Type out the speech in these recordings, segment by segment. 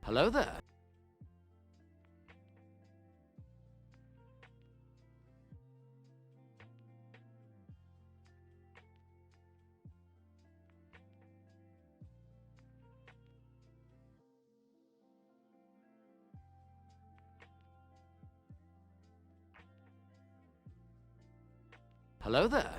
Hello there. Hello there.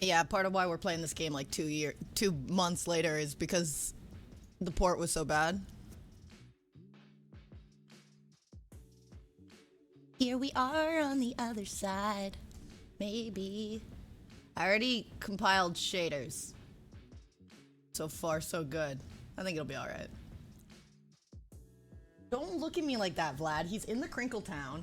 Yeah, part of why we're playing this game like 2 months later is because the port was so bad. Here we are on the other side. Maybe. I already compiled shaders. So far, so good. I think it'll be alright. Don't look at me like that, Vlad. He's in the Crinkle Town.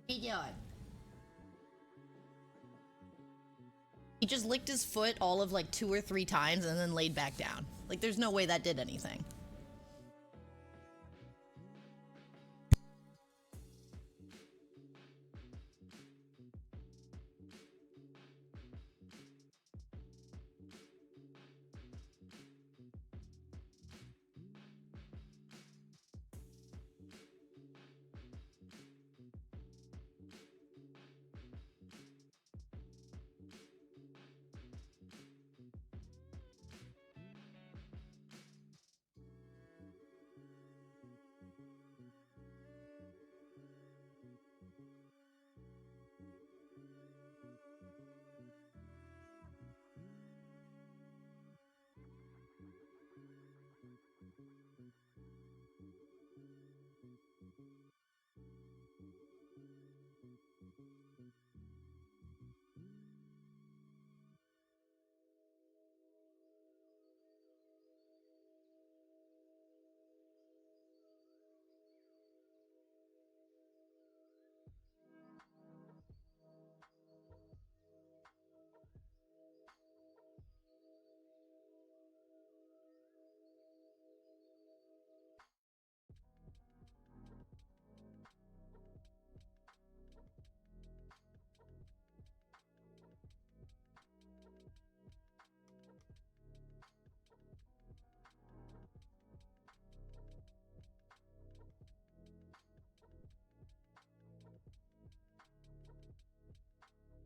What are you doing? He just licked his foot all of like 2 or 3 times and then laid back down. Like, there's no way that did anything.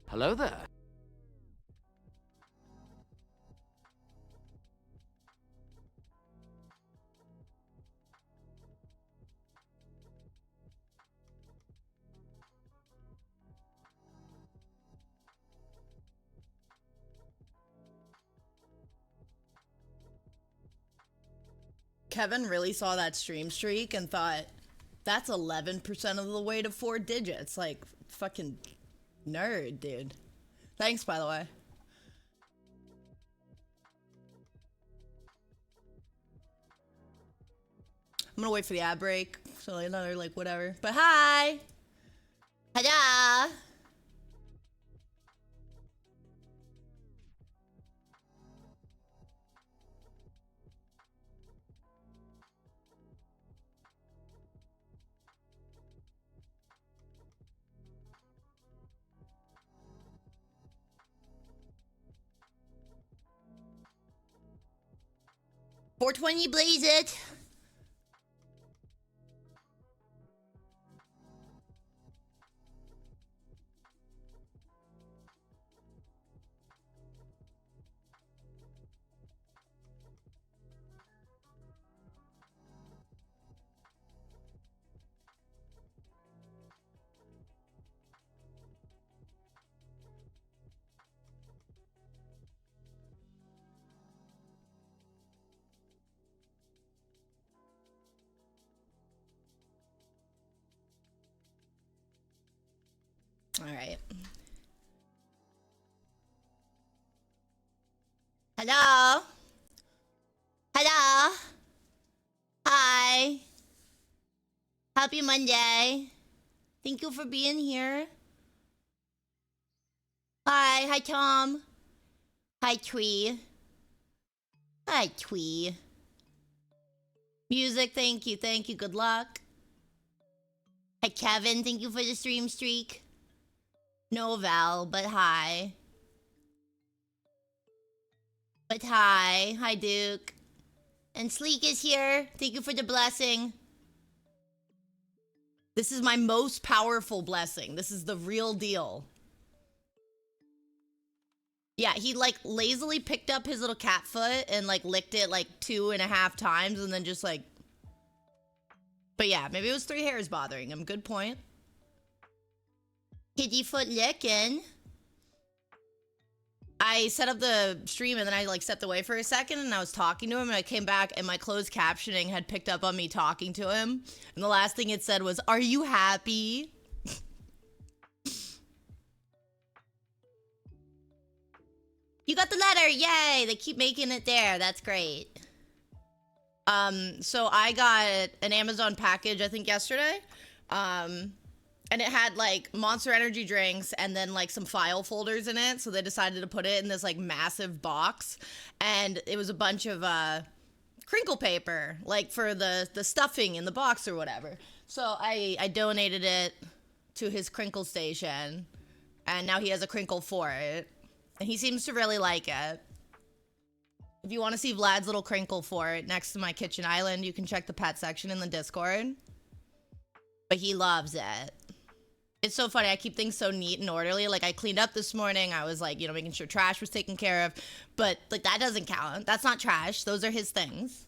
Hello there. Kevin really saw that stream streak and thought, that's 11% of the way to 4 digits. Like, fucking Nerd, dude. Thanks, by the way. I'm gonna wait for the ad break. So like another like whatever. But hi! Hello! $420 blaze it! All right. Hello? Hello? Hi. Happy Monday. Thank you for being here. Hi. Hi, Tom. Hi, Twee. Hi, Twee. Music, thank you. Thank you. Good luck. Hi, Kevin. Thank you for the stream streak. No Val, but hi. But hi. Hi, Duke. And Sleek is here. Thank you for the blessing. This is my most powerful blessing. This is the real deal. Yeah, he like lazily picked up his little cat foot and like licked it like 2.5 times and then just like... But yeah, maybe it was 3 hairs bothering him. Good point. Kitty foot licking. I set up the stream and then I like stepped away for a second and I was talking to him and I came back and my closed captioning had picked up on me talking to him. And the last thing it said was, "Are you happy?" You got the letter, yay! They keep making it there, that's great. So I got an Amazon package, I think yesterday. And it had like Monster Energy drinks and then like some file folders in it. So they decided to put it in this like massive box. And it was a bunch of crinkle paper, like for the stuffing in the box or whatever. So I donated it to his crinkle station. And now he has a crinkle for it. And he seems to really like it. If you want to see Vlad's little crinkle fort next to my kitchen island, you can check the pet section in the Discord. But he loves it. It's so funny. I keep things so neat and orderly. Like I cleaned up this morning. I was like, you know, making sure trash was taken care of. But like that doesn't count. That's not trash. Those are his things.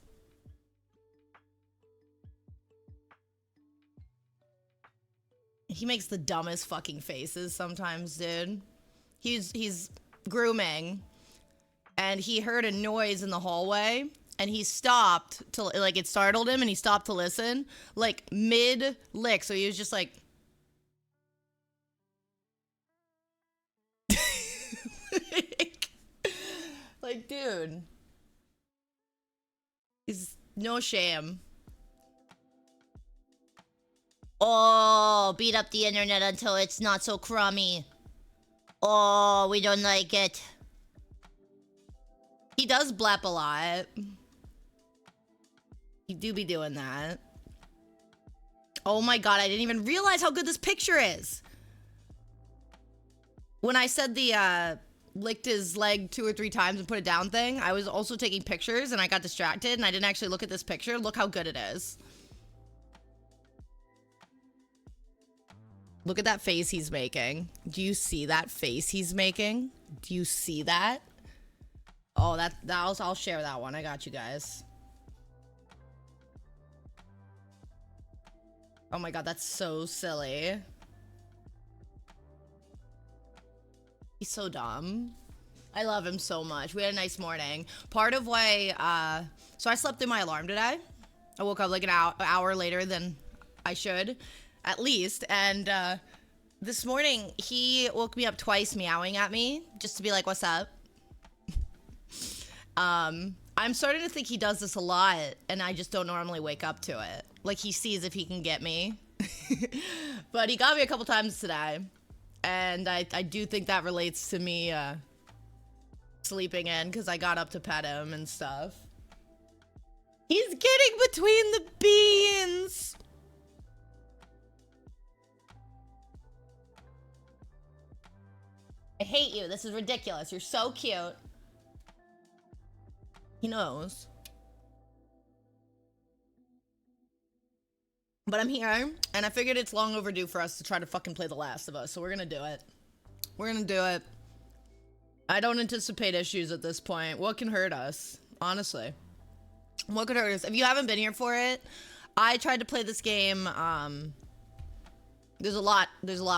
He makes the dumbest fucking faces sometimes, dude. He's grooming and he heard a noise in the hallway and he stopped to like, it startled him and he stopped to listen like mid lick. So he was just like, like, dude, he's no shame. Oh, beat up the internet until it's not so crummy. Oh, we don't like it. He does blap a lot. He do be doing that. Oh my god, I didn't even realize how good this picture is. When I said the licked his leg 2 or 3 times and put it down thing, I was also taking pictures and I got distracted and I didn't actually look at this picture. Look how good it is. Look at that face he's making. Do you see that face he's making? Do you see that? Oh, I'll share that one. I got you guys. Oh my god, that's so silly. He's so dumb. I love him so much. We had a nice morning. Part of why, so I slept through my alarm today. I woke up like an hour later than I should, at least. And This morning, he woke me up twice meowing at me just to be like, what's up? I'm starting to think he does this a lot, and I just don't normally wake up to it. Like, he sees if he can get me. But he got me a couple times today, and I do think that relates to me sleeping in, because I got up to pet him and stuff. He's getting between the beans! I hate you. This is ridiculous. You're so cute. He knows. But I'm here, and I figured it's long overdue for us to try to fucking play The Last of Us, so we're gonna do it. We're gonna do it. I don't anticipate issues at this point. What can hurt us? Honestly. What could hurt us? If you haven't been here for it, I tried to play this game. There's a lot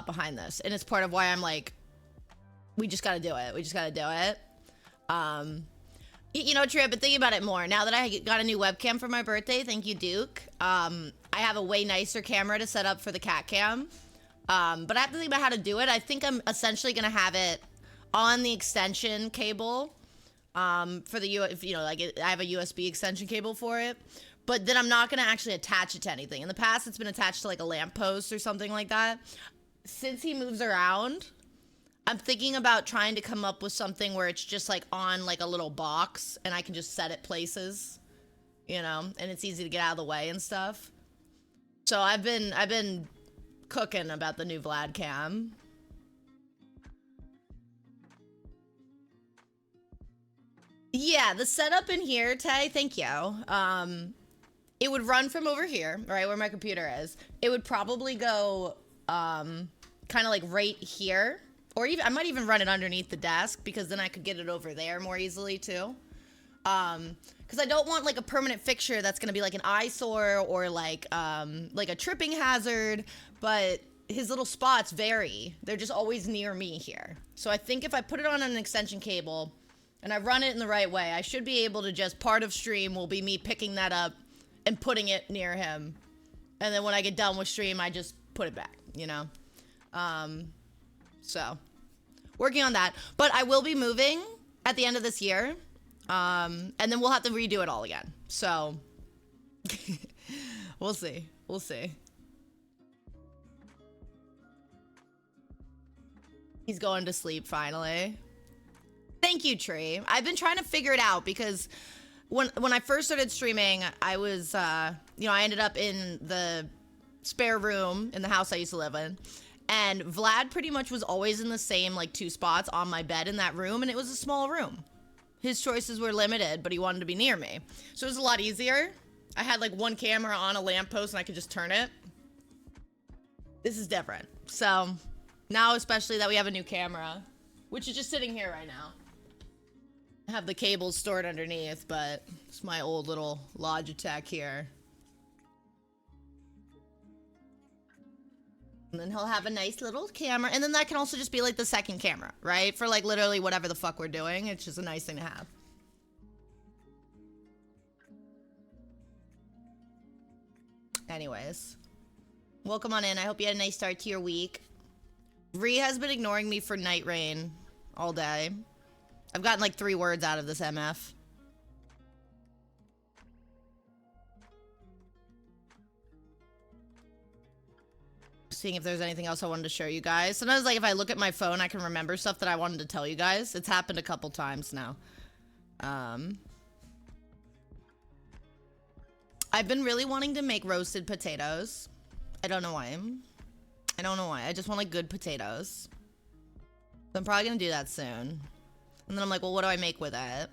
behind this, and it's part of why I'm like, we just gotta do it. We just gotta do it. You know, Trey, I've been thinking about it more. Now that I got a new webcam for my birthday, thank you, Duke. I have a way nicer camera to set up for the cat cam. But I have to think about how to do it. I think I'm essentially gonna have it on the extension cable. For the I have a USB extension cable for it. But then I'm not gonna actually attach it to anything. In the past, it's been attached to like a lamppost or something like that. Since he moves around, I'm thinking about trying to come up with something where it's just like on like a little box and I can just set it places, you know, and it's easy to get out of the way and stuff. So I've been cooking about the new Vlad cam. Yeah, the setup in here, Tay, thank you. It would run from over here, right where my computer is. It would probably go kind of like right here. Or even, I might even run it underneath the desk because then I could get it over there more easily too. Because I don't want like a permanent fixture that's gonna be like an eyesore or like a tripping hazard, but his little spots vary. They're just always near me here. So I think if I put it on an extension cable and I run it in the right way, I should be able to just, part of stream will be me picking that up and putting it near him. And then when I get done with stream, I just put it back, you know? So, working on that. But I will be moving at the end of this year. And then we'll have to redo it all again. So, we'll see. We'll see. He's going to sleep finally. Thank you, Tree. I've been trying to figure it out because when I first started streaming, I was, I ended up in the spare room in the house I used to live in. And Vlad pretty much was always in the same, like, 2 spots on my bed in that room, and it was a small room. His choices were limited, but he wanted to be near me. So it was a lot easier. I had, like, one camera on a lamppost, and I could just turn it. This is different. So, now especially that we have a new camera, which is just sitting here right now. I have the cables stored underneath, but it's my old little Logitech here. And then he'll have a nice little camera. And then that can also just be like the second camera, right? For like literally whatever the fuck we're doing. It's just a nice thing to have. Anyways. Welcome on in. I hope you had a nice start to your week. Ree has been ignoring me for Night Rain all day. I've gotten like 3 words out of this MF. Seeing if there's anything else I wanted to show you guys. Sometimes, like, if I look at my phone, I can remember stuff that I wanted to tell you guys. It's happened a couple times now. I've been really wanting to make roasted potatoes. I don't know why. I don't know why. I just want, like, good potatoes. So I'm probably gonna do that soon. And then I'm like, well, what do I make with it?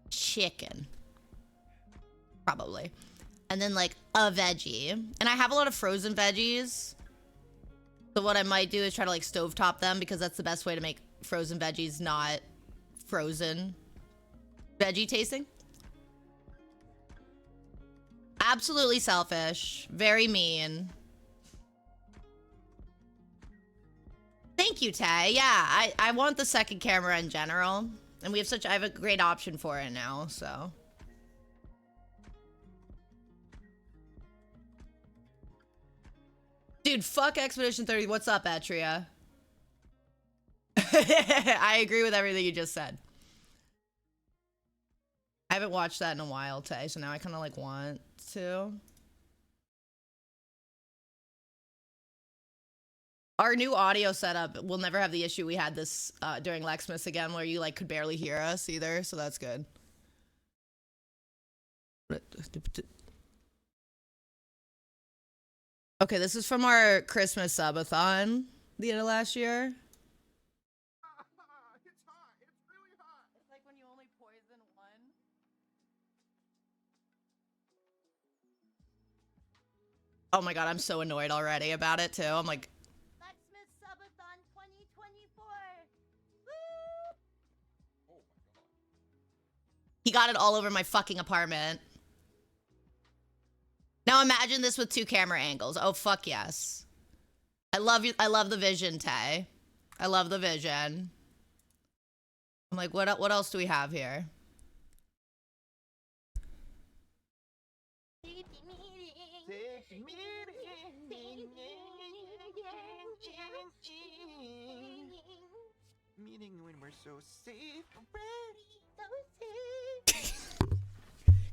Chicken. Probably. And then, like, a veggie. And I have a lot of frozen veggies. So what I might do is try to, like, stovetop them, because that's the best way to make frozen veggies not frozen veggie tasting. Absolutely selfish. Very mean. Thank you, Tay. Yeah, I want the second camera in general. And we have I have a great option for it now, so. Dude, fuck Expedition 30. What's up, Atria? I agree with everything you just said. I haven't watched that in a while, Tay, so now I kind of like want to. Our new audio setup will never have the issue we had this during Lexmas again, where you like could barely hear us either, so that's good. Okay, this is from our Christmas subathon the end of last year. It's hot. It's really hot. It's like when you only poison one. Oh my god, I'm so annoyed already about it too. I'm like, Lexmas Subathon 2024. Woo! Oh my god. he got it all over my fucking apartment. Now imagine this with 2 camera angles. Oh fuck yes. I love you. I love the vision, Tay. I love the vision. I'm like, what else do we have here? Meeting when we're so safe.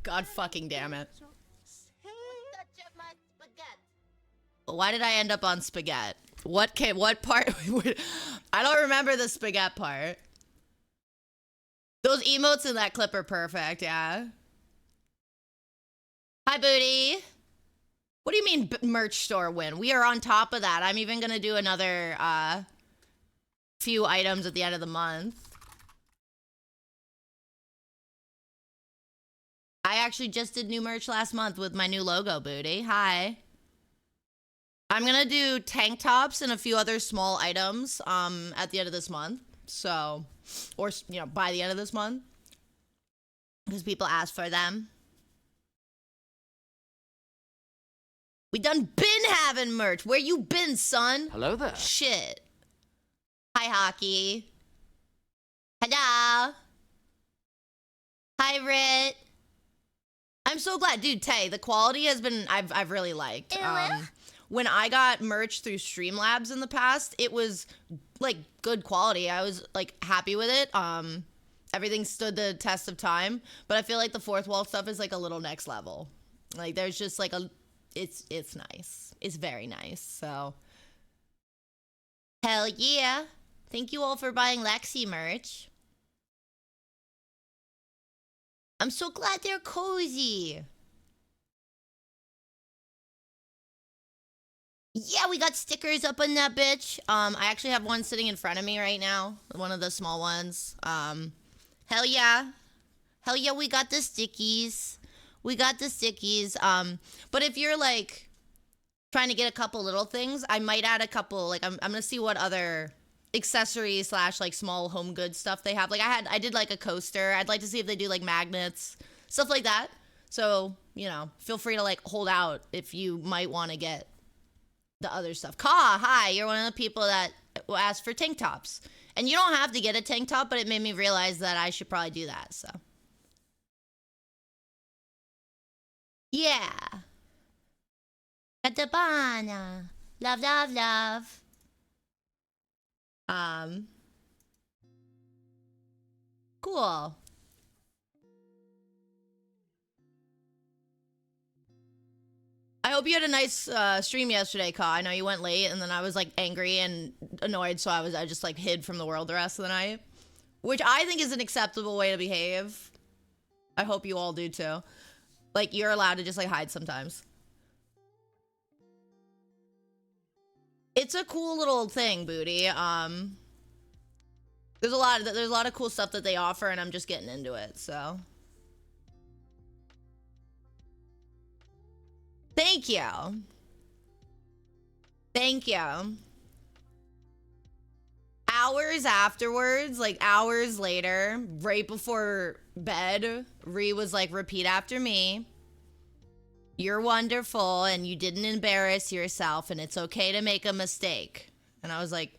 God fucking damn it. So safe. Touch of my spaghetti. Why did I end up on spaghetti? What part? I don't remember the spaghetti part. Those emotes in that clip are perfect, yeah. Hi, Booty. What do you mean merch store win? We are on top of that. I'm even gonna do another few items at the end of the month. I actually just did new merch last month with my new logo, Booty. Hi. I'm gonna do tank tops and a few other small items at the end of this month. So, or you know, by the end of this month, because people asked for them. We done been having merch. Where you been, son? Hello there. Shit. Hi, Hockey. Hello. Hi, Rit. I'm so glad, dude. Tay, the quality has been I've really liked. When I got merch through Streamlabs in the past, it was like good quality. I was like happy with it. Everything stood the test of time, but I feel like the fourth wall stuff is like a little next level. Like there's just like it's nice. It's very nice. So hell yeah. Thank you all for buying Lexi merch. I'm so glad they're cozy. Yeah, we got stickers up on that bitch. I actually have one sitting in front of me right now. One of the small ones. Hell yeah. Hell yeah, we got the stickies. We got the stickies. But if you're like trying to get a couple little things, I might add a couple, like I'm gonna see what other accessories / like small home goods stuff they have. Like I did like a coaster. I'd like to see if they do like magnets, stuff like that. So, you know, feel free to like hold out if you might want to get the other stuff. Ka, hi, you're one of the people that asked for tank tops. And you don't have to get a tank top, but it made me realize that I should probably do that, so. Yeah. Katabana. Love, love, love. Cool. I hope you had a nice stream yesterday, Ka. I know you went late, and then I was like angry and annoyed, so I just like hid from the world the rest of the night, which I think is an acceptable way to behave. I hope you all do too. Like you're allowed to just like hide sometimes. It's a cool little thing, Booty. There's a lot of cool stuff that they offer, and I'm just getting into it, so. Thank you. Thank you. Hours afterwards, like hours later, right before bed, Ree was like, repeat after me. You're wonderful and you didn't embarrass yourself and it's okay to make a mistake. And I was like,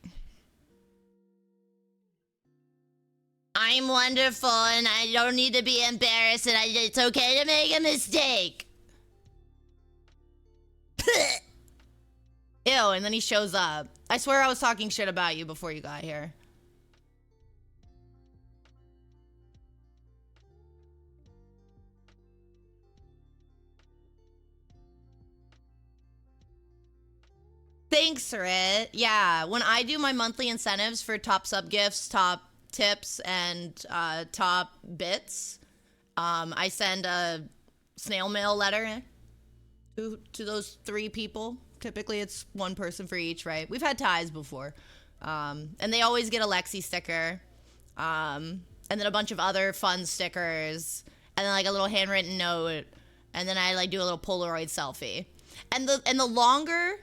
I'm wonderful and I don't need to be embarrassed and it's okay to make a mistake. Ew, and then he shows up. I swear I was talking shit about you before you got here. Thanks, Rit. Yeah, when I do my monthly incentives for top sub gifts, top tips, and top bits, I send a snail mail letter to those 3 people. Typically, it's 1 person for each, right? We've had ties before. And they always get a Lexi sticker, and then a bunch of other fun stickers, and then like a little handwritten note, and then I like do a little Polaroid selfie. And the longer,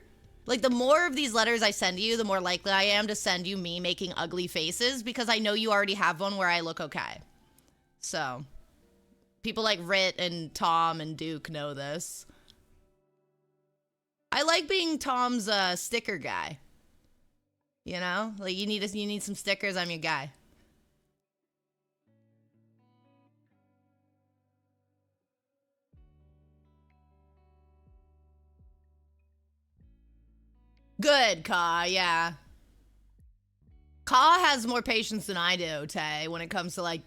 like the more of these letters I send you, the more likely I am to send you me making ugly faces, because I know you already have one where I look okay. So people like Rit and Tom and Duke know this. I like being Tom's sticker guy. You know, like you need some stickers, I'm your guy. Good, Ka, yeah. Ka has more patience than I do, Tay, when it comes to like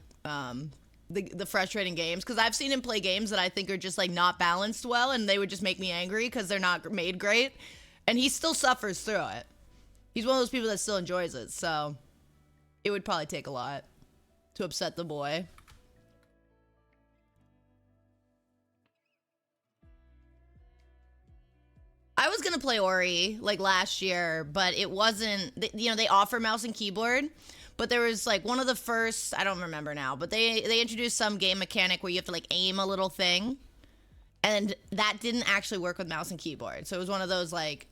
the frustrating games, because I've seen him play games that I think are just like not balanced well, and they would just make me angry because they're not made great, and he still suffers through it. He's one of those people that still enjoys it, so it would probably take a lot to upset the boy. I was gonna play Ori like last year, but it wasn't, you know, they offer mouse and keyboard, but there was like one of the first, I don't remember now, but they introduced some game mechanic where you have to like aim a little thing, and that didn't actually work with mouse and keyboard. So it was one of those like,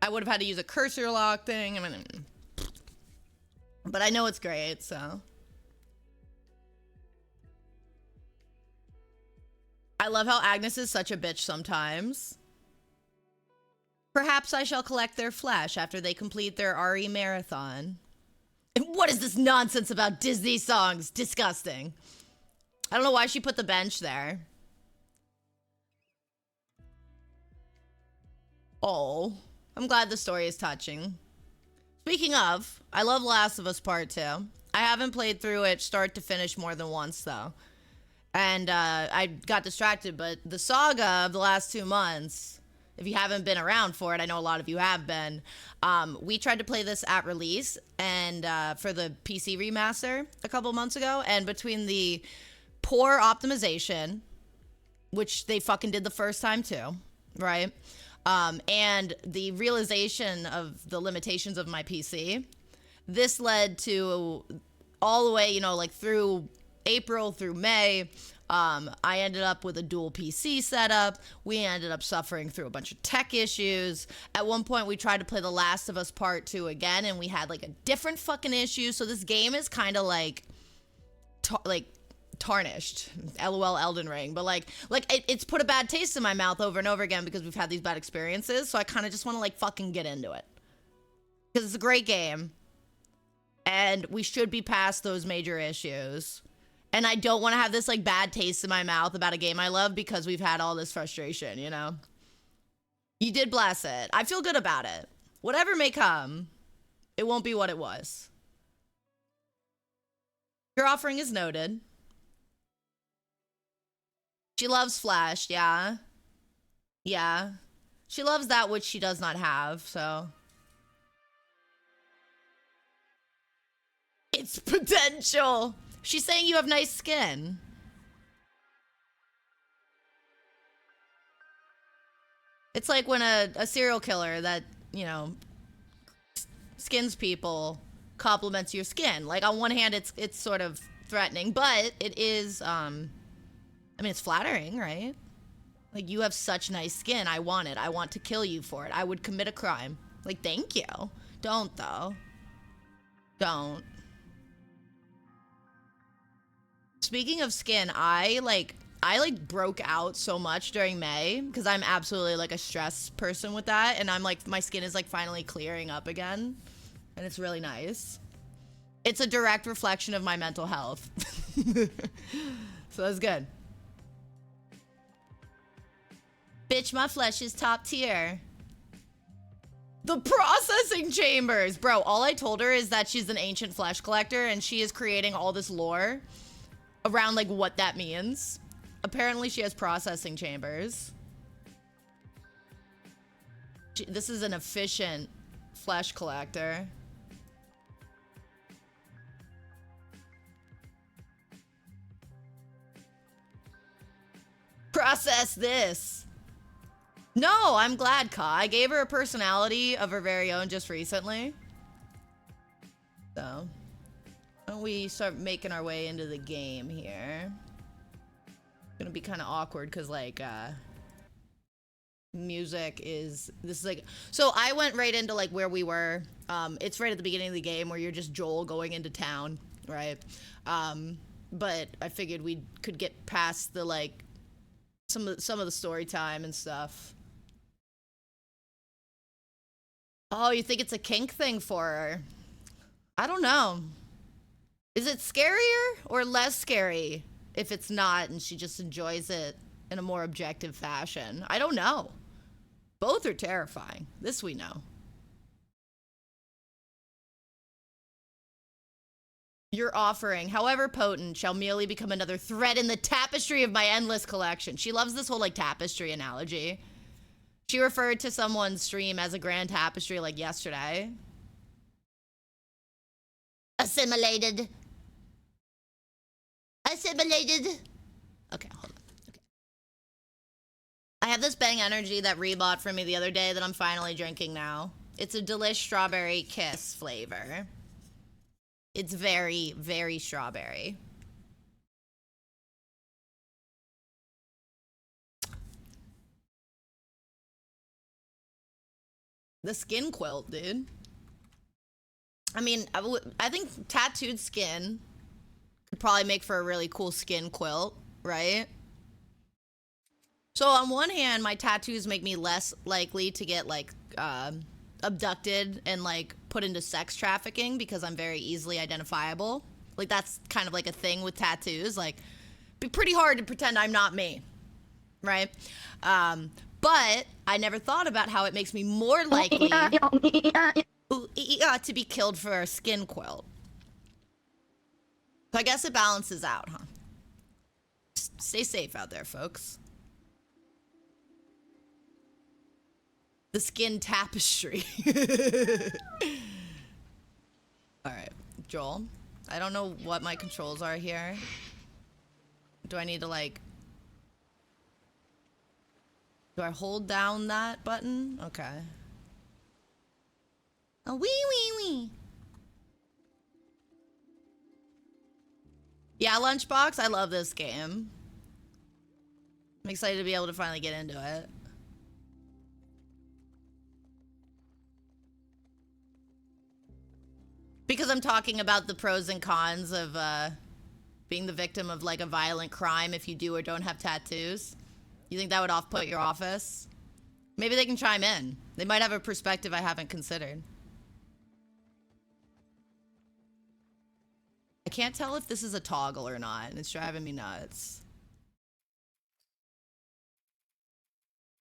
I would have had to use a cursor lock thing. I mean, but I know it's great, so. I love how Agnes is such a bitch sometimes. Perhaps I shall collect their flesh after they complete their RE marathon. And what is this nonsense about Disney songs? Disgusting. I don't know why she put the bench there. Oh, I'm glad the story is touching. Speaking of, I love Last of Us Part 2. I haven't played through it start to finish more than once, though. And I got distracted, but the saga of the last 2 months, if you haven't been around for it, I know a lot of you have been, we tried to play this at release and for the PC remaster a couple months ago, and between the poor optimization, which they fucking did the first time too, right? And the realization of the limitations of my PC, this led to all the way, you know, like through April through May, I ended up with a dual PC setup. We ended up suffering through a bunch of tech issues. At one point, we tried to play The Last of Us Part 2 again, and we had like a different fucking issue. So this game is kind of like tarnished. LOL Elden Ring. But like it's put a bad taste in my mouth over and over again because we've had these bad experiences. So I kind of just want to like fucking get into it. Because it's a great game. And we should be past those major issues. And I don't want to have this like bad taste in my mouth about a game I love because we've had all this frustration, you know? You did bless it. I feel good about it. Whatever may come, it won't be what it was. Your offering is noted. She loves Flash, yeah. Yeah. She loves that which she does not have, so. It's potential. She's saying you have nice skin. It's like when a serial killer that, you know, skins people compliments your skin. Like on one hand, it's sort of threatening, but it is, I mean, it's flattering, right? Like, you have such nice skin. I want it. I want to kill you for it. I would commit a crime. Like, thank you. Don't, though. Don't. Speaking of skin, I broke out so much during May because I'm absolutely like a stress person with that, and I'm like, my skin is like finally clearing up again, and it's really nice. It's a direct reflection of my mental health. So that's good. Bitch, my flesh is top tier. The processing chambers. Bro, all I told her is that she's an ancient flesh collector and she is creating all this lore around like what that means. Apparently she has processing chambers. This is an efficient flesh collector. Process this. No, I'm glad, Ka. I gave her a personality of her very own just recently. So, why don't we start making our way into the game here? It's gonna be kind of awkward because, like, music is... This is like... So, I went right into, like, where we were. It's right at the beginning of the game where you're just Joel going into town, right? But I figured we could get past the, like, some of the story time and stuff. Oh, you think it's a kink thing for her? I don't know. Is it scarier or less scary if it's not and she just enjoys it in a more objective fashion? I don't know. Both are terrifying. This we know. Your offering, however potent, shall merely become another thread in the tapestry of my endless collection. She loves this whole, like, tapestry analogy. She referred to someone's stream as a grand tapestry, like, yesterday. Assimilated. Assimilated. Okay, hold on. Okay. I have this Bang Energy that Ree bought for me the other day that I'm finally drinking now. It's a Delish Strawberry Kiss flavor. It's very, very strawberry. The skin quilt, dude. I mean, I think tattooed skin could probably make for a really cool skin quilt, right? So on one hand, my tattoos make me less likely to get, like, abducted and, like, put into sex trafficking because I'm very easily identifiable. Like, that's kind of like a thing with tattoos. Like, be pretty hard to pretend I'm not me, right? But I never thought about how it makes me more likely to be killed for a skin quilt. So I guess it balances out, huh? Stay safe out there, folks. The skin tapestry. Alright, Joel. I don't know what my controls are here. Do I need to, like... Do I hold down that button? Okay. Oh, wee. Yeah, Lunchbox, I love this game. I'm excited to be able to finally get into it. Because I'm talking about the pros and cons of being the victim of, like, a violent crime if you do or don't have tattoos. You think that would off-put your office? Maybe they can chime in. They might have a perspective I haven't considered. I can't tell if this is a toggle or not, and it's driving me nuts.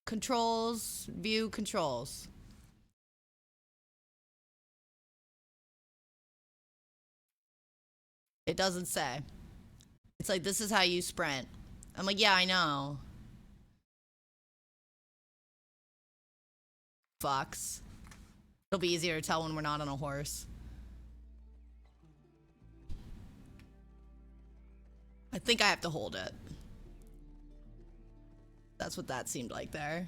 Controls, view controls. It doesn't say. It's like, this is how you sprint. I'm like, yeah, I know. Fucks. It'll be easier to tell when we're not on a horse. I think I have to hold it. That's what that seemed like there.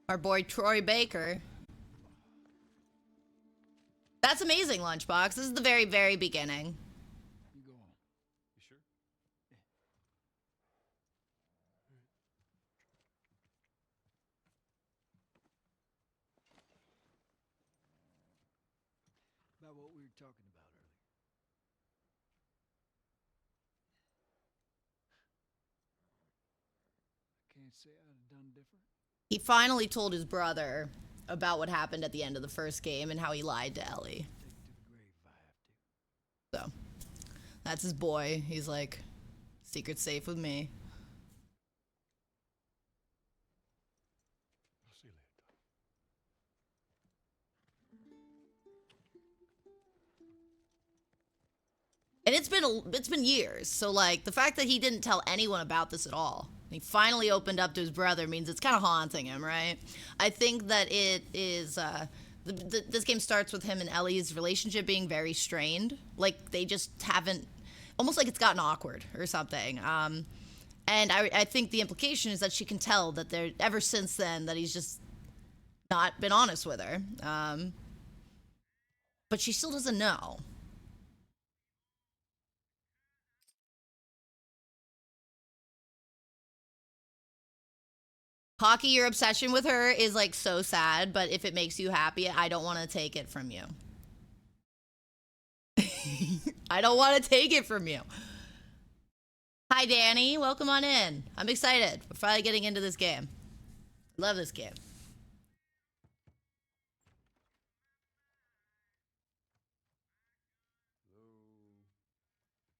Our boy Troy Baker. That's amazing, Lunchbox. This is the very, very beginning. You go on. You sure? Yeah. About what we were talking about earlier. I can't say I'd have done different. He finally told his brother about what happened at the end of the first game and how he lied to Ellie. Take it to the That's his boy. He's like, secret safe with me. I'll see you later. And it's been years. So like the fact that he didn't tell anyone about this at all. He finally opened up to his brother means it's kind of haunting him, right? I think that it is this game starts with him and Ellie's relationship being very strained. Like they just haven't, almost like it's gotten awkward or something. And I think the implication is that she can tell that they're, ever since then, that he's just not been honest with her. But she still doesn't know. Hockey, your obsession with her is like so sad, but if it makes you happy, I don't want to take it from you. I don't want to take it from you. Hi, Danny. Welcome on in. I'm excited. We're finally getting into this game. Love this game.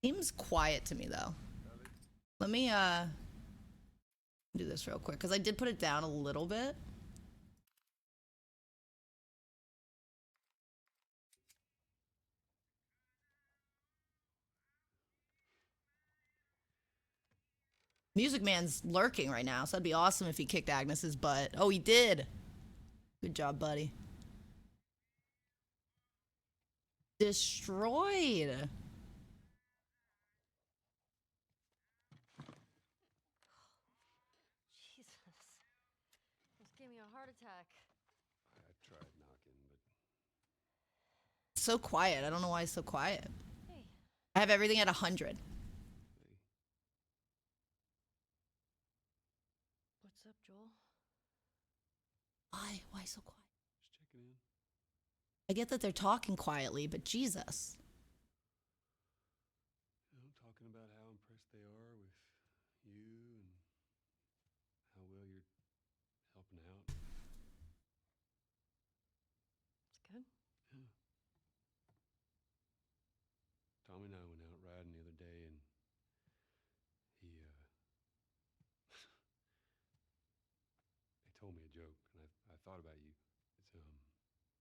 Seems quiet to me, though. Let me, do this real quick, because I did put it down a little bit. Music Man's lurking right now, so that'd be awesome if he kicked Agnes's butt. Oh, he did. Good job, buddy. Destroyed. Jesus. Almost gave me a heart attack. I tried knocking, but So quiet. I don't know why it's so quiet. Hey. I have everything at 100. What's up, Joel? Why? Why so quiet? just checking in. I get that they're talking quietly, but Jesus. You know, talking about how impressed they are with you and how well you're helping out. It's good. Yeah. Tommy and I went out riding the other day, and he they told me a joke, and I thought about you. It's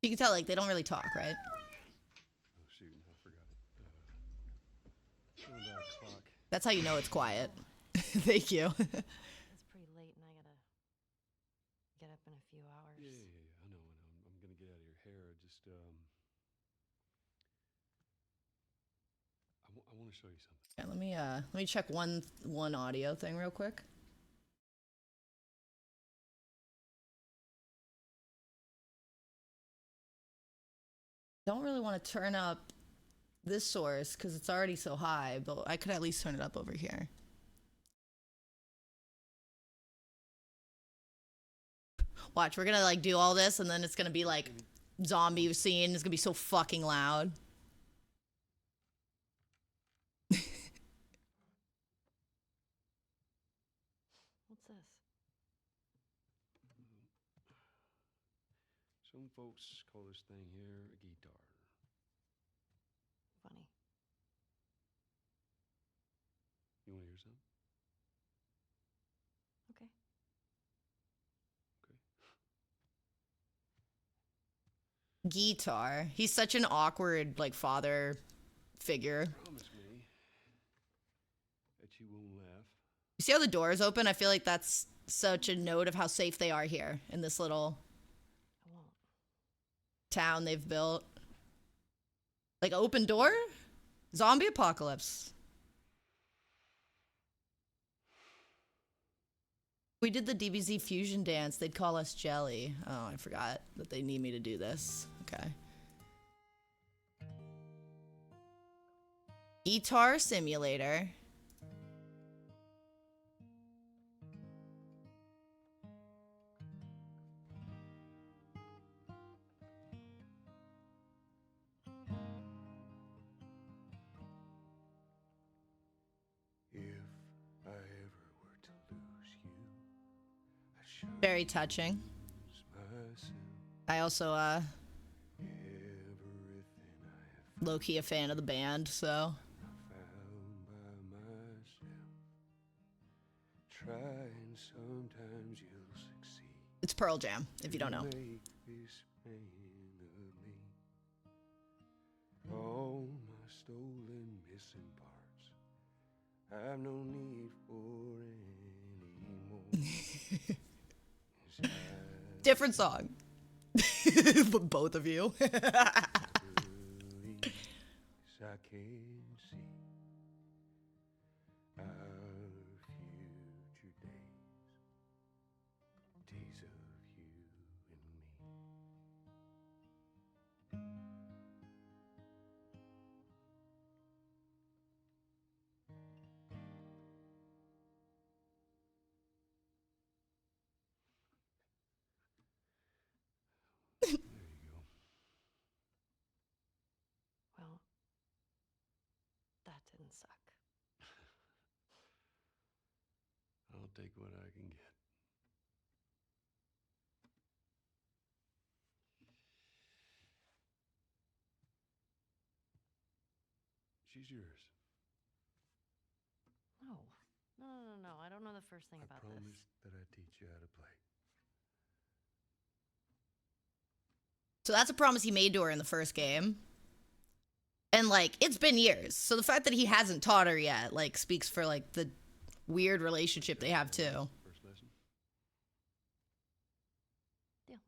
You can tell, like, they don't really talk, right? oh shoot, I forgot it. About a clock. That's how you know it's quiet. Thank you. It's pretty late, and I gotta get up in a few hours. Yeah, I know. I'm gonna get out of your hair. Just I want to show you something. Yeah, let me check one audio thing real quick. Don't really want to turn up this source because it's already so high, but I could at least turn it up over here. Watch, we're gonna like do all this and then it's gonna be like zombie scene. It's gonna be so fucking loud. What's this? Some folks call this thing here a guitar. Funny. You want to hear something? Okay. Okay. Guitar. He's such an awkward like father figure. Promise me that you won't laugh. You see how the door is open? I feel like that's such a note of how safe they are here in this little I won't. town they've built. Like open door? Zombie apocalypse. We did the DBZ fusion dance. They'd call us Jelly. Oh, I forgot that they need me to do this. Okay. Guitar simulator. If I ever were to lose you, I should Very touching. lose myself. I also Everything I have low-key a fan of the band, so found try and sometimes you'll succeed. It's Pearl Jam, if you don't know. Make this man of me. All my stolen missing parts I've no need for anymore. Yes, Different song. For both of you. I can see our future days, days of you and me. There you go. Well, that didn't suck. I'll take what I can get. She's yours. No. No. I don't know the first thing I about promised this. that I'd teach you how to play. So that's a promise he made to her in the first game. And like, it's been years. So the fact that he hasn't taught her yet, like, speaks for like the weird relationship they have too. First lesson? Deal.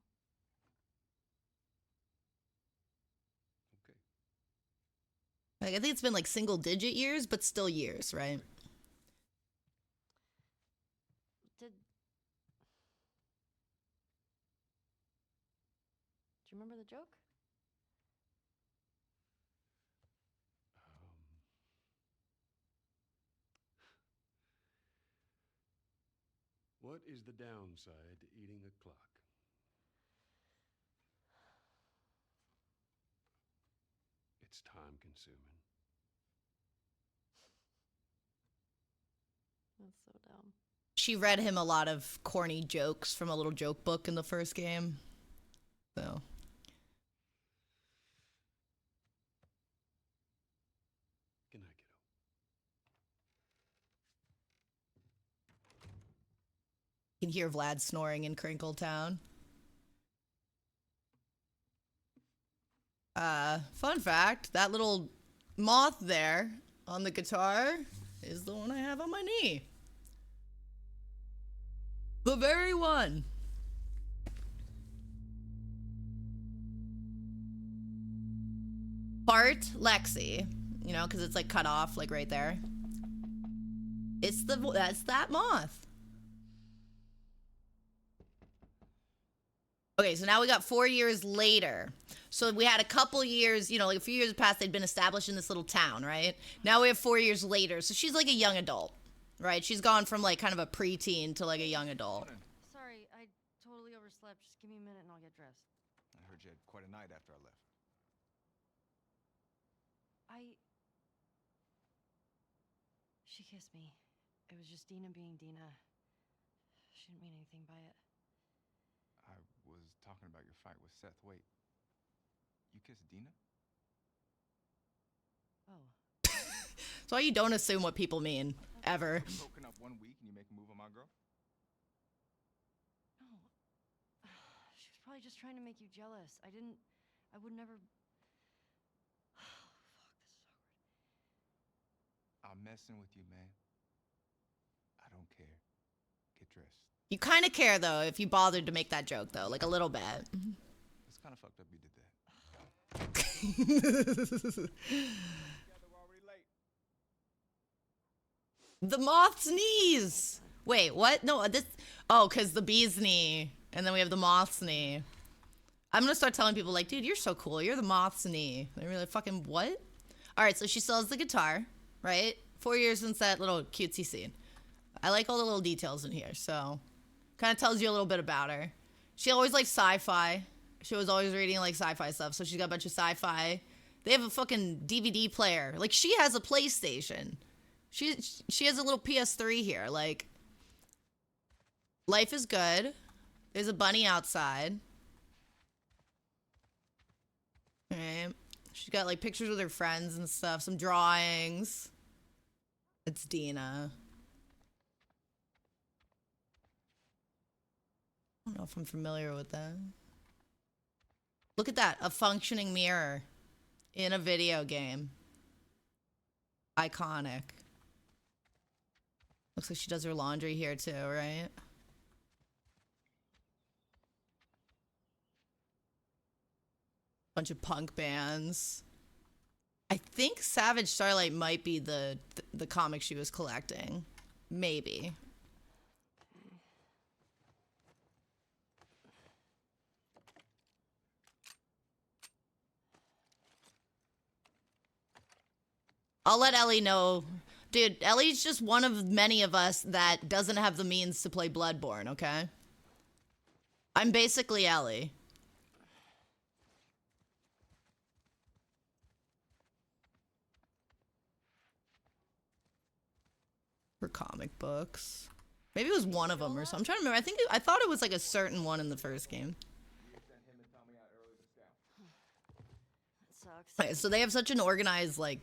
Okay. Like, I think it's been like single digit years, but still years, right? Do you remember the joke? What is the downside to eating a clock? It's time consuming. That's so dumb. She read him a lot of corny jokes from a little joke book in the first game. So. Good night, kiddo. You can hear Vlad snoring in Crinkle Town. Fun fact, that little moth there on the guitar is the one I have on my knee. The very one. Part Lexi, you know, because it's like cut off, like right there. That's that moth. Okay, so now we got 4 years later. So we had a couple years, you know, like a few years past, they'd been established in this little town, right? Now we have 4 years later. So she's like a young adult, right? She's gone from like kind of a preteen to like a young adult. Sorry, I totally overslept. Just give me a minute and I'll get dressed. I heard you had quite a night after I left. She kissed me. It was just Dina being Dina. She didn't mean anything by it. I was talking about your fight with Seth. Wait, you kissed Dina? Oh. So you don't assume what people mean, ever. Broken up 1 week and you make a move on my girl? No. She was probably just trying to make you jealous. I would never... Fuck, this is awkward. I'm messing with you, man. I don't care. Get dressed. You kind of care, though, if you bothered to make that joke, though, like a little bit. It's kind of fucked up you did that. Together, we're already late. The moth's knees. Wait, what? No, this... Oh, because the bee's knee. And then we have the moth's knee. I'm going to start telling people, like, dude, you're so cool. You're the moth's knee. They're really fucking, what? All right, so she sells the guitar, right? 4 years since that little cutesy scene. I like all the little details in here, so... Kind of tells you a little bit about her. She always liked sci-fi. She was always reading, like, sci-fi stuff, so she's got a bunch of sci-fi. They have a fucking DVD player. Like, she has a PlayStation. She has a little PS3 here. Like, life is good. There's a bunny outside. Alright. She's got, like, pictures with her friends and stuff. Some drawings. It's Dina. if I'm familiar with that. Look at that, a functioning mirror in a video game. Iconic. Looks like she does her laundry here too, right? Bunch of punk bands. I think Savage Starlight might be the comic she was collecting. Maybe. I'll let Ellie know. Dude, Ellie's just one of many of us that doesn't have the means to play Bloodborne, okay? I'm basically Ellie. For comic books. Maybe it was one of them or something. I'm trying to remember. I thought it was like a certain one in the first game. That sucks. Okay, so they have such an organized, like,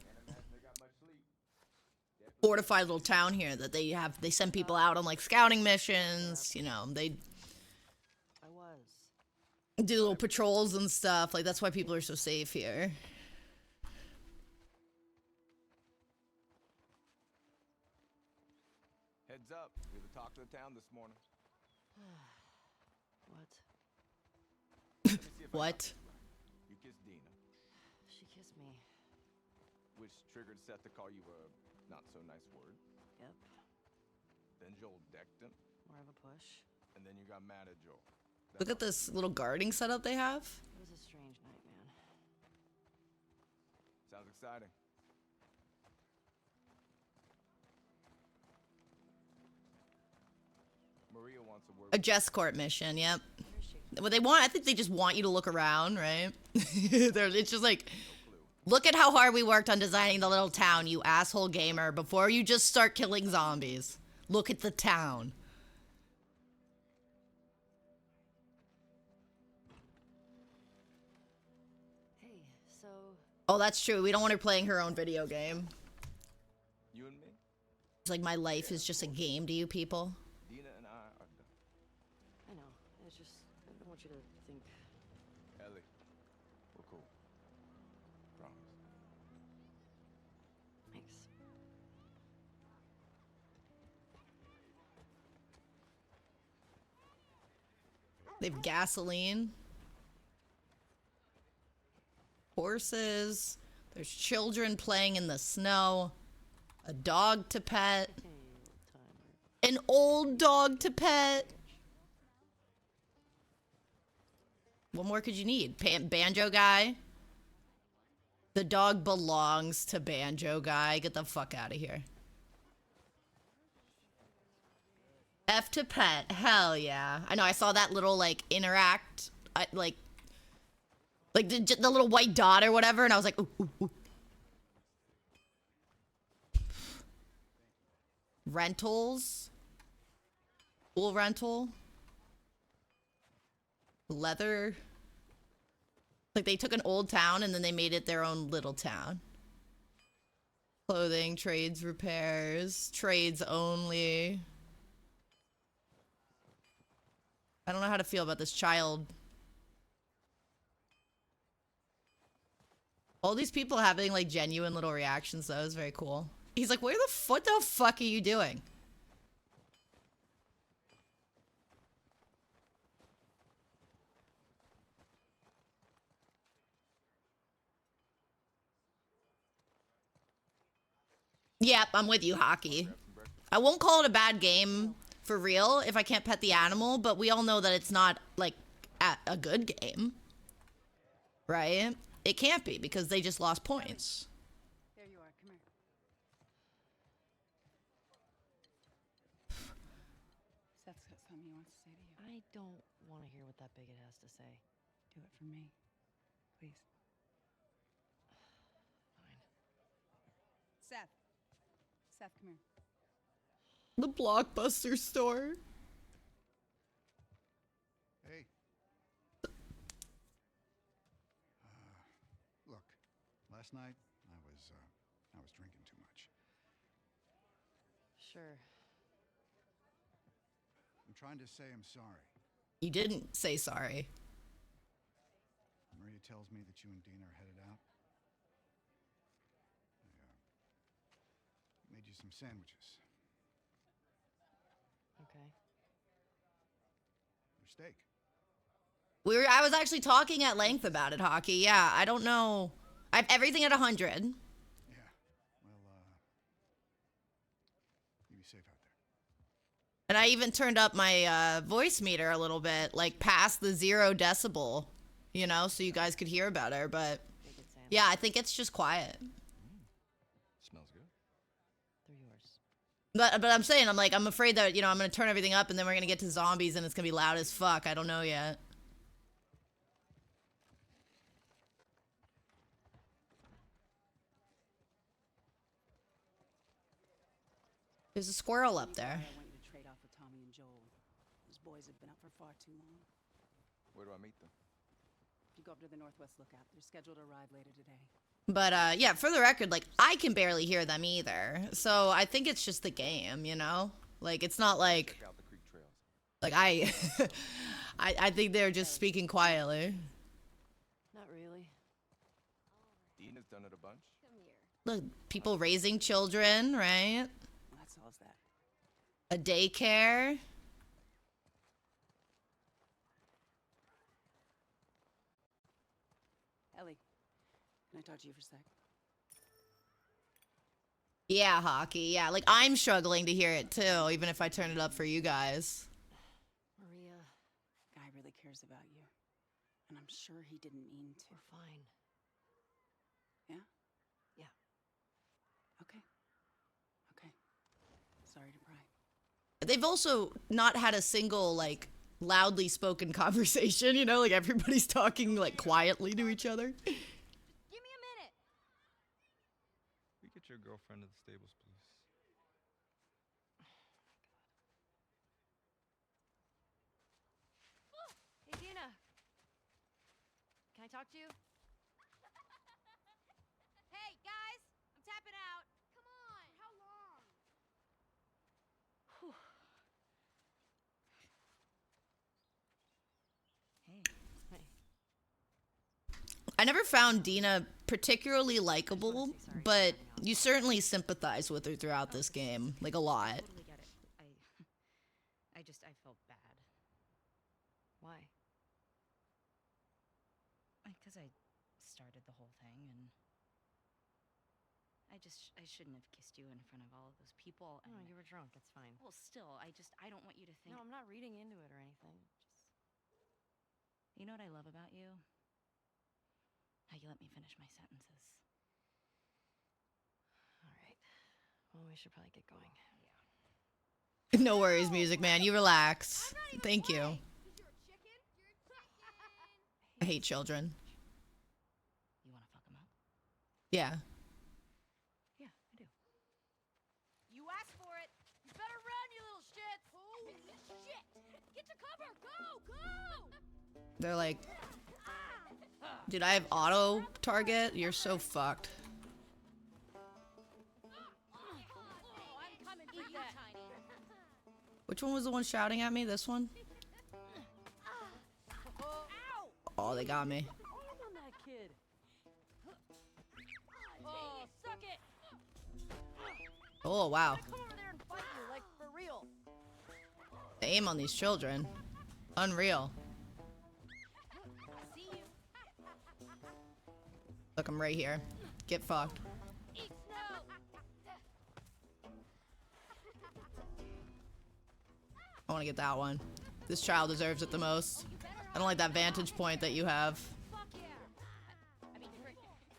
fortified little town here that they send people out on like scouting missions, you know, they I was. do little patrols and stuff. Like that's why people are so safe here. Heads up, we have a talk to the town this morning. What? Let me see if I What? got this right. You kissed Dina, She kissed me. which triggered Seth to call you a not so nice word. Yep. Then Joel decked him, More of a push. and then you got mad at Joel. Look at this little guarding setup they have. It was a strange night, man. Sounds exciting. Maria wants a word. A Jescourt mission, yep. Where is she? What they want, I think they just want you to look around, right? It's just like, look at how hard we worked on designing the little town, you asshole gamer, before you just start killing zombies. Look at the town. Hey, so Oh, that's true. We don't want her playing her own video game. You and me, It's like my life is just a game to you people. Dina and I are done. I know. It's just I don't want you to think. Ellie, we're cool. Promise. Thanks. They have gasoline. Horses. There's children playing in the snow. A dog to pet. Hey, old timer. An old dog to pet. What more could you need? Banjo guy. The dog belongs to Banjo guy. Get the fuck out of here. F to pet. Hell yeah. I know, I saw that little, like, interact. Like the little white dot or whatever, and I was like, ooh, ooh, ooh. Rentals. Pool rental. Leather. Like they took an old town and then they made it their own little town. Clothing, trades, repairs, trades only. I don't know how to feel about this child. All these people having like genuine little reactions though is very cool. He's like, what the fuck are you doing? Yep, I'm with you, Hockey. I won't call it a bad game for real if I can't pet the animal, but we all know that it's not like a good game. Right? It can't be because they just lost points. There you are. Come here. Seth's got something he wants to say to you. I don't want to hear what that bigot has to say. Do it for me, please. Fine. Seth. Seth, come here. The Blockbuster store. Hey. Look, last night I was drinking too much. Sure. I'm trying to say I'm sorry. You didn't say sorry. Maria tells me that you and Dina are headed out. I made you some sandwiches. Okay. Or steak. I was actually talking at length about it, Hockey. Yeah, I don't know. I have everything at 100. Yeah. Well, you be safe out there. And I even turned up my voice meter a little bit, like past the 0 decibel, you know, so you guys could hear better. But yeah, I think it's just quiet. Smells good. They're yours. But I'm saying, I'm afraid that, you know, I'm going to turn everything up and then we're going to get to zombies and it's going to be loud as fuck. I don't know yet. There's a squirrel up there. I want you to trade off with Tommy and Joel. Those boys have been up for far too long. Where do I meet them? You go up to the Northwest Lookout. They're scheduled to arrive later today. But yeah, for the record, like, I can barely hear them either. So I think it's just the game, you know? Like, it's not like... Check out the creek trails. Like, I think they're just speaking quietly. Not really. Dina's done it a bunch. Look, people raising children, right? Well, that solves that. A daycare. Ellie, can I talk to you for a sec? Yeah, Hockey. Yeah, like, I'm struggling to hear it too, even if I turn it up for you guys. Maria, Guy really cares about you. And I'm sure he didn't mean to. we're fine. Yeah? Yeah. Okay. Okay. Sorry to pry. They've also not had a single, like, loudly spoken conversation, you know? Like, everybody's talking, like, quietly to each other. Give me a minute. We get your girlfriend to the stables, please. Hey, Dina. Can I talk to you? Hey, guys! I'm tapping out. Come on! How long? Hey. I never found Dina particularly likable, but you certainly sympathize with her throughout this game, like, a lot. Totally get it. I felt bad. Why? Because I started the whole thing, and I shouldn't have kissed you in front of all of those people. No, And you were drunk. It's fine. well, still, I don't want you to think. No, I'm not reading into it or anything. Just You know what I love about you? How you let me finish my sentences. all right. Well, we should probably get going. No worries, Music Man. You relax. Thank you. You're a chicken? You're a chicken! I hate children. You want to fuck him up? Yeah. Yeah, I do. You asked for it! You better run, you little shit! Holy shit! Get to cover! Go! Go! They're like, dude, I have auto target. You're so fucked. Oh, I'm coming for you, Tiny. Which one was the one shouting at me? This one? Ow! Oh, they got me. On that kid. Oh, suck it! Oh, wow. Come over there and fight you, like, for real. The aim on these children. Unreal. See you. Look, I'm right here. Get fucked. Eat snow! I want to get that one. This child deserves it the most. I don't like that vantage point that you have. Fuck yeah! I mean,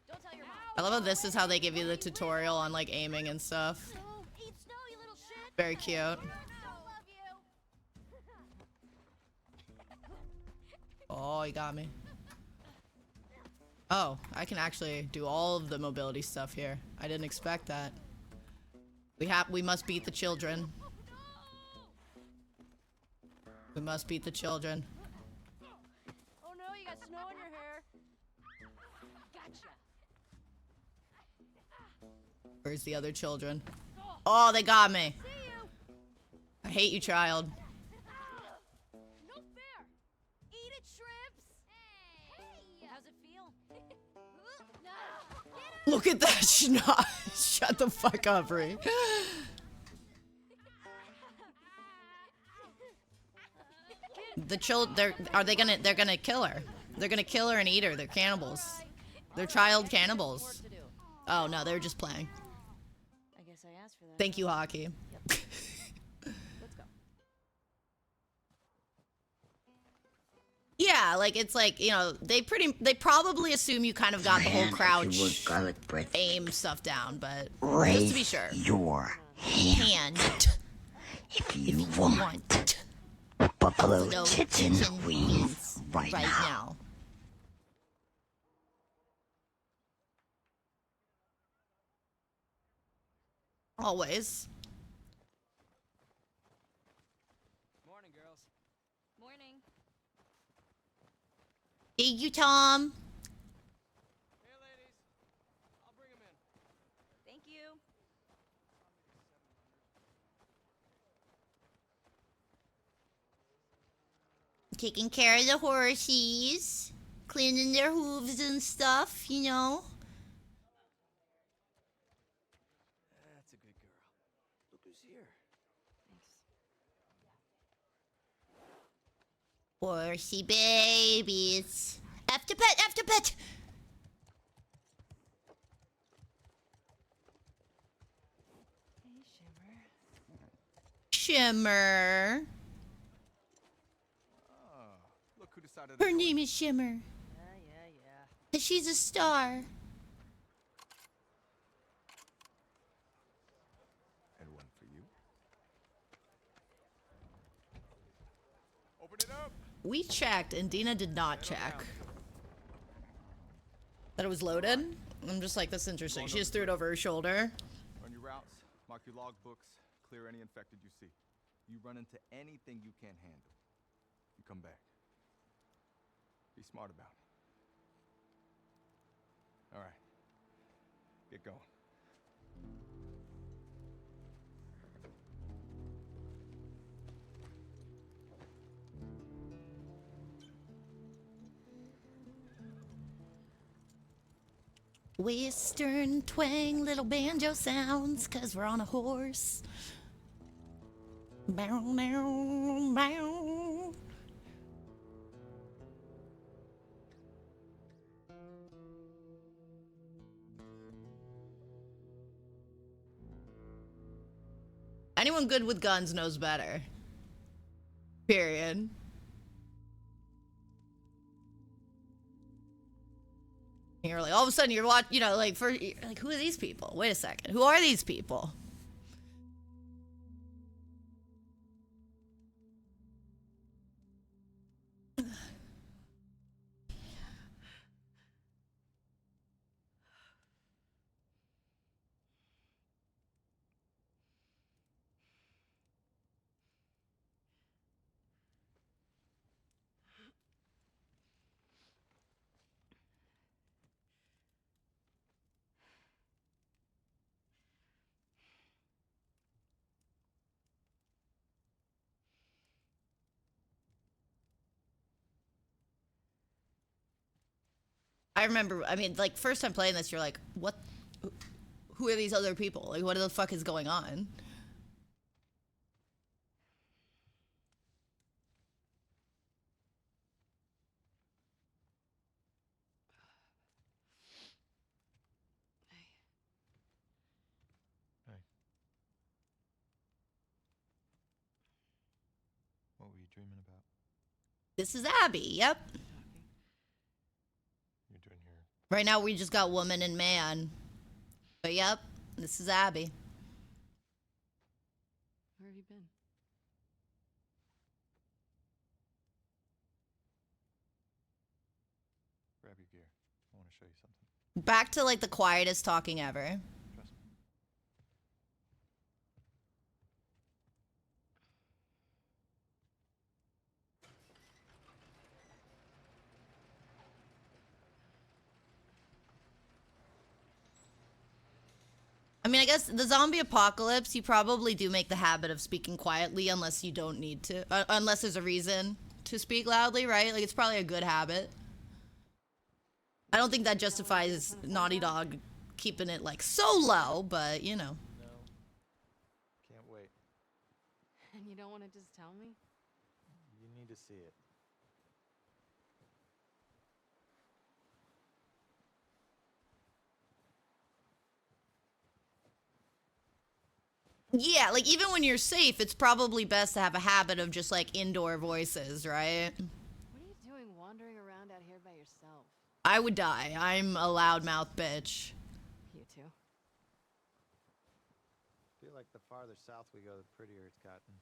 don't tell your mom. I love how this is how they give you the tutorial on, like, aiming and stuff. Eat snow, you little shit! Very cute. I love you! Oh, he got me. Oh, I can actually do all of the mobility stuff here. I didn't expect that. We must beat the children. We must beat the children. Oh no, you got snow in your hair. Gotcha! Where's the other children? Oh, they got me. See you! I hate you, child. No fair! right, shrimps? Hey! How's it feel? Look at that schnoz. Shut the fuck up, Ree. They're gonna kill her. They're gonna kill her and eat her. They're cannibals. They're child cannibals. Oh no, they're just playing. I guess I asked for that. Thank you, Hockey. Let's go. Yeah, like it's like, you know, they probably assume you kind of got the whole crouch aim stuff down, but just to be sure. Your Hand. if you want buffalo chicken wings right now. Always. Morning, girls. Morning. Thank you, Tom. Hey, ladies. I'll bring them in. Thank you. Taking care of the horsies, cleaning their hooves and stuff, you know. That's a good girl. Look who's here. Horsey babies. After pet, after pet. Shimmer. Look who decided Her name is Shimmer. Yeah. And she's a star. And one for you. Open it up. We checked and Dina did not check. That it was loaded? I'm just like, that's interesting. She just threw it over her shoulder. Run your routes, mark your logbooks, clear any infected you see. You run into anything you can't handle, you come back. Be smart about it. All right, get going. Western twang, little banjo sounds, 'cause we're on a horse. Bow, bow, bow. Anyone good with guns knows better. Period. You're like, all of a sudden you're watching, you know, like, like, who are these people? Wait a second. Who are these people? I remember, I mean, like, first time playing this, you're like, what? Who are these other people? Like, what the fuck is going on? Hey. What were you dreaming about? This is Abby, yep. You're doing your... Right now we just got woman and man. But yep, this is Abby. Where have you been? Grab your gear. I want to show you something. Back to, like, the quietest talking ever. Trust me. I mean, I guess the zombie apocalypse, you probably do make the habit of speaking quietly unless you don't need to. Unless there's a reason. to speak loudly, right? Like, it's probably a good habit. I don't think that justifies Naughty Dog keeping it, like, so low, but, you know. No. Can't wait. And you don't want to just tell me? You need to see it. Yeah, like, even when you're safe, it's probably best to have a habit of just, like, indoor voices, right? What are you doing wandering around out here by yourself? I would die. I'm a loudmouth bitch. You too. Feel like the farther south we go, the prettier it's gotten.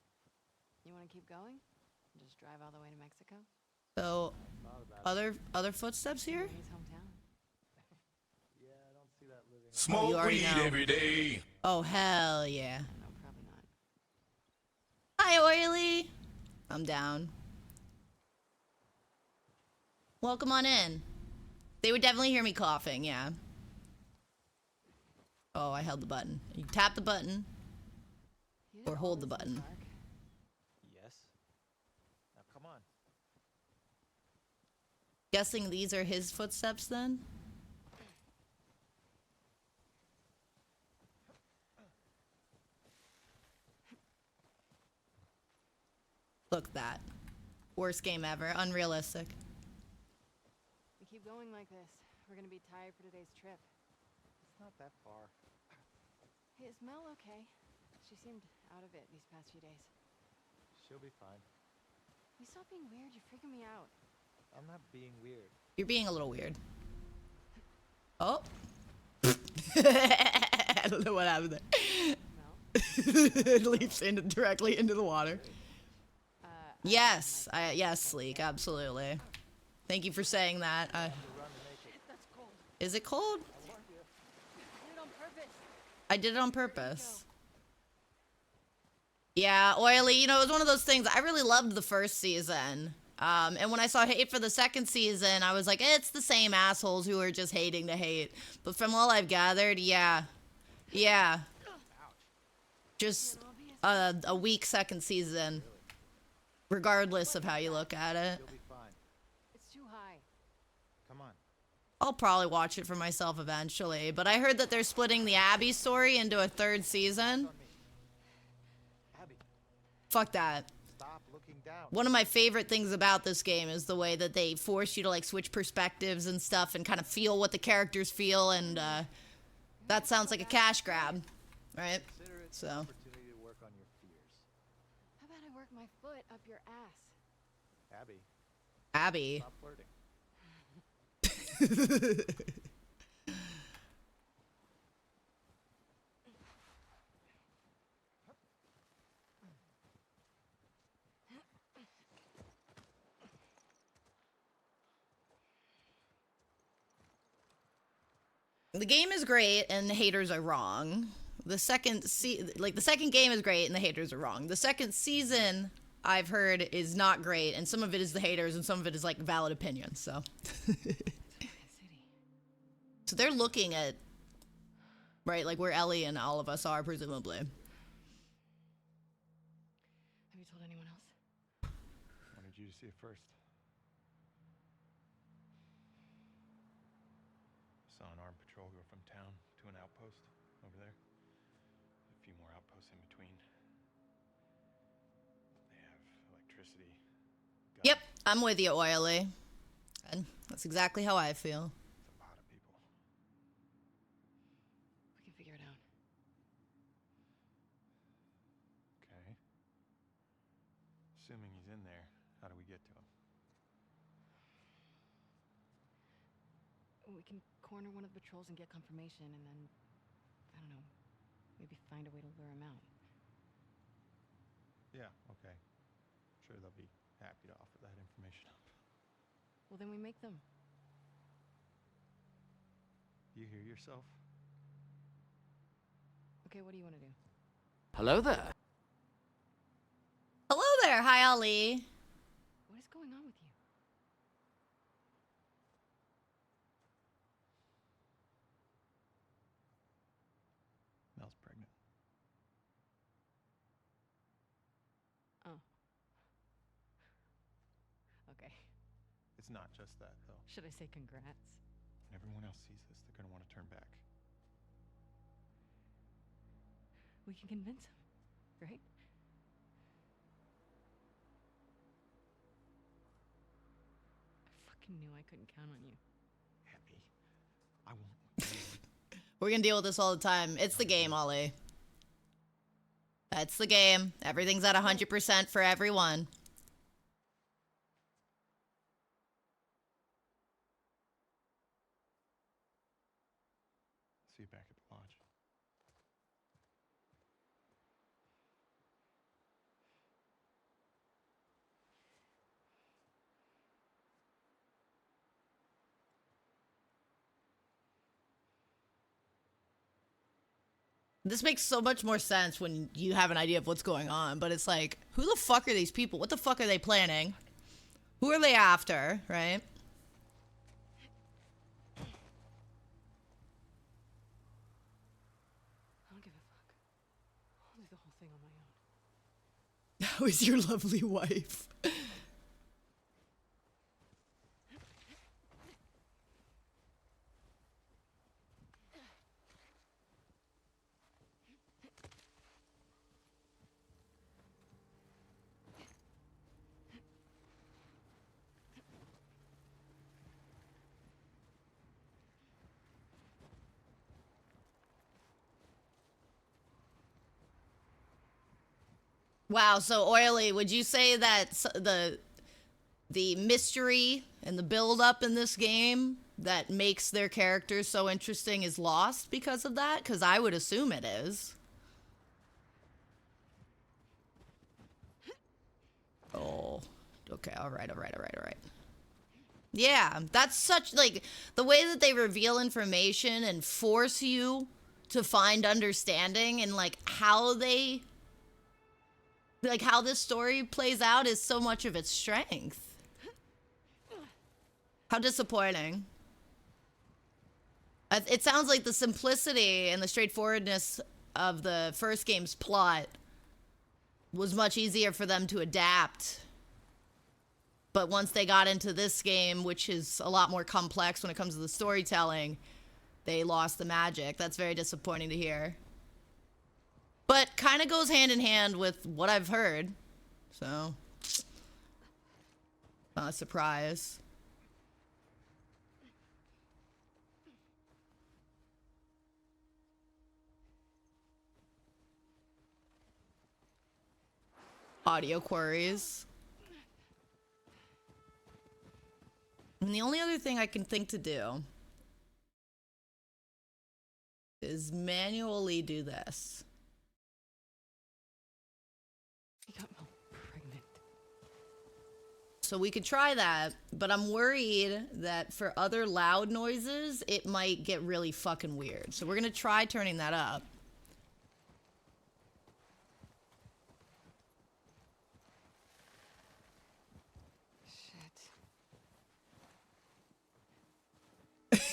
You want to keep going? Just drive all the way to Mexico? So, Thought about it. other footsteps here? His hometown. Yeah, I don't see that living. Oh, you Smoke already weed know. every day. Oh, hell yeah. No, probably not. Hi, Oily. I'm down. Welcome on in. They would definitely hear me coughing, yeah. Oh, I held the button. You tap the button. You Or hold always the in button. dark. Yes. Now come on. Guessing these are his footsteps then? Look at that. Worst game ever. Unrealistic. We keep going like this. We're gonna be tired for today's trip. It's not that far. Hey, is Mel okay? She seemed out of it these past few days. She'll be fine. You stop being weird. You're freaking me out. I'm not being weird. You're being a little weird. Oh. I don't know what happened there. Mel? It leaps directly into the water. Uh, Yes, yes, Sleek, absolutely. Thank you for saying that. That's cold. Is it cold? I did it on purpose. I did it on purpose. Yeah, Oily, you know, it was one of those things. I really loved the first season. And when I saw hate for the second season, I was like, it's the same assholes who are just hating to hate. But from all I've gathered, yeah. Yeah. Just a weak second season. Regardless of how you look at it. She'll be fine. It's too high. Come on. I'll probably watch it for myself eventually. But I heard that they're splitting the Abby story into a third season. Abby, Fuck that. stop looking down. One of my favorite things about this game is the way that they force you to like switch perspectives and stuff and kind of feel what the characters feel, and that sounds like a cash grab, right? Consider it So. an opportunity to work on your fears. How about I work my foot up your ass? Abby, Abby. stop flirting. The game is great and the haters are wrong. The second game is great and the haters are wrong. The second season, I've heard, is not great, and some of it is the haters and some of it is like valid opinions. So So they're looking at, right, like where Ellie and all of us are, presumably. Have you told anyone else? Wanted you to see it first. Saw an armed patrol go from town to an outpost over there. A few more outposts in between. They have electricity. Yep, I'm with you, Oily. And that's exactly how I feel. It's a lot of people. We can figure it out. Okay. Assuming he's in there, how do we get to him? We can corner one of the patrols and get confirmation, and then, I don't know, maybe find a way to lure him out. Yeah, okay. Sure, they'll be happy to offer that information up. Well, then we make them. You hear yourself? Okay, what do you want to do? Hello there. Hello there, hi Ali. What is going on with you? Mel's pregnant. Oh. It's not just that, though. Should I say congrats? When everyone else sees this, they're gonna want to turn back. We can convince him, right? I fucking knew I couldn't count on you. Abby, I won't. We're gonna deal with this all the time. It's the game, Ollie. That's the game. Everything's at 100% for everyone. See you back at the lodge. This makes so much more sense when you have an idea of what's going on, but it's like, who the fuck are these people? What the fuck are they planning? Who are they after, right? I don't give a fuck. I'll do the whole thing on my own. How is your lovely wife? Wow, so Oily, would you say that the mystery and the build-up in this game that makes their characters so interesting is lost because of that? Because I would assume it is. Oh, okay, all right. Yeah, that's such, like, the way that they reveal information and force you to find understanding and, like, how they... like, how this story plays out is so much of its strength. How disappointing. It sounds like the simplicity and the straightforwardness of the first game's plot was much easier for them to adapt. But once they got into this game, which is a lot more complex when it comes to the storytelling, they lost the magic. That's very disappointing to hear. But kind of goes hand in hand with what I've heard. So, not a surprise. Audio queries. And the only other thing I can think to do is manually do this. He got Mel pregnant. So we could try that, but I'm worried that for other loud noises, it might get really fucking weird. So we're gonna try turning that up.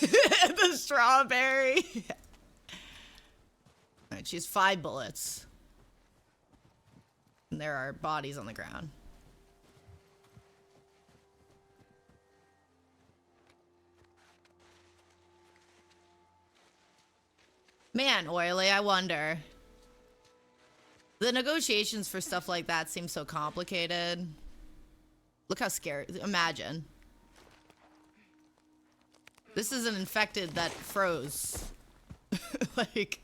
The strawberry. Alright, she has 5 bullets. And there are bodies on the ground. Man, Oily, I wonder. The negotiations for stuff like that seem so complicated. Look how scary. Imagine. This is an infected that froze. Like,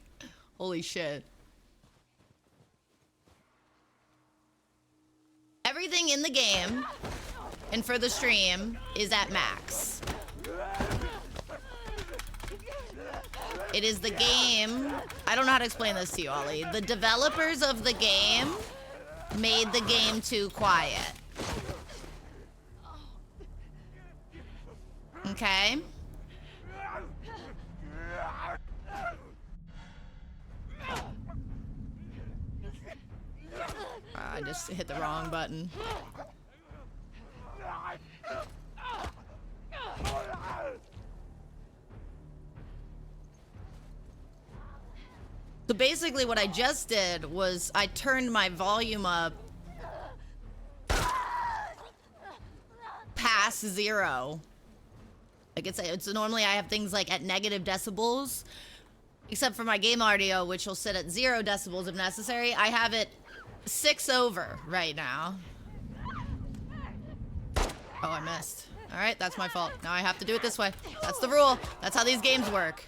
holy shit. Everything in the game and for the stream is at max. It is the game. I don't know how to explain this to you, Ollie. The developers of the game made the game too quiet. Okay? I just hit the wrong button. So basically what I just did was I turned my volume up past past 0. Like it's normally I have things like at negative decibels, except for my game audio, which will sit at 0 decibels if necessary. I have it 6 over right now. Oh, I missed. All right, that's my fault. Now I have to do it this way. That's the rule. That's how these games work.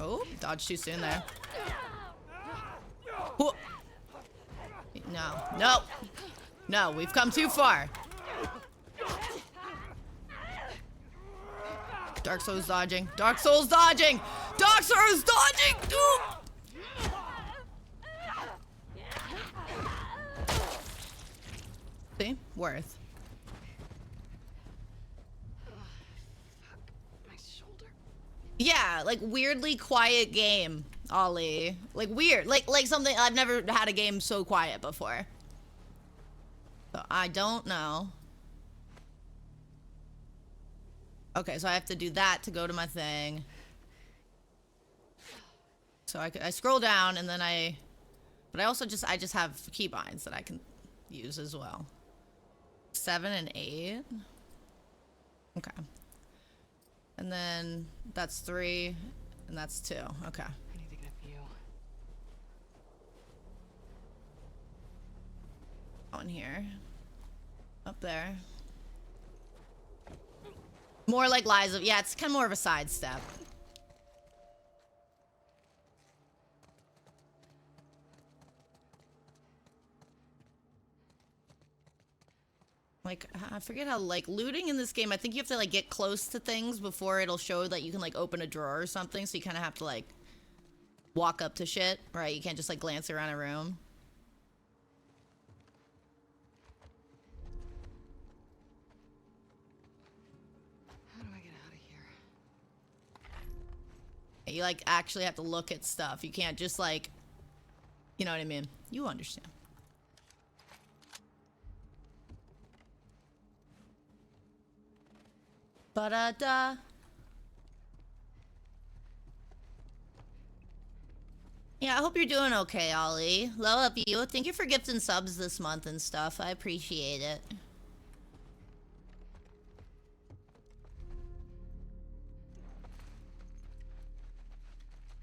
Oh, dodged too soon there. Whoa. No, no, we've come too far. Dark Souls dodging. Dark Souls dodging. Dark Souls dodging. Ooh. See? Worth. My shoulder. Yeah, like weirdly quiet game, Ollie. Like weird. Like something I've never had a game so quiet before. So I don't know. Okay, so I have to do that to go to my thing. So I scroll down and then but I also just have keybinds that I can use as well. 7 and 8. Okay. And then that's 3 and that's 2. Okay. I need to get a view. On here. Up there. More like Liza. Yeah, it's kind of more of a sidestep. Like, I forget how, like, looting in this game, I think you have to, like, get close to things before it'll show that you can, like, open a drawer or something. So you kind of have to, like, walk up to shit, right? You can't just, like, glance around a room. How do I get out of here? You, like, actually have to look at stuff. You can't just, like, you know what I mean? You understand. Ba-da-da. Yeah, I hope you're doing okay, Ollie. Love you. Thank you for gifting subs this month and stuff. I appreciate it.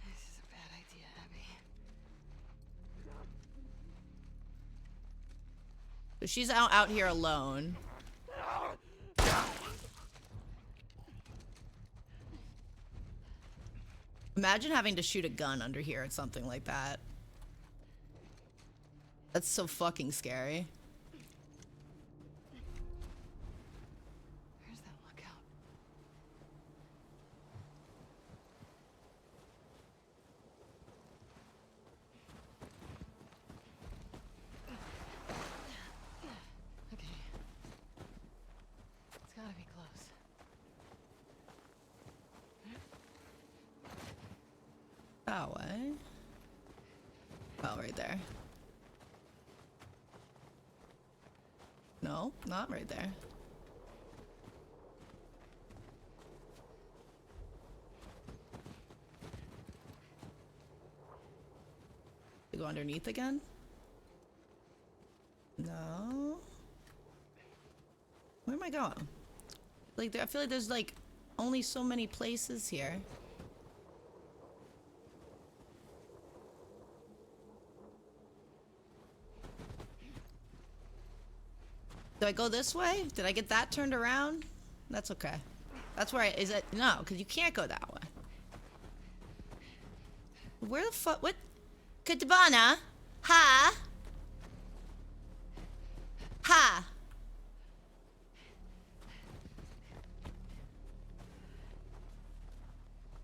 This is a bad idea, Abby. So she's out here alone. Imagine having to shoot a gun under here at something like that. That's so fucking scary. Where's that lookout? Okay. It's gotta be close. That way. Oh, right there. No, not right there. To go underneath again? No. Where am I going? Like, I feel like there's like only so many places here. Do I go this way? Did I get that turned around? That's okay. That's where is it? No, because you can't go that way. Where the fuck? What? Katabana? Ha? Ha?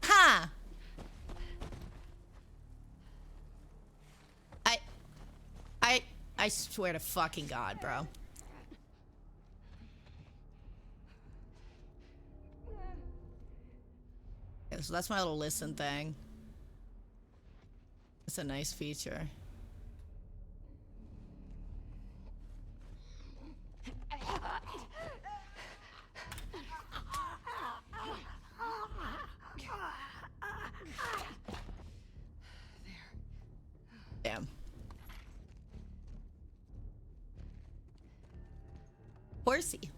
Ha? I swear to fucking God, bro. Okay, so that's my little listen thing. It's a nice feature. There. mercy.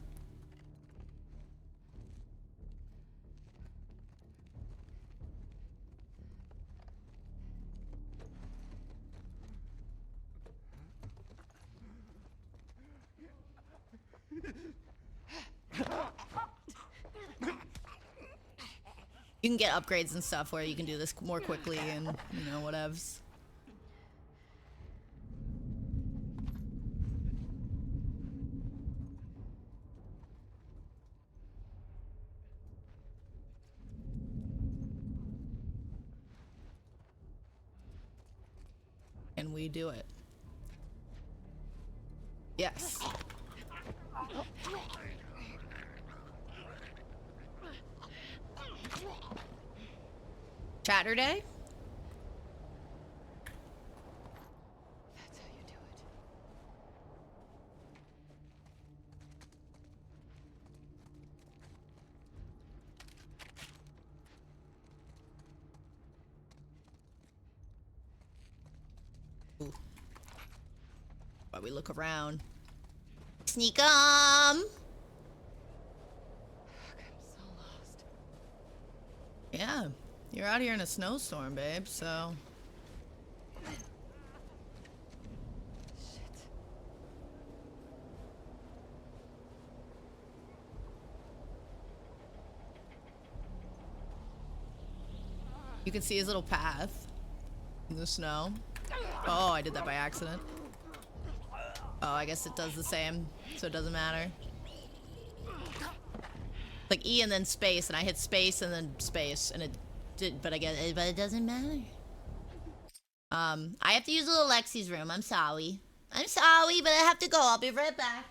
You can get upgrades and stuff where you can do this more quickly and, you know, whatevs. And we do it. Yes. Saturday? That's how you do it. Ooh. While we look around. Sneak 'em! I'm so lost. Yeah. You're out here in a snowstorm, babe, so... Shit. You can see his little path in the snow. Oh, I did that by accident. Oh, I guess it does the same, so it doesn't matter. Like E and then space, and I hit space and then space, and it did, but it doesn't matter. I have to use little Lexi's room. I'm sorry. I'm sorry, but I have to go. I'll be right back.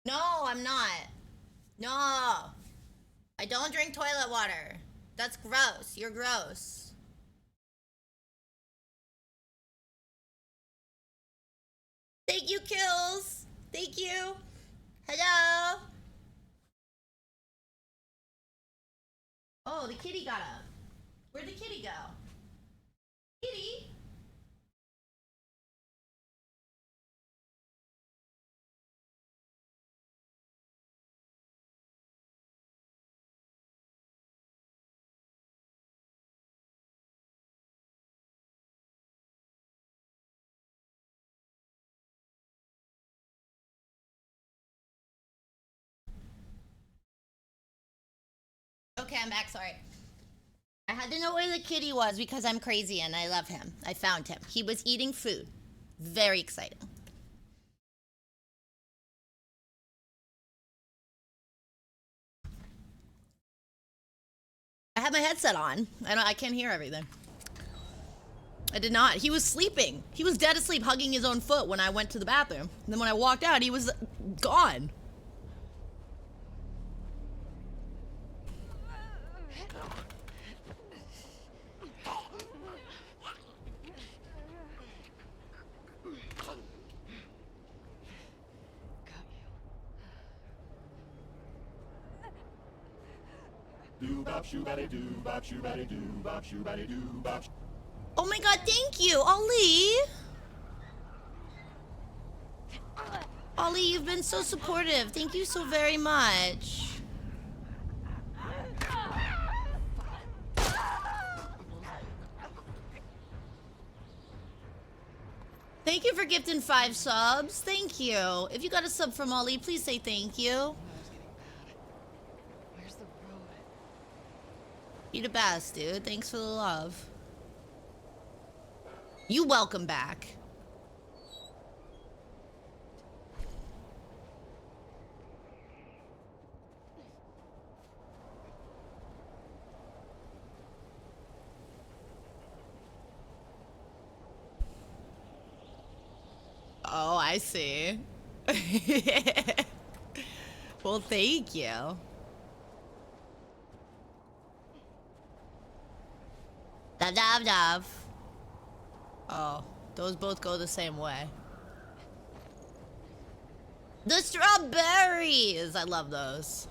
No, I'm not. No. I don't drink toilet water. That's gross. You're gross. Thank you, Kills. Thank you. Hello. Oh, the kitty got up. Where'd the kitty go? Kitty? Okay, I'm back, sorry. I had to know where the kitty was because I'm crazy and I love him. I found him. He was eating food. Very exciting. I had my headset on. I can't hear everything. I did not. He was sleeping. He was dead asleep, hugging his own foot when I went to the bathroom. And then when I walked out, he was gone. Oh my god, thank you, Ollie! Ollie, you've been so supportive. Thank you so very much. Thank you for gifting 5 subs. Thank you. If you got a sub from Ollie, please say thank you. Where's the road? You the best, dude. Thanks for the love. You welcome back. Oh, I see. Well, thank you. Dav. Oh, those both go the same way. The strawberries! I love those.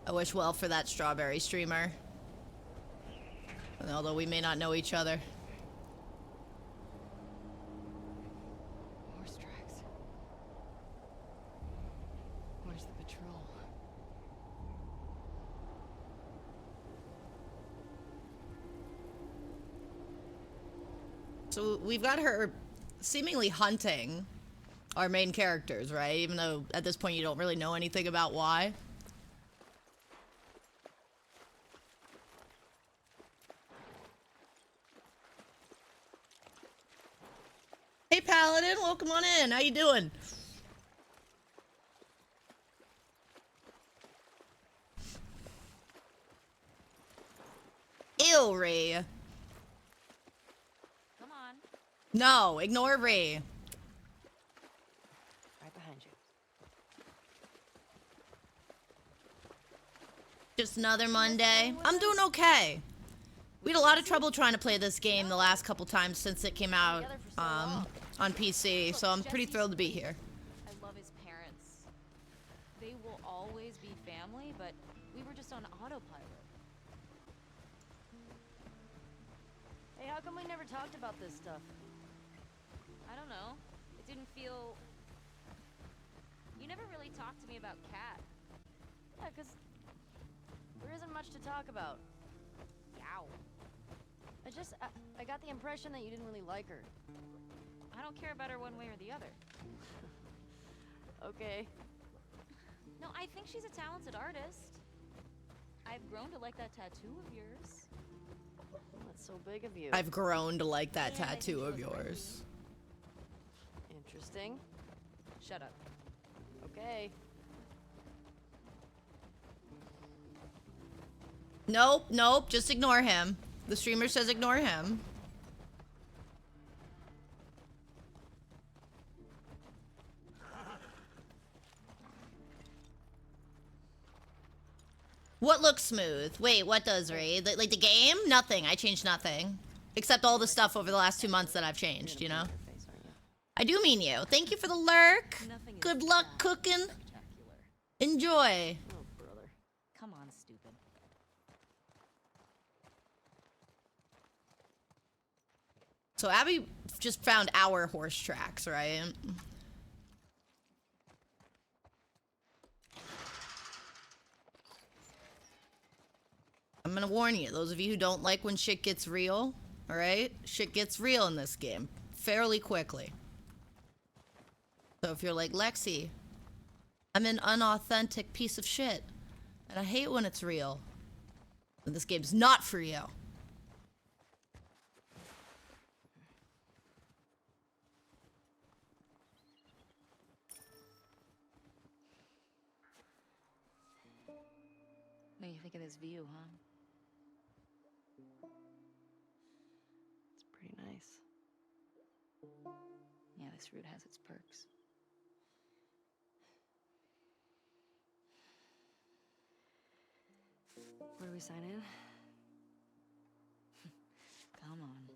I wish well for that strawberry streamer. Although we may not know each other. Horse tracks. Where's the patrol? So we've got her seemingly hunting our main characters, right? Even though at this point you don't really know anything about why. Hey Paladin, welcome on in. How you doing? Ree. Come on. No, ignore Ree. Right behind you. Just another Monday. I'm doing okay. We had a lot of trouble trying to play this game the last couple times since it came out on PC, so I'm pretty thrilled to be here. I love his parents. They will always be family, but we were just on autopilot. Hey, how come we never talked about this stuff? I don't know. It didn't feel... You never really talked to me about Kat. Yeah, 'cause there isn't much to talk about. Yow. I got the impression that you didn't really like her. I don't care about her one way or the other. Okay. No, I think she's a talented artist. I've grown to like that tattoo of yours. That's so big of you. I've grown to like that Yeah, I think tattoo she of looks yours. Interesting. Shut up. Okay. Nope, just ignore him. The streamer says ignore him. What looks smooth? Wait, what does, Ray? Like the game? Nothing. I changed nothing. Except all the stuff over the last 2 months that I've changed, you know? I do mean you. Thank you for the lurk. Good luck cooking. Enjoy. Oh, brother. Come on, stupid. So Abby just found our horse tracks, right? I'm gonna warn you, those of you who don't like when shit gets real, alright? Shit gets real in this game fairly quickly. So if you're like, Lexi, I'm an unauthentic piece of shit, and I hate when it's real, then this game's not for you. What do you think of this view, huh? It's pretty nice. Yeah, this route has its perks. Where do we sign in? Come on.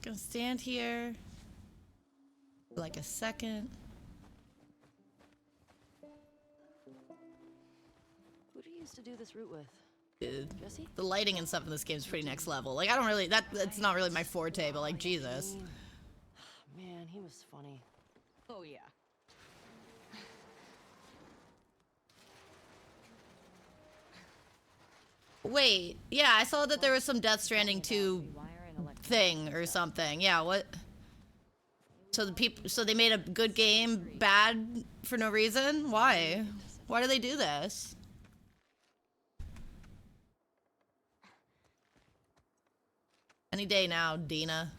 Gonna stand here for like a second. Who do you used to do this route with? Dude, Jesse? the lighting and stuff in this game is pretty next level. Like, I don't really, that's not really my forte, but like, Jesus. Man, he was funny. Oh, yeah. Wait, yeah, I saw that there was some Death Stranding 2 thing or something. Yeah, what? So so they made a good game bad for no reason? Why? Why do they do this? Any day now, Dina.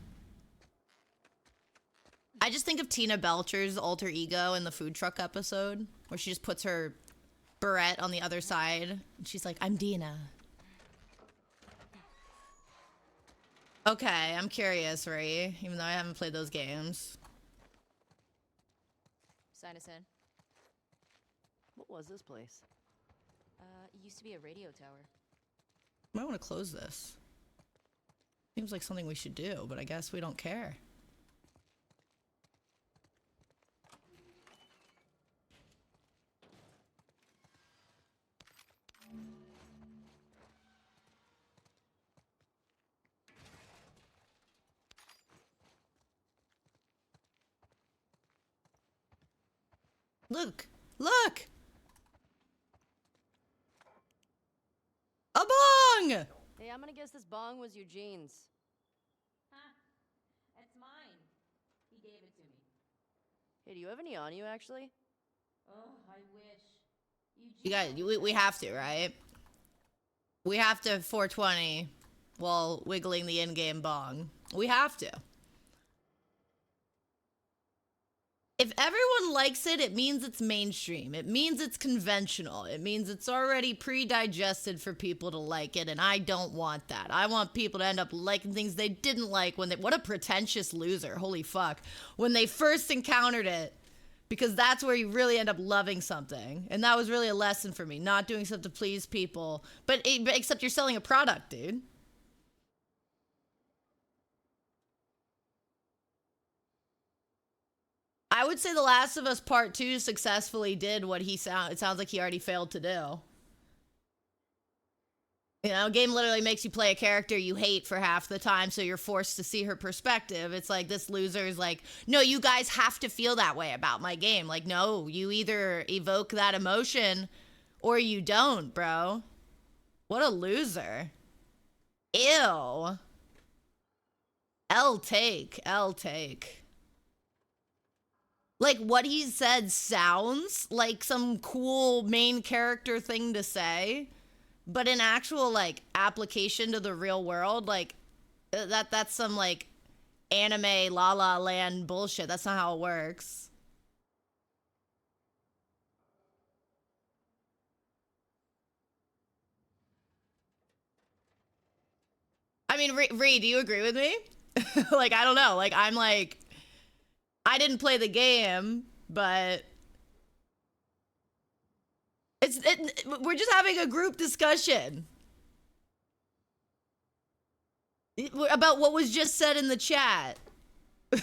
I just think of Tina Belcher's alter ego in the food truck episode, where she just puts her barrette on the other side, and she's like, I'm Dina. Okay, I'm curious, Ray, even though I haven't played those games. Sign us in. What was this place? It used to be a radio tower. Might want to close this. Seems like something we should do, but I guess we don't care. Look! Look! A bong! Hey, I'm gonna guess this bong was Eugene's. Huh. That's mine. He gave it to me. Hey, do you have any on you, actually? Oh, I wish. You guys, we have to, right? We have to 420 while wiggling the in-game bong. We have to. If everyone likes it, it means it's mainstream. It means it's conventional. It means it's already pre-digested for people to like it, and I don't want that. I want people to end up liking things they didn't like when they... What a pretentious loser. Holy fuck. When they first encountered it, because that's where you really end up loving something. And that was really a lesson for me, not doing stuff to please people. But except you're selling a product, dude. I would say The Last of Us Part 2 successfully did what it sounds like he already failed to do. You know, a game literally makes you play a character you hate for half the time, so you're forced to see her perspective. It's like, this loser is like, no, you guys have to feel that way about my game. Like, no, you either evoke that emotion or you don't, bro. What a loser. Ew. L take. Like, what he said sounds like some cool main character thing to say, but in actual, like, application to the real world, like, that's some, like, anime La La Land bullshit. That's not how it works. I mean, Ree, do you agree with me? Like, I don't know. Like, I'm like... I didn't play the game, but we're just having a group discussion about what was just said in the chat. I'm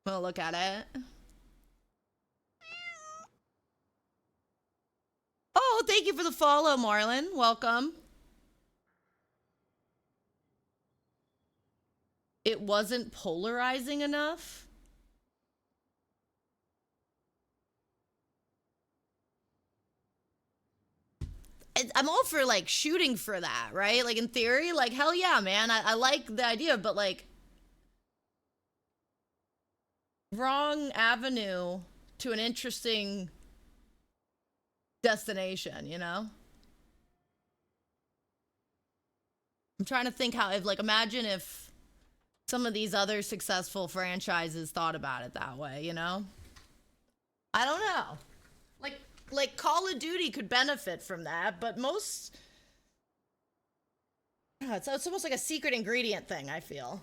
gonna look at it. Oh, thank you for the follow, Marlon. Welcome. It wasn't polarizing enough? I'm all for, like, shooting for that, right? Like, in theory, like, hell yeah, man. I like the idea, but, like, wrong avenue to an interesting destination, you know? I'm trying to think how, if, like, imagine if some of these other successful franchises thought about it that way, you know? I don't know. Like Call of Duty could benefit from that, but most... It's almost like a secret ingredient thing, I feel.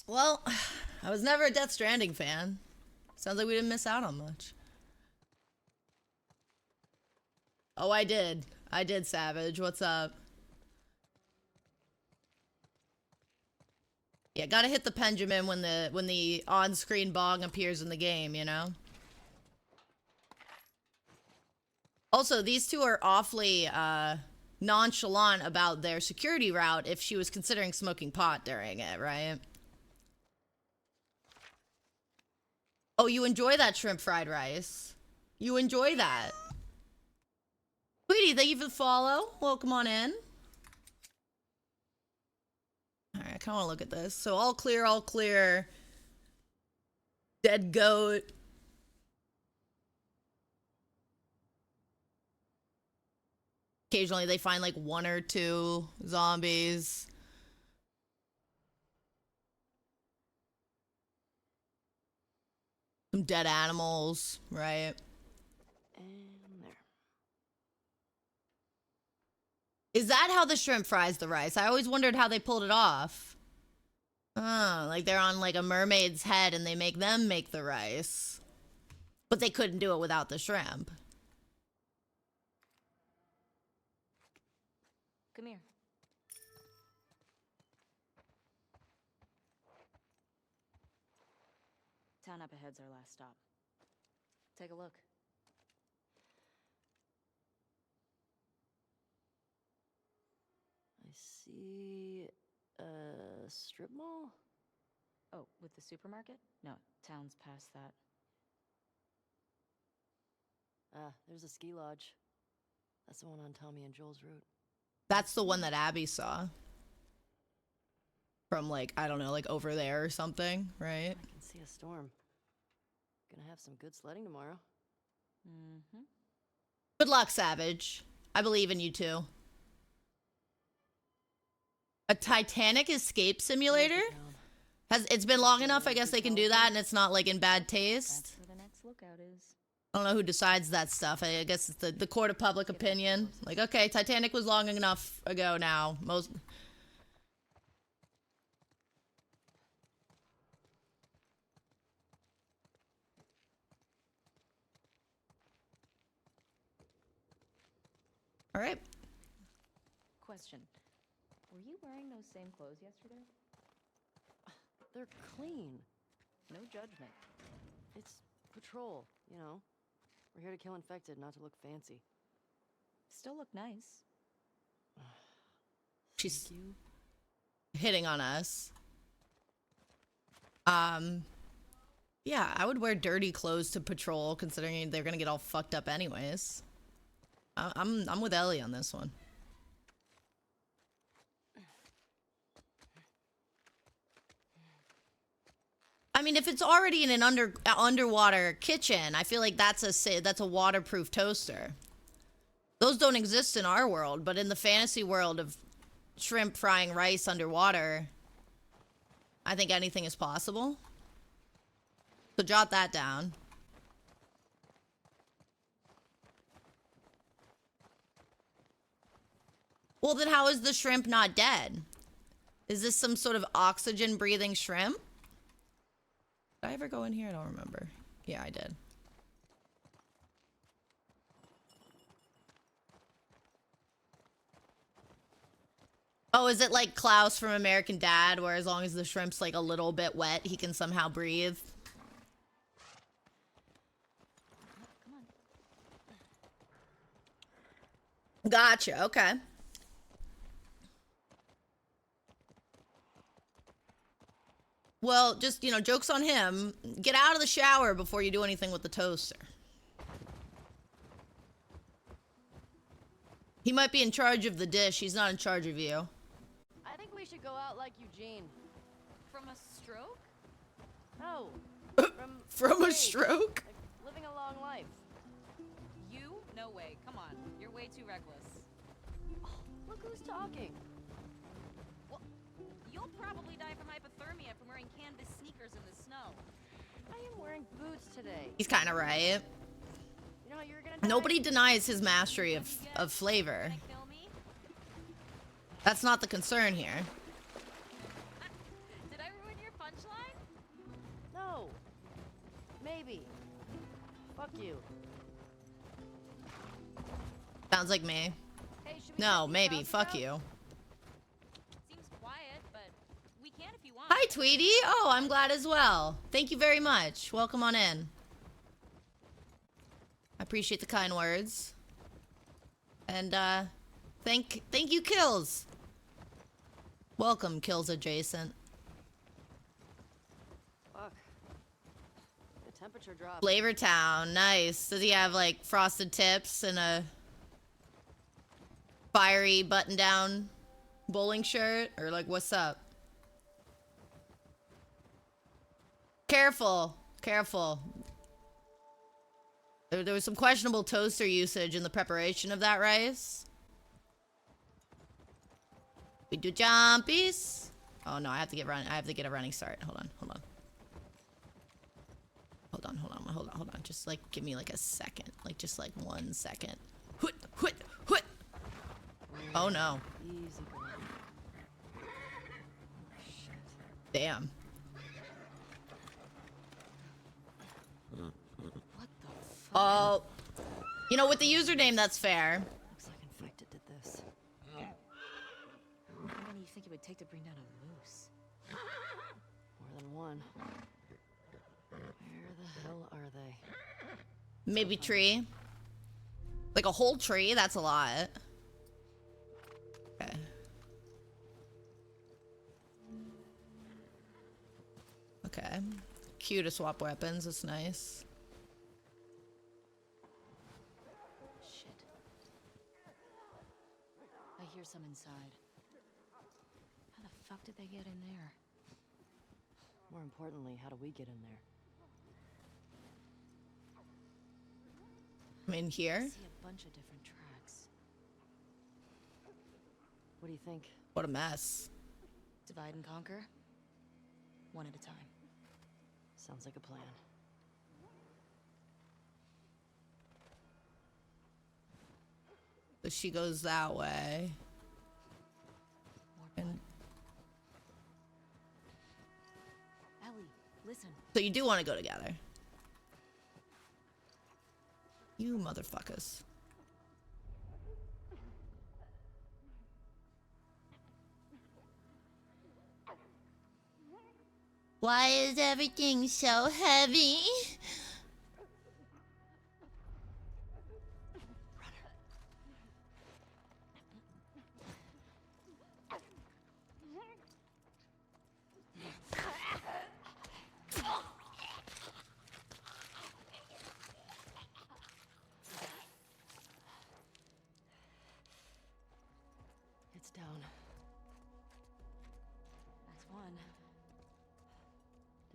Well, I was never a Death Stranding fan. Sounds like we didn't miss out on much. Oh, I did. I did, Savage. What's up? Yeah, gotta hit the pendulum when the on-screen bong appears in the game, you know? Also, these two are awfully nonchalant about their security route if she was considering smoking pot during it, right? Oh, you enjoy that shrimp fried rice. You enjoy that. Sweetie, thank you for the follow. Welcome on in. Alright, I kind of want to look at this. So all clear, all clear. Dead goat. Occasionally they find like 1 or 2 zombies. Some dead animals, right? And there. Is that how the shrimp fries the rice? I always wondered how they pulled it off. Oh, like they're on like a mermaid's head and they make them make the rice. But they couldn't do it without the shrimp. Come here. Town up ahead's our last stop. Take a look. I see a strip mall? Oh, with the supermarket? No, town's past that. Ah, there's a ski lodge. That's the one on Tommy and Joel's route. That's the one that Abby saw. From like, I don't know, like over there or something, right? I can see a storm. Gonna have some good sledding tomorrow. Mm-hmm. Good luck, Savage. I believe in you too. A Titanic escape simulator? It's been long enough, I guess they can do that and it's not like in bad taste. That's where the next lookout is. I don't know who decides that stuff. I guess it's the court of public opinion. Like, okay, Titanic was long enough ago now. Most... All right. Question. Were you wearing those same clothes yesterday? They're clean. No judgment. It's patrol, you know. We're here to kill infected, not to look fancy. Still look nice. She's hitting on us. Yeah, I would wear dirty clothes to patrol, considering they're gonna get all fucked up anyways. I'm with Ellie on this one. I mean, if it's already in an underwater kitchen, I feel like that's a waterproof toaster. Those don't exist in our world, but in the fantasy world of shrimp frying rice underwater, I think anything is possible. So jot that down. Well, then how is the shrimp not dead? Is this some sort of oxygen-breathing shrimp? Did I ever go in here? I don't remember. Yeah, I did. Oh, is it like Klaus from American Dad, where as long as the shrimp's like a little bit wet, he can somehow breathe? Come on. Gotcha, okay. Well, just, you know, joke's on him. Get out of the shower before you do anything with the toaster. He might be in charge of the dish. He's not in charge of you. I think we should go out like Eugene. From a stroke? No. From a age. stroke? Like living a long life. You? No way. Come on. You're way too reckless. Oh, look who's talking. Well, you'll probably die from hypothermia from wearing canvas sneakers in the snow. I am wearing boots today. He's kind of right. You know how you're gonna die? Nobody denies his mastery of flavor. Kill me? That's not the concern here. Did I ruin your punchline? maybe. Fuck you. Sounds like me. Hey, should we No, check these maybe. houses Fuck out? you. Seems quiet, but we can if you want. Hi, Tweety. Oh, I'm glad as well. Thank you very much. Welcome on in. I appreciate the kind words. And, thank you, Kills. Welcome, Kills Adjacent. Fuck. The temperature dropped. Flavor Town, nice. Does he have, like, frosted tips and a fiery button-down bowling shirt? Or, like, what's up? Careful. Careful. There was some questionable toaster usage in the preparation of that rice. We do jumpies. Oh no, I have to get a running start. Hold on. Just like give me like a second. Like just like 1 second. Hoot. Oh no. Easy going. Damn. Oh, you know, with the username, that's fair. Looks like Infected did this. How many do you think it would take to bring down a moose? More than one. Where the hell are they? Maybe tree. Like a whole tree? That's a lot. Okay. Okay. Cue to swap weapons. That's nice. Shit. I hear some inside. How the fuck did they get in there? More importantly, how do we get in there? I'm in here. I see a bunch of different tracks. What do you think? What a mess. Divide and conquer. One at a time. Sounds like a plan. So she goes that way. And Ellie, listen. so you do want to go together. You motherfuckers. Why is everything so heavy? It's down. That's one.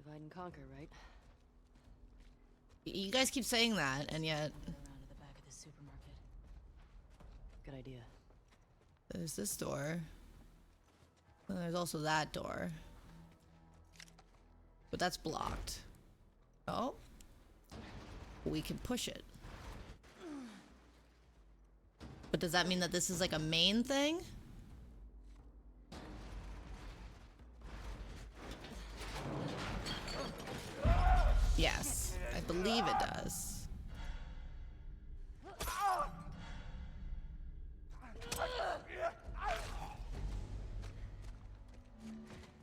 Divide and conquer, right? You guys keep saying that, and yet Around to the back of the supermarket. Good idea. there's this door. And there's also that door. But that's blocked. Oh. We can push it. But does that mean that this is like a main thing? Yes, I believe it does.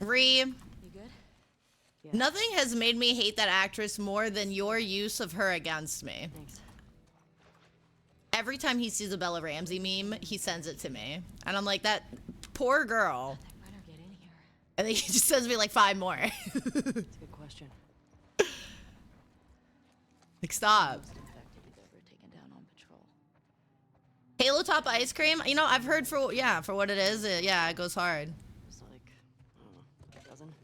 You good? Yeah. Nothing has made me hate that actress more than your use of her against me. Thanks. Every time he sees a Bella Ramsey meme, he sends it to me. And I'm like, that poor girl. That runner get in here. And then he just sends me like 5 more. That's a good question. Like, stop. Most infected you've ever taken down on patrol. Halo Top ice cream? You know, I've heard for what it is, yeah, it goes hard. It's like, I don't know, a dozen?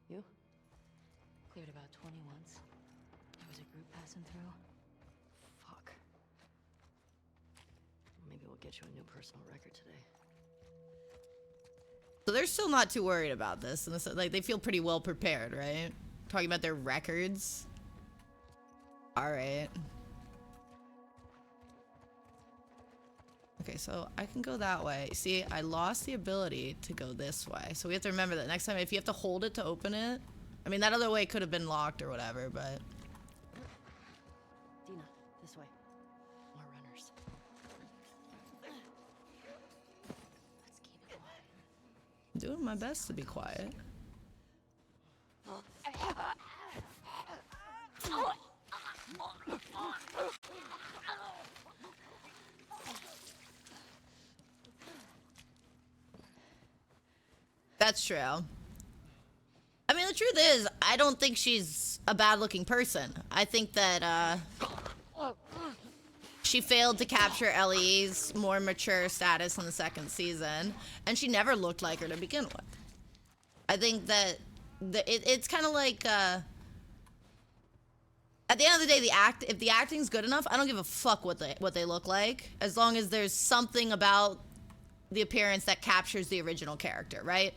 You? Cleared about 20 once. There was a group passing through. Fuck. Maybe we'll get you a new personal record today. So they're still not too worried about this. And like, they feel pretty well prepared, right? Talking about their records. All right. Okay, so I can go that way. See, I lost the ability to go this way. So we have to remember that next time, if you have to hold it to open it, I mean, that other way could have been locked or whatever, but... Dina, this way. More runners. Let's keep it quiet. I'm doing my best to be quiet. That's true. I mean, the truth is, I don't think she's a bad-looking person. I think that, she failed to capture Ellie's more mature status in the second season, and she never looked like her to begin with. I think that it's kind of like, at the end of the day, if the acting's good enough, I don't give a fuck what they look like, as long as there's something about the appearance that captures the original character, right?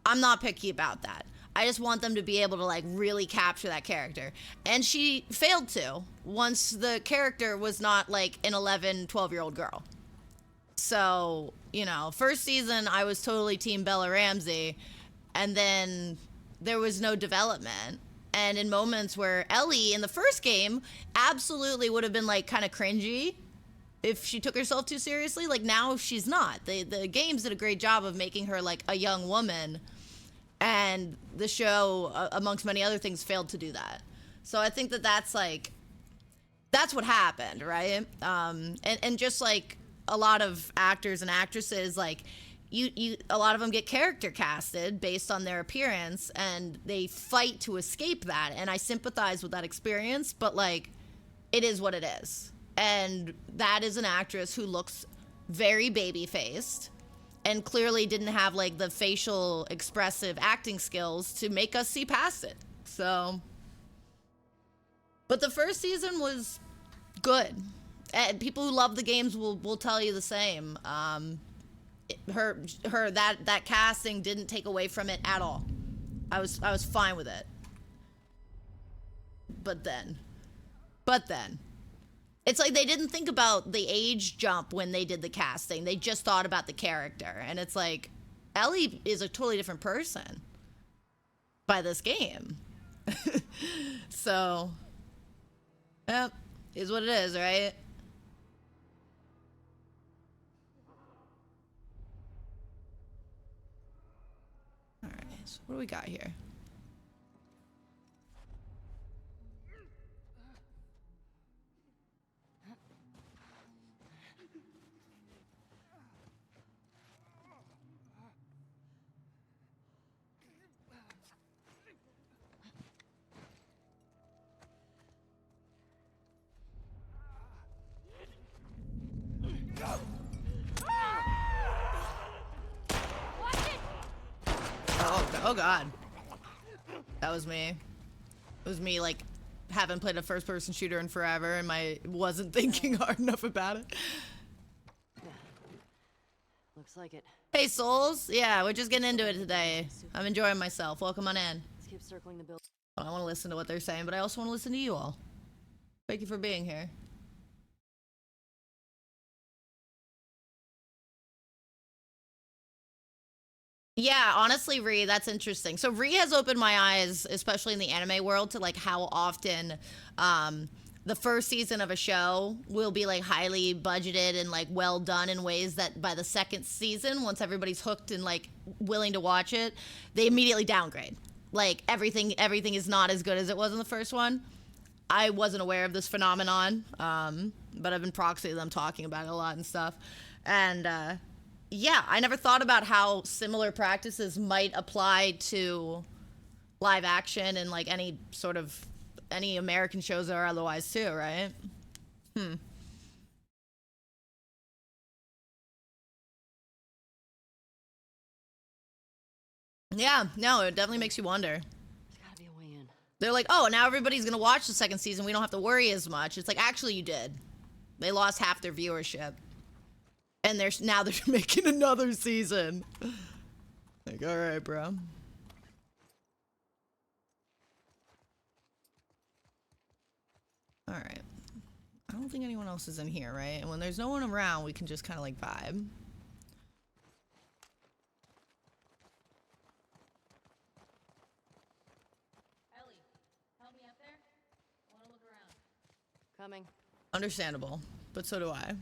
I'm not picky about that. I just want them to be able to like really capture that character. And she failed to once the character was not like an 11, 12-year-old girl. So, you know, first season I was totally team Bella Ramsey, and then there was no development. And in moments where Ellie in the first game absolutely would have been like kind of cringy if she took herself too seriously, like now she's not. The games did a great job of making her like a young woman, and the show, amongst many other things, failed to do that. So I think that that's what happened, right? And just like a lot of actors and actresses, like a lot of them get character casted based on their appearance, and they fight to escape that. And I sympathize with that experience, but like, it is what it is. And that is an actress who looks very baby-faced and clearly didn't have like the facial expressive acting skills to make us see past it. So, but the first season was good. And people who love the games will tell you the same. That casting didn't take away from it at all. I was fine with it. But then. It's like they didn't think about the age jump when they did the casting. They just thought about the character. And it's like, Ellie is a totally different person by this game. So, yep, is what it is, right? All right, so what do we got here? Oh god. That was me. It was me, like, haven't played a first-person shooter in forever, and wasn't thinking hard enough about it. Looks like it. Hey, souls. Yeah, we're just getting into it today. I'm enjoying myself. Welcome on in. Let's keep circling the building. I want to listen to what they're saying, but I also want to listen to you all. Thank you for being here. Yeah, honestly, Ree, that's interesting. So Ree has opened my eyes, especially in the anime world, to like how often the first season of a show will be like highly budgeted and like well done in ways that by the second season, once everybody's hooked and like willing to watch it, they immediately downgrade. Like everything is not as good as it was in the first one. I wasn't aware of this phenomenon, but I've been proxying them talking about it a lot and stuff. And yeah, I never thought about how similar practices might apply to live action and like any American shows or otherwise too, right? Yeah, no, it definitely makes you wonder. There's gotta be a way in. They're like, oh, now everybody's gonna watch the second season. We don't have to worry as much. It's like, actually, you did. They lost half their viewership. And now they're making another season. Like, all right, bro. All right. I don't think anyone else is in here, right? And when there's no one around, we can just kind of like vibe. Coming. Understandable, but so do I.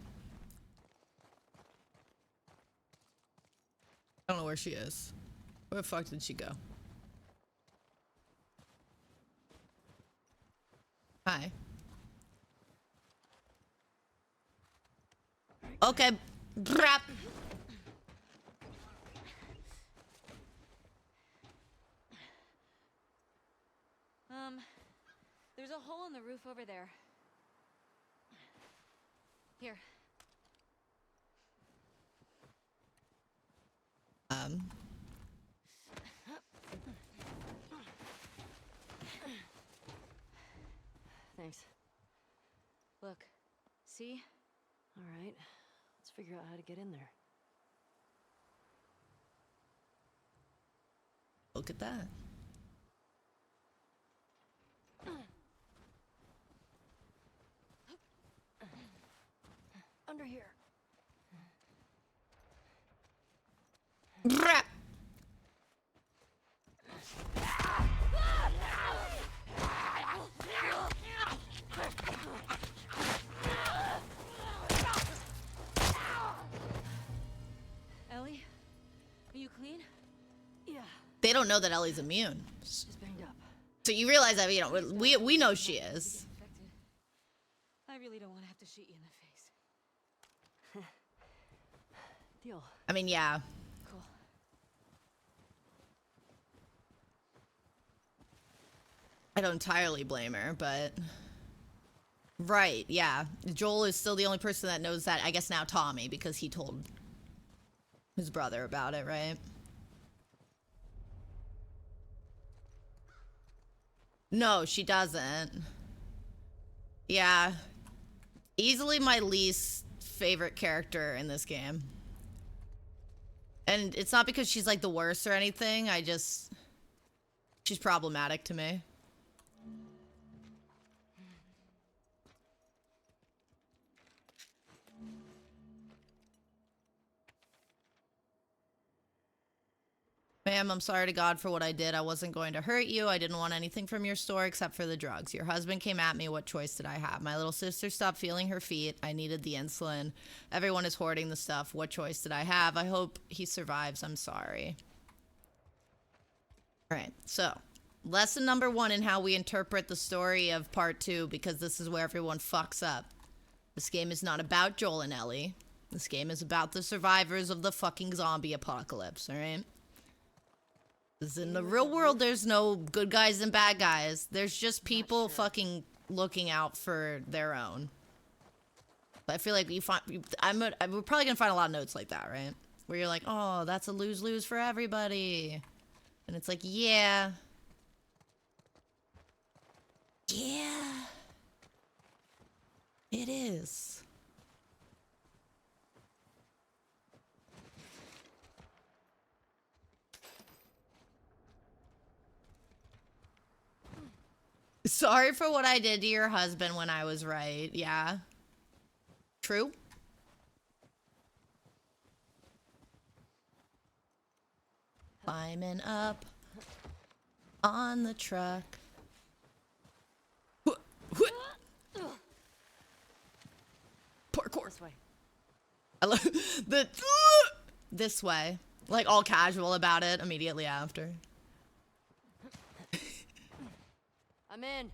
I don't know where she is. Where the fuck did she go? Hi. Okay. Brap. There's a hole in the roof over there. Here. Thanks. Look. See? All right. Let's figure out how to get in there. Look at that. Under here. Brap. Ellie? Are you clean? Yeah. They don't know that Ellie's immune. She's banged up. So you realize that, you know, we know she is. Infected. I really don't want to have to shoot you in the face. Deal. I mean, yeah. Cool. I don't entirely blame her, but... Right, yeah. Joel is still the only person that knows that, I guess now Tommy, because he told his brother about it, right? No, she doesn't. Yeah. Easily my least favorite character in this game. And it's not because she's like the worst or anything, she's problematic to me. Ma'am, I'm sorry to God for what I did. I wasn't going to hurt you. I didn't want anything from your store except for the drugs. Your husband came at me. What choice did I have? My little sister stopped feeling her feet. I needed the insulin. Everyone is hoarding the stuff. What choice did I have? I hope he survives. I'm sorry. All right, so lesson number 1 in how we interpret the story of part 2, because this is where everyone fucks up. This game is not about Joel and Ellie. This game is about the survivors of the fucking zombie apocalypse, all right? Because in the real world, there's no good guys and bad guys. There's just people fucking looking out for their own. But I feel like we're probably gonna find a lot of notes like that, right? Where you're like, oh, that's a lose-lose for everybody. And it's like, yeah. Yeah. It is. Sorry for what I did to your husband when I was right. Yeah. True. Climbing up on the truck. Parkour. This way. I love the this way. Like all casual about it immediately after. I'm in.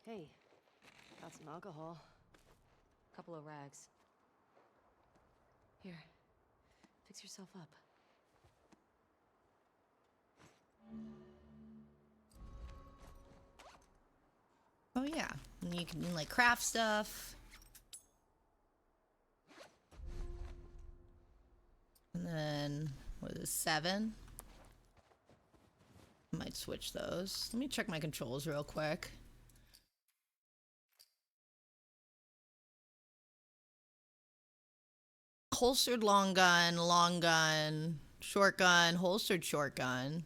Hey, got some alcohol. Couple of rags. Here, fix yourself up. Oh yeah, and you can like craft stuff. And then, what is it, 7? I might switch those. Let me check my controls real quick. Holstered long gun, short gun, holstered short gun.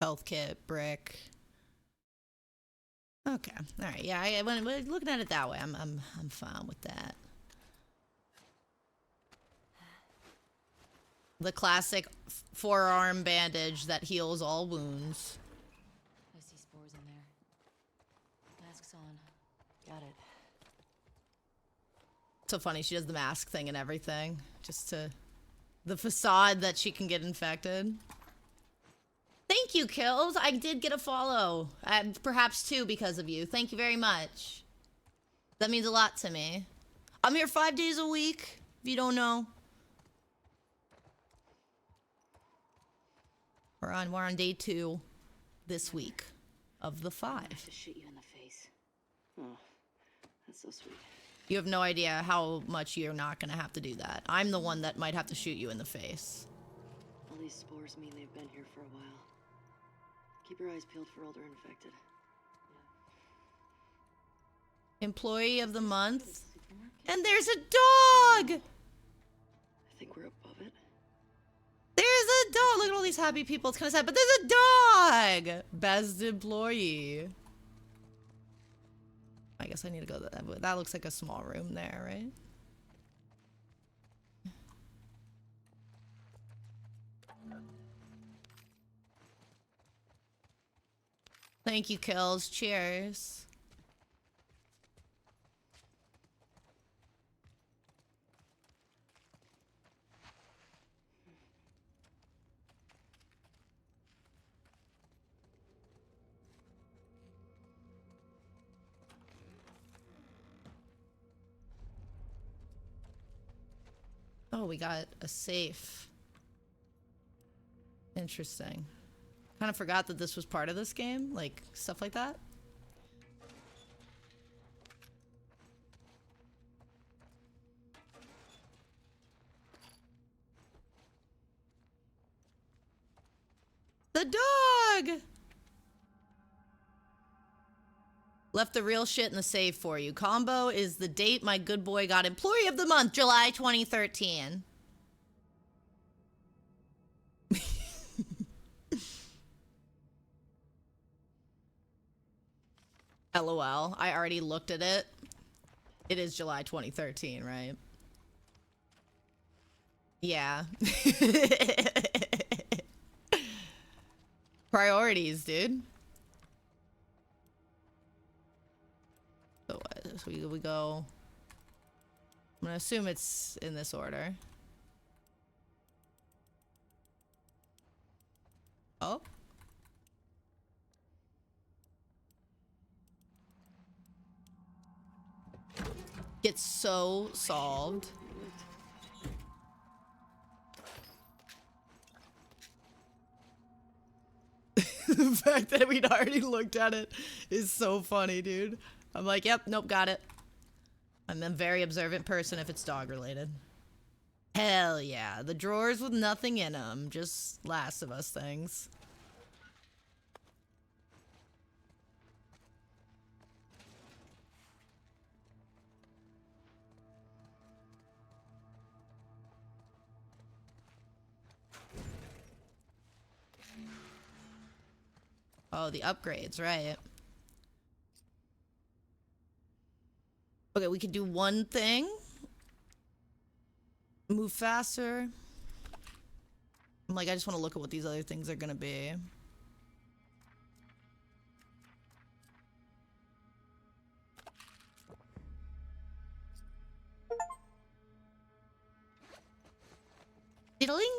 Health kit, brick. Okay, all right, yeah. When looking at it that way, I'm fine with that. The classic forearm bandage that heals all wounds. I see spores in there. Mask's on. Got it. So funny, she does the mask thing and everything. Just to... the facade that she can get infected. Thank you, Kills. I did get a follow. Perhaps two because of you. Thank you very much. That means a lot to me. I'm here 5 days a week, if you don't know. We're on day 2 this week of the 5. I have to shoot you in the face. Oh, that's so sweet. You have no idea how much you're not gonna have to do that. I'm the one that might have to shoot you in the face. All these spores mean they've been here for a while. Keep your eyes peeled for older infected. Employee of the month. And there's a dog! I think we're above it. There's a dog! Look at all these happy people. It's kind of sad, but there's a dog! Best employee. I guess I need to go to that. That looks like a small room there, right? Thank you, Kills. Cheers. Oh, we got a safe. Interesting. Kind of forgot that this was part of this game, like stuff like that. The dog! Left the real shit in the safe for you. Combo is the date my good boy got Employee of the Month, July 2013. LOL. I already looked at it. It is July 2013, right? Yeah. Priorities, dude. So we go. I'm gonna assume it's in this order. Oh. Gets so solved. The fact that we'd already looked at it is so funny, dude. I'm like, yep, nope, got it. I'm a very observant person if it's dog related. Hell yeah. The drawers with nothing in them. Just Last of Us things. Oh, the upgrades, right. Okay, we could do one thing. Move faster. I'm like, I just want to look at what these other things are gonna be. Diddling?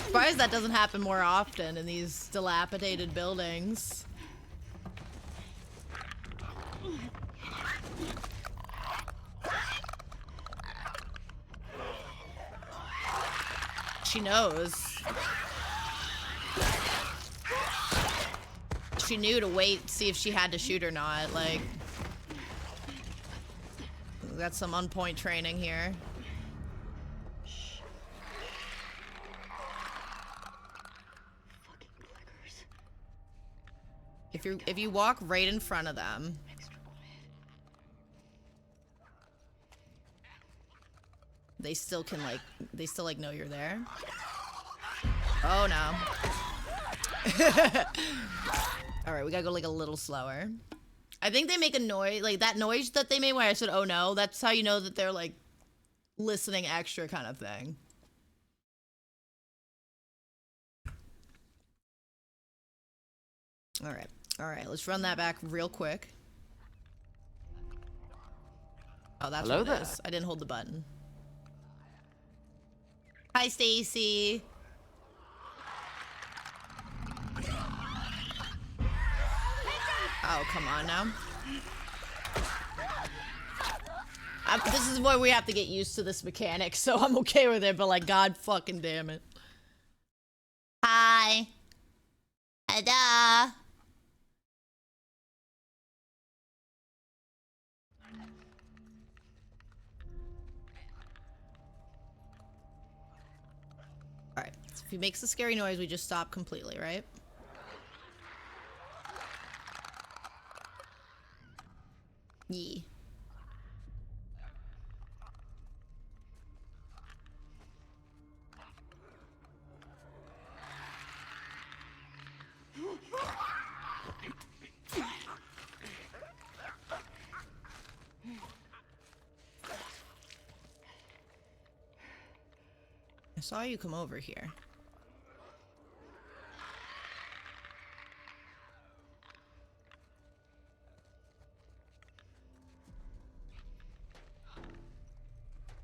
Surprised that doesn't happen more often in these dilapidated buildings. She knows. She knew to wait, see if she had to shoot or not. Like, that's some on-point training here. If you walk right in front of them, they still can like know you're there. Oh no. All right, we gotta go like a little slower. I think they make a noise, like that noise that they made when I said, oh no, that's how you know that they're like listening extra kind of thing. All right, let's run that back real quick. Oh, that's Hello what it there. is. I didn't hold the button. Hi, Stacy. Oh, come on now. This is where we have to get used to this mechanic, so I'm okay with it, but like, god fucking damn it. Hi. Ada. Alright, so if he makes a scary noise, we just stop completely, right? Yee. I saw you come over here.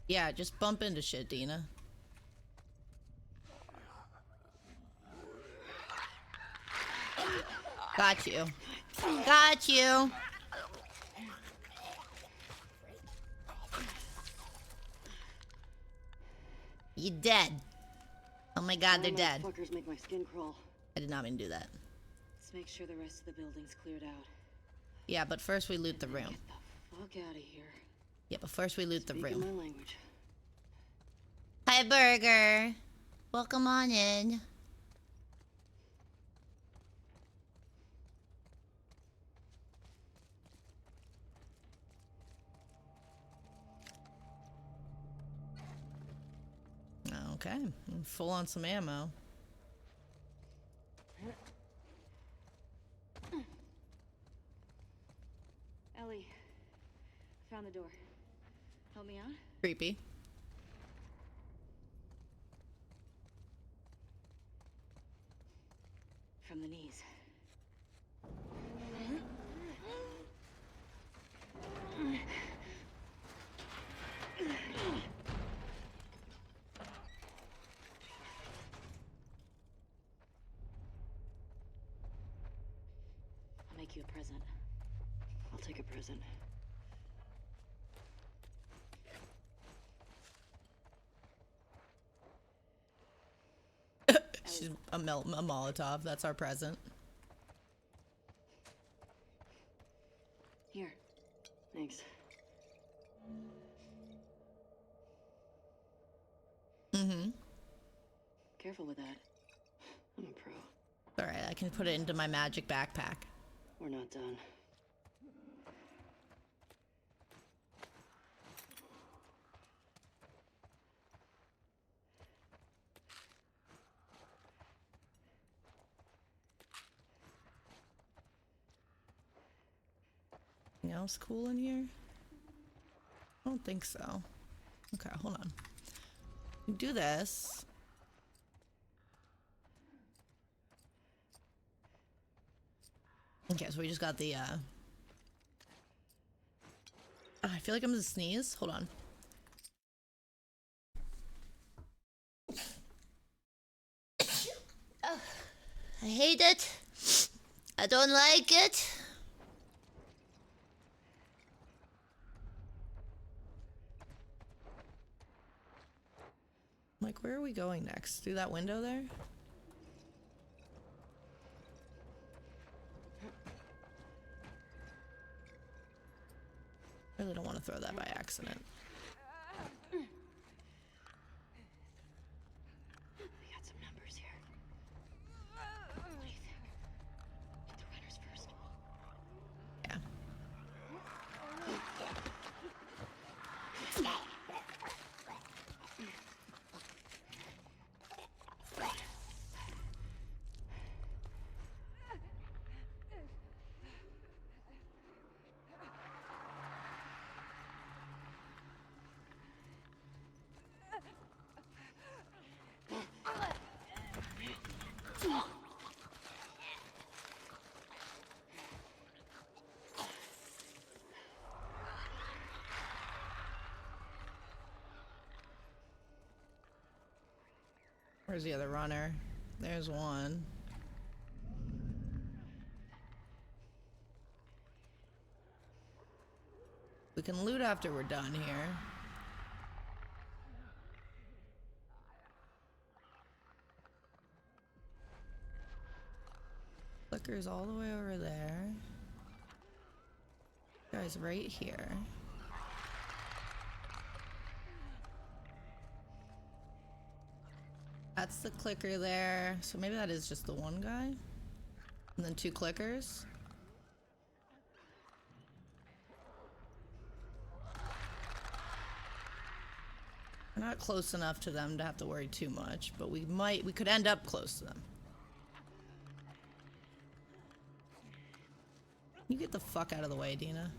Yeah, just bump into shit, Dina. Got you. Got you. You dead. Oh my god, they're dead. Fuckers make my skin crawl. I did not mean to do that. Let's make sure the rest of the building's cleared out. Yeah, but first we loot the room. Get the fuck out of here. Yeah, but first we loot the Speaking room. my language. Hi, Burger. Welcome on in. Okay, full on some ammo. Ellie, found the door. Help me out? Creepy. From the knees. I'll make you a present. I'll take a present. She's a Molotov. That's our present. Here. Thanks. Mm-hmm. Careful with that. I'm a pro. Alright, I can put it into my magic backpack. We're not done. Anything else cool in here? I don't think so. Okay, hold on. We do this. Okay, so we just got the I feel like I'm gonna sneeze. Hold on. I hate it. I don't like it. Like, where are we going next? Through that window there? I really don't want to throw that by accident. We got some numbers here. What do you think? Get the runners first. Yeah. Where's the other runner? There's one. We can loot after we're done here. Clicker's all the way over there. Guy's right here. That's the clicker there. So maybe that is just the one guy. And then 2 clickers. We're not close enough to them to have to worry too much, but we could end up close to them. You get the fuck out of the way, Dina.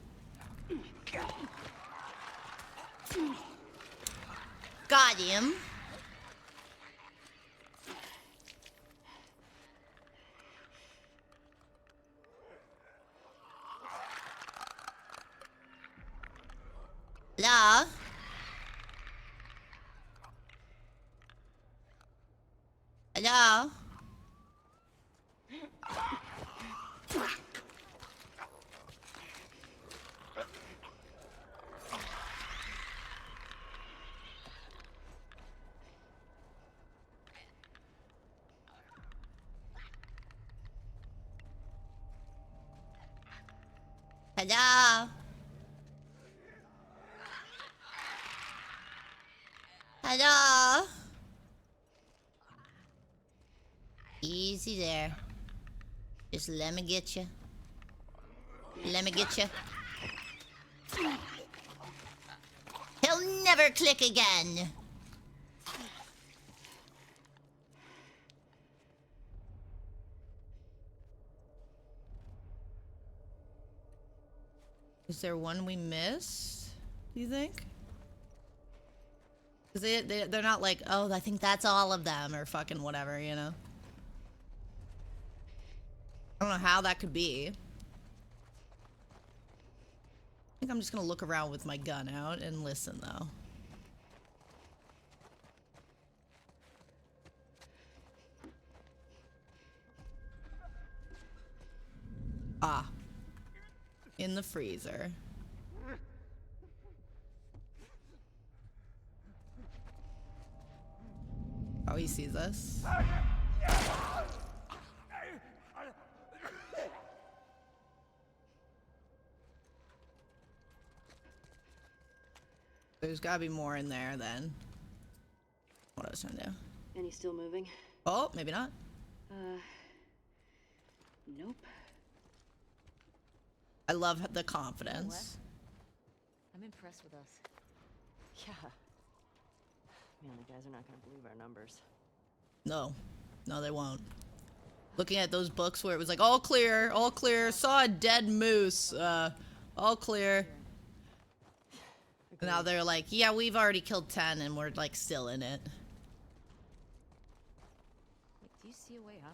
Got him. Hello? Hello? Hello? Hello? Easy there. Just let me get you. Let me get you. He'll never click again. Is there one we missed, do you think? Because they're not like, oh, I think that's all of them, or fucking whatever, you know? I don't know how that could be. I think I'm just gonna look around with my gun out and listen, though. Ah. In the freezer. Oh, he sees us. There's gotta be more in there then. What I was trying to do. And he's still moving? Oh, maybe not. Nope. I love the confidence. I'm impressed with us. Yeah. Man, the guys are not gonna believe our numbers. No. No, they won't. Looking at those books where it was like, all clear, saw a dead moose, all clear. And now they're like, yeah, we've already killed 10 and we're like still in it. Wait, do you see a way out?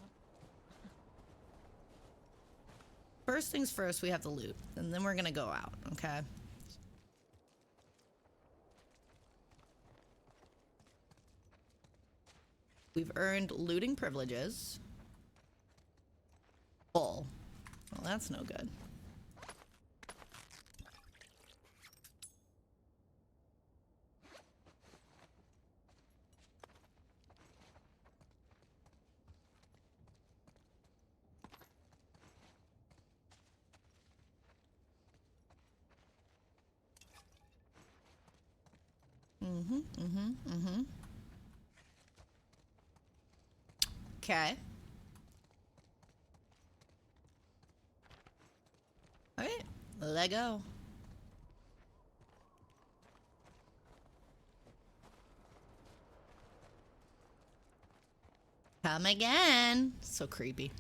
First things first, we have to loot, and then we're gonna go out, okay? We've earned looting privileges. Full. Well, that's no good. Okay. Alright, let go. Come again. So creepy. It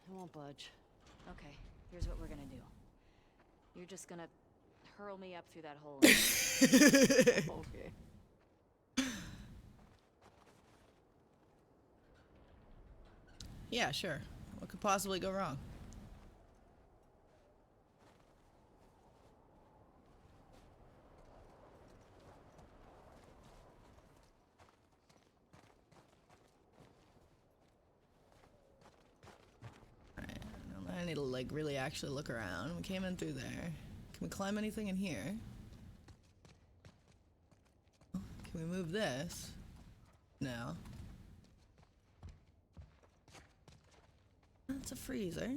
won't budge. Okay, here's what we're gonna do. You're just gonna hurl me up through that hole. Okay. Yeah, sure. What could possibly go wrong? like really actually look around. We came in through there. Can we climb anything in here? Can we move this? No. That's a freezer.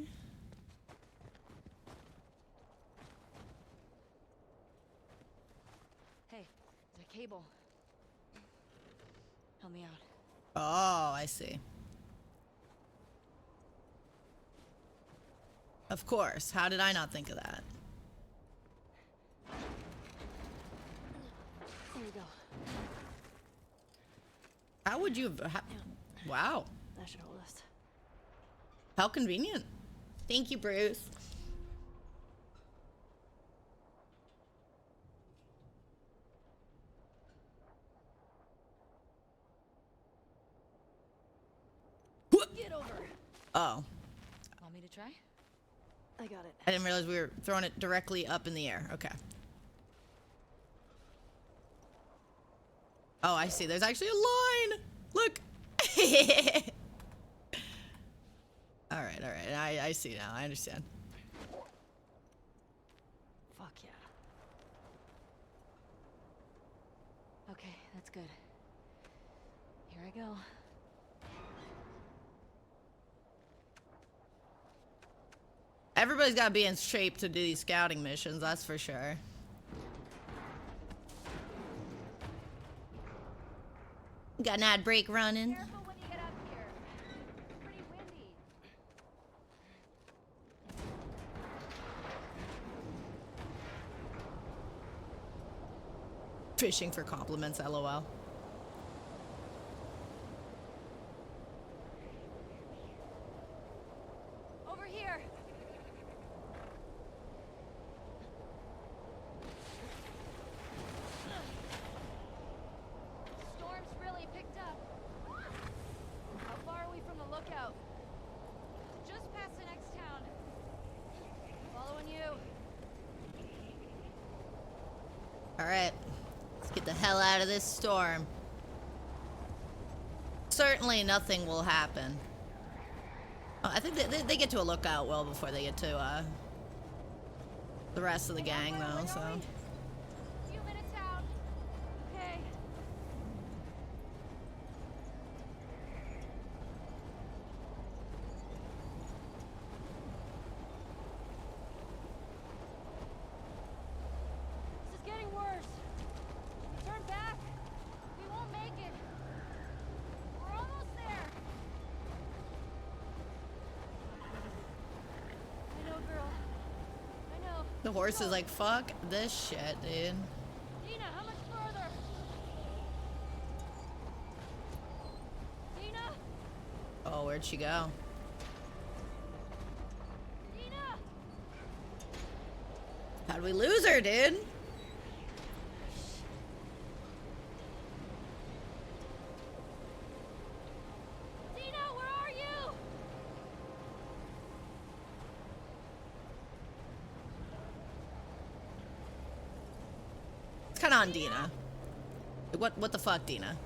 Hey, there's a cable. Help me out. Oh, I see. Of course. How did I not think of that? There we go. How would you have... Wow. That should hold us. How convenient. Thank you, Bruce. Get over. Oh. Want me to try? I got it. I didn't realize we were throwing it directly up in the air. Okay. Oh, I see. There's actually a line. Look. All right. I see now. I understand. Fuck yeah. Okay, that's good. Here I go. Everybody's got to be in shape to do these scouting missions, that's for sure. Got an ad break running. Careful when you get up here. It's pretty windy. Fishing for compliments, LOL. Over here. Storm's really picked up. How far are we from the lookout? Just past the next town. Following you. All right. Let's get the hell out of this storm. Certainly nothing will happen. Oh, I think they get to a lookout well before they get to the rest of the gang, though, so. Few minutes out. Okay. This is getting worse. Turn back. We won't make it. We're almost there. I know, girl. I know. The horse is like, fuck this shit, dude. Dina, how much further? Dina? Oh, where'd she go? Dina! How'd we lose her, dude? Dina, where are you? It's kind of on Dina. What the fuck, Dina?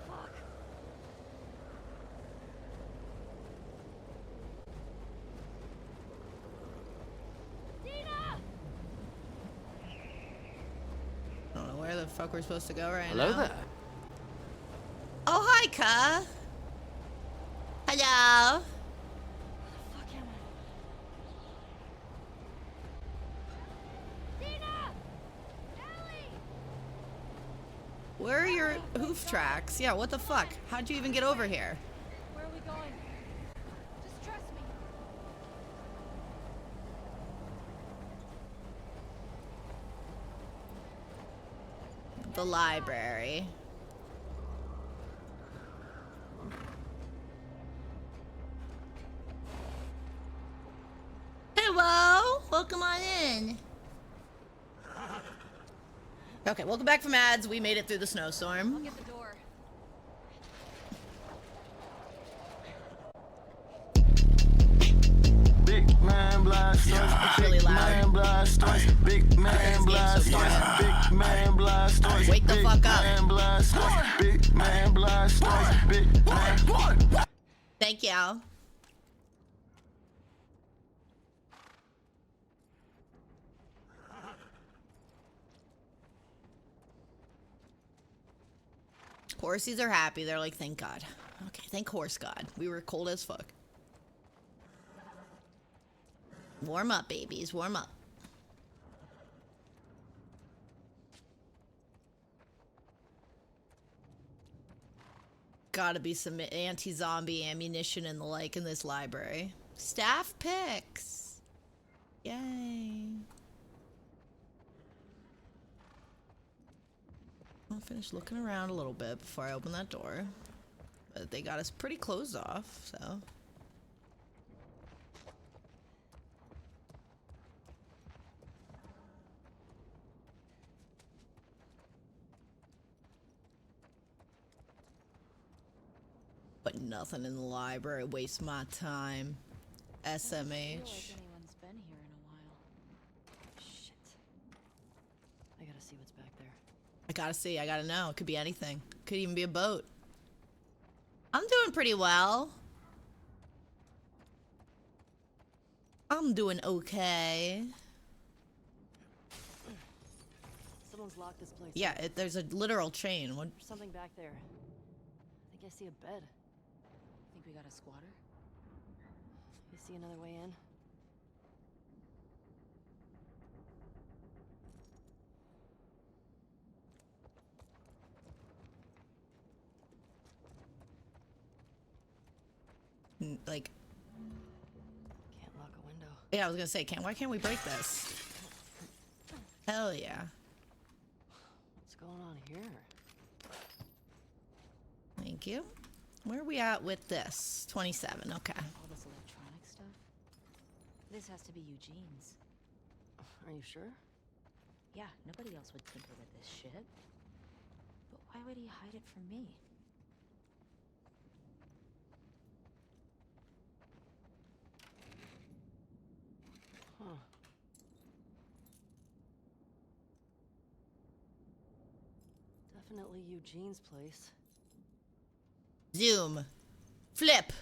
Fuck. Dina! I don't know where the fuck we're supposed to go right Hello now. there. Oh, hi, Ka. Hello. Fuck am I? Dina! Ellie! Where are your hoof tracks? Yeah, what the fuck? How'd you even get over here? Where are we going? Just trust me. The library. Hello, welcome on in. Okay, welcome back from ads. We made it through the snowstorm. Get the door. Big man blast, It's really loud. blast, big man blast, big man blast, Wake the fuck up. big man blast, big man. Thank you. Horsies are happy. They're like, thank God. Okay, thank horse God. We were cold as fuck. Warm up, babies. Warm up. Gotta be some anti-zombie ammunition and the like in this library. Staff picks. Yay. I'll finish looking around a little bit before I open that door. But they got us pretty closed off, so. But nothing in the library wastes my time. SMH. I feel like anyone's been here in a while. Shit. I gotta see what's back there. I gotta see, I gotta know. It could be anything. Could even be a boat. I'm doing pretty well. I'm doing okay. Someone's locked this place. Yeah, there's a literal chain. What? There's something back there. I think I see a bed. Think we got a squatter? You see another way in? Like, Can't lock a window. yeah, I was gonna say, why can't we break this? Hell yeah. What's going on here? Thank you. Where are we at with this? 27, okay. All this electronic stuff? This has to be Eugene's. Are you sure? Yeah, nobody else would tinker with this shit. But why would he hide it from me? Huh. Definitely Eugene's place. Zoom. Flip.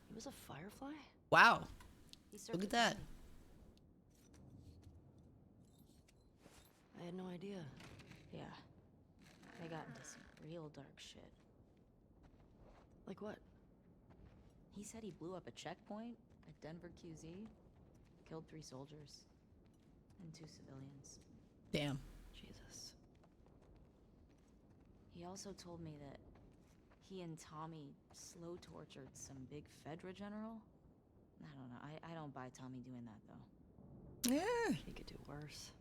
He was a firefly? Wow. He served Look at a that. purpose. I had no idea. Yeah. They got into some real dark shit. Like what? He said he blew up a checkpoint at Denver QZ, killed 3 soldiers, and 2 civilians. Damn. Jesus. He also told me that he and Tommy slow tortured some big Fedra general. I don't know. I don't buy Tommy doing that, though. Yeah. He could do worse.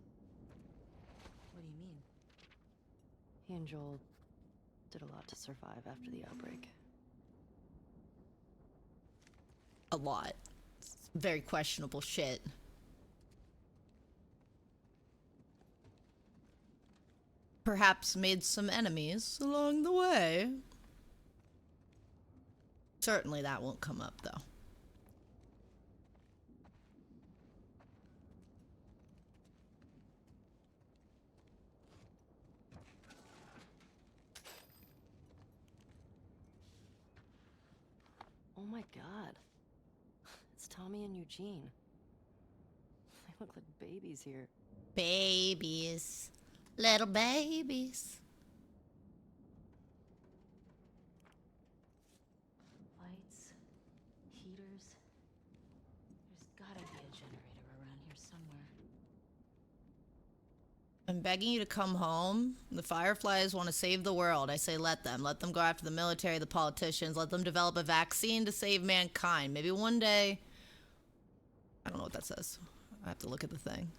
What do you mean? He and Joel did a lot to survive after the outbreak. A lot. It's very questionable shit. Perhaps made some enemies along the way. Certainly that won't come up, though. Oh my god. It's Tommy and Eugene. They look like babies here. Babies. Little babies. Lights, heaters. There's gotta be a generator around here somewhere. I'm begging you to come home. The Fireflies want to save the world. I say let them. Let them go after the military, the politicians. Let them develop a vaccine to save mankind. Maybe one day... I don't know what that says. I have to look at the thing.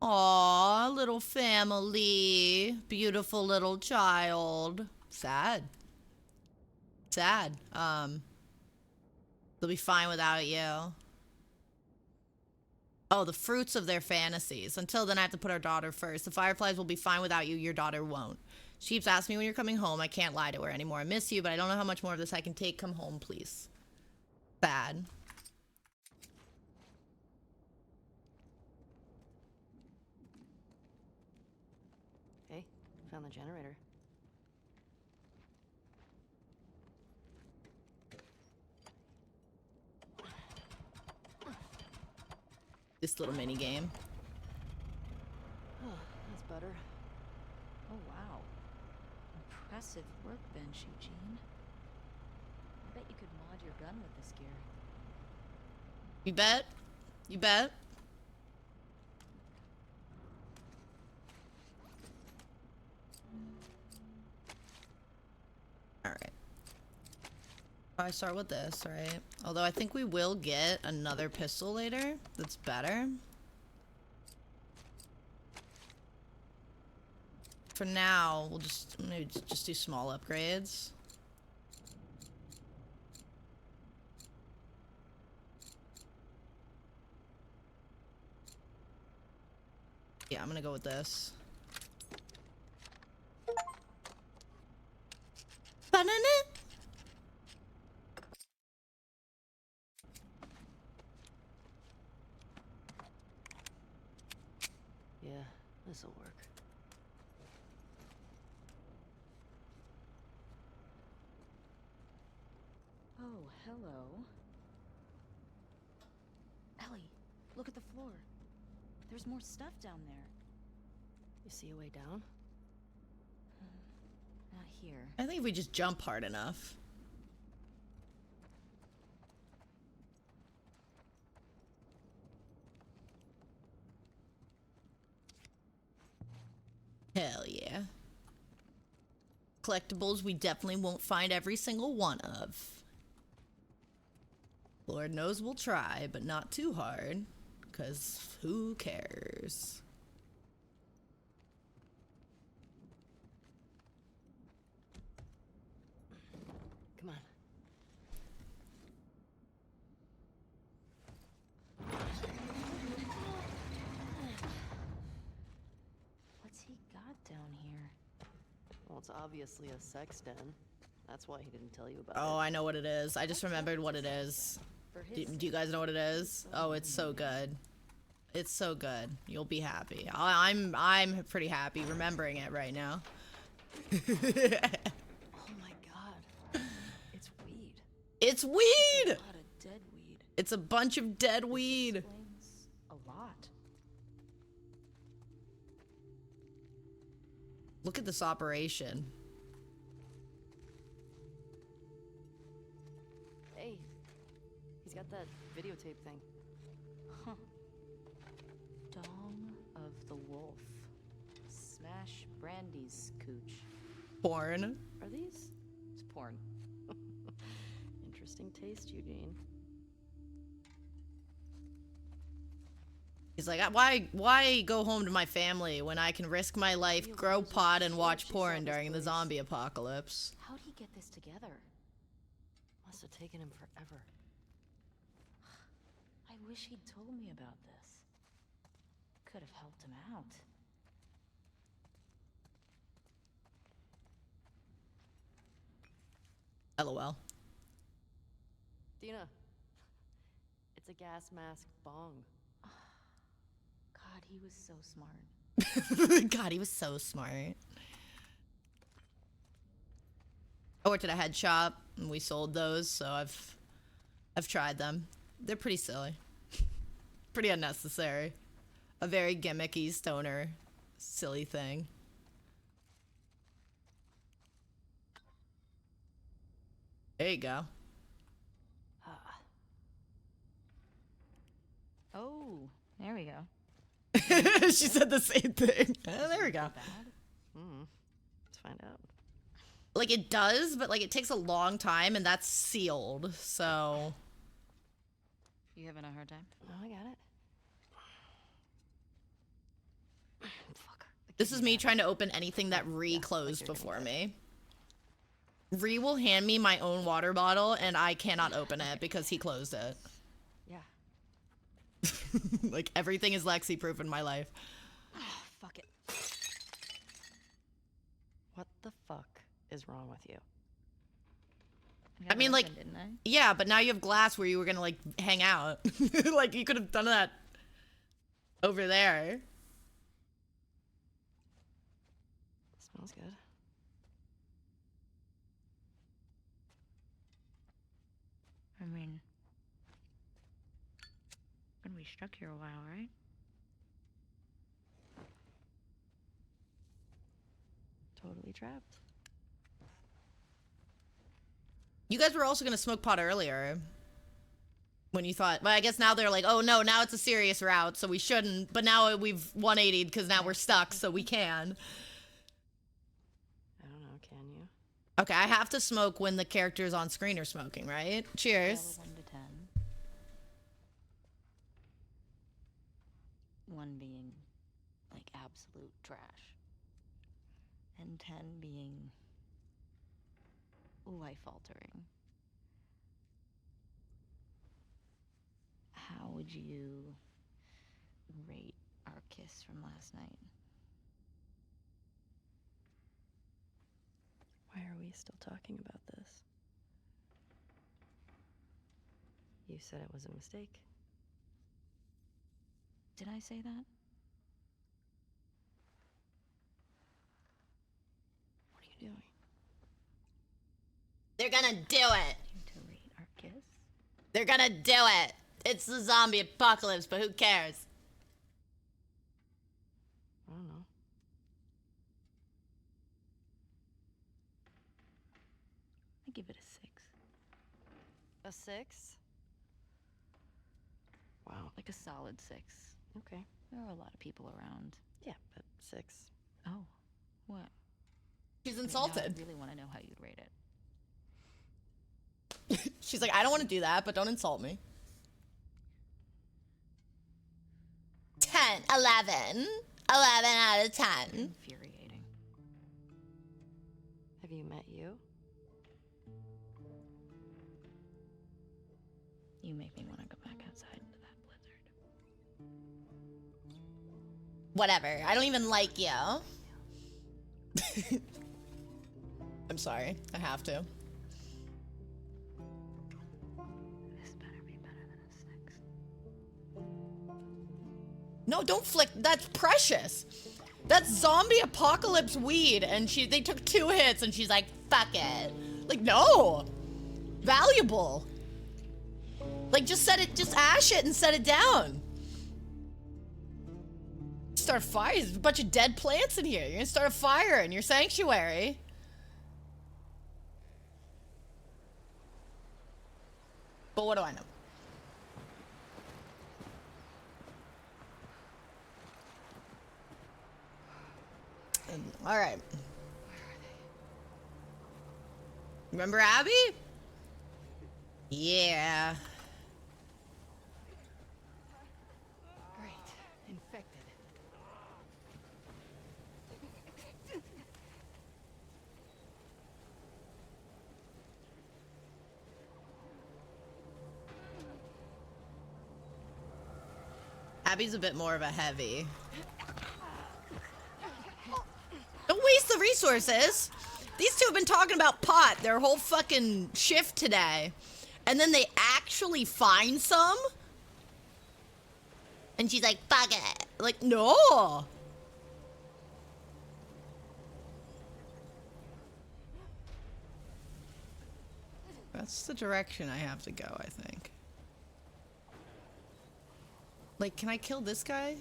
Aw, little family. Beautiful little child. Sad. Sad. They'll be fine without you. Oh, the fruits of their fantasies. Until then, I have to put our daughter first. The Fireflies will be fine without you. Your daughter won't. She keeps asking me when you're coming home. I can't lie to her anymore. I miss you, but I don't know how much more of this I can take. Come home, please. Sad. Hey, found the generator. This little mini game. Oh, that's better. Oh, wow. Impressive workbench, Eugene. I bet you could mod your gun with this gear. You bet? You bet? Alright. I start with this, right? Although I think we will get another pistol later that's better. For now, we'll just maybe just do small upgrades. Yeah, I'm gonna go with this. Banana. Yeah, this'll work. Oh, hello. Ellie, look at the floor. There's more stuff down there. You see a way down? Not here. I think if we just jump hard enough. Hell yeah. Collectibles we definitely won't find every single one of. Lord knows we'll try, but not too hard. 'Cause who cares? Come on. What's he got down here? Well, it's obviously a sex den. That's why he didn't tell you about Oh, it. I know what it is. I just remembered what it is. Do you guys know what it is? Oh, it's so good. It's so good. You'll be happy. I'm pretty happy remembering it right now. Oh my god. It's weed. It's weed! A lot of dead weed. It's a bunch of dead weed. Explains a lot. Look at this operation. Hey, he's got that videotape thing. Huh. Dong of the Wolf. Smash Brandy's cooch. Porn. Are these? It's porn. Interesting taste, Eugene. He's like, why go home to my family when I can risk my life, grow pot, and watch porn during the zombie apocalypse? How'd he get this together? Must have taken him forever. I wish he'd told me about this. Could have helped him out. LOL. Dina. It's a gas mask bong. God, he was so smart. God, he was so smart. I worked at a head shop and we sold those, so I've tried them. They're pretty silly. Pretty unnecessary. A very gimmicky stoner silly thing. There you go. Oh, there we go. She said the same thing. There we go. Let's find out. Like it does, but like it takes a long time and that's sealed, so. You having a hard time? No, I got it. This is me trying to open anything that closed before me. Ree will hand me my own water bottle and I cannot open it because he closed it. Yeah. Like everything is Lexi proof in my life. Fuck it. What the fuck is wrong with you? I mean, like, didn't I? yeah, but now you have glass where you were gonna like hang out. Like you could have done that over there. Smells good. I mean, gonna be stuck here a while, right? Totally trapped. You guys were also gonna smoke pot earlier. When you thought, well, I guess now they're like, oh no, now it's a serious route, so we shouldn't. But now we've 180'd because now we're stuck, so we can. I don't know, can you? Okay, I have to smoke when the characters on screen are smoking, right? Cheers. Scale of 1 to 10. 1 being like absolute trash, and 10 being life-altering. How would you rate our kiss from last night? Why are we still talking about this? You said it was a mistake. Did I say that? What are you doing? They're gonna do it. To rate our kiss? They're gonna do it. It's the zombie apocalypse, but who cares? I don't know. I give it a 6. A 6? Wow. Like a solid 6. Okay. There are a lot of people around. Yeah, but 6. Oh, what? She's I mean, now insulted. I really want to know how you'd rate it. She's like, I don't want to do that, but don't insult me. 10, 11. 11 out of 10. Infuriating. Have you met you? You make me want to go back outside into that blizzard. Whatever. I don't even like you. I'm sorry. I have to. This better be better than a 6. No, don't flick. That's precious. That's zombie apocalypse weed. And they took 2 hits and she's like, fuck it. Like, no. Valuable. Like, just ash it and set it down. Start a fire. There's a bunch of dead plants in here. You're gonna start a fire in your sanctuary. But what do I know? All right. Remember Abby? Yeah. Great. Infected. Abby's a bit more of a heavy. Don't waste the resources. These two have been talking about pot their whole fucking shift today. And then they actually find some? And she's like, fuck it. Like, no. That's the direction I have to go, I think. Like, can I kill this guy?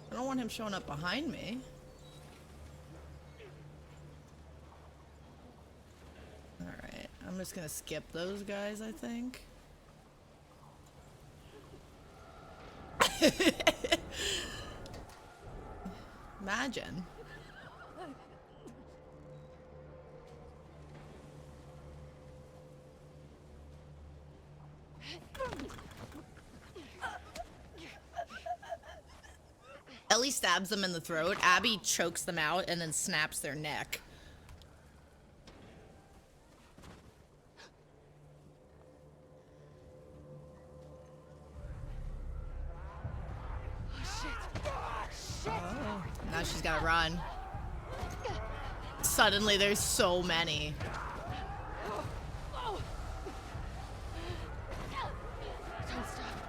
I don't want him showing up behind me. Alright, I'm just gonna skip those guys, I think. Imagine. Ellie stabs them in the throat. Abby chokes them out and then snaps their neck. Oh, now she's gotta run. Suddenly there's so many.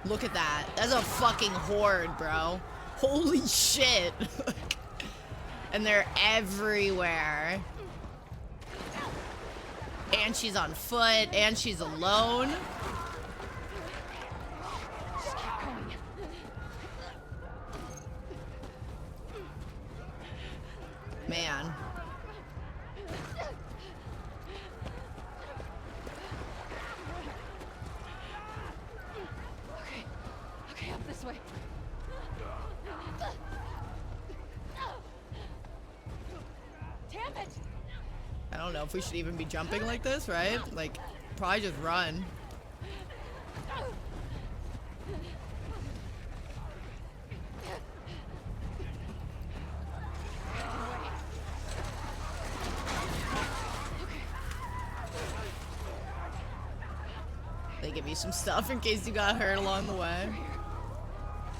Look at that. That's a fucking horde, bro. Holy shit. And they're everywhere. And she's on foot, and she's alone. Man. Okay, up this way. Damn it! I don't know if we should even be jumping like this, right? Like, probably just run. They give you some stuff in case you got hurt along the way.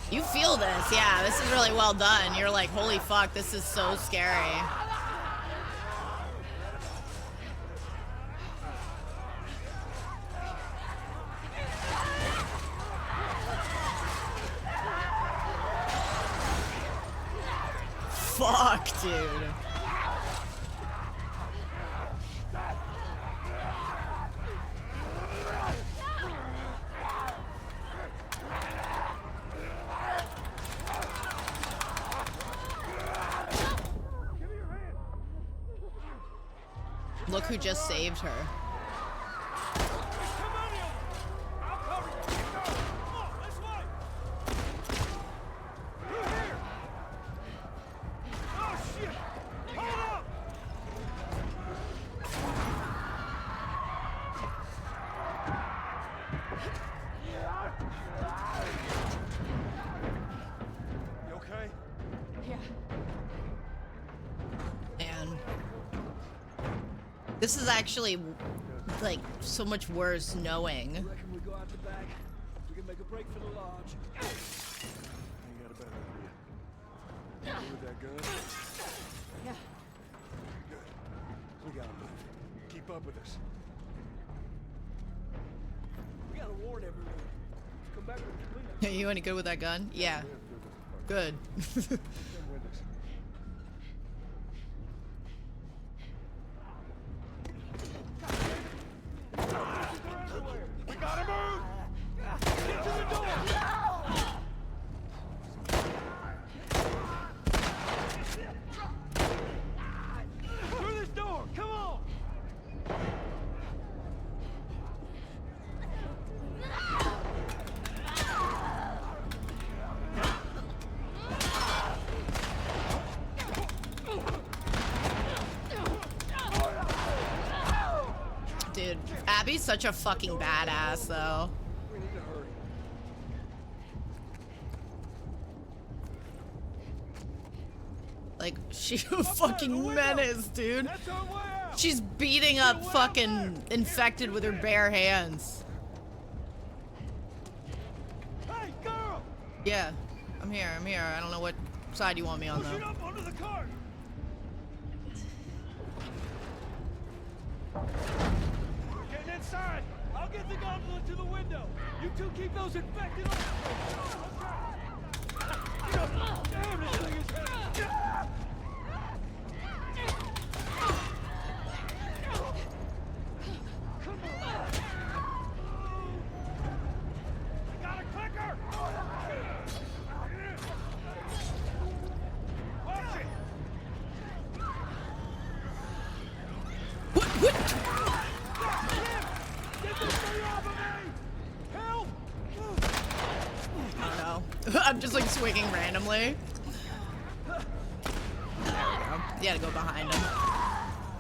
You feel this, yeah, this is really well done. You're like, holy fuck, this is so scary. Fuck, dude. Look who just saved her. This is actually, like, so much worse knowing. Reckon we go out the back. We can make a break for the lodge. I ain't got a better idea. You good with that gun? Yeah. Good. We gotta move. Keep up with us. We gotta warn everyone. Come back with the cleanup. You any good with that gun? Yeah. Good. We gotta move! Get to the door! Through this door! Come on! Dude, Abby's such a fucking badass, though. We need to hurry. Like, she's a fucking menace, dude. She's beating up fucking infected with her bare hands. Hey, girl! Yeah, I'm here, I'm here. I don't know what side you want me on, Push it though. up onto the cart! Getting inside! I'll get the gondola to the window! You two keep those infected off! Damn, this thing is heavy! Come on! I got a clicker! Watch it! What? Get this thing off of me! Help! I don't know. I'm just like swinging randomly. There we go. You gotta go behind him.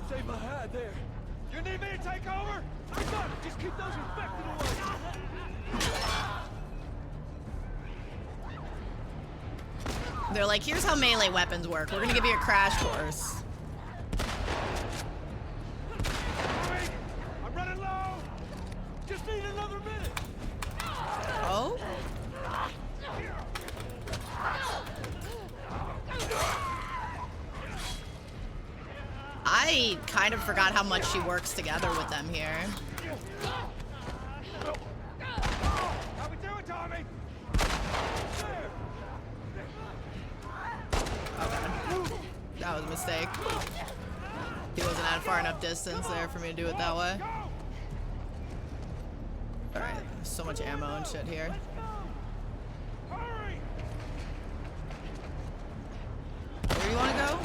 Stay behind there. You need me to take over? I got it. Just keep those infected away. They're like, here's how melee weapons work. We're gonna give you a crash course. Hurry! I'm running low. Just need another minute. Oh? I kind of forgot how much she works together with them here. How we doing, Tommy? There. Okay. That was a mistake. He wasn't at a far enough distance there for me to do it that way. Alright, so much ammo and shit here. Hurry! Where do you want to go?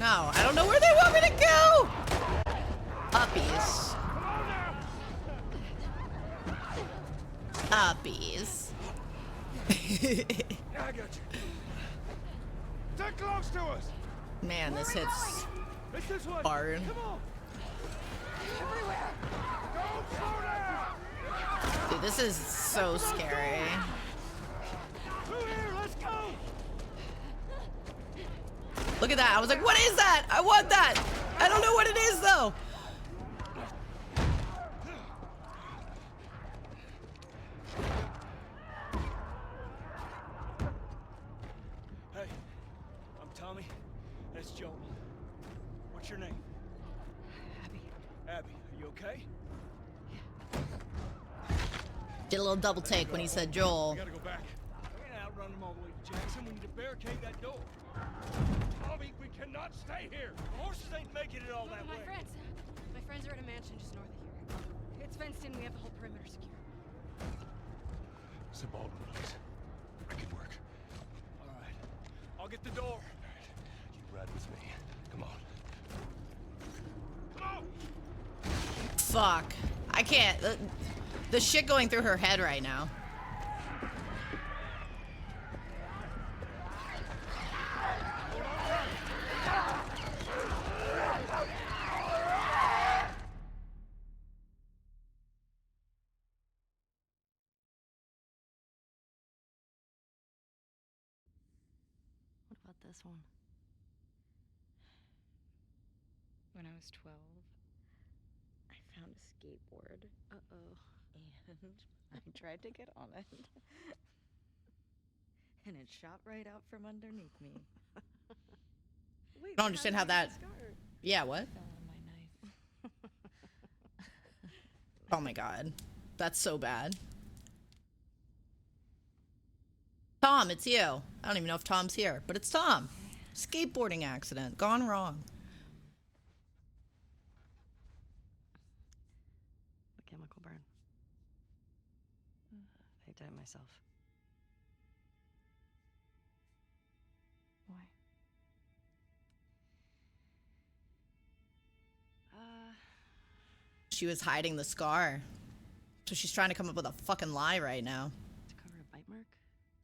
No, I don't know where they want me to go. Uppies. Uppies. I got you. Stay close to us. Man, this hits It's this way. hard. Come on. Everywhere. Don't slow down. Dude, this is so scary. Through here. Let's go. Look at that. I was like, what is that? I want that. I don't know what it is, though. Hey, I'm Tommy. That's Joel. What's your name? Abby. Abby. Are you okay? Did a little double take when he said Joel. We gotta go back. We can't outrun them all the way to Jackson. We need to barricade that door. Tommy, we cannot stay here. The horses ain't making it all that way. My friends are at a mansion just north of here. It's fenced in. We have the whole perimeter secure. Send Baldwin, please. I can work. All right. I'll get the door. All right. You ride with me. Come on. Come on! Fuck. I can't. The shit going through her head right now. What about this one? When I was 12, I found a skateboard. Uh-oh. And I tried to get on it. And it shot right out from underneath me. I don't understand how that... Yeah, what? Fell on my knife. Oh my god. That's so bad. Tom, it's you. I don't even know if Tom's here, but it's Tom. Skateboarding accident. Gone wrong. A chemical burn. I did it myself. Why? She was hiding the scar. So she's trying to come up with a fucking lie right now. To cover a bite mark?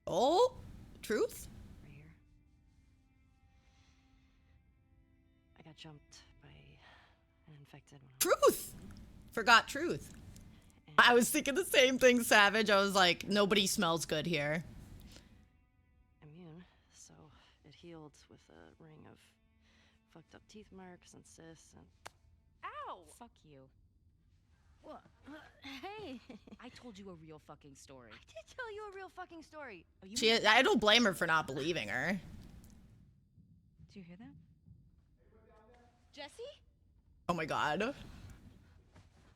Oh? Truth? Right here. I got jumped by an infected one. Truth! Forgot truth. I was thinking the same thing, Savage. I was like, nobody smells good here. Immune, so it healed with a ring of fucked up teeth marks and cysts and... Ow! Fuck you. What? Hey! I told you a real fucking story. I did tell you a real fucking story. Oh, you I don't blame her for not believing her. Do you hear that? Jesse? Oh my god.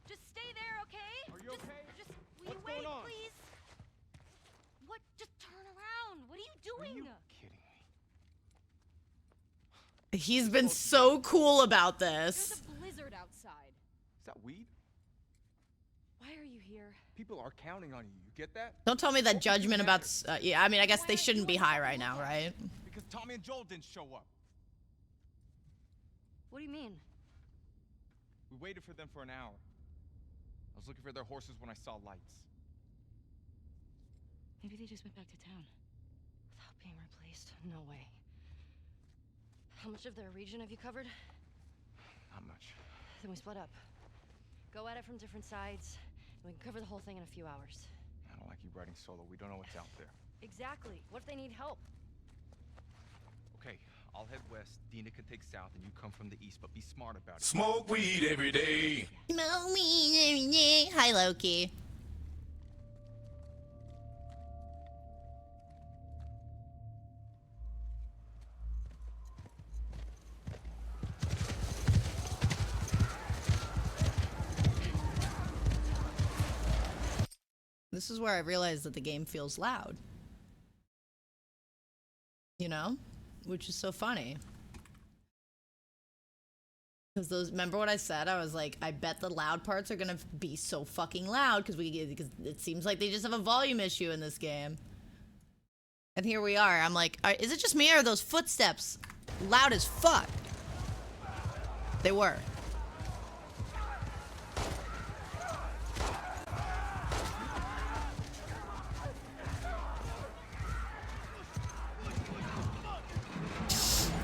Just stay there, okay? Are you okay? Just will What's you wait, going on? please? What? Just turn around. What are you doing? Are you kidding me? He's been so cool about this. There's a blizzard outside. Is that weed? Why are you here? People are counting on you. You get that? Don't tell me that judgment about... yeah, I mean, I guess they shouldn't be high right now, right? Because Tommy and Joel didn't show up. What do you mean? We waited for them for an hour. I was looking for their horses when I saw lights. Maybe they just went back to town. Without being replaced? No way. How much of their region have you covered? Not much. Then we split up. Go at it from different sides, and we can cover the whole thing in a few hours. I don't like you riding solo. We don't know what's out there. Exactly. What if they need help? Okay, I'll head west. Dina can take south, and you come from the east, but be smart about it. Smoke weed every day. Smoke weed every day. Hi, Loki. This is where I realized that the game feels loud. You know? Which is so funny. Because those, remember what I said? I was like, I bet the loud parts are gonna be so fucking loud because it seems like they just have a volume issue in this game. And here we are. I'm like, is it just me or are those footsteps loud as fuck? They were.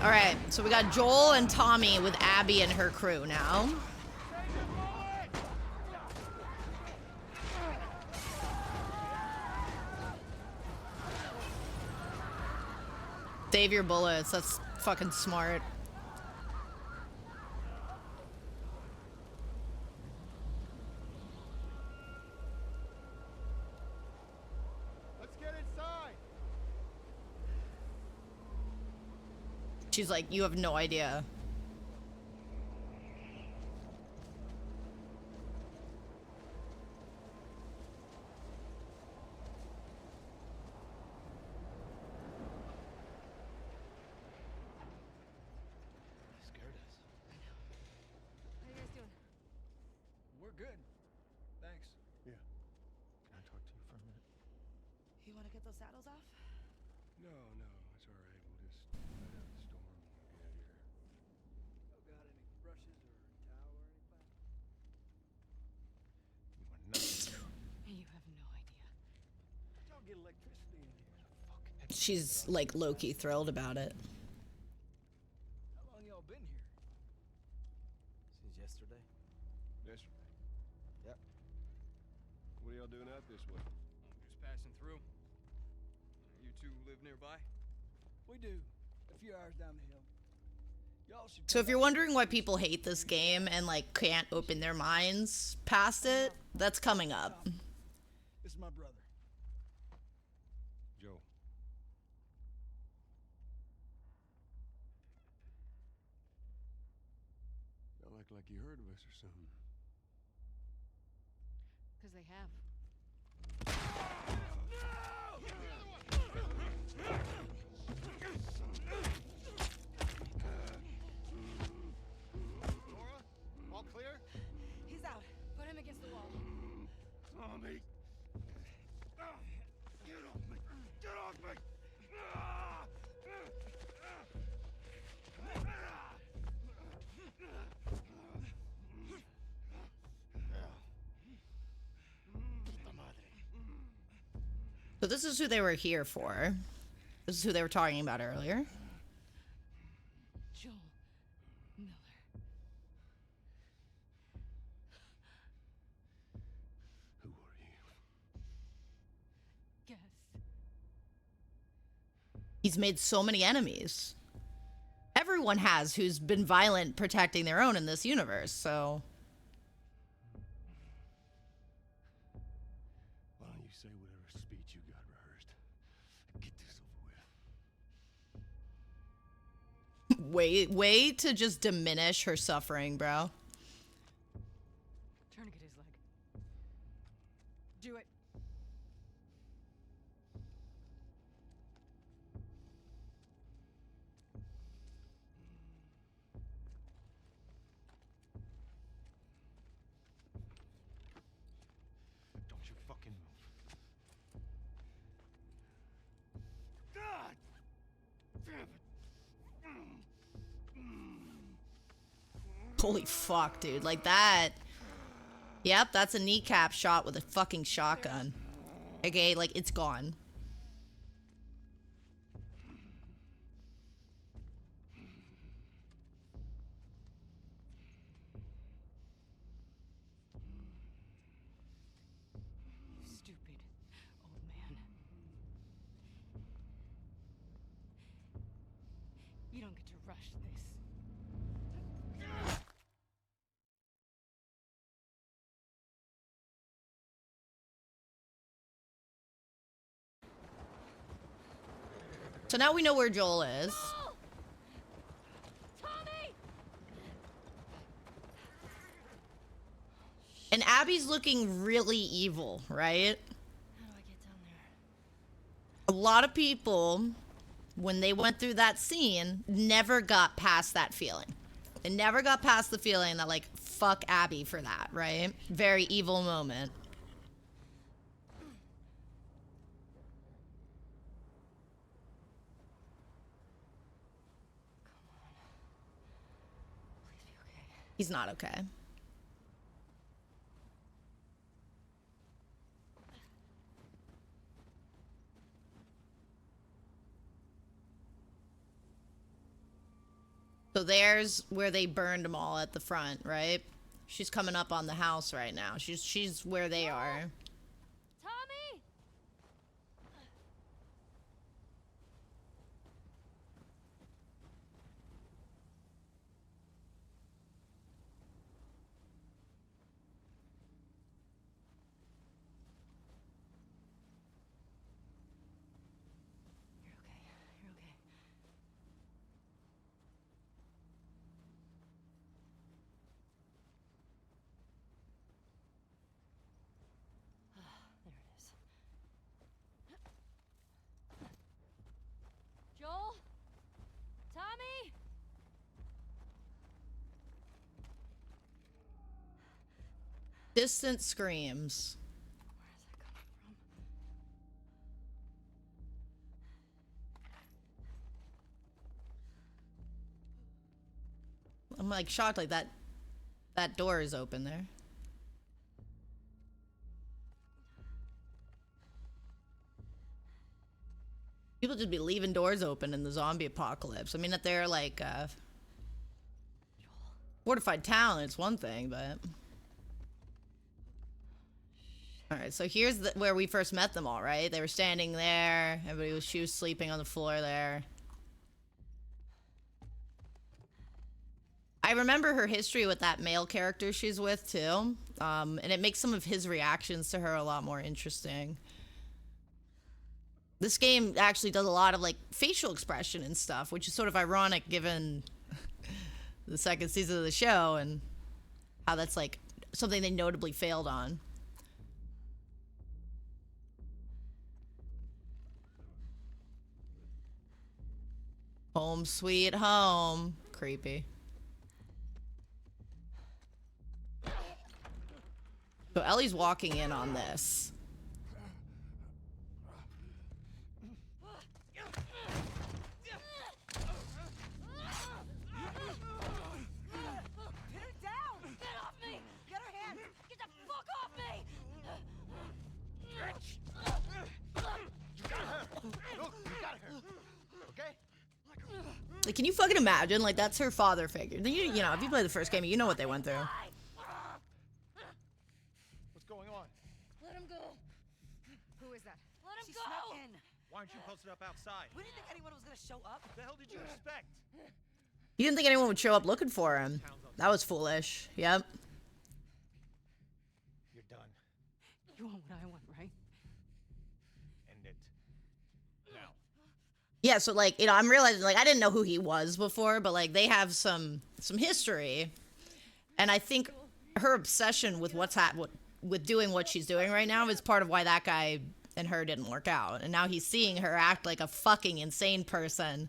All right, so we got Joel and Tommy with Abby and her crew now. Save your bullets. That's fucking smart. Let's get inside. She's like, you have no idea. Scared us. How you guys doing? We're good. Thanks. Yeah. Can I talk to you for a minute? You want to get those saddles off? No, it's all right. We'll just let out the storm when we get here. Y'all got any brushes or a towel or anything? You want nothing. You have no idea. Y'all get electricity in here. She's like low-key thrilled about it. How long y'all been here? Since yesterday. Yesterday. Yep. What are y'all doing out this way? Just passing through. You two live nearby? We do. A few hours down the hill. Y'all should. So if you're wondering why people hate this game and like can't open their minds past it, that's coming up. This is my brother. Joe. Y'all act like you heard of us or something. Because they have. Laura, all clear? He's out. Put him against the wall. Tommy! Get off me! Get off me! So this is who they were here for. This is who they were talking about earlier. Joel Miller. Who are you? Guess. He's made so many enemies. Everyone has who's been violent protecting their own in this universe, so... Why don't you say whatever speech you got rehearsed? Get this over with. Way to just diminish her suffering, bro. Tourniquet his leg. Do it. Don't you fucking move. God! Damn it! Holy fuck, dude. Like that. Yep, that's a kneecap shot with a fucking shotgun. Okay, like, it's gone. Stupid old man. You don't get to rush this. So now we know where Joel is. Tommy! And Abby's looking really evil, right? How do I get down there? A lot of people, when they went through that scene, never got past that feeling. They never got past the feeling that, like, fuck Abby for that, right? Very evil moment. Please be okay. He's not okay. So there's where they burned them all at the front, right? She's coming up on the house right now. She's where they are. Tommy! You're okay. You're okay. There it is. Joel? Tommy? Distant screams. Where is that coming from? I'm like shocked, like that door is open there. People just be leaving doors open in the zombie apocalypse. I mean, that they're like fortified town, it's one thing, but all right. So here's where we first met them all, right? They were standing there. She was sleeping on the floor there. I remember her history with that male character she's with too, and it makes some of his reactions to her a lot more interesting. This game actually does a lot of like facial expression and stuff, which is sort of ironic given the second season of the show and how that's like something they notably failed on. Home sweet home. Creepy. So Ellie's walking in on this. Like, can you fucking imagine? Like, that's her father figure. You know, if you play the first game, you know what they went through. What's going on? Let him go. Who is that? Let him She go. snuck in. Why aren't you posted up outside? We didn't think anyone was gonna show up. What the hell did you expect? You didn't think anyone would show up looking for him. That was foolish. Yep. You're done. You want what I want, right? End it. Now. Yeah, so like, you know, I'm realizing like I didn't know who he was before, but like they have some history. And I think her obsession with with doing what she's doing right now is part of why that guy and her didn't work out. And now he's seeing her act like a fucking insane person.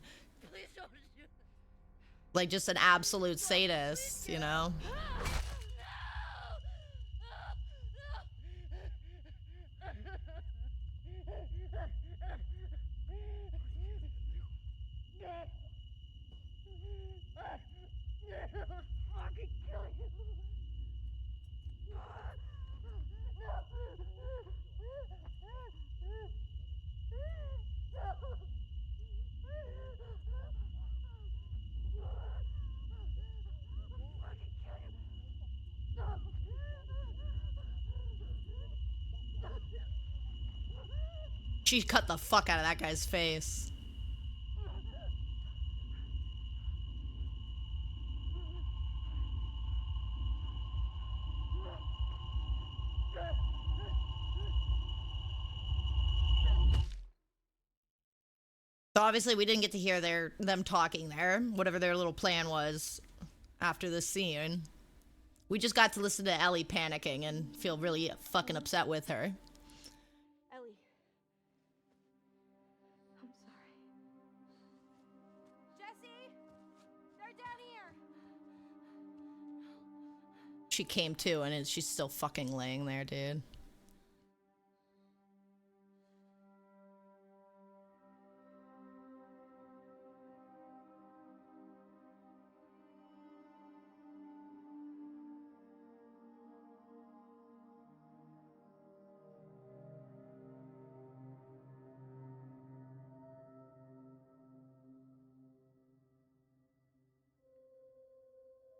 Like just an absolute sadist, you know? She cut the fuck out of that guy's face. So obviously we didn't get to hear them talking there, whatever their little plan was after this scene. We just got to listen to Ellie panicking and feel really fucking upset with her. Ellie. I'm sorry. Jesse! They're down here! She came to and she's still fucking laying there, dude.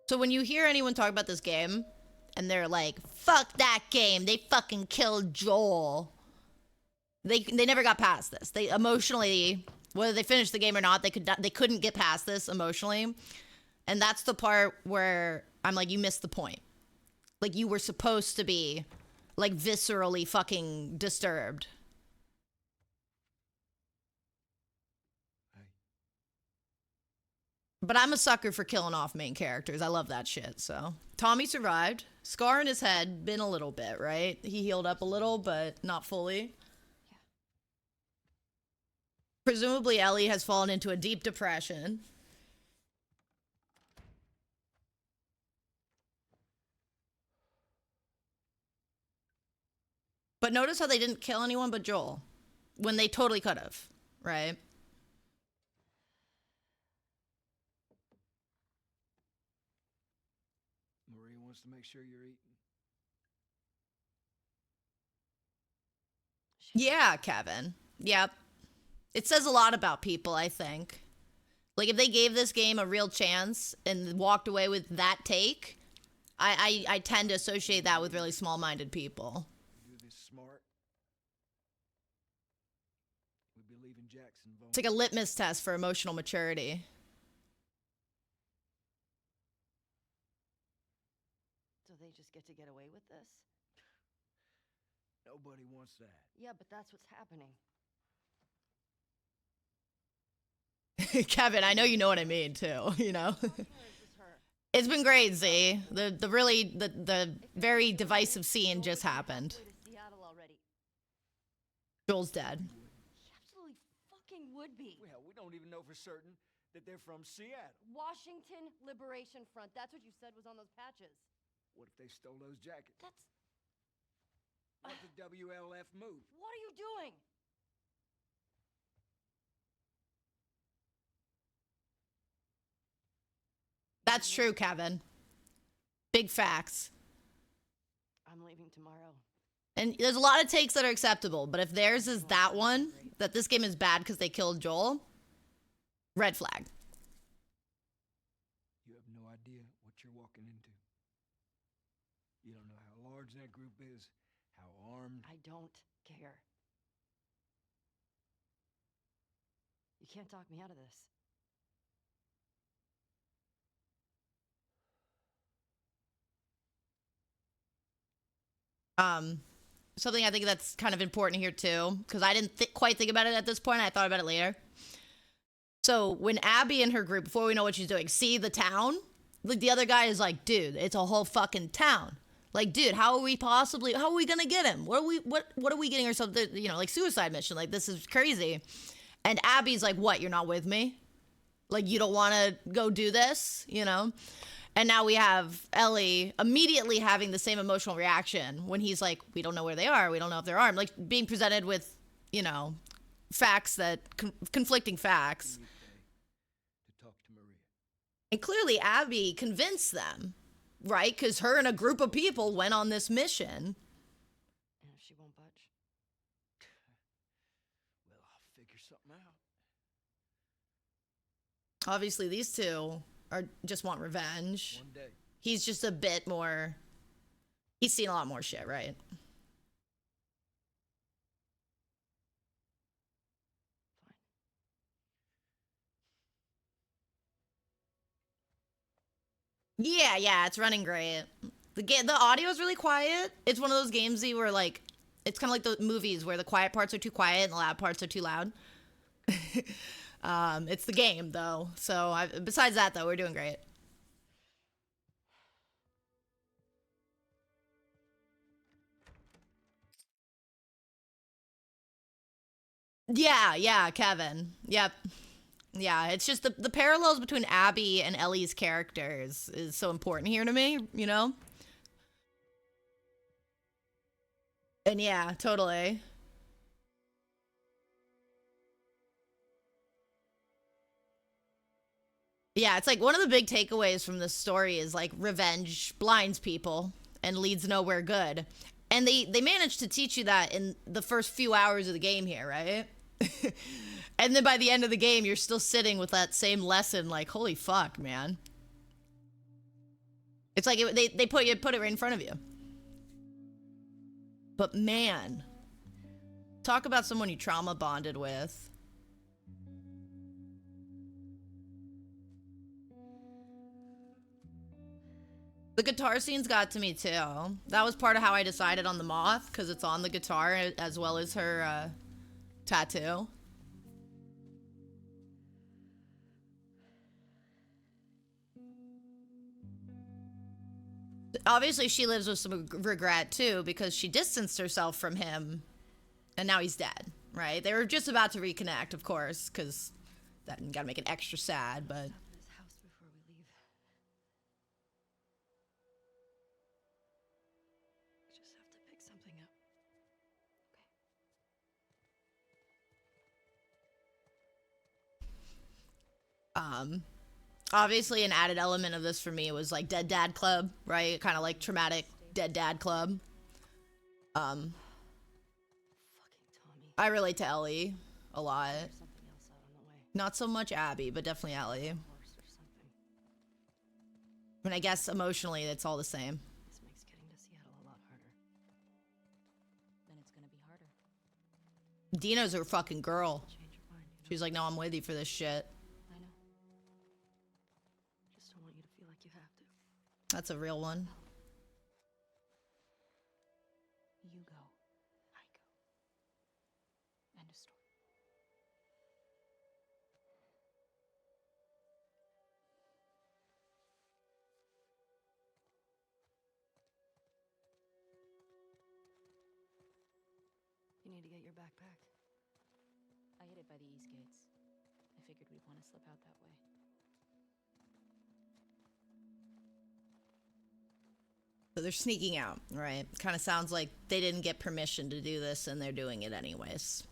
So when you hear anyone talk about this game, and they're like, fuck that game, they fucking killed Joel. They never got past this. They emotionally, whether they finished the game or not, they couldn't get past this emotionally. And that's the part where I'm like, you missed the point. Like, you were supposed to be, like, viscerally fucking disturbed. But I'm a sucker for killing off main characters. I love that shit, so. Tommy survived. Scar in his head, been a little bit, right? He healed up a little, but not fully. Yeah. Presumably Ellie has fallen into a deep depression. But notice how they didn't kill anyone but Joel. When they totally could have, right? Maria wants to make sure you're eating. Yeah, Kevin. Yep. It says a lot about people, I think. Like, if they gave this game a real chance and walked away with that take, I tend to associate that with really small-minded people. You do this smart. We'd be leaving Jackson It's like a litmus test for emotional maturity. So they just get to get away with this? Nobody wants that. Yeah, but that's what's happening. Kevin, I know you know what I mean, too, you know? It's been great, Z. The very divisive scene just happened. Joel's dead. He absolutely fucking would be. Well, we don't even know for certain that they're from Seattle. Washington Liberation Front. That's what you said was on those patches. What if they stole those jackets? That's... What the WLF move? What are you doing? That's true, Kevin. Big facts. I'm leaving tomorrow. And there's a lot of takes that are acceptable, but if theirs is that one, that this game is bad because they killed Joel, red flag. You have no idea what you're walking into. You don't know how large that group is, how armed. I don't care. You can't talk me out of this. Something I think that's kind of important here too, because I didn't quite think about it at this point. I thought about it later. So when Abby and her group, before we know what she's doing, see the town, like the other guy is like, dude, it's a whole fucking town. Like, dude, how are we gonna get him? What are we getting ourselves, you know, like suicide mission? Like, this is crazy. And Abby's like, what, you're not with me? Like, you don't want to go do this, you know? And now we have Ellie immediately having the same emotional reaction when he's like, we don't know where they are. We don't know if they're armed. Like, being presented with, you know, facts that, conflicting facts. To talk to Maria. And clearly Abby convinced them, right? Because her and a group of people went on this mission. And if she won't budge? Well, I'll figure something out. Obviously, these two just want revenge. One day. He's just a bit more, he's seen a lot more shit, right? Yeah, it's running great. The audio is really quiet. It's one of those games where, like, it's kind of like the movies where the quiet parts are too quiet and the loud parts are too loud. It's the game, though. So, besides that, though, we're doing great. Yeah, Kevin. Yep. Yeah, it's just the parallels between Abby and Ellie's characters is so important here to me, you know? And yeah, totally. Yeah, it's like one of the big takeaways from this story is like revenge blinds people and leads nowhere good. And they managed to teach you that in the first few hours of the game here, right? And then by the end of the game, you're still sitting with that same lesson like, holy fuck, man. It's like they put it right in front of you. But man, talk about someone you trauma bonded with. The guitar scenes got to me too. That was part of how I decided on the moth, because it's on the guitar as well as her tattoo. Obviously, she lives with some regret too, because she distanced herself from him, and now he's dead, right? They were just about to reconnect, of course, because that gotta make it extra sad, but... Obviously an added element of this for me was like Dead Dad Club, right? Kind of like traumatic Dead Dad Club. I relate to Ellie a lot. Not so much Abby, but definitely Ellie. And I guess emotionally it's all the same. This makes getting to Seattle a lot harder. Then it's gonna be harder. Dina's her fucking girl. She's like, no, I'm with you for this shit. I know. Just don't want you to feel like you have to. That's a real one. You go. I go. End of story. You need to get your backpack. I hid it by the east gates. I figured we'd want to slip out that way. So they're sneaking out, right? Kind of sounds like they didn't get permission to do this and they're doing it anyways.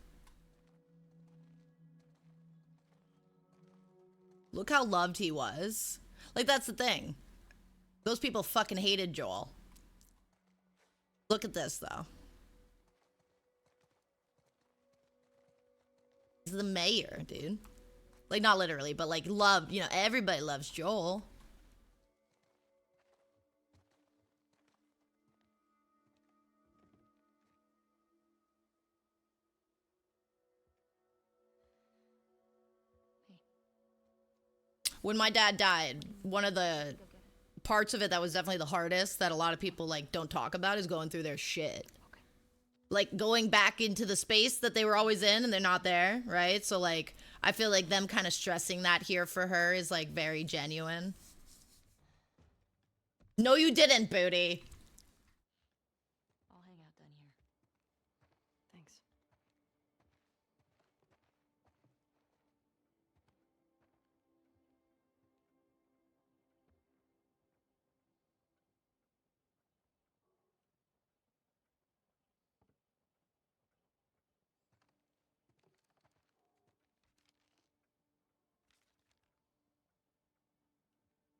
Look how loved he was. Like, that's the thing. Those people fucking hated Joel. Look at this, though. He's the mayor, dude. Like, not literally, but like loved. You know, everybody loves Joel. When my dad died, one of the parts of it that was definitely the hardest that a lot of people like don't talk about is going through their shit. Like going back into the space that they were always in and they're not there, right? So like I feel like them kind of stressing that here for her is like very genuine. No, you didn't, Booty. I'll hang out down here. Thanks.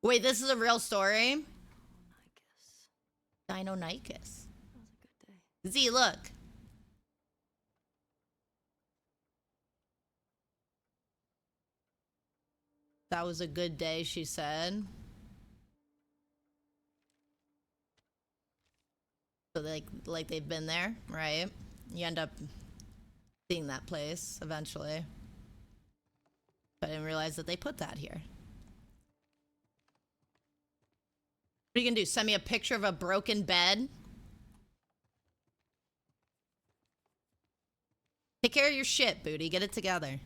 Wait, this is a real story? Deinonychus. That was a good day. Z, look. That was a good day, she said. So like they've been there, right? You end up seeing that place eventually. But I didn't realize that they put that here. What are you gonna do? Send me a picture of a broken bed? Take care of your shit, Booty. Get it together.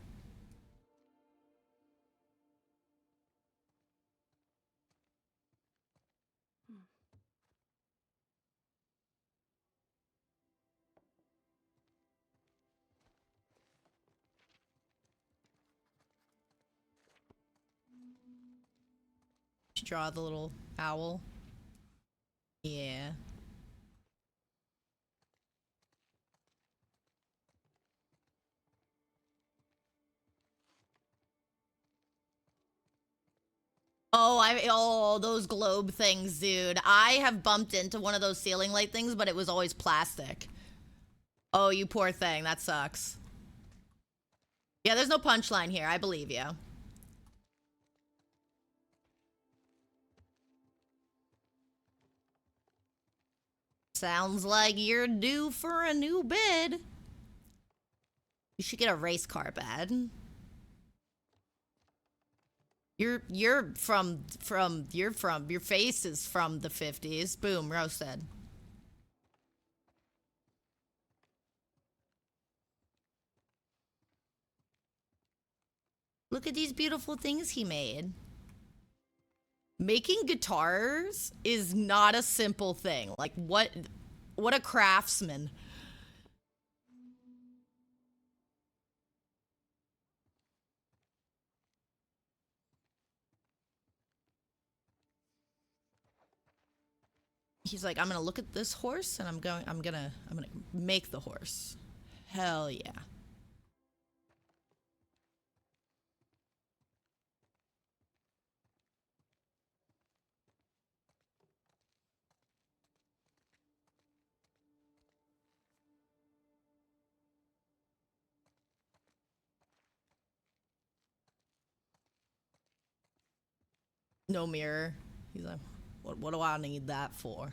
Draw the little owl. Yeah. Oh, those globe things, dude. I have bumped into one of those ceiling light things, but it was always plastic. Oh, you poor thing. That sucks. Yeah, there's no punchline here. I believe you. Sounds like you're due for a new bid. You should get a race car bed. Your face is from the 50s. Boom, roasted. Look at these beautiful things he made. Making guitars is not a simple thing. Like, what a craftsman. He's like, I'm gonna look at this horse and I'm gonna make the horse. Hell yeah. No mirror. He's like, what do I need that for?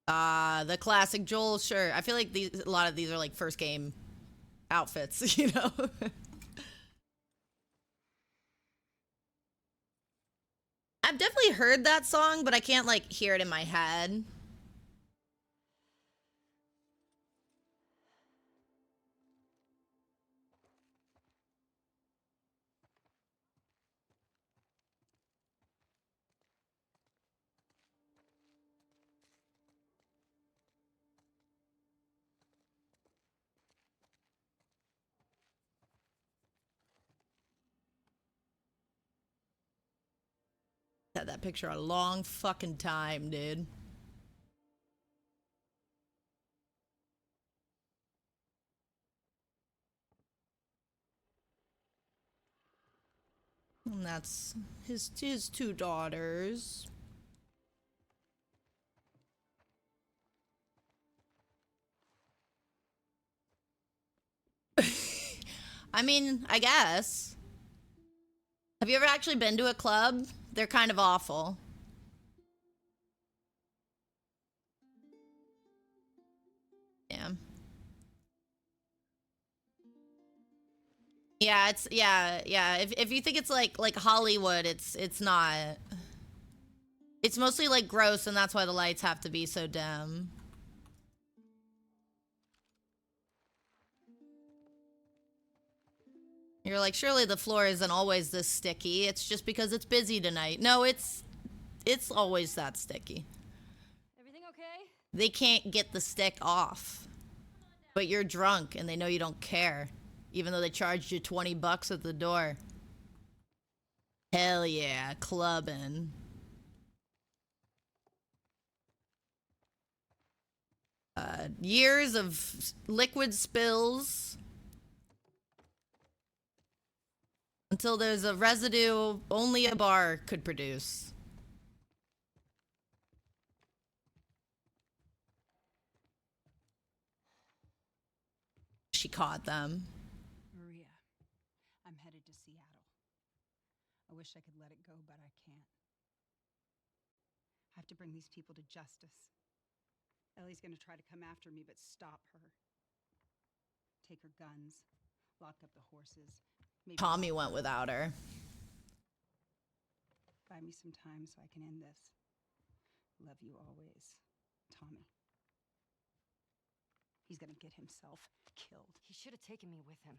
The classic Joel shirt. I feel like a lot of these are like first game outfits, you know? I've definitely heard that song, but I can't like hear it in my head. Had that picture a long fucking time, dude. And that's his two daughters. I mean, I guess. Have you ever actually been to a club? They're kind of awful. Yeah. Yeah, it's yeah. If you think it's like Hollywood, it's not. It's mostly like gross, and that's why the lights have to be so dim. You're like, surely the floor isn't always this sticky. It's just because it's busy tonight. No, it's always that sticky. Everything okay? They can't get the stick off. But you're drunk and they know you don't care. Even though they charged you 20 bucks at the door. Hell yeah, clubbing. Years of liquid spills. Until there's a residue only a bar could produce. She caught them. Maria, I'm headed to Seattle. I wish I could let it go, but I can't. I have to bring these people to justice. Ellie's gonna try to come after me, but stop her. Take her guns, lock up the horses. Maybe Tommy went without her. buy me some time so I can end this. Love you always, Tommy. He's gonna get himself killed. He should have taken me with him.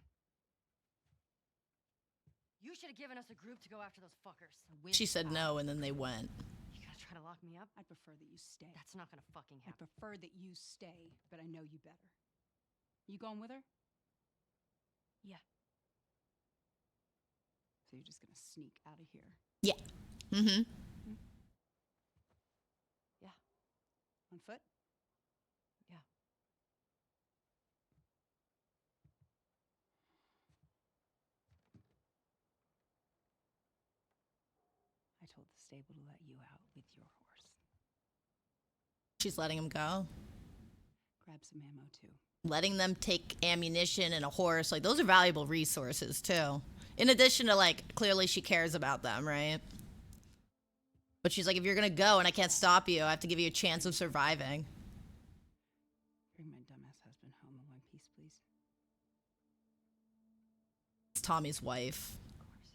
You should have given us a group to go after those fuckers. She said no, and then they went. You gonna try to lock me up? I'd prefer that you stay. That's not gonna fucking I happen. prefer that you stay, but I know you better. You going with her? Yeah. So you're just gonna sneak out of here? Yeah. Mm-hmm. Yeah. On foot? Yeah. I told the stable to let you out with your horse. She's letting him go. Grab some ammo too. Letting them take ammunition and a horse, like those are valuable resources too. In addition to like, clearly she cares about them, right? But she's like, if you're gonna go and I can't stop you, I have to give you a chance of surviving. Bring my dumbass husband home in one piece, please. It's Tommy's wife. Of course.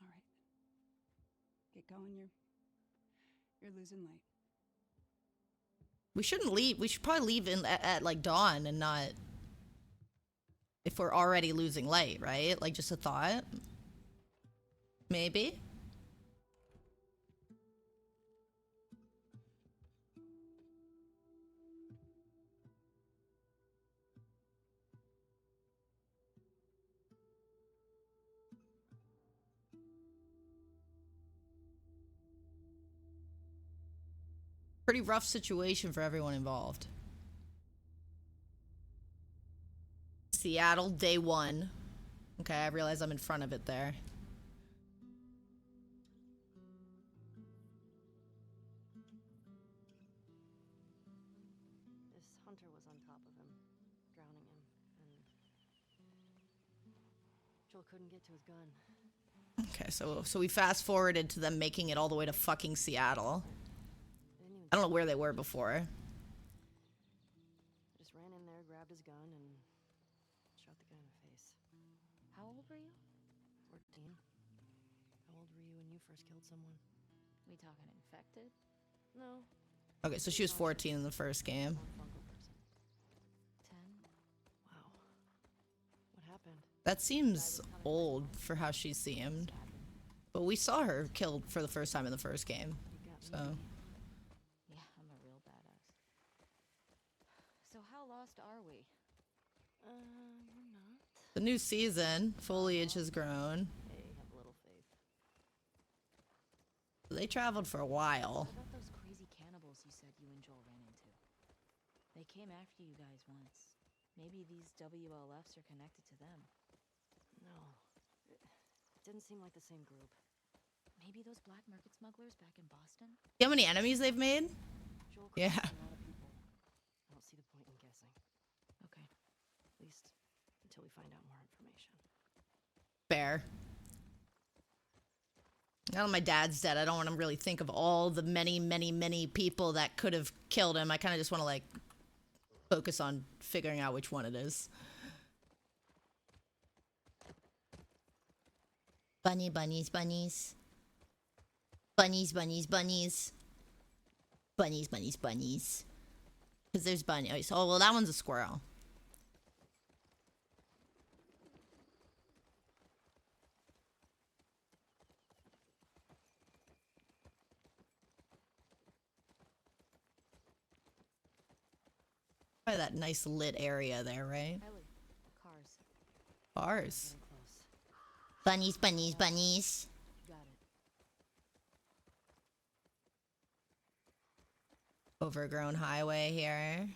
All right. Get going. You're losing light. We shouldn't leave. We should probably leave at like dawn and not if we're already losing light, right? Like just a thought. Maybe. Pretty rough situation for everyone involved. Seattle, day 1. Okay, I realize I'm in front of it there. This hunter was on top of him, drowning him, and Joel couldn't get to his gun. Okay, so we fast forwarded to them making it all the way to fucking Seattle. I don't know where they were before. I just ran in there, grabbed his gun, and shot the guy in the face. How old were you? 14. How old were you when you first killed someone? We talking infected? No. Okay, so she was 14 in the first game. Fungal person. 10? Wow. What happened? That seems old for how she seemed. But we saw her killed for the first time in the first game. So... Yeah, I'm a real badass. So how lost are we? We're not. The new season, foliage has grown. Hey, have a little faith. They traveled for a while. What about those crazy cannibals you said you and Joel ran into? They came after you guys once. Maybe these WLFs are connected to them. No. It didn't seem like the same group. Maybe those black market smugglers back in Boston? See how many enemies they've made? Joel Yeah. crossed a lot of people. I don't see the point in guessing. Okay. At least until we find out more information. Fair. Now that my dad's dead, I don't want to really think of all the many, many, many people that could have killed him. I kind of just want to, like, focus on figuring out which one it is. Bunny, bunnies, bunnies. Bunnies, bunnies, bunnies. Bunnies, bunnies, bunnies. Because there's bunnies. Oh, well, that one's a squirrel. Probably that nice lit area there, right? Ellie, cars. Bars. Very close. Bunnies, bunnies, bunnies. Got it. Overgrown highway here.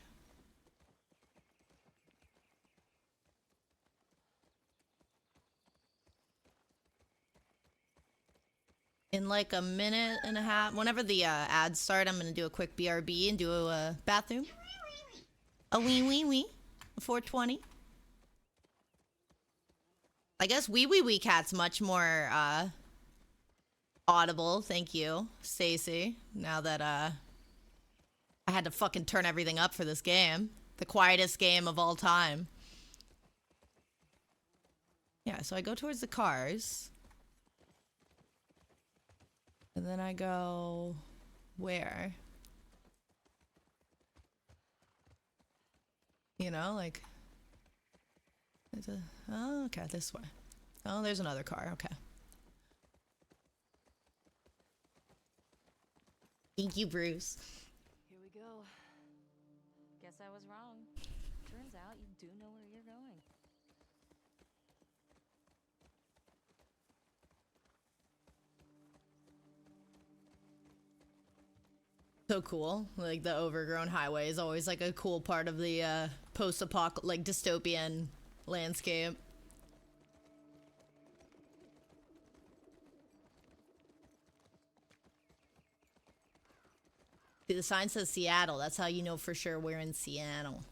In like a minute and a half, whenever the ads start, I'm gonna do a quick BRB and do a bathroom. A wee wee wee. A 420. I guess wee wee wee cat's much more audible. Thank you, Stacy. Now that I had to fucking turn everything up for this game. The quietest game of all time. Yeah, so I go towards the cars. And then I go... where? You know, like... oh, okay, this way. Oh, there's another car, okay. Thank you, Bruce. Here we go. Guess I was wrong. Turns out you do know where you're going. So cool. Like, the overgrown highway is always, like, a cool part of the, post-apoc, like, dystopian landscape. See, the sign says Seattle. That's how you know for sure we're in Seattle.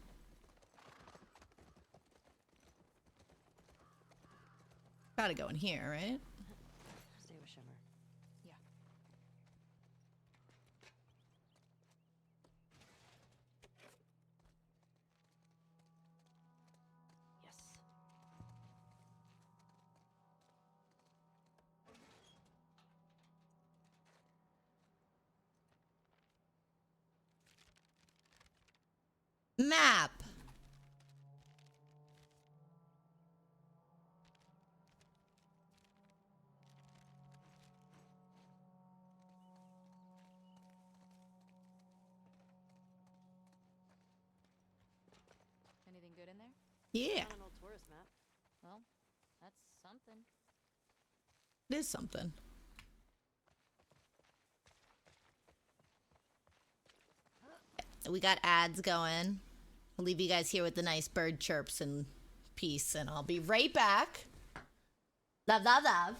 Gotta go in here, right? Map. Anything good in there? Yeah, Not an old tourist map. Well, that's something. it is something. We got ads going. I'll leave you guys here with the nice bird chirps and peace, and I'll be right back. Love, love, love.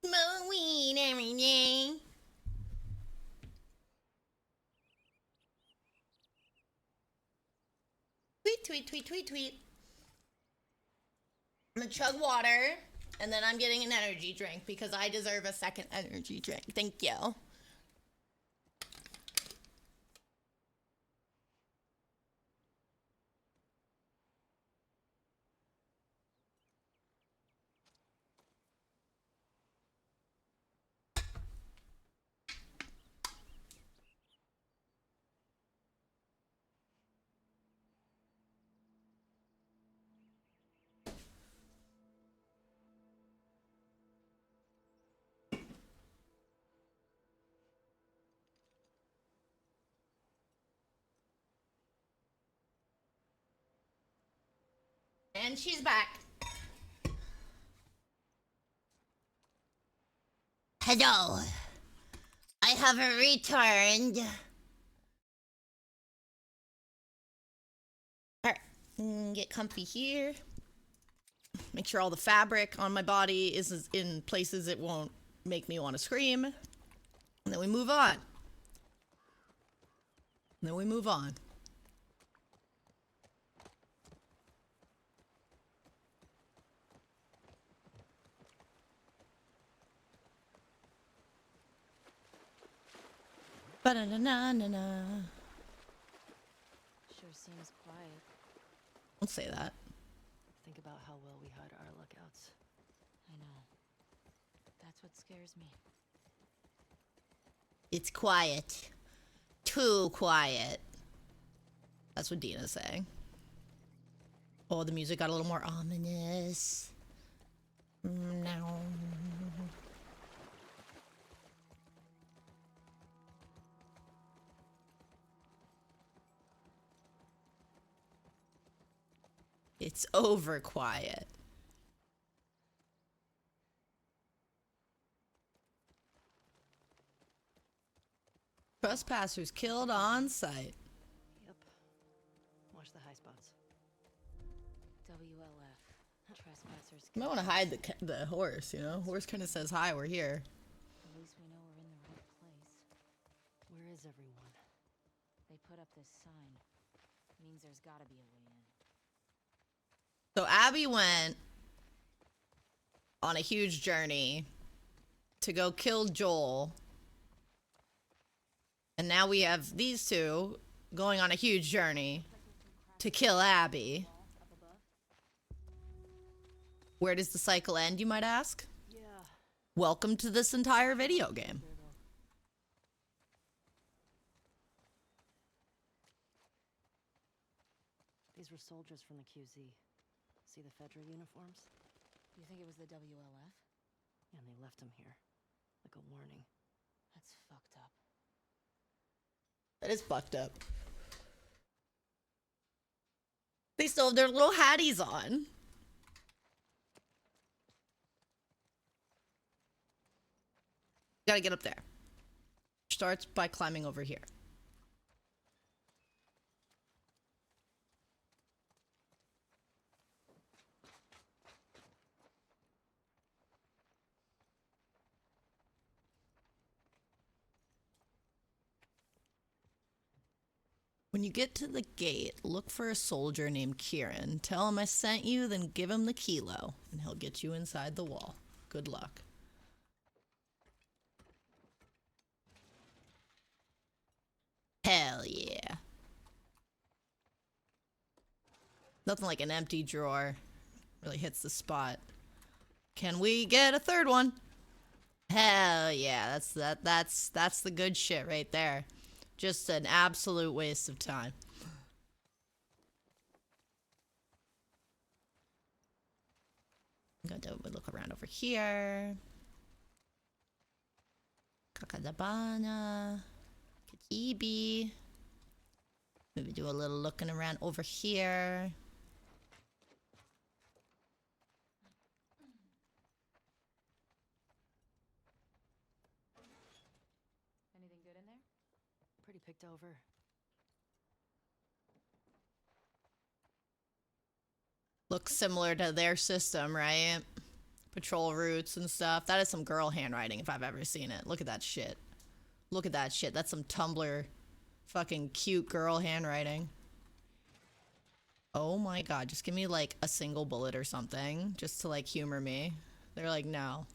Smoke weed every day. Tweet, tweet, tweet, tweet, tweet. I'm gonna chug water, and then I'm getting an energy drink because I deserve a second energy drink. Thank you. And she's back. Hello. I have returned. Alright, get comfy here. Make sure all the fabric on my body is in places it won't make me want to scream. And then we move on. Ba-da-na-na-na-na. Sure seems quiet. Don't say that. Think about how well we hide our lookouts. I know. That's what scares me. It's quiet. too quiet. That's what Dina's saying. Oh, the music got a little more ominous. No. It's over quiet. Trespassers killed on sight. Yep. Watch the high spots. WLF. Trespassers. You might want to hide the horse, you know? Horse kind of says, hi, we're here. At least we know we're in the right place. Where is everyone? They put up this sign. Means there's gotta be a way in. So Abby went on a huge journey to go kill Joel. And now we have these two going on a huge journey to kill Abby. Where does the cycle end, you might ask? Yeah. Welcome to this entire video game. These were soldiers from the QZ. See the Fedra uniforms? You think it was the WLF? And they left them here. Like a warning. That's fucked up. That is fucked up. They still have their little hatties on. Gotta get up there. Starts by climbing over here. When you get to the gate, look for a soldier named Kieran. Tell him I sent you, then give him the kilo, and he'll get you inside the wall. Good luck. Hell yeah. Nothing like an empty drawer. Really hits the spot. Can we get a third one? Hell yeah, that's the good shit right there. Just an absolute waste of time. I'm gonna look around over here. Kakadabana. Kakibi. Maybe do a little looking around over here. Anything good in there? Pretty picked over. Looks similar to their system, right? Patrol routes and stuff. That is some girl handwriting if I've ever seen it. Look at that shit. Look at that shit. That's some Tumblr fucking cute girl handwriting. Oh my god. Just give me like a single bullet or something. Just to like humor me. They're like, no.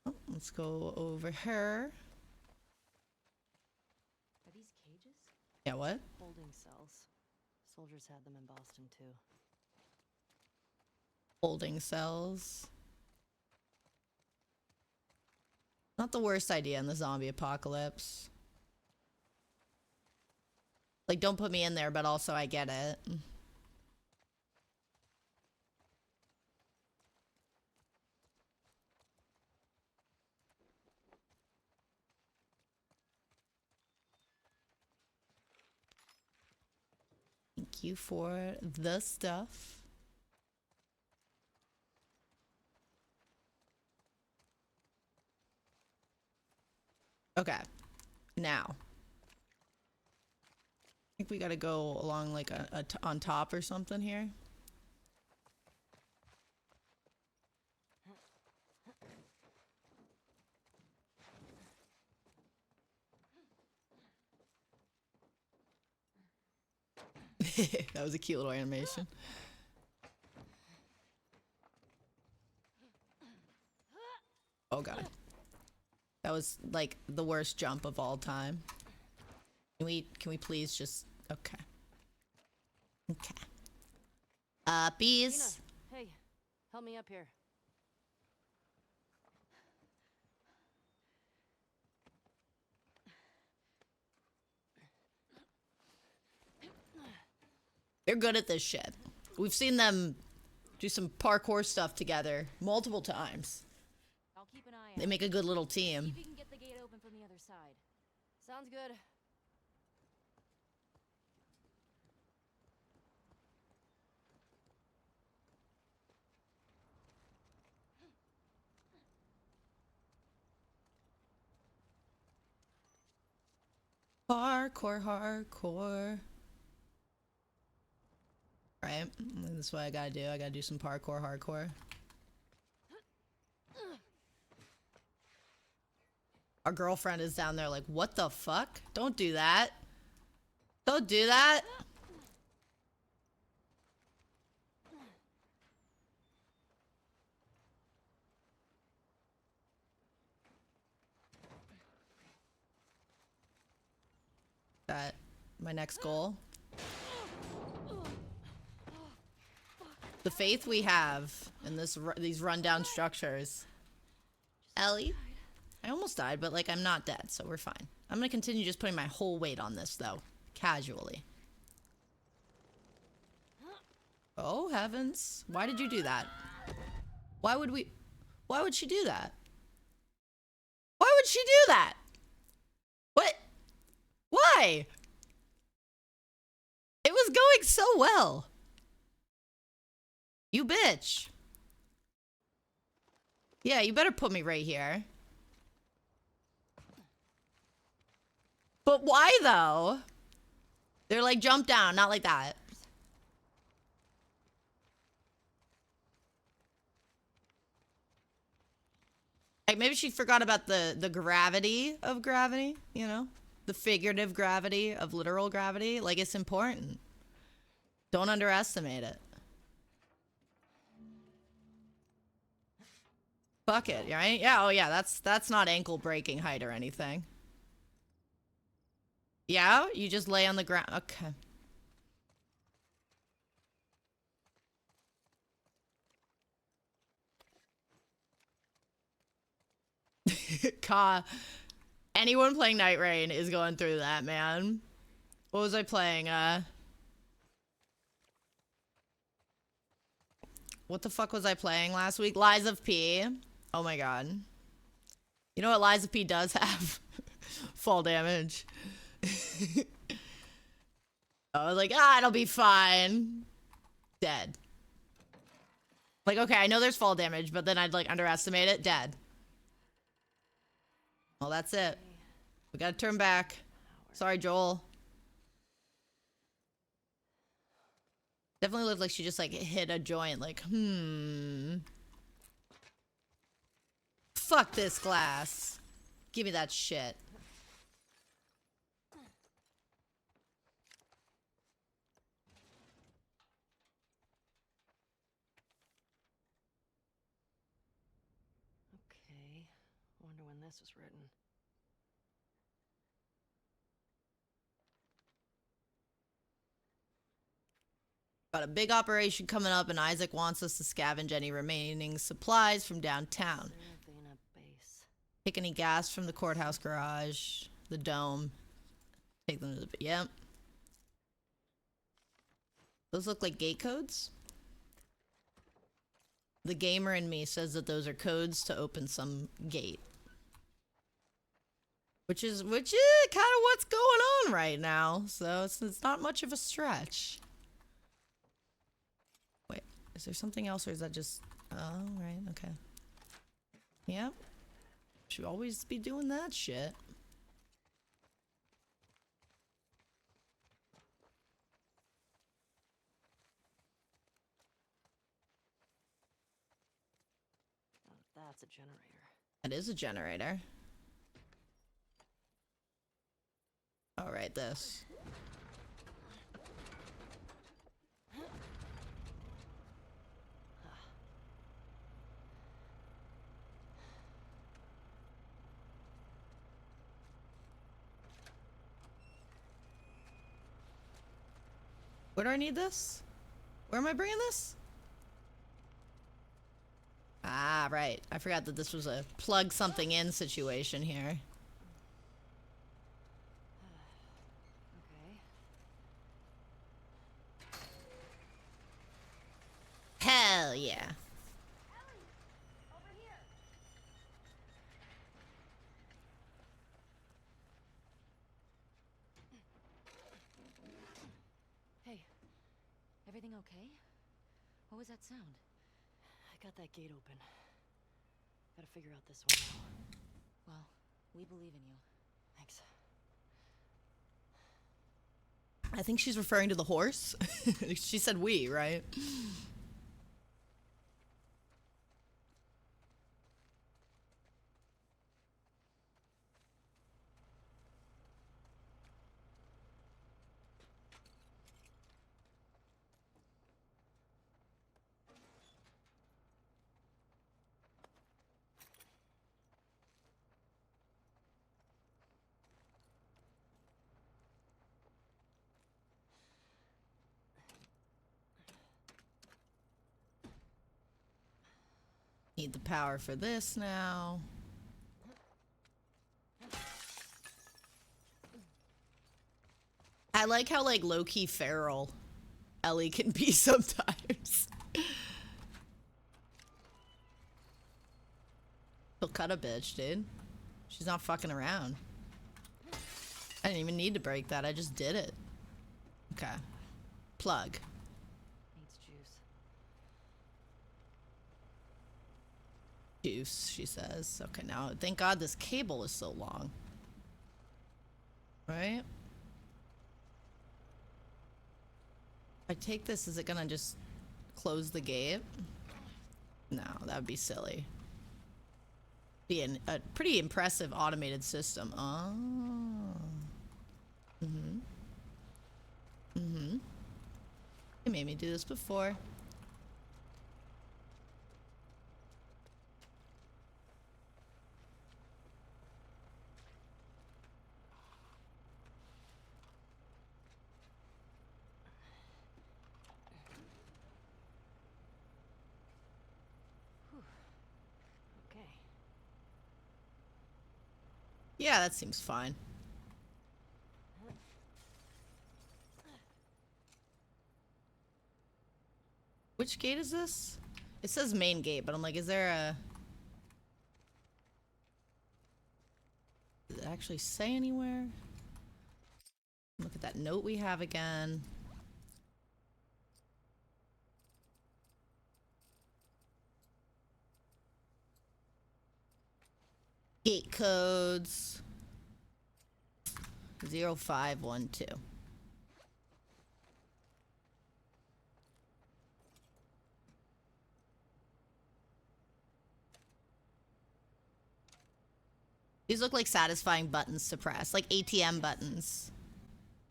Oh, let's go over here. Are these cages? Yeah, what? Holding cells. Soldiers had them in Boston too. Holding cells. Not the worst idea in the zombie apocalypse. Like, don't put me in there, but also I get it. Thank you for the stuff. Okay, now. I think we gotta go along like on top or something here. That was a cute little animation. Oh god. That was like the worst jump of all time. Can we please just okay. Okay. Bees. Hey, help me up here. They're good at this shit. We've seen them do some parkour stuff together multiple times. I'll keep an eye They out. make a good little See team. if you can get the gate open from the other side. Sounds good. Hardcore, hardcore. Right, this is what I gotta do. I gotta do some parkour, hardcore. Our girlfriend is down there like, what the fuck? Don't do that. Don't do that. That my next goal. The faith we have in these rundown structures. Ellie, I almost died, but like I'm not dead, so we're fine. I'm gonna continue just putting my whole weight on this though, casually. Oh heavens! Why did you do that? Why would she do that? Why would she do that? What? Why? It was going so well. You bitch. Yeah, you better put me right here. But why though? They're like, jump down, not like that. Like maybe she forgot about the gravity of gravity, you know? The figurative gravity of literal gravity. Like it's important. Don't underestimate it. Fuck it, right? Yeah, oh yeah, that's not ankle breaking height or anything. Yeah, you just lay on the ground. Okay. Anyone playing Night Rain is going through that, man. What was I playing? What the fuck was I playing last week? Lies of P. Oh my god. You know what Lies of P does have? Fall damage. I was like, it'll be fine. Dead. Like, okay, I know there's fall damage, but then I'd like underestimate it. Dead. Well, that's it. We gotta turn back. Sorry, Joel. Definitely looked like she just like hit a joint. Like, Fuck this glass. Give me that shit. Okay. Wonder when this was written. Got a big operation coming up, and Isaac wants us to scavenge any remaining supplies from downtown. Take any gas from the courthouse garage, the dome. Take them to the... Yep. Those look like gate codes? The gamer in me says that those are codes to open some gate. Which is kind of what's going on right now. So it's not much of a stretch. Wait, is there something else, or is that just... Oh, right, okay. Yep. Should always be doing that shit. That's a generator. That is a generator. All right, this. Where do I need this? Where am I bringing this? Ah, right. I forgot that this was a plug something in situation here. Okay. yeah. Hey, everything okay? What was that sound? I got that gate open. Gotta figure out this one now. Well, we believe in you. Thanks. I think she's referring to the horse. She said we, right? Need the power for this now. I like how like low-key feral Ellie can be sometimes. She'll cut a bitch, dude. She's not fucking around. I didn't even need to break that. I just did it. Okay. Plug. Needs juice. Juice, she says. Okay, now thank God this cable is so long. Right? If I take this, is it gonna just close the gate? No, that would be silly. Be a pretty impressive automated system. Oh. You made me do this before. Okay. Yeah, that seems fine. Which gate is this? It says main gate, but I'm like, is there a... Does it actually say anywhere? Look at that note we have again. Gate codes. 0512. These look like satisfying buttons to press, like ATM buttons.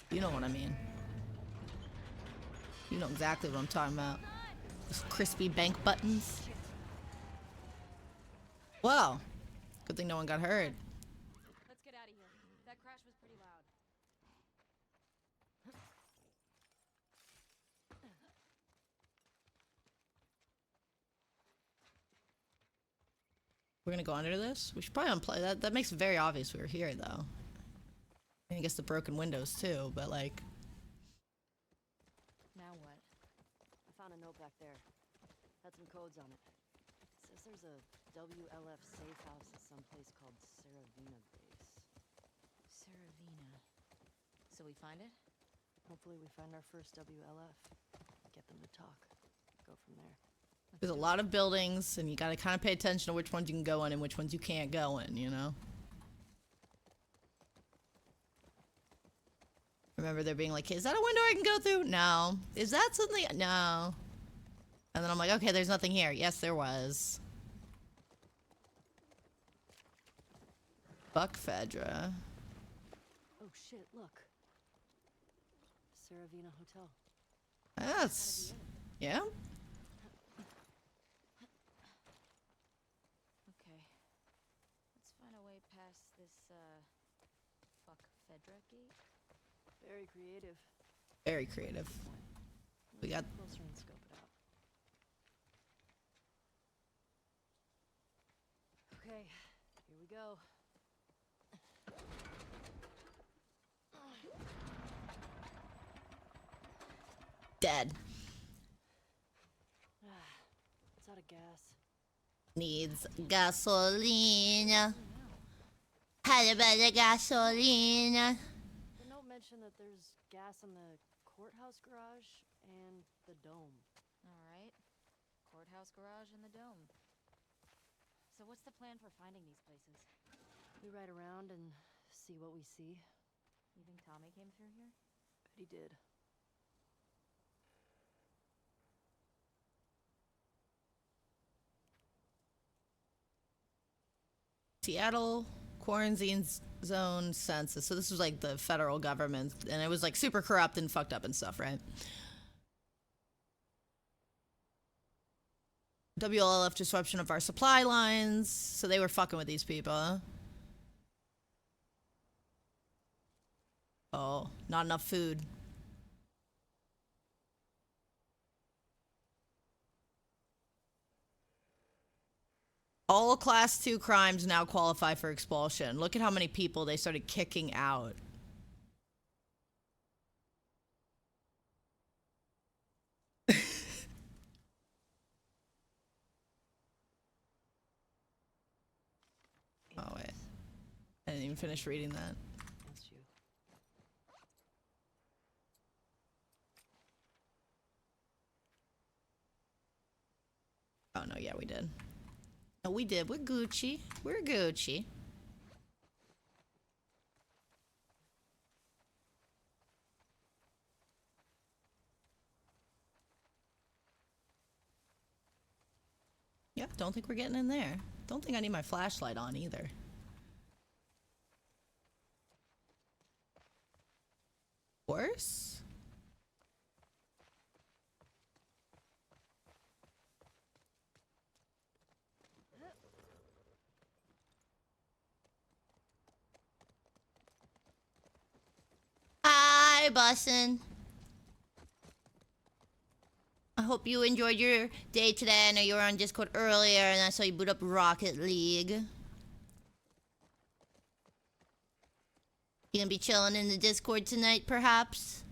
You know what I mean. You know exactly what I'm talking about. Those crispy bank buttons. Well, good thing no one got hurt. Let's get out of here. That crash was pretty loud. We're gonna go under this? We should probably unplug that. That makes it very obvious we were here, though. And I guess the broken windows, too, but like... Now what? I found a note back there. Had some codes on it. Says there's a WLF safe house at some place called Saravina Base. Saravina. So we find it? Hopefully we find our first WLF. Get them to talk. Go from there. There's a lot of buildings, and you gotta kind of pay attention to which ones you can go in and which ones you can't go in, you know? Remember there being like, is that a window I can go through? No. Is that something? No. And then I'm like, okay, there's nothing here. Yes, there was. Fuck Fedra. Oh shit, look. Saravina Hotel. That's... Yeah? Okay. Let's find a way past this, fuck Fedra gate. Very creative. Very creative. We got... Closer and scope it out. Okay, here we go. Dead. gas. Needs gasolina. How about the gasolina? The note mentioned that there's gas in the courthouse garage and the dome. Alright. Courthouse garage and the dome. So what's the plan for finding these places? We ride around and see what we see. You think Tommy came through here? Bet he did. Seattle quarantine zone census. So this was like the federal government, and it was like super corrupt and fucked up and stuff, right? WLF disruption of our supply lines. So they were fucking with these people. Oh, not enough food. All class 2 crimes now qualify for expulsion. Look at how many people they started kicking out. Oh, wait. I didn't even finish reading that. That's you. Oh, no, yeah, we did. No, we did. We're Gucci. We're Gucci. Yeah, don't think we're getting in there. Don't think I need my flashlight on either. Worse? Hi, Bussin'. I hope you enjoyed your day today. I know you were on Discord earlier and I saw you boot up Rocket League. You gonna be chilling in the Discord tonight, perhaps?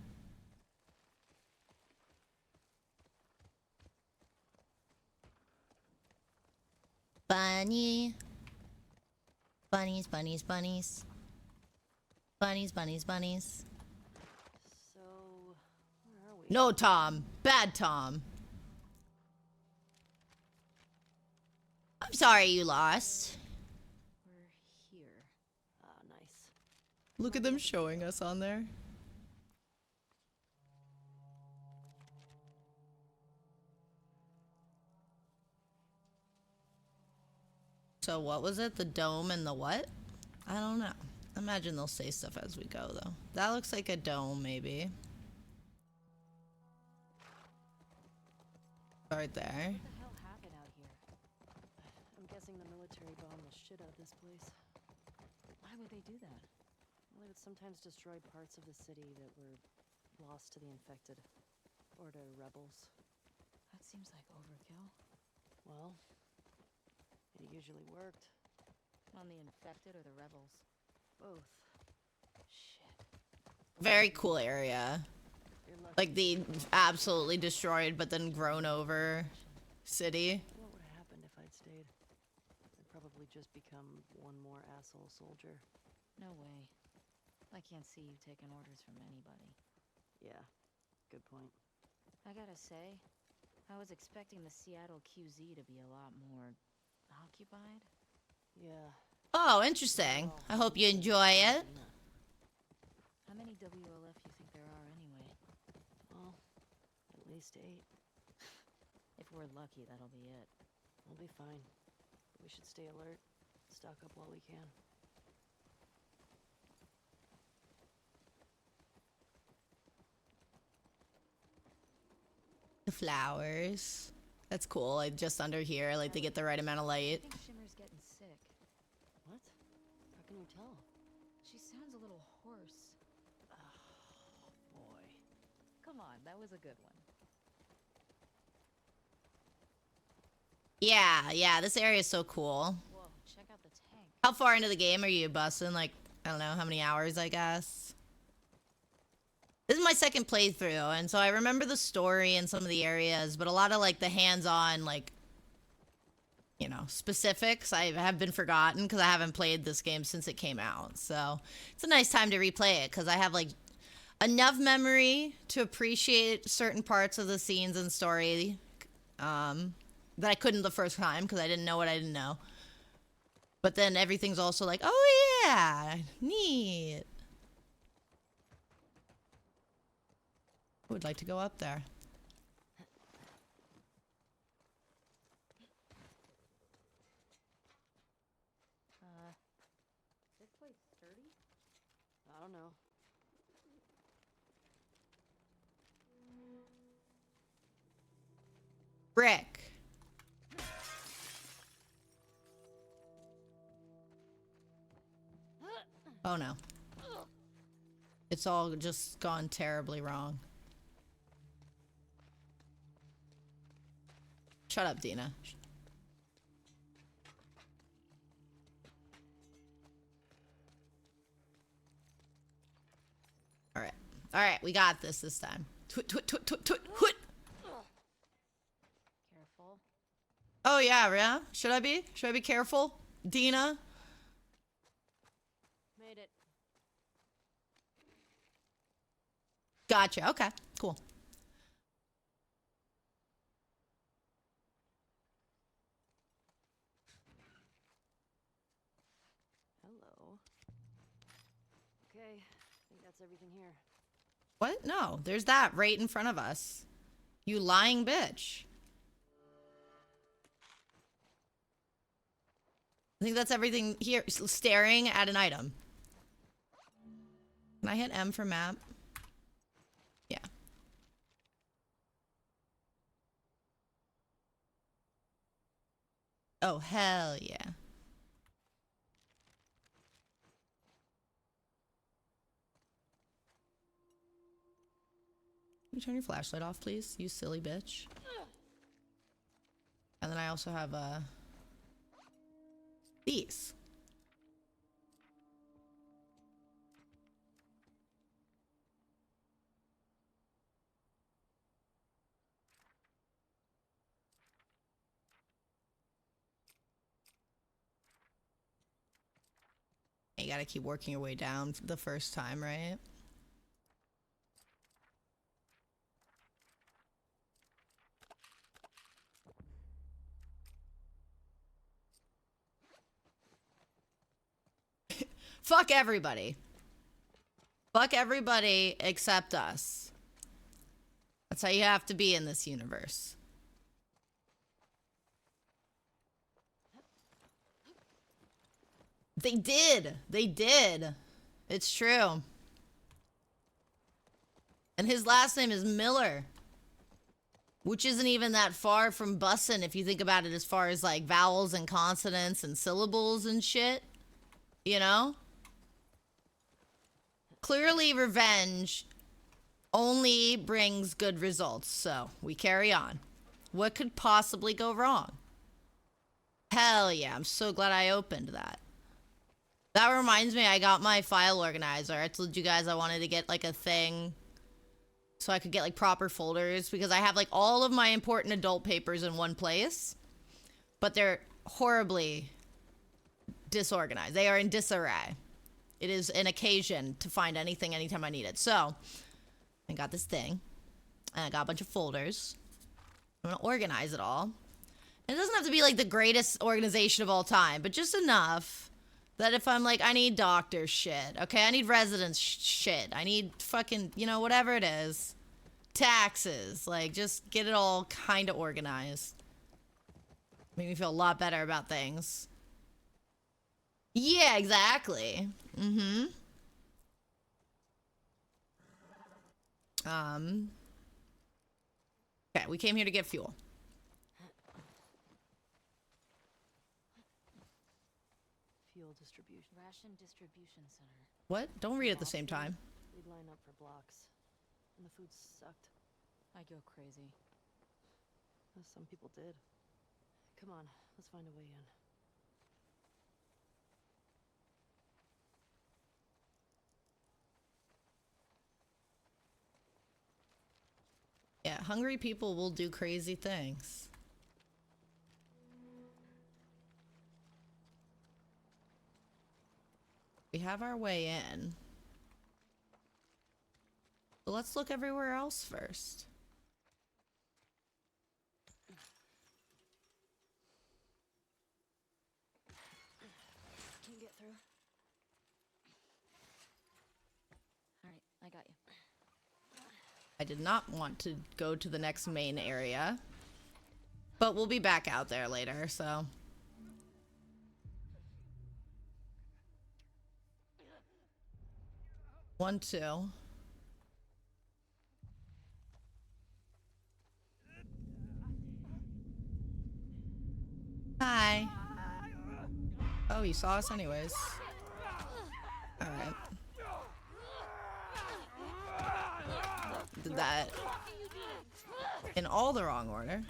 Bunny. Bunnies, bunnies, bunnies. Bunnies, bunnies, bunnies. So, where are we? No, Tom. Bad Tom. I'm sorry you lost. We're here. Ah, nice. Look at them showing us on there. So what was it? The dome and the what? I don't know. Imagine they'll say stuff as we go, though. That looks like a dome, maybe. Right there. What the hell happened out here? I'm guessing the military bombed the shit out of this place. Why would they do that? Well, they would sometimes destroy parts of the city that were lost to the infected. Or to rebels. That seems like overkill. Well, it usually worked. On the infected or the rebels? Both. Shit. Very cool area. You're lucky. Like the absolutely destroyed but then grown over city. What would have happened if I'd stayed? I'd probably just become one more asshole soldier. No way. I can't see you taking orders from anybody. Yeah, good point. I gotta say, I was expecting the Seattle QZ to be a lot more occupied. Yeah. Oh, interesting. I hope you enjoy it. How many WLF you think there are anyway? Well, at least 8. If we're lucky, that'll be it. We'll be fine. We should stay alert. Stock up while we can. The flowers. That's cool. Like just under here, like they get the right amount of light. I think Shimmer's getting sick. What? How can you tell? She sounds a little hoarse. Oh, boy. Come on, that was a good one. Yeah, this area is so cool. Whoa, check out the tank. How far into the game are you busting? Like, I don't know, how many hours, I guess? This is my second playthrough, and so I remember the story and some of the areas, but a lot of, like, the hands-on, like, you know, specifics I have been forgotten because I haven't played this game since it came out. So it's a nice time to replay it because I have like enough memory to appreciate certain parts of the scenes and story that I couldn't the first time because I didn't know what I didn't know. But then everything's also like, oh yeah, neat. I would like to go up there. This place sturdy? I don't know. Brick. Oh no. It's all just gone terribly wrong. Shut up, Dina. Alright. Alright, we got this time. Careful. Oh yeah, yeah? Should I be? Should I be careful? Dina? Made it. Gotcha, okay, cool. Hello. Okay, I think that's everything here. What? No, there's that right in front of us. You lying bitch. I think that's everything here. Staring at an item. Can I hit M for map? Yeah. Oh, hell yeah. Can you turn your flashlight off, please? You silly bitch. And then I also have, these. You gotta keep working your way down the first time, right? Fuck everybody. Fuck everybody except us. That's how you have to be in this universe. They did. They did. It's true. And his last name is Miller. Which isn't even that far from bussin' if you think about it as far as like vowels and consonants and syllables and shit. You know? Clearly, revenge only brings good results, so we carry on. What could possibly go wrong? Hell yeah, I'm so glad I opened that. That reminds me, I got my file organizer. I told you guys I wanted to get like a thing so I could get like proper folders because I have like all of my important adult papers in one place, but they're horribly disorganized. They are in disarray. It is an occasion to find anything anytime I need it. So, I got this thing, and I got a bunch of folders. I'm gonna organize it all. And it doesn't have to be like the greatest organization of all time, but just enough that if I'm like, I need doctor shit, okay? I need residence shit. I need fucking, you know, whatever it is. Taxes. Like, just get it all kind of organized. Make me feel a lot better about things. Yeah, exactly. Mm-hmm. Okay, we came here to get fuel. Fuel distribution. Ration distribution center. What? Don't read at the same time. We'd line up for blocks. And the food sucked. I'd go crazy. As some people did. Come on, let's find a way in. Yeah, hungry people will do crazy things. We have our way in. But let's look everywhere else first. Can you get through? Alright, I got you. I did not want to go to the next main area. But we'll be back out there later, so. 1, 2. Hi. Oh, you saw us anyways. Alright. Did that in all the wrong order.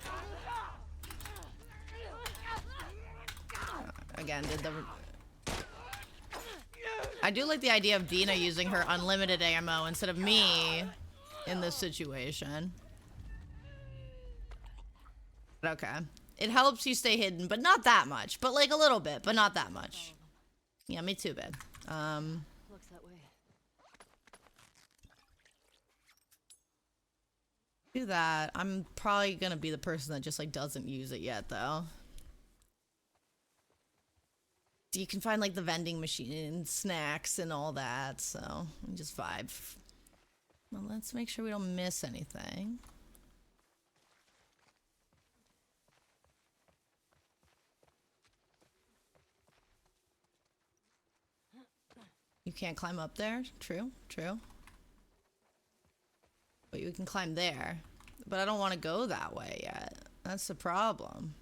Again, did the... I do like the idea of Dina using her unlimited ammo instead of me in this situation. Okay. It helps you stay hidden, but not that much. But like a little bit, but not that much. Yeah, me too, babe. Looks that way. Do that. I'm probably gonna be the person that just like doesn't use it yet, though. You can find like the vending machine and snacks and all that, so just vibe. Well, let's make sure we don't miss anything. You can't climb up there. True, true. But you can climb there. But I don't want to go that way yet. That's the problem.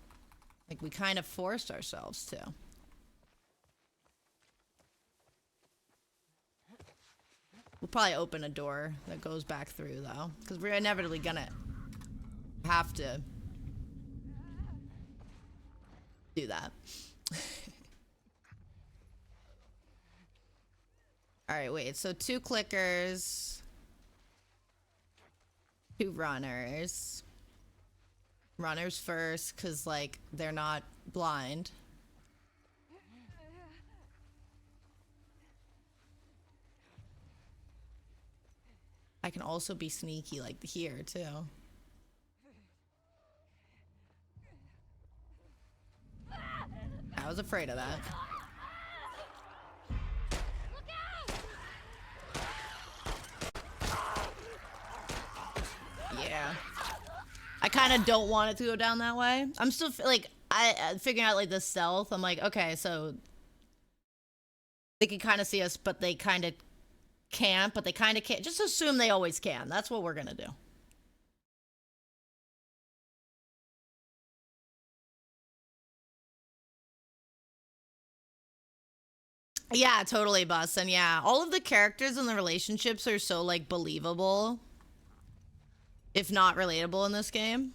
Like, we kind of forced ourselves to. We'll probably open a door that goes back through, though. Because we're inevitably gonna have to do that. Alright, wait. So 2 clickers. 2 runners. Runners first, because, like, they're not blind. I can also be sneaky, like, here, too. I was afraid of that. Yeah. I kind of don't want it to go down that way. I'm still, like, figuring out, like, the stealth. I'm like, okay, so they can kind of see us, but they kind of can't, but they kind of can't. Just assume they always can. That's what we're gonna do. Yeah, totally, Bus. And yeah, all of the characters and the relationships are so, like, believable, if not relatable in this game.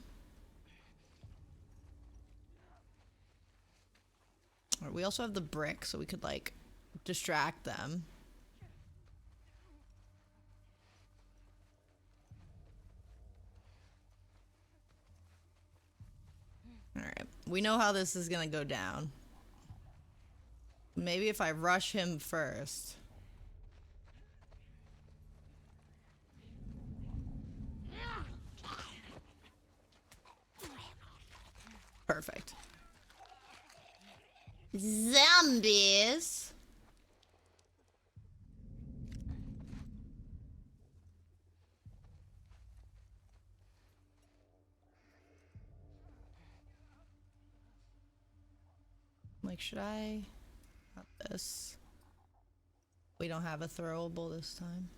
We also have the brick, so we could, like, distract them. Alright, we know how this is gonna go down. Maybe if I rush him first. Perfect. Zombies! Like, should I? Not this. We don't have a throwable this time.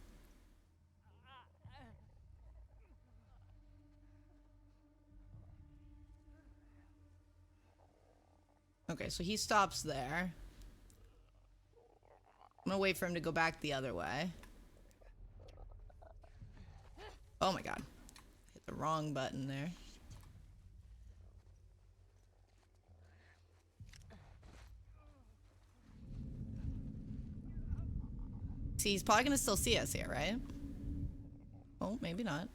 Okay, so he stops there. I'm gonna wait for him to go back the other way. Oh my god. Hit the wrong button there. See, he's probably gonna still see us here, right? Oh, maybe not.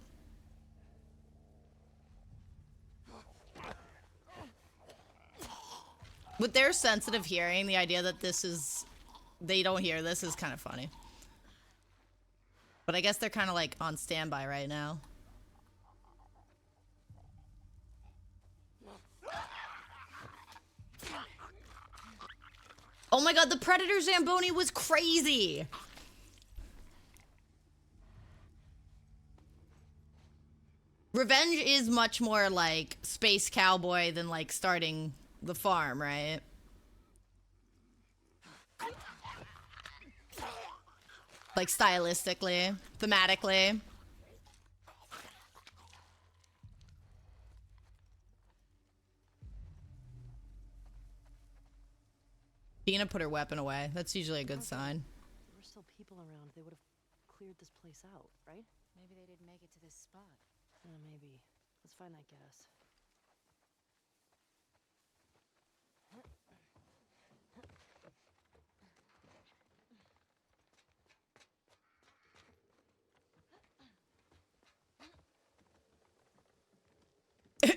With their sensitive hearing, the idea that this is they don't hear this is kind of funny. But I guess they're kind of like on standby right now. Oh my god, the Predator Zamboni was crazy! Revenge is much more like Space Cowboy than like starting the farm, right? Like stylistically, thematically. Dina put her weapon away. That's usually a good sign. There were still people around. They would have cleared this place out, right? Maybe they didn't make it to this spot. Maybe. Let's find that gas.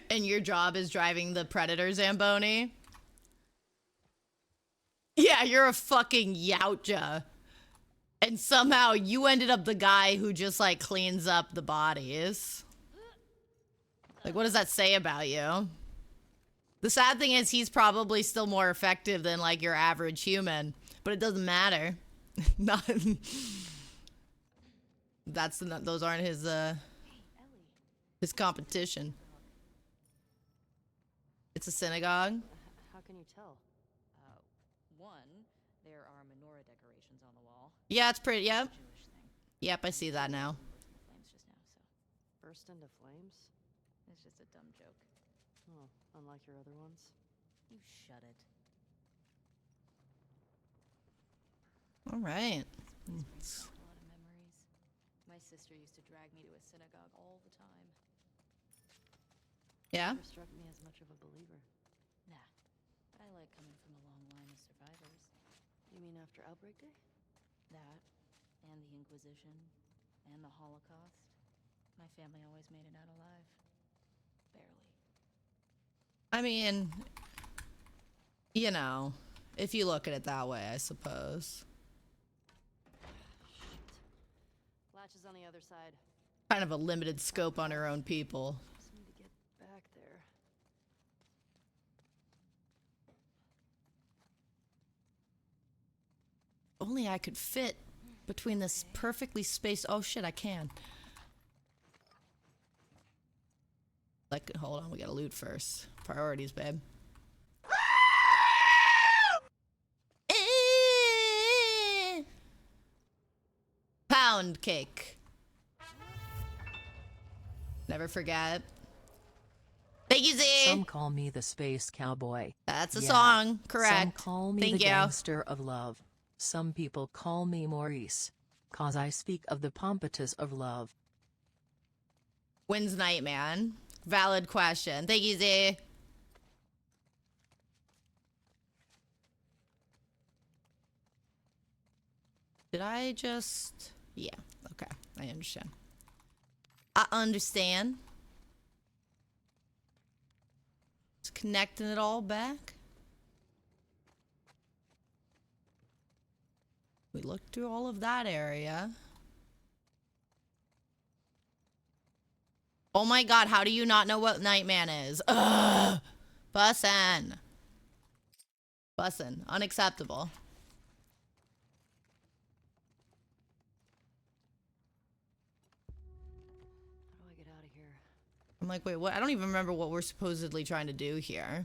And your job is driving the Predator Zamboni? Yeah, you're a fucking Yautja. And somehow you ended up the guy who just like cleans up the bodies. Like, what does that say about you? The sad thing is he's probably still more effective than like your average human, but it doesn't matter. Not those aren't his competition. It's a synagogue. How can you tell? One, there are menorah decorations on the wall. Yeah, it's pretty. Yep. Yep, I see that now. Flames just now, so Burst into flames? it's just a dumb joke. Oh, unlike your other ones? You shut it. All right. A lot of memories. My sister used to drag me to a synagogue all the time. Yeah. Never struck me as much of a believer. Nah, but I like coming from a long line of survivors. You mean after Outbreak Day? That, and the Inquisition, and the Holocaust. My family always made it out alive. Barely. I mean, you know, if you look at it that way, I suppose. Latch is on the other side. Kind of a limited scope on her own people. Just need to get back there. Only I could fit between this perfectly spaced. Oh shit, I can. Like, hold on, we gotta loot first. Priorities, babe. Pound cake. Never forget. Thank you, Z. Some call me the space cowboy. That's a Yeah. song, correct. Some call me Thank the you. gangster of love. Some people call me Maurice, cause I speak of the pompatus of love. When's Nightman? Valid question. Thank you, Z. Did I just... Yeah, okay. I understand. I understand. Just connecting it all back. We looked through all of that area. Oh my god, how do you not know what Nightman is? Ugh! Bussin'. Bussin'. Unacceptable. How do I get out of here? I'm like, wait, what? I don't even remember what we're supposedly trying to do here.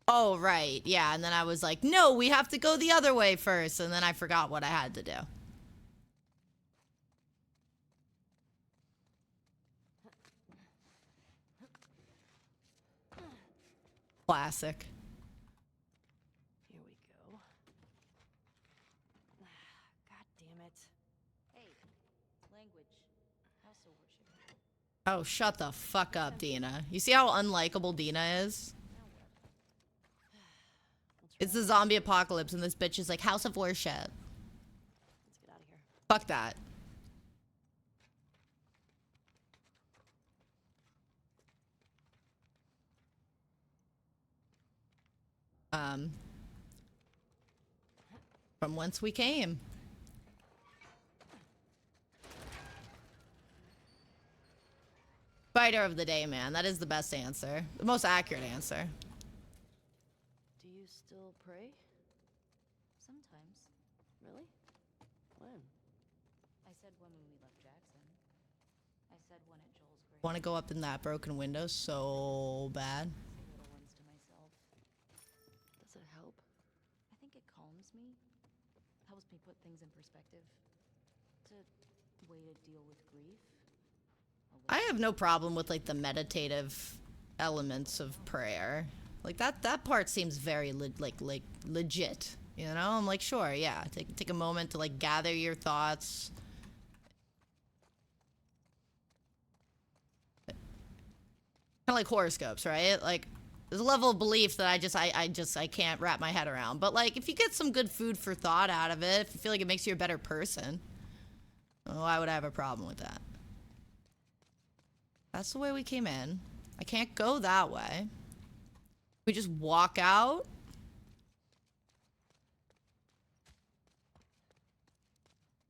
Oh, right. Yeah, and then I was like, no, we have to go the other way first. And then I forgot what I had to do. Classic. Here we go. God damn it. Hey, language. House of worship. Oh, shut the fuck up, Dina. You see how unlikable Dina is? It's the zombie apocalypse, and this bitch is like, House of Worship. Let's get out of here. Fuck that. From whence we came. Spider of the day, man. That is the best answer. The most accurate answer. Do you still pray? Sometimes. Really? When? I said when we left Jackson. I said when at Joel's grave. Want to go up in that broken window so bad. Little ones to myself. Does it help? I think it calms me. Helps me put things in perspective. It's a way to deal with grief. I have no problem with like the meditative elements of prayer. Like that part seems very legit. You know, I'm like, sure, yeah. Take a moment to like gather your thoughts. Kind of like horoscopes, right? Like there's a level of belief that I can't wrap my head around. But like if you get some good food for thought out of it, if you feel like it makes you a better person, why would I have a problem with that? That's the way we came in. I can't go that way. We just walk out.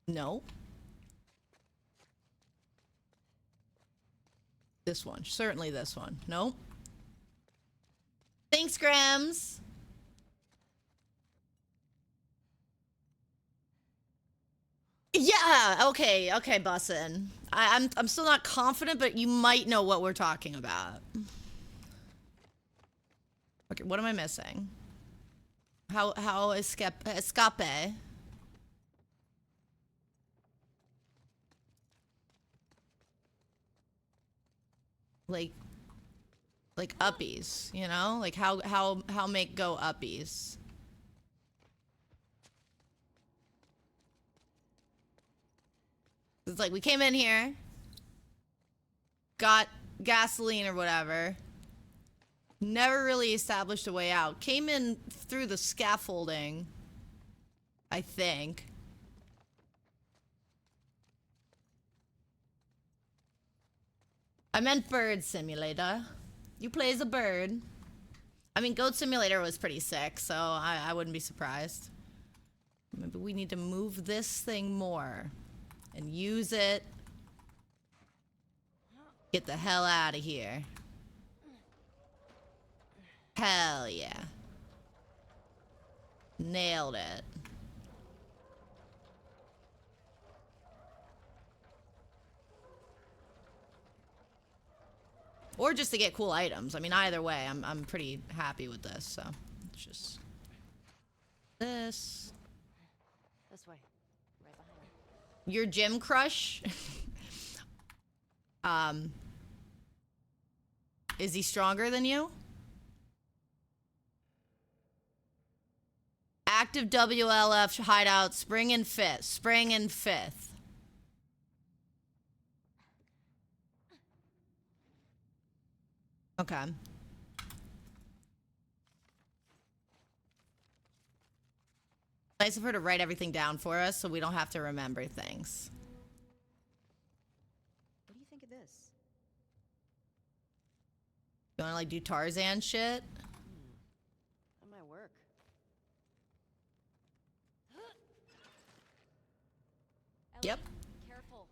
No. This one. Certainly this one. Nope. Thanks, Grams. Yeah, okay, Bussin'. I'm still not confident, but you might know what we're talking about. Okay, what am I missing? How escape? Like uppies, you know? Like how make go uppies? It's like we came in here, got gasoline or whatever, never really established a way out. Came in through the scaffolding, I think. I meant Bird Simulator. You play as a bird. I mean, Goat Simulator was pretty sick, so I wouldn't be surprised. Maybe we need to move this thing more. And use it. Get the hell out of here. Hell yeah. Nailed it. Or just to get cool items. I mean, either way, I'm pretty happy with this, so it's just this. This way. Right behind me. Your gym crush? Is he stronger than you? Active WLF hideout, spring and 5th. Spring and 5th. Okay. Nice of her to write everything down for us so we don't have to remember things. What do you think of this? You wanna like do Tarzan shit? That might work. Yep. Careful.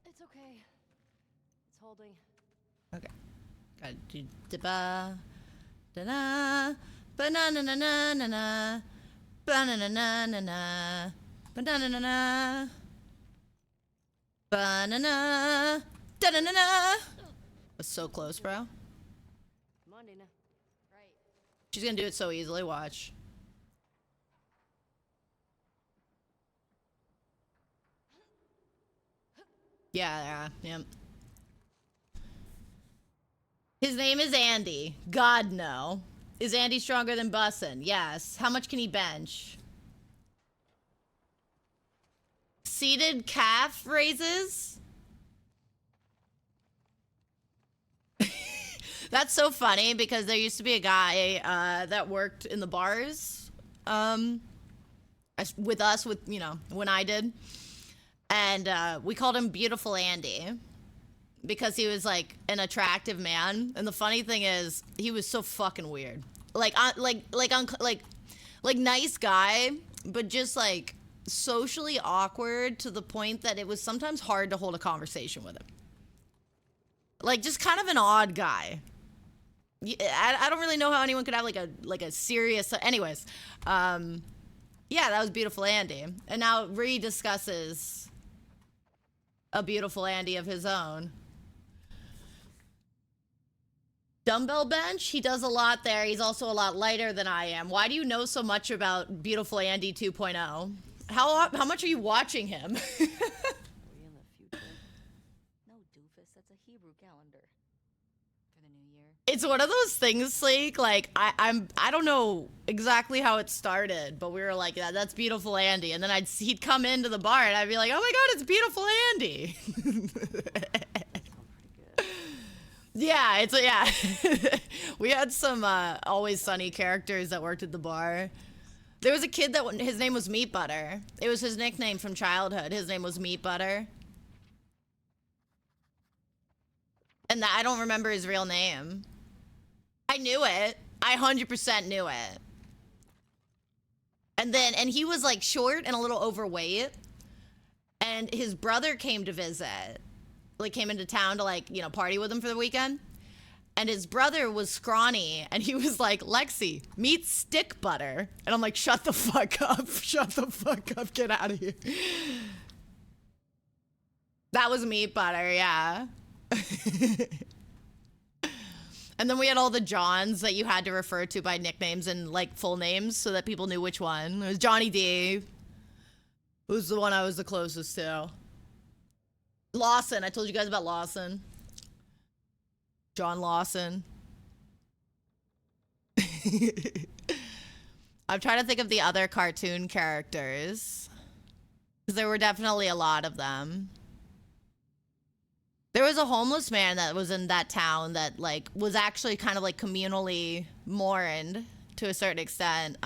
It's okay. It's holding. Okay. Gotta do da da da banana na na na na banana na na na banana na na banana da na na na. Was so close, bro. Come on, Dana. Right. She's gonna do it so easily. Watch. Yeah. Yep. His name is Andy. God, no. Is Andy stronger than Bussin'? Yes. How much can he bench? Seated calf raises? That's so funny because there used to be a guy that worked in the bars with us, you know, when I did. And we called him Beautiful Andy. Because he was like an attractive man, and the funny thing is, he was so fucking weird. Like nice guy, but just like socially awkward to the point that it was sometimes hard to hold a conversation with him. Like just kind of an odd guy. I don't really know how anyone could have like a serious. Anyways, yeah, that was Beautiful Andy, and now Ree discusses a Beautiful Andy of his own. Dumbbell bench, he does a lot there. He's also a lot lighter than I am. Why do you know so much about Beautiful Andy 2.0? How much are you watching him? Are we in the future? No, doofus. That's a Hebrew calendar. For the new year. It's one of those things, like I don't know exactly how it started, but we were like, yeah, that's Beautiful Andy, and then he'd come into the bar and I'd be like, oh my god, it's Beautiful Andy. Yeah, yeah. We had some Always Sunny characters that worked at the bar. There was a kid that his name was Meat Butter. It was his nickname from childhood. His name was Meat Butter. And I don't remember his real name. I knew it. I 100% knew it. And he was like short and a little overweight. And his brother came to visit. Like came into town to like, you know, party with him for the weekend. And his brother was scrawny and he was like, Lexi, meet stick butter. And I'm like, shut the fuck up. Shut the fuck up. Get out of here. That was Meat Butter, yeah. And then we had all the Johns that you had to refer to by nicknames and like full names so that people knew which one. It was Johnny D, who's the one I was the closest to. Lawson, I told you guys about Lawson. John Lawson. I'm trying to think of the other cartoon characters, because there were definitely a lot of them. There was a homeless man that was in that town that like was actually kind of like communally mourned to a certain extent.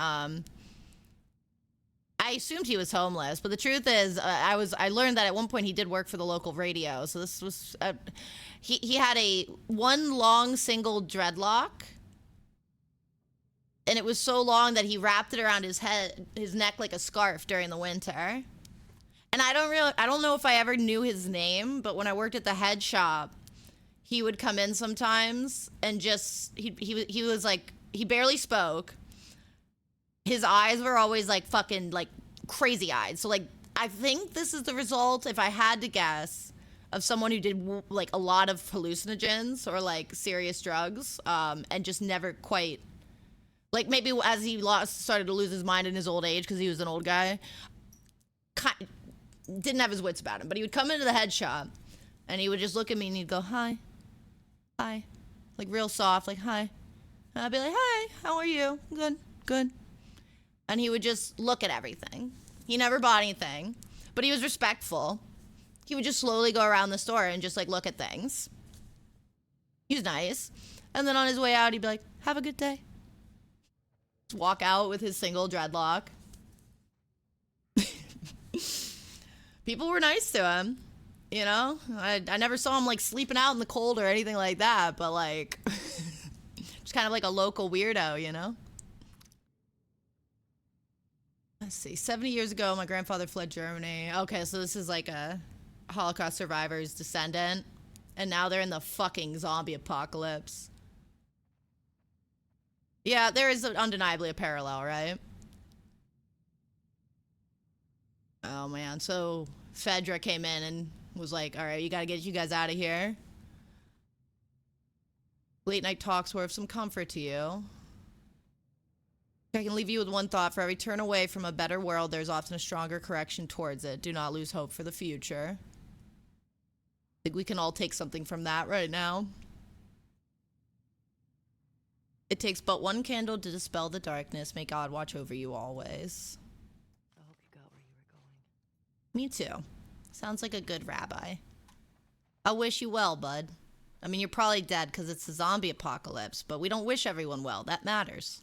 I assumed he was homeless, but the truth is, I learned that at one point he did work for the local radio. So this was, he had one long single dreadlock, and it was so long that he wrapped it around his neck like a scarf during the winter. And I don't know if I ever knew his name, but when I worked at the head shop, he would come in sometimes and just he was like, he barely spoke. His eyes were always like fucking like crazy eyed. So like I think this is the result, if I had to guess, of someone who did like a lot of hallucinogens or like serious drugs, and just never quite, like maybe as he started to lose his mind in his old age because he was an old guy, didn't have his wits about him. But he would come into the head shop and he would just look at me and he'd go, hi, like real soft, like hi. And I'd be like, hi, how are you? Good. And he would just look at everything. He never bought anything, but he was respectful. He would just slowly go around the store and just like look at things. He was nice. And then on his way out, he'd be like, have a good day. Just walk out with his single dreadlock. People were nice to him, you know? I never saw him like sleeping out in the cold or anything like that, but like, just kind of like a local weirdo, you know? Let's see, 70 years ago, my grandfather fled Germany. Okay, so this is like a Holocaust survivor's descendant, and now they're in the fucking zombie apocalypse. Yeah, there is undeniably a parallel, right? Oh man, so Fedra came in and was like, all right, you gotta get you guys out of here. Late night talks were of some comfort to you. I can leave you with one thought. For every turn away from a better world, there's often a stronger correction towards it. Do not lose hope for the future. I think we can all take something from that right now. It takes but one candle to dispel the darkness. May God watch over you always. I hope you got where you were going. Me too. Sounds like a good rabbi. I wish you well, bud. I mean, you're probably dead because it's a zombie apocalypse, but we don't wish everyone well. That matters.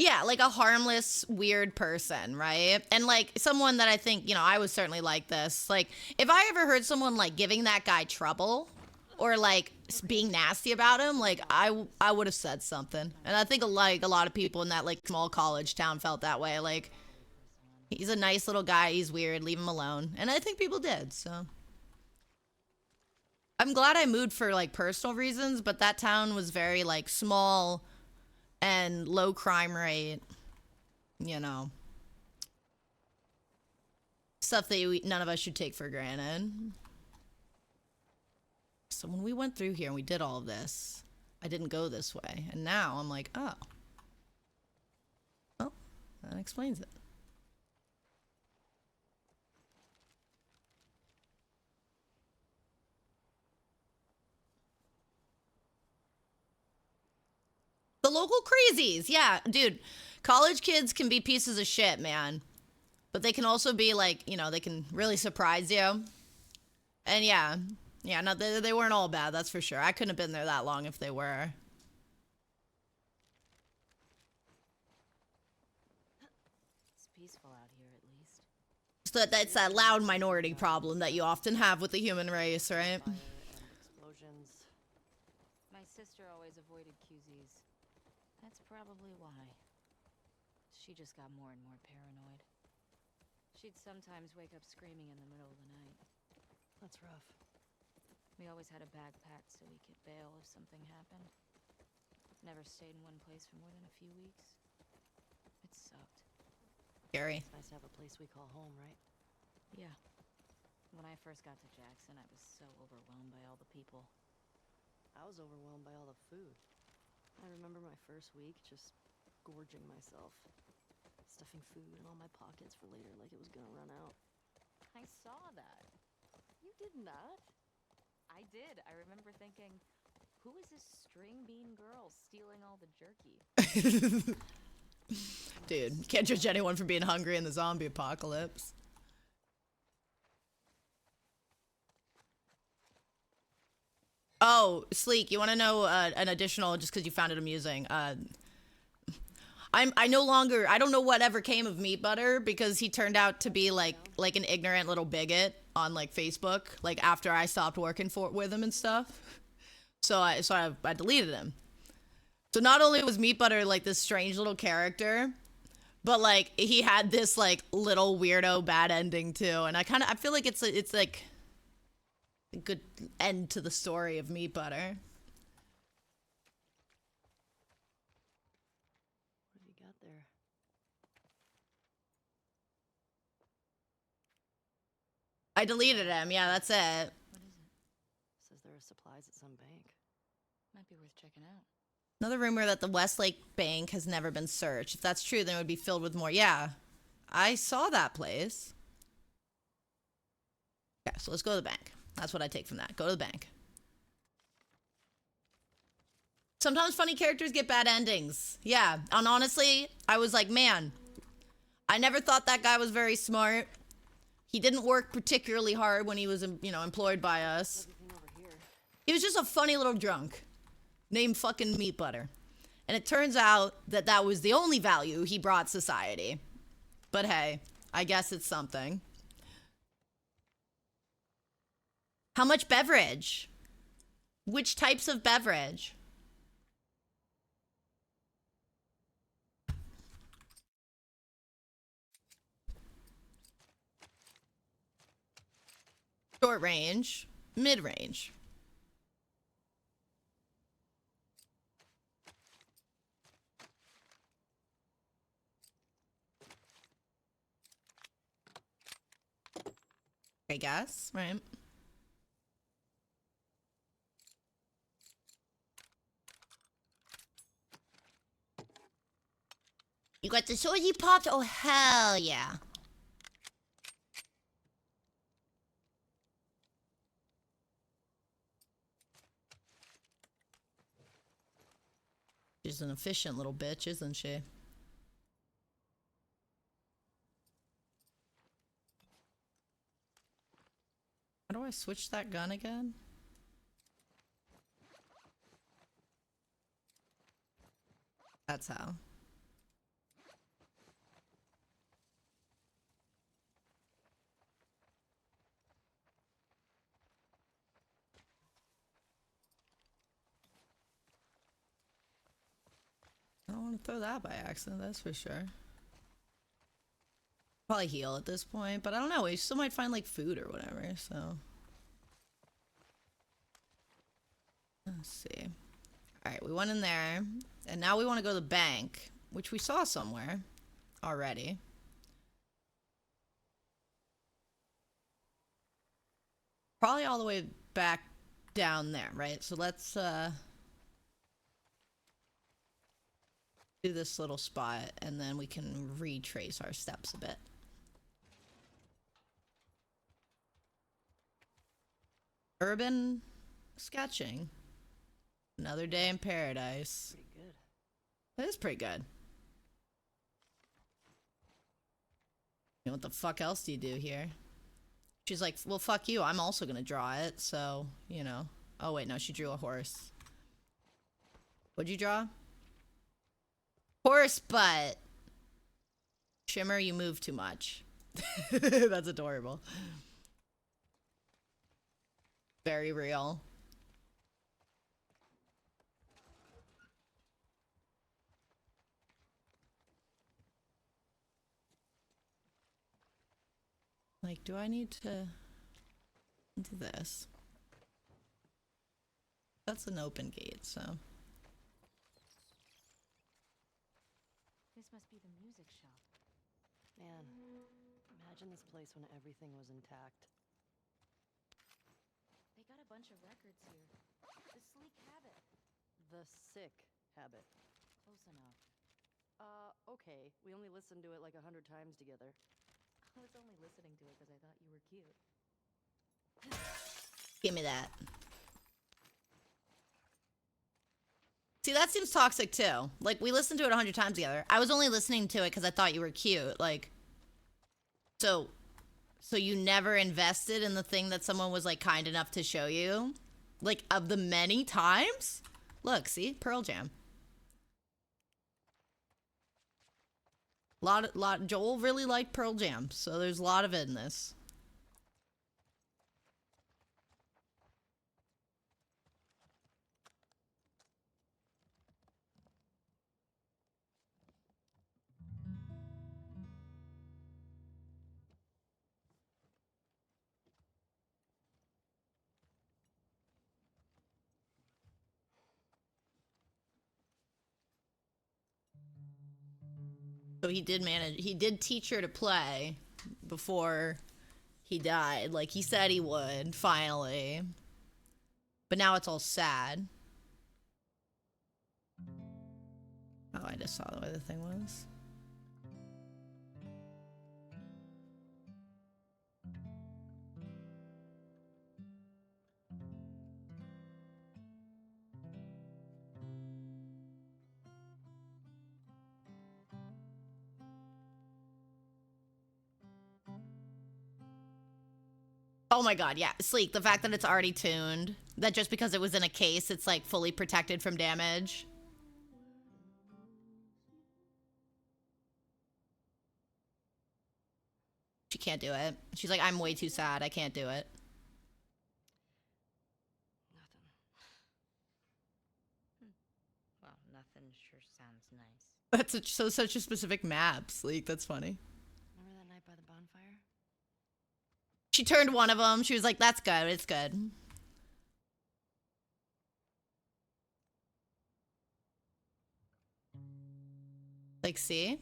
Yeah, like a harmless, weird person, right? And like someone that I think, you know, I was certainly like this. Like, if I ever heard someone like giving that guy trouble or like being nasty about him, like I would have said something. And I think like a lot of people in that like small college town felt that way. Like, he's a nice little guy, he's weird, leave him alone. And I think people did, so. I'm glad I moved for like personal reasons, but that town was very like small and low crime rate, you know. Stuff that none of us should take for granted. So when we went through here and we did all of this, I didn't go this way. And now I'm like, oh. Well, that explains it. The local crazies. Yeah, dude. College kids can be pieces of shit, man. But they can also be like, you know, they can really surprise you. And yeah. Yeah, no, they weren't all bad, that's for sure. I couldn't have been there that long if they were. It's peaceful out here, at least. So that's that loud minority problem that you often have with the human race, right? Fire and explosions. My sister always avoided QZs. That's probably why. She just got more and more paranoid. She'd sometimes wake up screaming in the middle of the night. That's rough. We always had a bag packed so we could bail if something happened. Never stayed in one place for more than a few weeks. It sucked. Scary. It's nice to have a place we call home, right? Yeah. When I first got to Jackson, I was so overwhelmed by all the people. I was overwhelmed by all the food. I remember my first week just gorging myself. Stuffing food in all my pockets for later like it was gonna run out. I saw that. You did not. I did. I remember thinking, who is this string bean girl stealing all the jerky? Dude, can't judge anyone for being hungry in the zombie apocalypse. Oh, Sleek, you want to know an additional, just because you found it amusing. I don't know whatever came of Meat Butter because he turned out to be like an ignorant little bigot on like Facebook, like after I stopped working with him and stuff. So I deleted him. So not only was Meat Butter like this strange little character, but like he had this like little weirdo bad ending too. And I feel like it's like a good end to the story of Meat Butter. I deleted him. Yeah, that's it. What is it? Says there are supplies at some bank. Might be worth checking out. Another rumor that the Westlake Bank has never been searched. If that's true, then it would be filled with more. Yeah, I saw that place. Okay, so let's go to the bank. That's what I take from that. Go to the bank. Sometimes funny characters get bad endings. Yeah, and honestly, I was like, man, I never thought that guy was very smart. He didn't work particularly hard when he was, you know, employed by us. He was just a funny little drunk named fucking Meat Butter. And it turns out that that was the only value he brought society. But hey, I guess it's something. How much beverage? Which types of beverage? Short range, mid range. I guess, right? You got the soy pops? Oh, hell yeah. She's an efficient little bitch, isn't she? How do I switch that gun again? That's how. want to throw that by accident, that's for sure. Probably heal at this point, but I don't know. We still might find like food or whatever, so. Let's see. Alright, we went in there, and now we want to go to the bank, which we saw somewhere already. Probably all the way back down there, right? So let's do this little spot, and then we can retrace our steps a bit. Urban sketching. Another day in paradise. Pretty good. That is pretty good. You know, what the fuck else do you do here? She's like, well, fuck you. I'm also gonna draw it, so, you know. Oh, wait, no, she drew a horse. What'd you draw? Horse butt. Shimmer, you move too much. That's adorable. Very real. Like, do I need to do this? That's an open gate, so. This must be the music shop. Man, imagine this place when everything was intact. They got a bunch of records here. The Sleek Habit. The Sick Habit. Close enough. Okay. We only listened to it like 100 times together. I was only listening to it because I thought you were cute. Give me that. See, that seems toxic too. Like, we listened to it 100 times together. I was only listening to it because I thought you were cute. Like, so you never invested in the thing that someone was like kind enough to show you? Like, of the many times? Look, see? Pearl Jam. Joel really liked Pearl Jam, so there's a lot of it in this. So he did teach her to play before he died. Like he said he would, finally. But now it's all sad. Oh, I just saw the way the thing was. Oh my god, yeah. Sleek, the fact that it's already tuned. That just because it was in a case, it's like fully protected from damage. She can't do it. She's like, I'm way too sad. I can't do it. Nothing. Well, nothing sure sounds nice. That's such a specific map, Sleek. That's funny. Remember that night by the bonfire? She turned one of them. She was like, that's good. It's good. Like, see?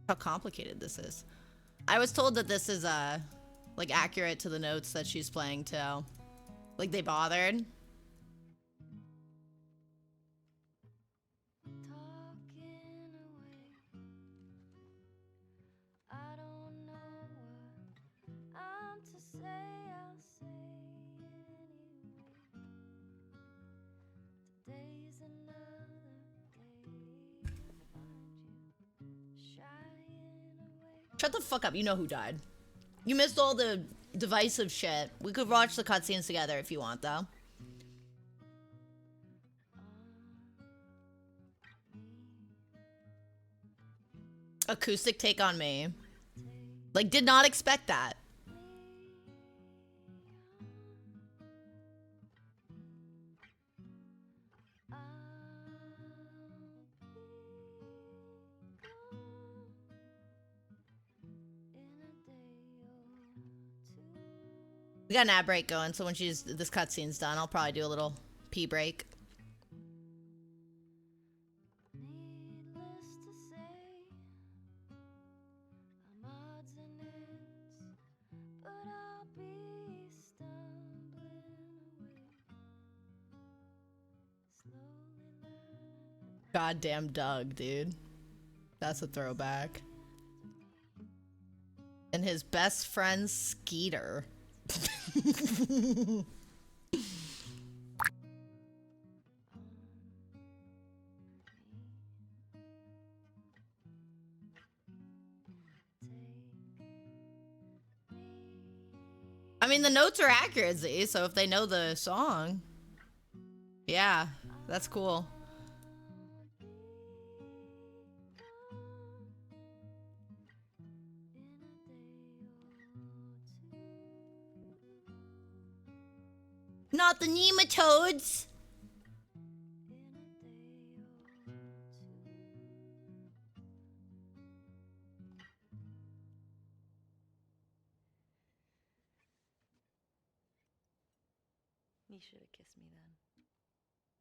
How complicated this is. I was told that this is, like, accurate to the notes that she's playing, too. Like, they bothered. Shut the fuck up. You know who died. You missed all the divisive shit. We could watch the cutscenes together if you want, though. Acoustic Take on Me. Like, did not expect that. We got an ad break going, so when this cutscene's done, I'll probably do a little pee break. Goddamn Doug, dude. That's a throwback. And his best friend, Skeeter. I mean, the notes are accurate, Z, so if they know the song. Yeah, that's cool. Not the nematodes. You should have kissed me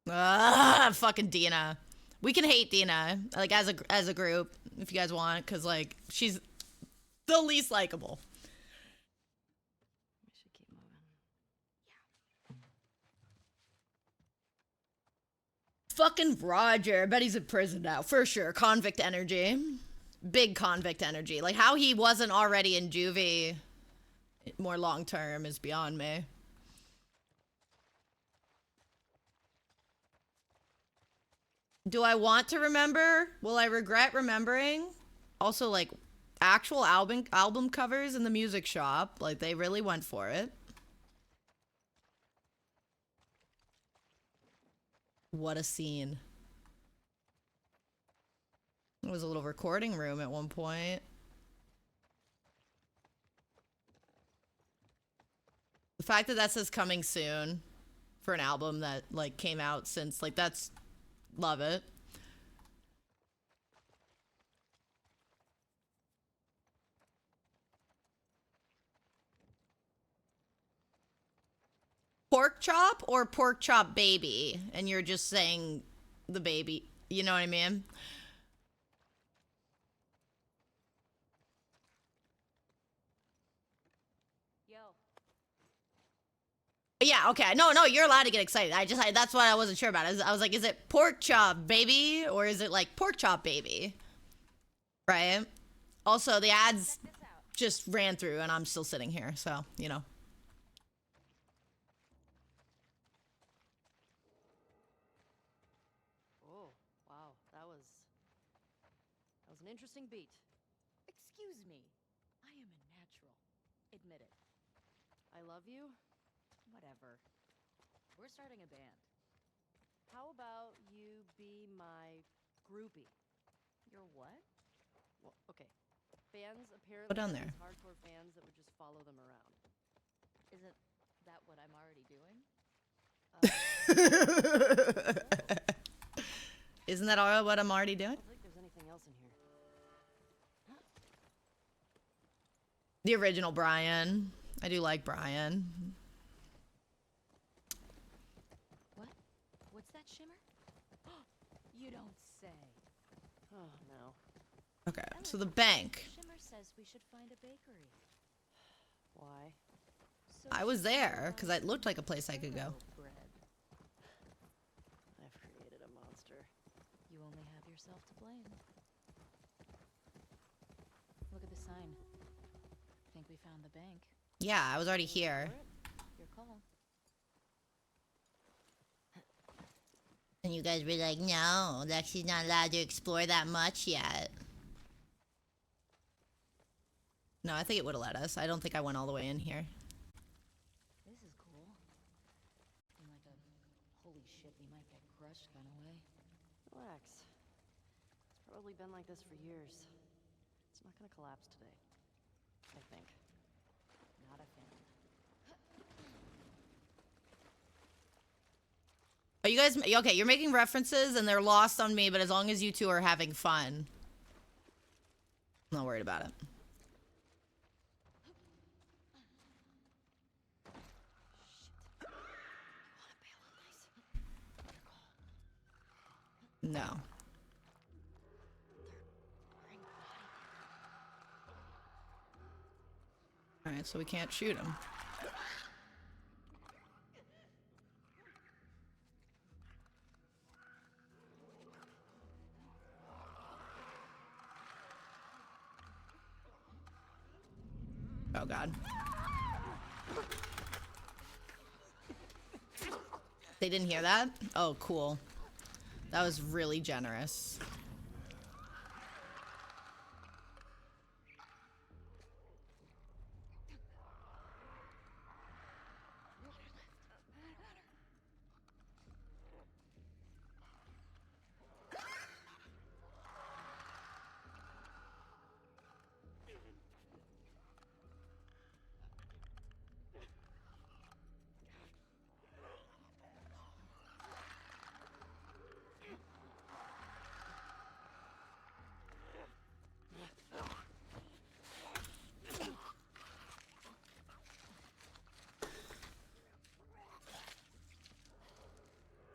then. Ah, fucking Dina. We can hate Dina, like, as a group, if you guys want, because, like, she's the least likable. We should keep moving. Fucking Roger. I bet he's in prison now, for sure. Convict energy. Big convict energy. Like, how he wasn't already in juvie more long term is beyond me. Do I want to remember? Will I regret remembering? Also, like, actual album covers in the music shop. Like, they really went for it. What a scene. It was a little recording room at one point. The fact that that says coming soon for an album that, like, came out since, like, that's... Love it. Pork chop or pork chop baby? And you're just saying the baby. You know what I mean? Yeah, okay. No, you're allowed to get excited. That's what I wasn't sure about. I was like, is it pork chop baby or is it like pork chop baby? Right? Also, the ads just ran through and I'm still sitting here, so, you know. Oh, wow. That was an interesting beat. Excuse me. I am a natural. Admit it. I love you. Whatever. We're starting a band. How about you be my groupie? You're what? Well, okay. Fans apparently Go down have there. these hardcore fans that would just follow them around. Isn't that what I'm already doing? Isn't that all what I'm already doing? I don't think there's anything else in here. The original Brian. I do like Brian. What's that shimmer? You don't say. Oh, no. Okay, so the bank. Shimmer says we should find a bakery. Why? So I was there because it looked like a place I could go. bread. I've created a monster. You only have yourself to blame. Look at the sign. Think we found the bank. Yeah, I was already here. Your call. And you guys were like, no, Lexi's not allowed to explore that much yet. No, I think it would have let us. I don't think I went all the way in here. This is cool. In like a holy shit, we might get crushed kind of way. Relax. It's probably been like this for years. It's not gonna collapse today. I think. Not a fan. Are you guys okay? You're making references and they're lost on me, but as long as you two are having fun, I'm not worried about it. No. Alright, so we can't shoot him. Oh god. They didn't hear that? Oh, cool. That was really generous.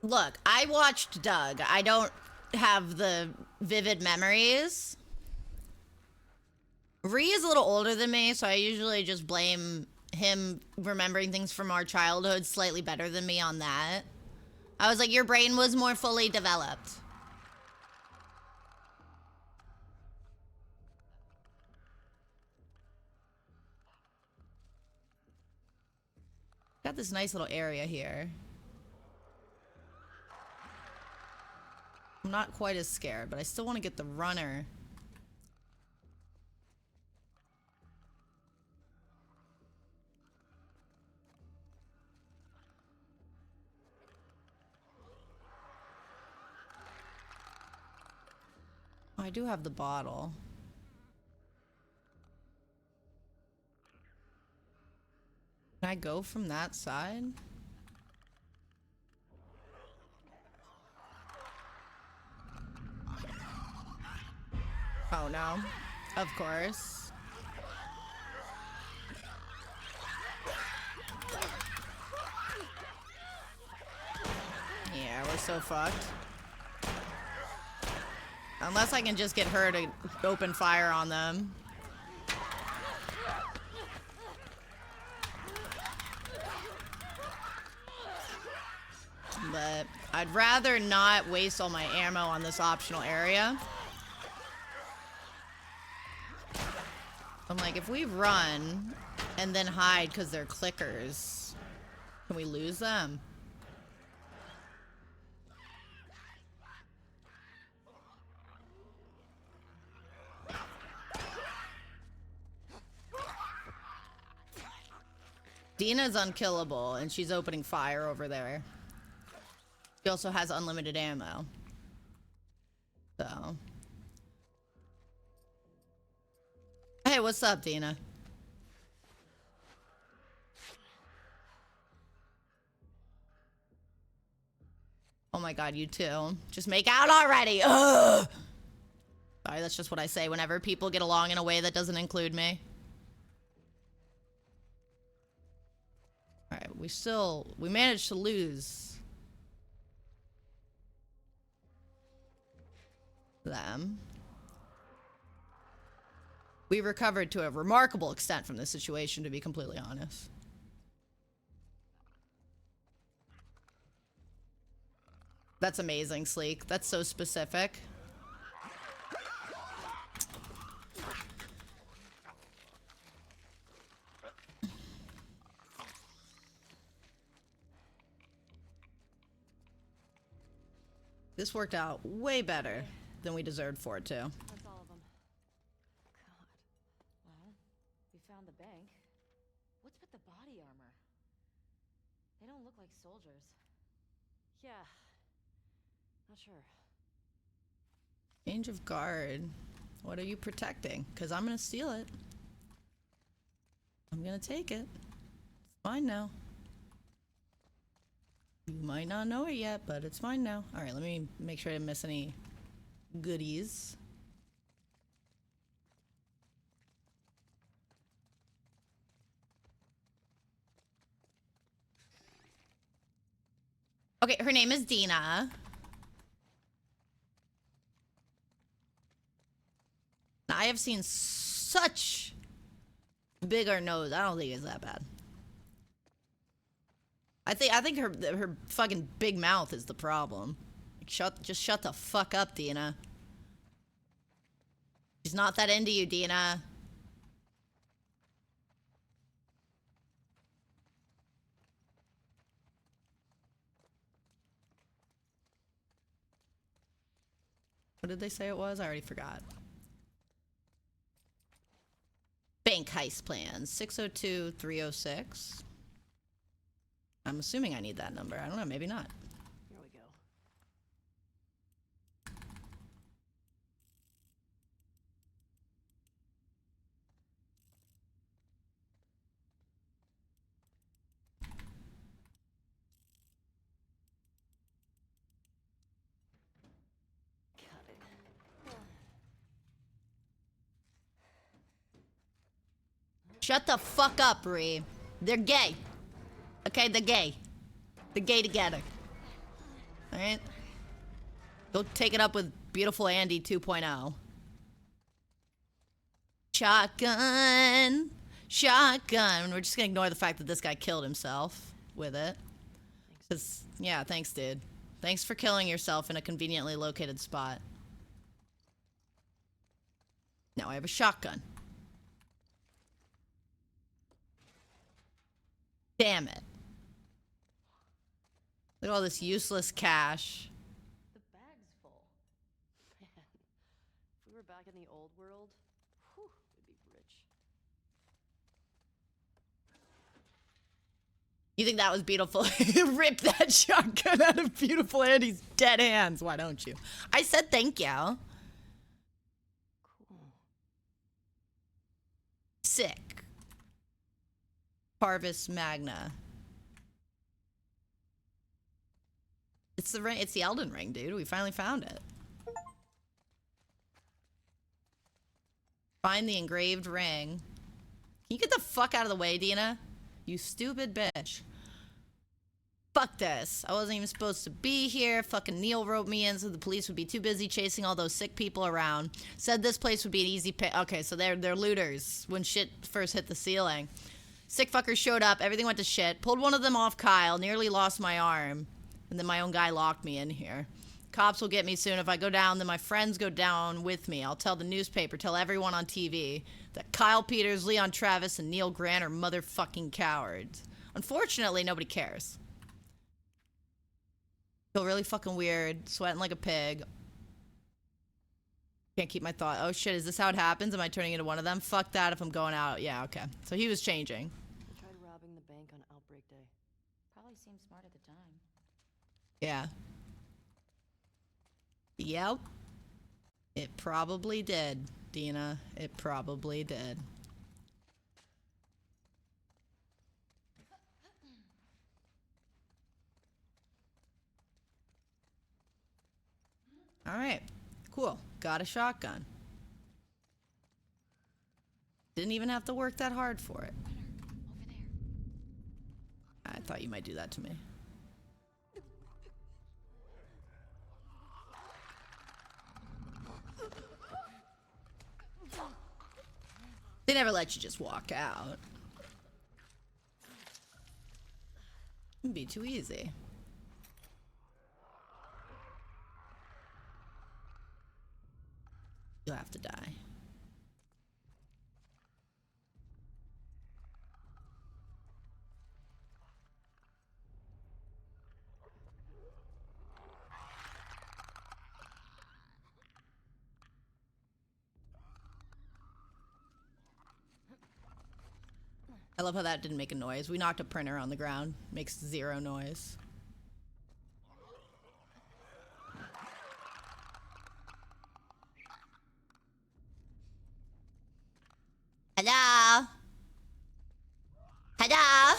Look, I watched Doug. I don't have the vivid memories. Ree is a little older than me, so I usually just blame him remembering things from our childhood slightly better than me on that. I was like, your brain was more fully developed. Got this nice little area here. I'm not quite as scared, but I still want to get the runner. Oh, I do have the bottle. Can I go from that side? Oh no, of course. Yeah, we're so fucked. Unless I can just get her to open fire on them. But I'd rather not waste all my ammo on this optional area. I'm like, if we run and then hide because they're clickers, can we lose them? Dina's unkillable, and she's opening fire over there. She also has unlimited ammo. So. Hey, what's up, Dina? Oh my god, you too. Just make out already! Ugh! Sorry, that's just what I say whenever people get along in a way that doesn't include me. Alright, we managed to lose them. We recovered to a remarkable extent from this situation, to be completely honest. That's amazing, Sleek. That's so specific. This worked out way better than we deserved for it to. That's all of them. God. Well, we found the bank. What's with the body armor? They don't look like soldiers. Yeah. Not sure. Change of guard. What are you protecting? Because I'm going to steal it. I'm going to take it. It's mine now. You might not know it yet, but it's mine now. All right, let me make sure I didn't miss any goodies. Okay, her name is Dina. I've seen such bigger nose. I don't think it's that bad. I think her fucking big mouth is the problem. Just shut the fuck up, Dina. She's not that into you, Dina. What did they say it was? I already forgot. Bank heist plan 602-306. I'm assuming I need that number. I don't know, maybe not. Here we go. Got it. Shut the fuck up, Ree. They're gay. Okay, they're gay. They're gay together. Alright? Go take it up with beautiful Andy 2.0. Shotgun. Shotgun. We're just gonna ignore the fact that this guy killed himself with it. Yeah, thanks, dude. Thanks for killing yourself in a conveniently located spot. Now I have a shotgun. Damn it. Look at all this useless cash. The bag's full. Man, if we were back in the old world, whew, we'd be rich. You think that was beautiful? Rip that shotgun out of beautiful Andy's dead hands. Why don't you? I said thank you. Cool. Sick. Parvis Magna. It's the ring. It's the Elden Ring, dude. We finally found it. Find the engraved ring. Can you get the fuck out of the way, Dina? You stupid bitch. Fuck this. I wasn't even supposed to be here. Fucking Neil wrote me in so the police would be too busy chasing all those sick people around. Said this place would be an easy pick. Okay, so they're looters when shit first hit the ceiling. Sick fuckers showed up. Everything went to shit. Pulled one of them off Kyle. Nearly lost my arm. And then my own guy locked me in here. Cops will get me soon. If I go down, then my friends go down with me. I'll tell the newspaper, tell everyone on TV that Kyle Peters, Leon Travis, and Neil Grant are motherfucking cowards. Unfortunately, nobody cares. Feel really fucking weird. Sweating like a pig. Can't keep my thought. Oh shit, is this how it happens? Am I turning into one of them? Fuck that if I'm going out. Yeah, okay. So he was changing. We tried robbing the bank on Outbreak Day. Probably seemed smart at the time. Yeah. Yep. It probably did, Dina. It probably did. All right. Cool. Got a shotgun. Didn't even have to work that hard for it. Over there. I thought you might do that to me. They never let you just walk out. It'd be too easy. You'll have to die. I love how that didn't make a noise. We knocked a printer on the ground. Makes zero noise. Hello? Hello?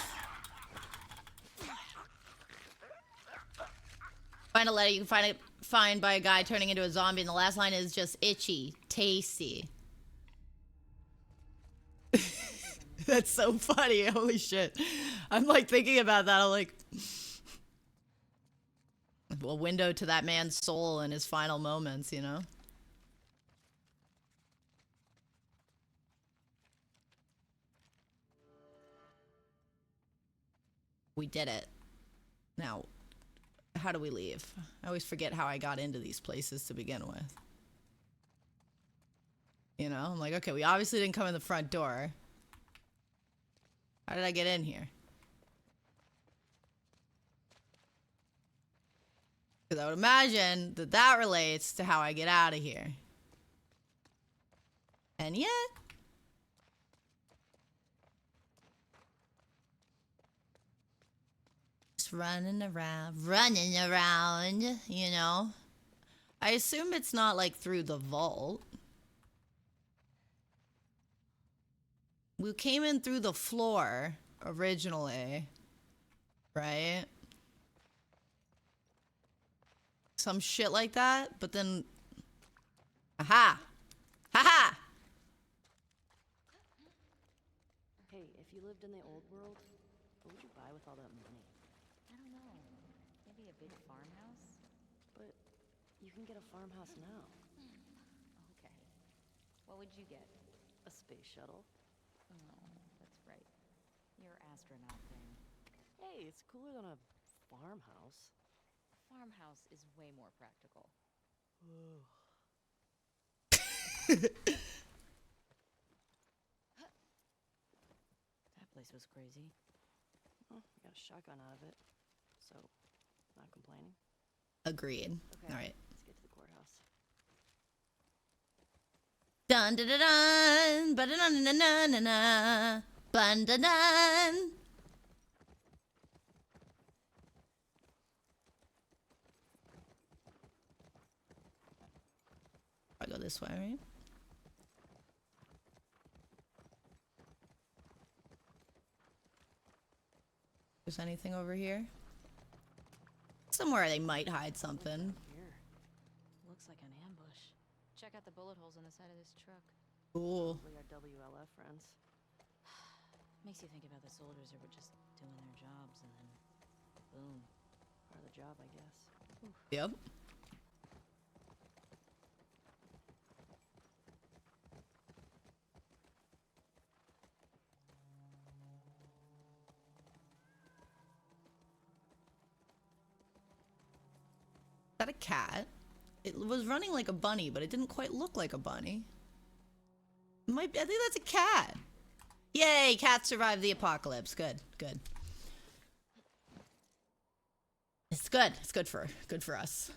Find a letter you can find by a guy turning into a zombie, and the last line is just itchy, tasty. That's so funny. Holy shit. I'm like thinking about that. I'm like, a window to that man's soul in his final moments, you know? We did it. Now, how do we leave? I always forget how I got into these places to begin with. You know, I'm like, okay, we obviously didn't come in the front door. How did I get in here? Because I would imagine that that relates to how I get out of here. And yet... just running around, you know? I assume it's not, like, through the vault. We came in through the floor, originally. Right? Some shit like that, but then... aha! Ha-ha! Hey, if you lived in the old world, what would you buy with all that money? I don't know. Maybe a big farmhouse? But you can get a farmhouse now. Okay. What would you get? A space shuttle. Oh, that's right. Your astronaut thing. Hey, it's cooler than a farmhouse. Farmhouse is way more practical. That place was crazy. Well, I got a shotgun out of it, so not complaining. Agreed. Okay, All right. let's get to the courthouse. Dun dun dun dun, ba dun dun dun dun dun, bun dun dun. I go this way, right? There's anything over here? Somewhere they might hide something. Here. Looks like an ambush. Check out the bullet holes on the side of this truck. Cool. Probably our WLF friends. Makes you think about the soldiers who were just doing their jobs and then boom. Part of the job, I guess. Yep. Is that a cat? It was running like a bunny, but it didn't quite look like a bunny. I think that's a cat. Yay, cats survived the apocalypse. Good, good. It's good. It's good for us.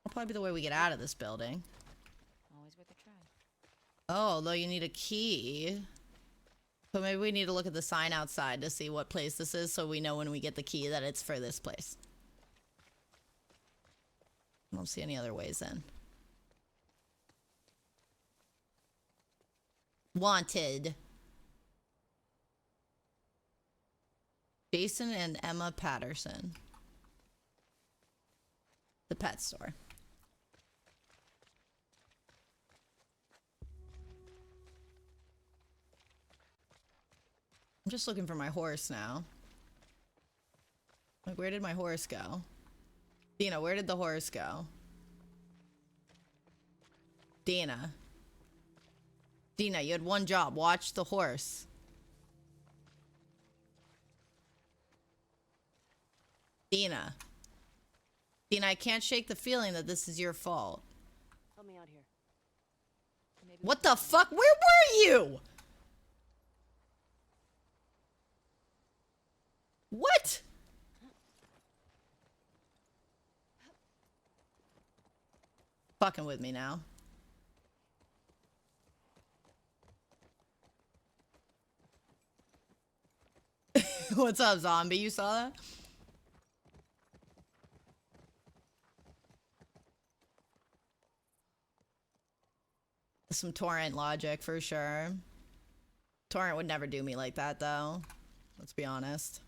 That'll probably be the way we get out of this building. Always worth a try. Oh, although you need a key. So maybe we need to look at the sign outside to see what place this is so we know when we get the key that it's for this place. I don't see any other ways in. Wanted. Jason and Emma Patterson. The pet store. I'm just looking for my horse now. Like, where did my horse go? Dina, where did the horse go? Dina. Dina, you had one job. Watch the horse. Dina. Dina, I can't shake the feeling that this is your fault. Help me out here. Maybe What the fuck? Where were you? What? Fucking with me now. What's up, zombie? You saw that? Some torrent logic for sure. Torrent would never do me like that though. Let's be honest.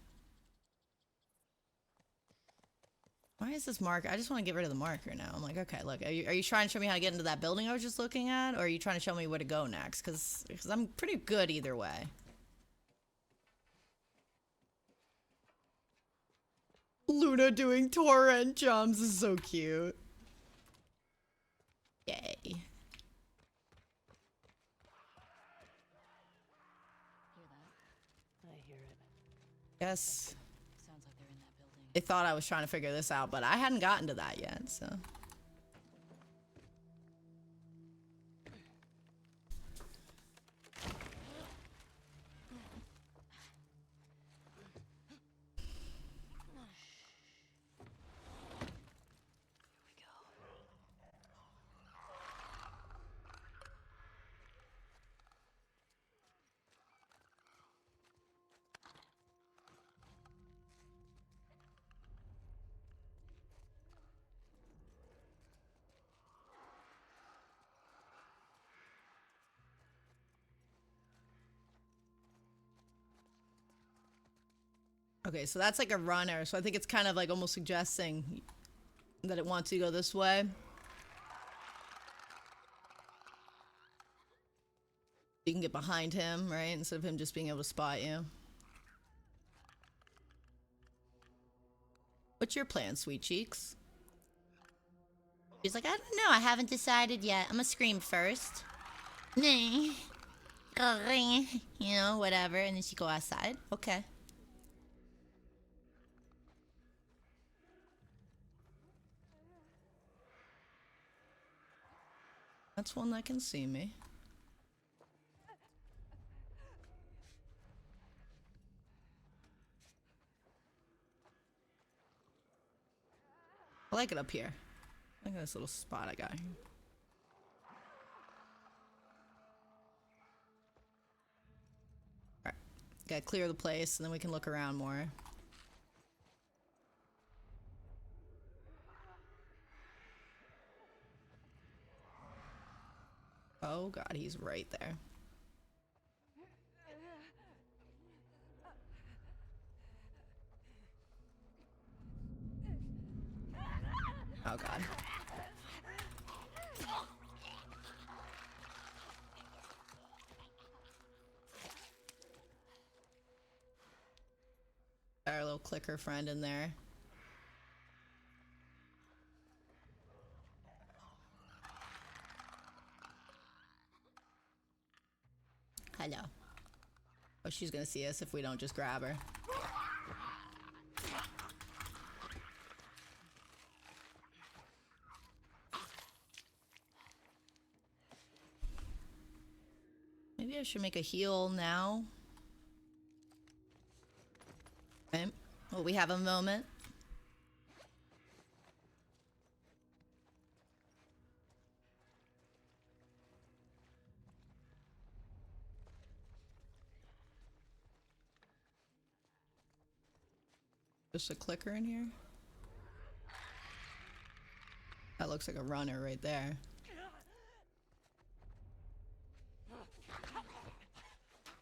Why is this marker? I just want to get rid of the marker now. I'm like, okay, look, are you trying to show me how to get into that building I was just looking at? Or are you trying to show me where to go next? Because I'm pretty good either way. Luna doing torrent jumps is so cute. Yay. hear it. Guess Sounds like they're in that building. they thought I was trying to figure this out, but I hadn't gotten to that yet, so. Okay, so that's like a runner, so I think it's kind of like almost suggesting that it wants you to go this way. You can get behind him, right? Instead of him just being able to spot you. What's your plan, sweet cheeks? She's like, I don't know. I haven't decided yet. I'm gonna scream first. You know, whatever. And then she go outside. Okay. That's one that can see me. I like it up here. I like this little spot I got here. Alright. Gotta clear the place and then we can look around more. Oh god, he's right there. Oh god. Our little clicker friend in there. Hello. Oh, she's gonna see us if we don't just grab her. Maybe I should make a heal now. Okay. Well, we have a moment. Just a clicker in here? That looks like a runner right there.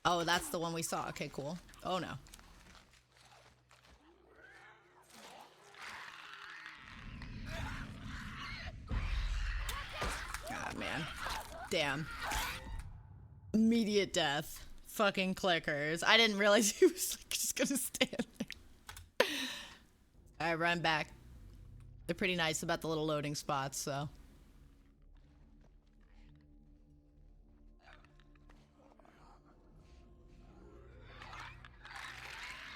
Oh, that's the one we saw. Okay, cool. Oh no. Ah, man. Damn. Immediate death. Fucking clickers. I didn't realize he was like, just gonna stand there. Alright, run back. They're pretty nice about the little loading spots, so.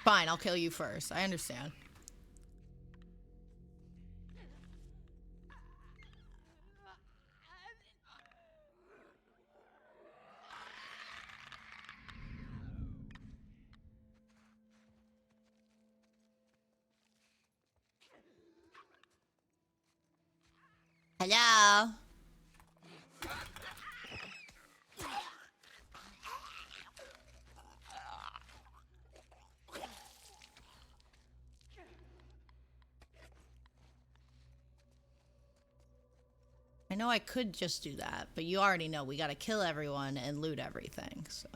Fine, I'll kill you first. I understand. Hello? I know I could just do that, but you already know we gotta kill everyone and loot everything, so.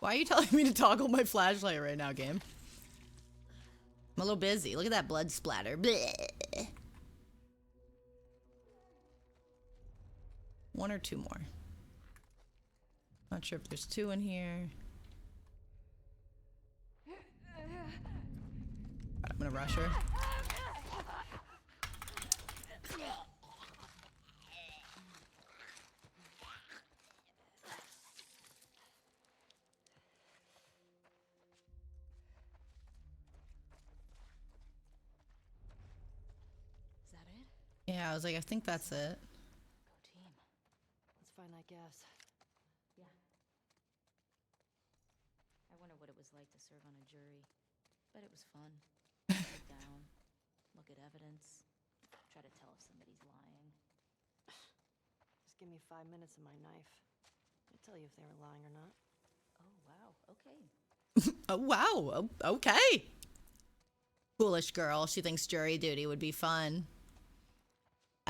Why are you telling me to toggle my flashlight right now, game? I'm a little busy. Look at that blood splatter. Blech. One or two more. Not sure if there's two in here. I'm gonna rush her. Yeah, I was like, I think that's it. Go team. Let's find that gas. Yeah. I wonder what it was like to serve on a jury. Bet it was fun. Sit down, look at evidence, try to tell if somebody's lying. Just give me 5 minutes and my knife. I'll tell you if they were lying or not. Oh, wow. Okay. Oh, wow. Okay. Foolish girl. She thinks jury duty would be fun.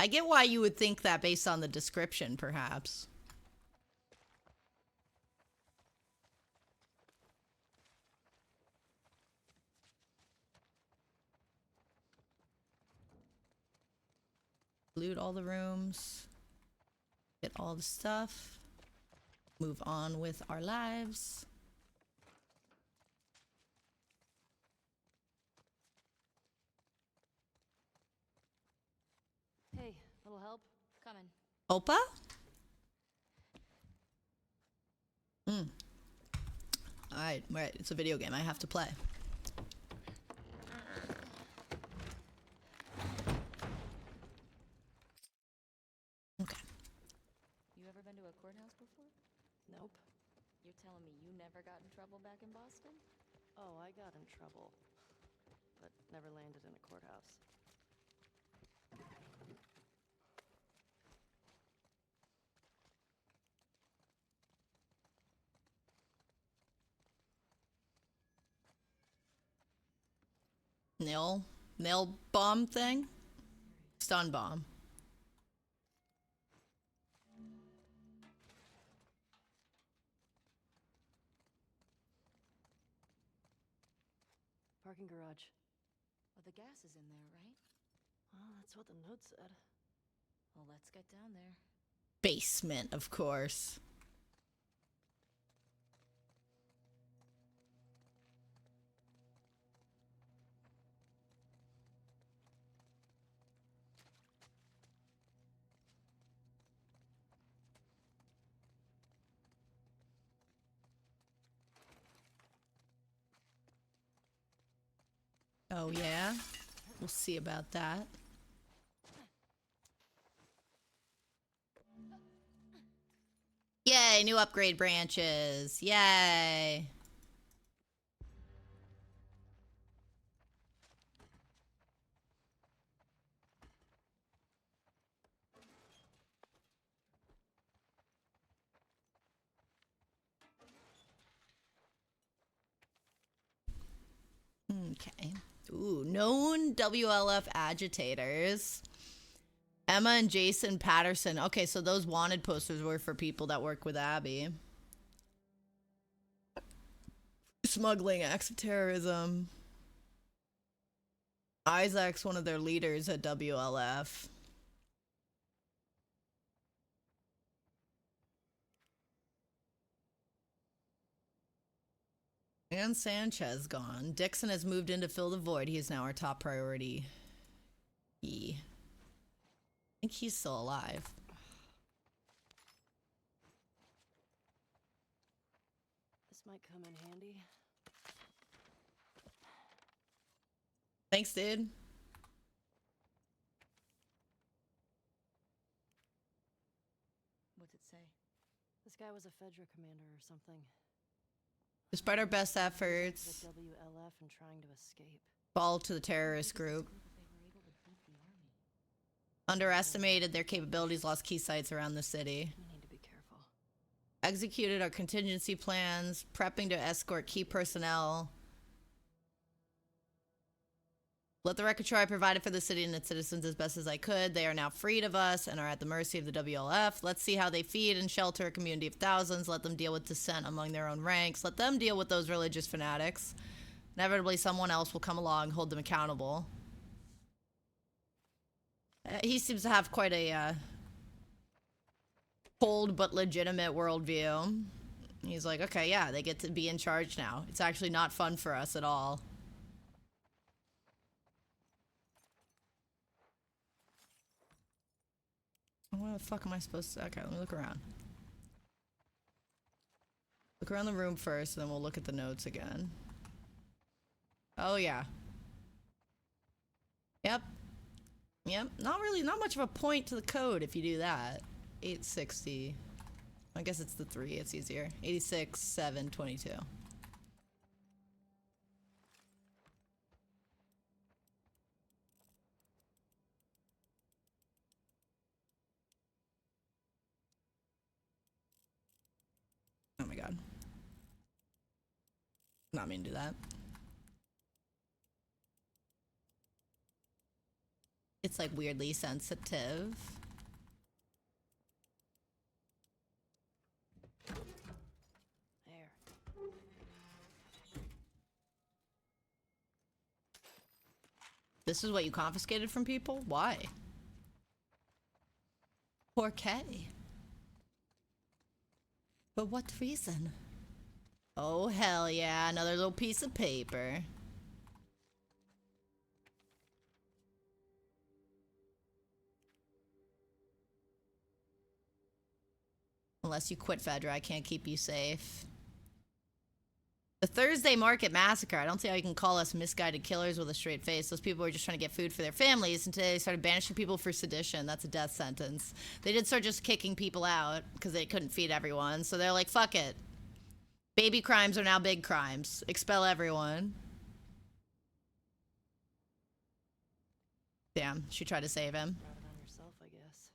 I get why you would think that based on the description, perhaps. Loot all the rooms. Get all the stuff. Move on with our lives. Hey, little help? Coming. Opa? Alright, right. It's a video game. I have to play. Okay. You ever been to a courthouse before? Nope. You're telling me you never got in trouble back in Boston? Oh, I got in trouble. But never landed in a courthouse. Nail bomb thing? Stun bomb. Parking garage. Oh, the gas is in there, right? Well, that's what the note said. Well, let's get down there. Basement, of course. Oh, yeah? We'll see about that. Yay, new upgrade branches. Yay. Okay. Ooh, known WLF agitators. Emma and Jason Patterson. Okay, so those wanted posters were for people that work with Abby. Smuggling, acts of terrorism. Isaac's one of their leaders at WLF. And Sanchez gone. Dixon has moved in to fill the void. He is now our top priority. I think he's still alive. This might come in handy. Thanks, dude. What's it say? This guy was a Fedra commander or something. Despite our best efforts, The WLF and trying to escape. fall to the terrorist group. Underestimated their capabilities, lost key sites around the city. We need to be careful. Executed our contingency plans, prepping to escort key personnel. Let the record show I provided for the city and its citizens as best as I could. They are now freed of us and are at the mercy of the WLF. Let's see how they feed and shelter a community of thousands. Let them deal with dissent among their own ranks. Let them deal with those religious fanatics. Inevitably, someone else will come along and hold them accountable. He seems to have quite a cold but legitimate worldview. He's like, okay, yeah, they get to be in charge now. It's actually not fun for us at all. What the fuck am I supposed to... Okay, let me look around. Look around the room first, and then we'll look at the notes again. Oh, yeah. Yep. Yep, not much of a point to the code if you do that. 860. I guess it's the 3, it's easier. 86, 7, 22. Oh my god. Not mean to do that. It's like weirdly sensitive. There. This is what you confiscated from people? Why? Poor K. For what reason? Oh, hell yeah, another little piece of paper. Unless you quit Fedra, I can't keep you safe. The Thursday Market Massacre. I don't see how you can call us misguided killers with a straight face. Those people were just trying to get food for their families, and today they started banishing people for sedition. That's a death sentence. They did start just kicking people out because they couldn't feed everyone. So they're like, fuck it. Baby crimes are now big crimes. Expel everyone. Damn, she tried to save him. Brought it on yourself, I guess.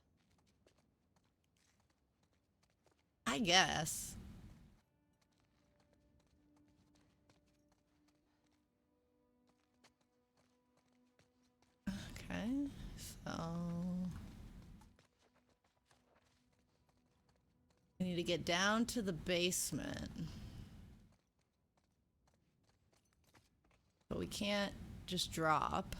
I guess. Okay, so we need to get down to the basement. But we can't just drop.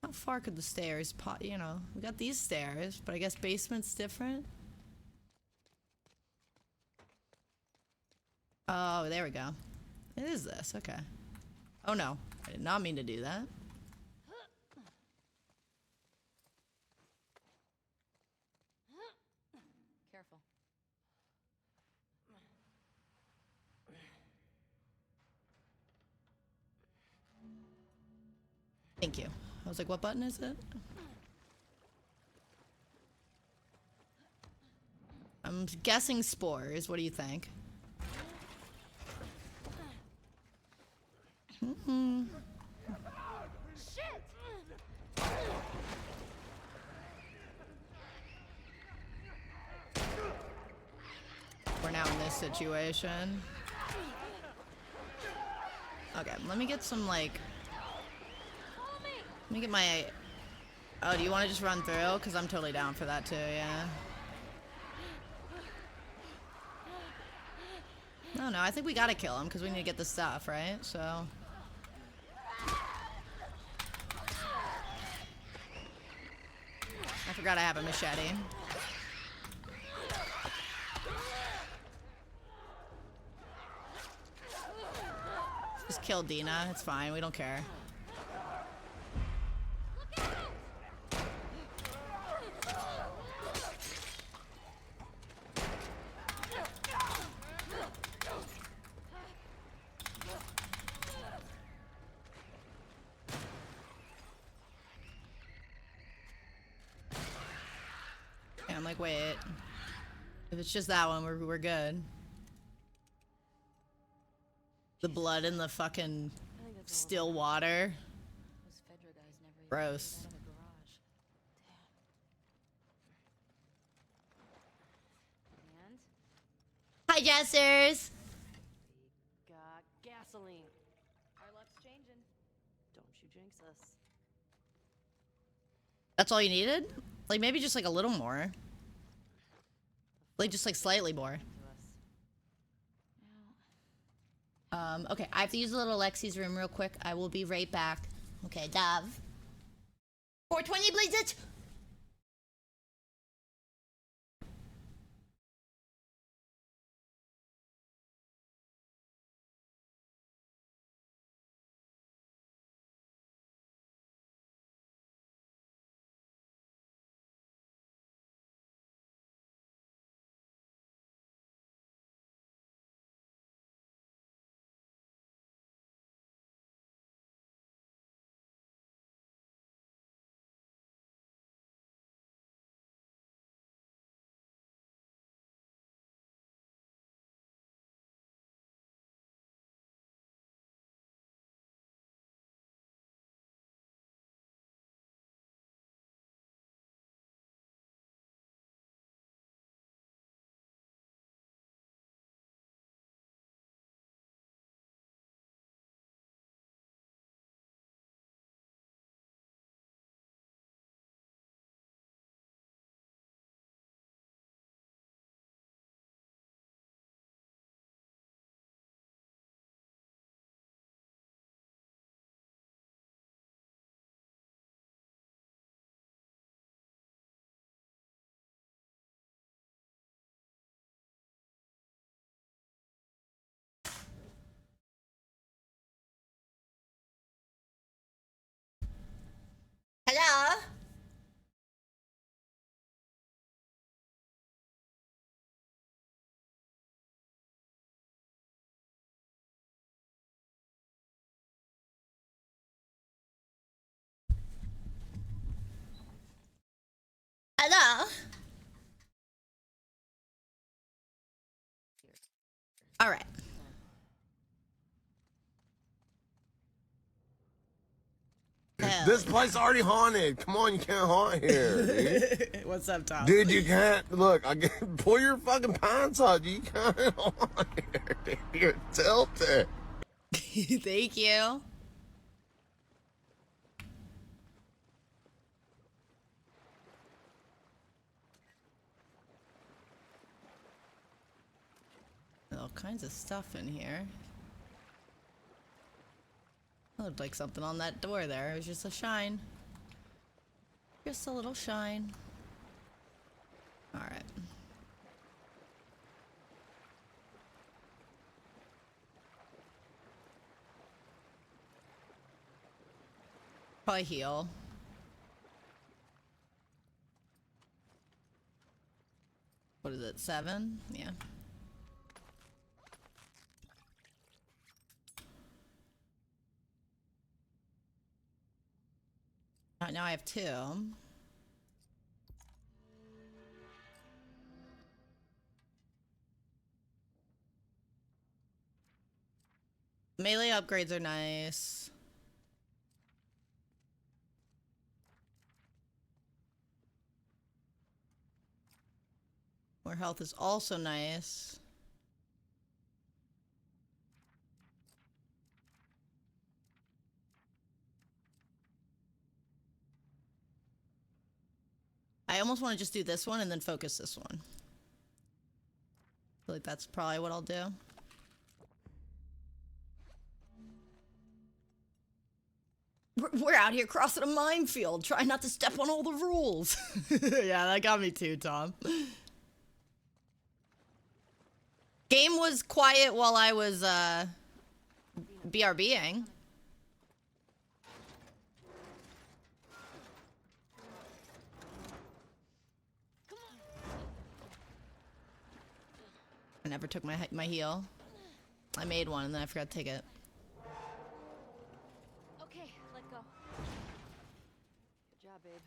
How far could the stairs you know, we got these stairs, but I guess basement's different. Oh, there we go. It is this, okay. Oh no, I did not mean to do that. Careful. Thank you. I was like, what button is it? I'm guessing spores. What do you think? Mm-hmm. Shit! We're now in this situation. Okay, let me get some, like... Let me get my... Oh, do you want to just run through? Because I'm totally down for that, too, yeah. No, I think we gotta kill him, because we need to get the stuff, right? So... I forgot I have a machete. Just kill Dina. It's fine. We don't care. Yeah, I'm like, wait. If it's just that one, we're good. The blood in the fucking still water. Those Fedra guys never even Gross. made it out of the garage. Damn. And Hi, Jesters. we got gasoline. Our luck's changing. Don't you jinx us. That's all you needed? Like, maybe just like a little more. Like, just like slightly more. Okay, I have to use a little Lexi's room real quick. I will be right back. Okay, Dav. 420 Blizzard. together. All right. This place already haunted. Come on, you can't haunt here, dude. What's up, Tom? Dude, you can't. Look, pull your fucking pants off. You can't haunt here, dude. You're tilted. Thank you. All kinds of stuff in here. Looked like something on that door there. It was just a shine. Just a little shine. Alright. Probably heal. What is it, 7? Yeah. Alright, now I have 2. Melee upgrades are nice. More health is also nice. I almost want to just do this one and then focus this one. I feel like that's probably what I'll do. We're out here crossing a minefield, trying not to step on all the rules. Yeah, that got me too, Tom. Game was quiet while I was, BRBing. I never took my heal. I made one and then I forgot to take it. Okay, let go. Good job, babe.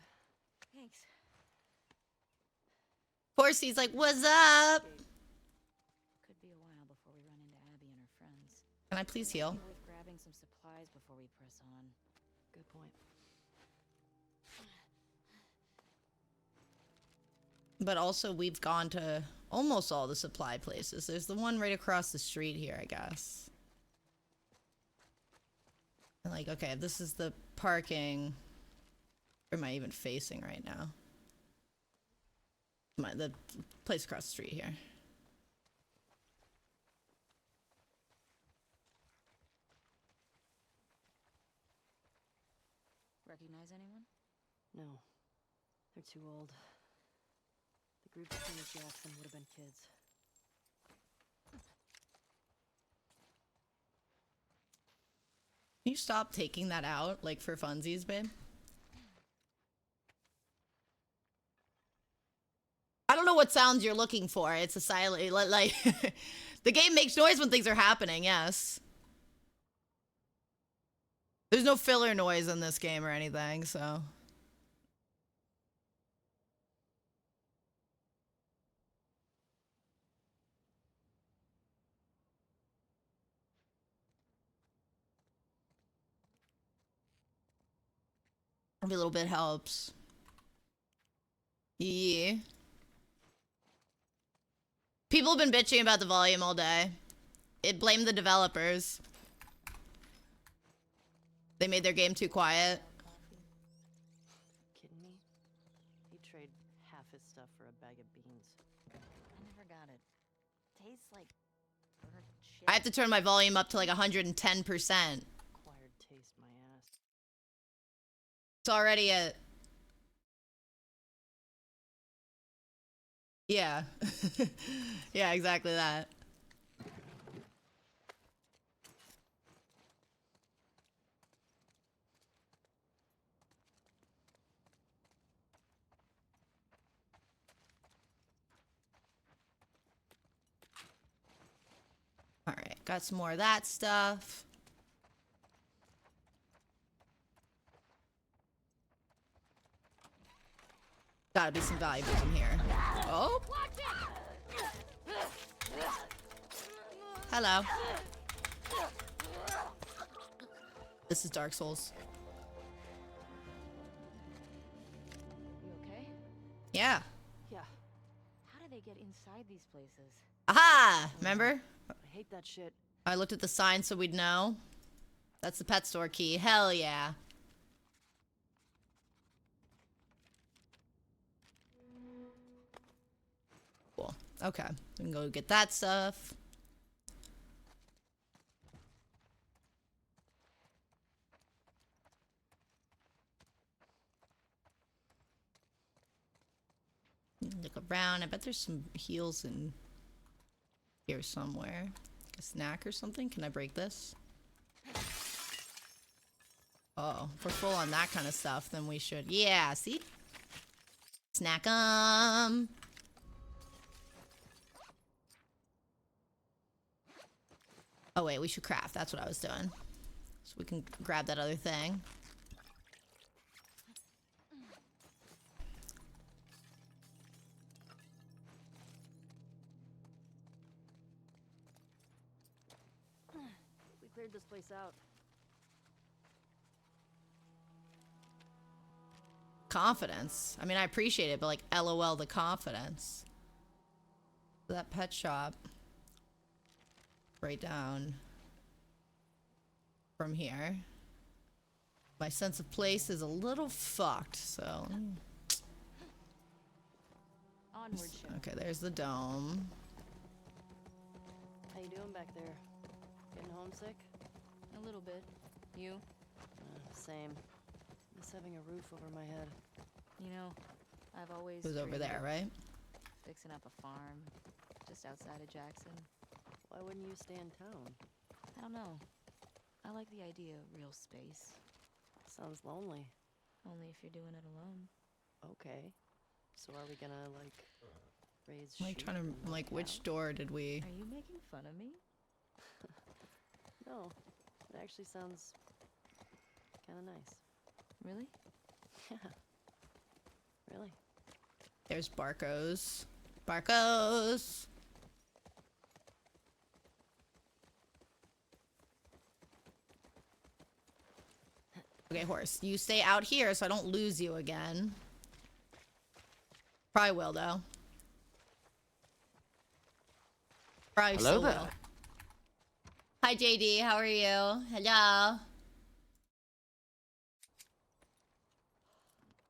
Thanks. Of course, he's like, "What's up?" Could be a while before we run into Abby and her friends. Can I please heal? Worth grabbing some supplies before we press on. Good point. But also, we've gone to almost all the supply places. There's the one right across the street here, I guess. And like, okay, this is the parking. Where am I even facing right now? The place across the street here. Recognize anyone? No. They're too old. The group that came with Jackson would have been kids. Can you stop taking that out, like, for funsies, babe? I don't know what sounds you're looking for. It's a silent, like, the game makes noise when things are happening, yes. There's no filler noise in this game or anything, so. Every little bit helps. Yeah. People have been bitching about the volume all day. It blamed the developers. They made their game too quiet. Kidding me? He'd trade half his stuff for a bag of beans. I never got it. Tastes like burnt shit. I have to turn my volume up to like 110%. Acquired taste, my ass. It's already at... Yeah. Yeah, exactly that. All right, got some more of that stuff. gotta be some valuables in here. Oh. Hello. This is Dark Souls. You okay? Yeah. Yeah. How do they get inside these places? Aha! Remember? I hate that shit. I looked at the sign so we'd know. That's the pet store key. Hell yeah. Cool. Okay. We can go get that stuff. Look around. I bet there's some heals in here somewhere. Like a snack or something. Can I break this? Oh, if we're full on that kind of stuff, then we should. Yeah, see? Snack 'em. Oh wait, we should craft. That's what I was doing. So we can grab that other thing. We cleared this place out. Confidence. I mean, I appreciate it, but like, LOL the confidence. That pet shop. Right down from here. My sense of place is a little fucked, so. Onward, ship. Okay, there's the dome. How you doing back there? Getting homesick? A little bit. You? Same. Miss having a roof over my head. You know, I've always. It was over dreamed there, of right? Fixing up a farm, just outside of Jackson. Why wouldn't you stay in town? I don't know. I like the idea of real space. Sounds lonely. Only if you're doing it alone. Okay. So are we gonna, like, raise I'm like sheep trying and to, like, milk which cows? door did we? Are you making fun of me? No. It actually sounds kind of nice. Really? Yeah. Really? There's Barcos. Barcos! Okay, horse. You stay out here so I don't lose you again. Probably will, though. Probably Hello still there. will. Hi, JD. How are you? Hello.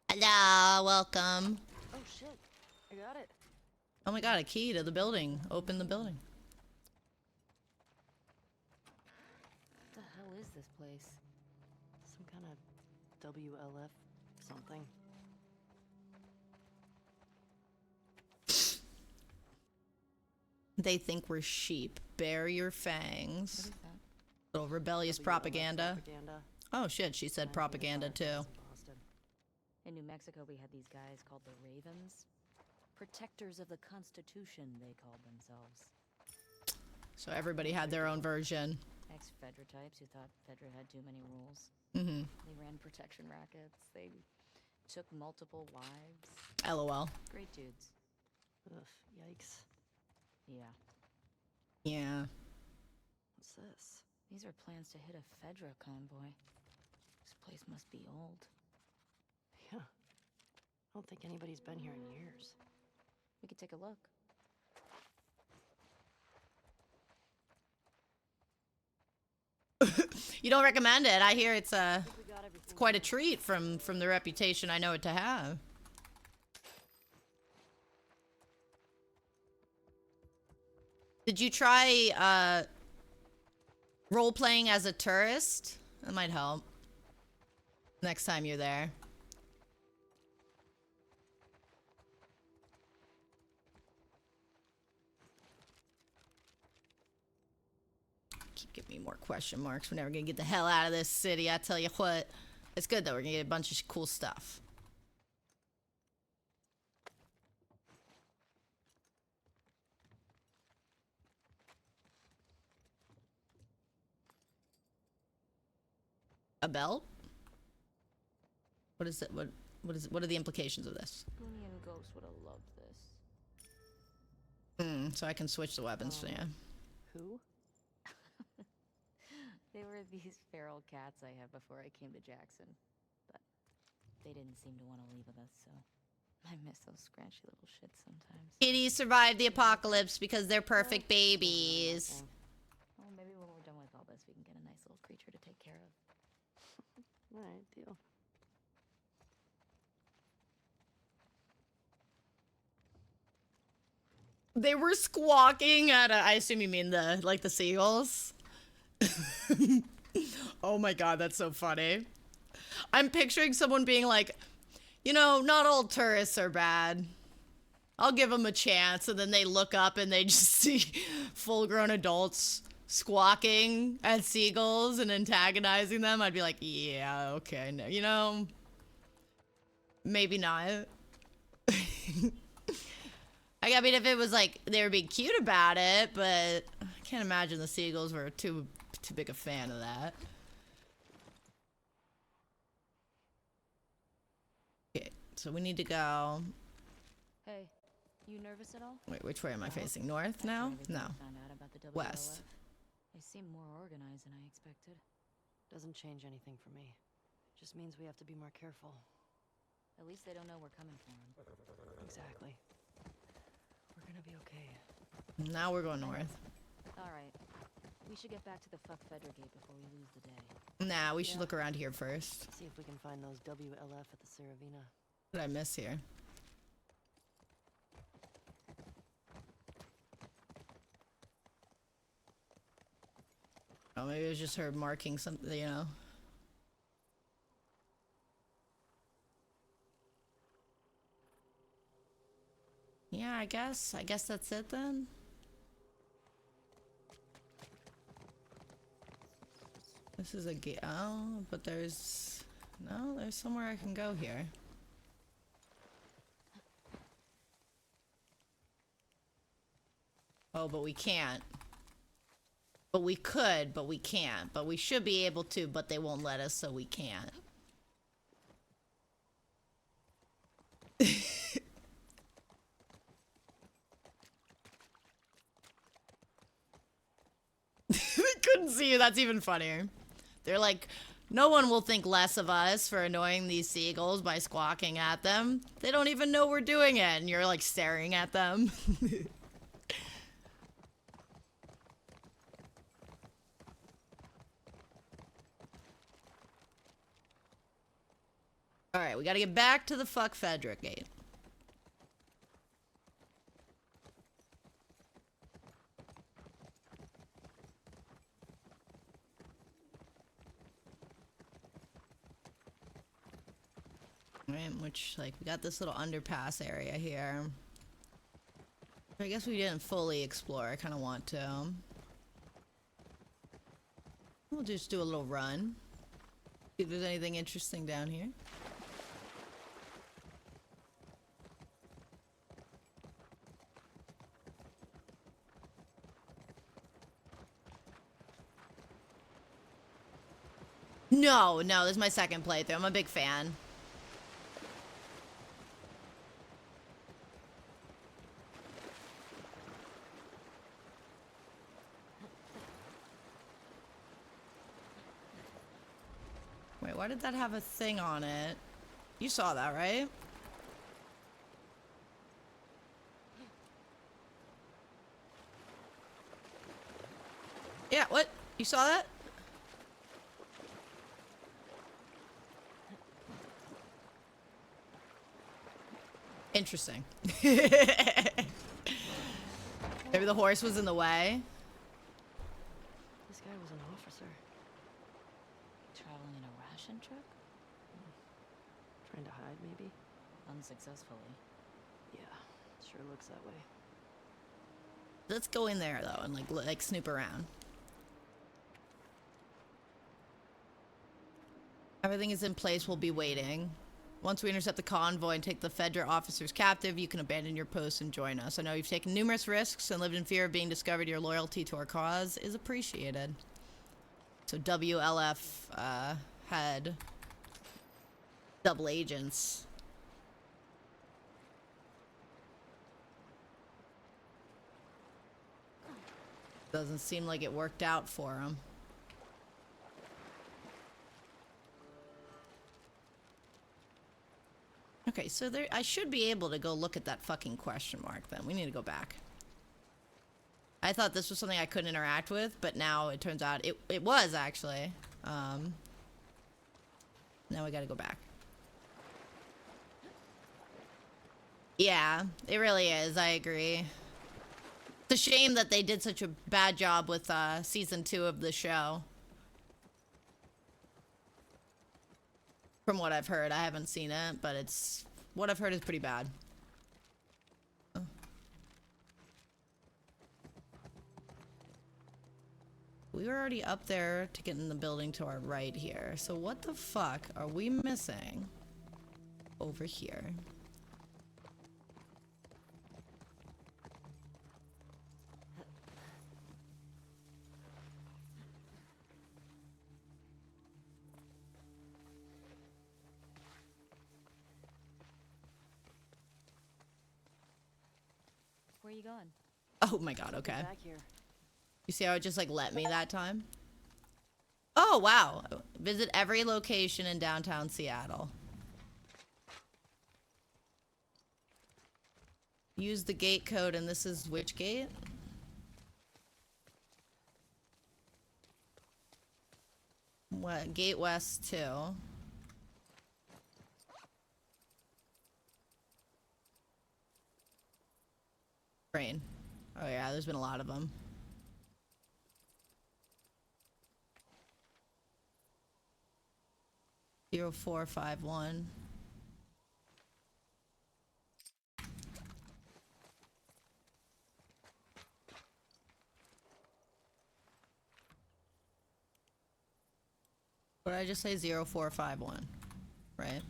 Hello. Welcome. Oh shit. I got it. Oh my god, a key to the building. Open the building. What the hell is this place? Some kind of WLF something. They think we're sheep. Bare your fangs. What is that? Little rebellious WLF propaganda. propaganda. Oh shit, she said propaganda too. Boston. In New Mexico, we had these guys called the Ravens. Protectors of the Constitution, they called themselves. So everybody had their own version. Ex-Fedra types who thought Fedra had too many rules. Mm-hmm. They ran protection rackets. They took multiple wives. LOL. Great dudes. Ugh, yikes. Yeah. Yeah. What's this? These are plans to hit a Fedra convoy. This place must be old. Yeah. I don't think anybody's been here in years. We could take a look. You don't recommend it. I hear it's quite a treat from the reputation I know it to have. Did you try role-playing as a tourist? That might help. Next time you're there. Keep giving me more question marks. We're never gonna get the hell out of this city, I tell you what. It's good though, we're gonna get a bunch of cool stuff. A belt? What is it? What? What are the implications of this? Goonie and Ghost would have loved this. So I can switch the weapons to yeah. Who? They were these feral cats I had before I came to Jackson. But they didn't seem to want to leave with us, so I miss those scratchy little shits sometimes. Kitties survived the apocalypse because they're perfect babies. Well, maybe when we're done with all this, we can get a nice little creature to take care of. Alright, deal. They were squawking at I assume you mean the seagulls. Oh my god, that's so funny. I'm picturing someone being like, you know, not all tourists are bad. I'll give them a chance. And then they look up and they just see full-grown adults squawking at seagulls and antagonizing them. I'd be like, yeah, okay, no, you know, maybe not. I mean, if it was like they were being cute about it, but I can't imagine the seagulls were too big a fan of that. Okay, so we need to go. Hey, you nervous at all? Wait, which way am I facing? North now? No. Found out about the West. They seem more organized than I expected. Doesn't change anything for me. Just means we have to be more careful. At least they don't know we're coming for them. Exactly. We're gonna be okay. Now we're going north. Alright. We should get back to the fuck Fedra gate before we lose the day. Nah, we should look around here first. See if we can find those WLF at the Saravina. What did I miss here? Oh, maybe it was just her marking something, you know. Yeah, I guess that's it then. This is a gate. Oh, but there's somewhere I can go here. Oh, but we can't. But we could, but we can't. But we should be able to, but they won't let us, so we can't. They couldn't see you. That's even funnier. They're like, no one will think less of us for annoying these seagulls by squawking at them. They don't even know we're doing it. And you're like staring at them. Alright, we gotta get back to the fuck Fedra gate. Right, which, like, we got this little underpass area here. I guess we didn't fully explore. I kind of want to. We'll just do a little run. See if there's anything interesting down here. No, this is my second playthrough. I'm a big fan. Wait, why did that have a thing on it? You saw that, right? Yeah, what? You saw that? Interesting. Maybe the horse was in the way. This guy was an officer. Traveling in a ration truck? Trying to hide, maybe? Unsuccessfully. Yeah, sure looks that way. Let's go in there though and like snoop around. Everything is in place. We'll be waiting. Once we intercept the convoy and take the Fedra officers captive, you can abandon your post and join us. I know you've taken numerous risks and lived in fear of being discovered. Your loyalty to our cause is appreciated. So WLF had double agents Doesn't seem like it worked out for him. Okay, so there, I should be able to go look at that fucking question mark then. We need to go back. I thought this was something I couldn't interact with, but now it turns out it was actually. Now we gotta go back. Yeah, it really is. I agree. It's a shame that they did such a bad job with season 2 of the show. From what I've heard, I haven't seen it, but it's what I've heard is pretty bad. Oh. We were already up there to get in the building to our right here. So what the fuck are we missing over here? Where are you going? Oh my god, okay. Back here. You see how it just like let me that time? Oh wow. Visit every location in downtown Seattle. Use the gate code, and this is which gate? What? Gate West 2. Rain. Oh yeah, there's been a lot of them. Zero 451. What did I just say? 0451, right?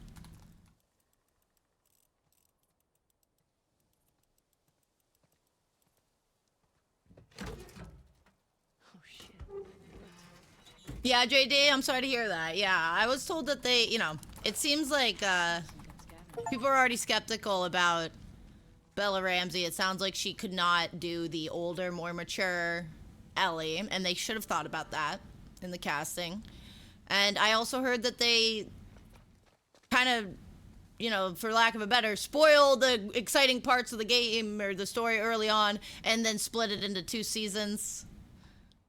Yeah, JD, I'm sorry to hear that. Yeah, I was told that they, you know, it seems like people are already skeptical about Bella Ramsey. It sounds like she could not do the older, more mature Ellie, and they should have thought about that in the casting. And I also heard that they kind of, you know, for lack of a better, spoiled the exciting parts of the game or the story early on and then split it into 2 seasons.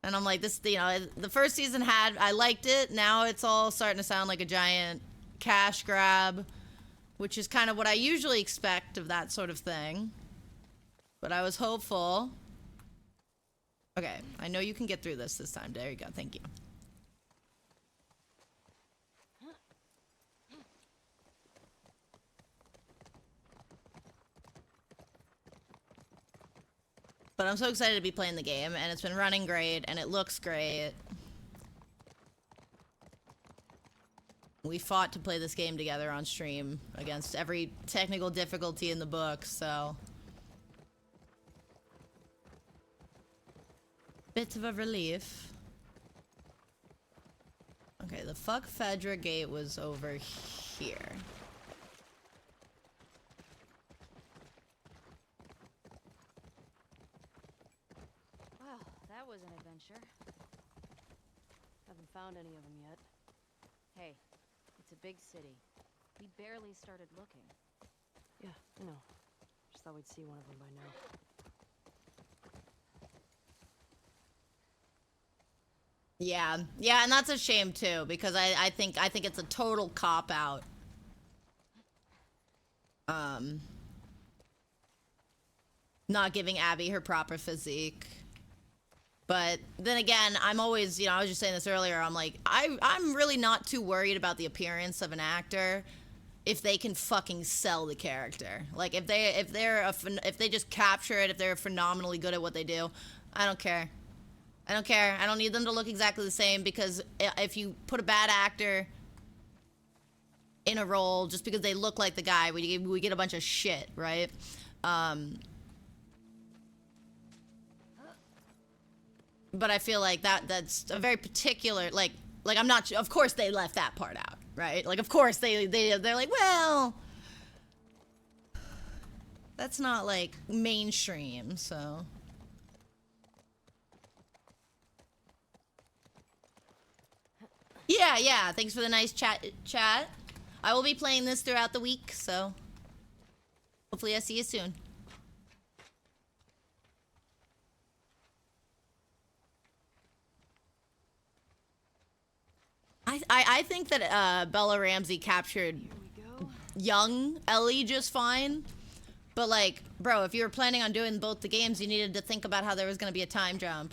And I'm like, this, you know, the first season I liked it. Now it's all starting to sound like a giant cash grab, which is kind of what I usually expect of that sort of thing. But I was hopeful. Okay, I know you can get through this time. There you go. Thank you. But I'm so excited to be playing the game, and it's been running great, and it looks great. We fought to play this game together on stream against every technical difficulty in the book, so... Bit of a relief. Okay, the fuck Fedra gate was over here. That was an adventure. Haven't found any of them yet. Hey, it's a big city. We barely started looking. Yeah, I know. Just thought we'd see one of them by now. Yeah, and that's a shame too, because I think it's a total cop-out. Not giving Abby her proper physique. But then again, I'm always, you know, I was just saying this earlier, I'm like, I'm really not too worried about the appearance of an actor if they can fucking sell the character. Like, if they just capture it, if they're phenomenally good at what they do, I don't care. I don't care. I don't need them to look exactly the same, because if you put a bad actor in a role just because they look like the guy, we get a bunch of shit, right? But I feel like that's a very particular, like I'm not, of course they left that part out, right? Like, of course they're like, well, that's not like mainstream, so. Yeah. Thanks for the nice chat. I will be playing this throughout the week, so hopefully I see you soon. I think that Bella Ramsey captured young Ellie just fine. But like, bro, if you were planning on doing both the games, you needed to think about how there was going to be a time jump.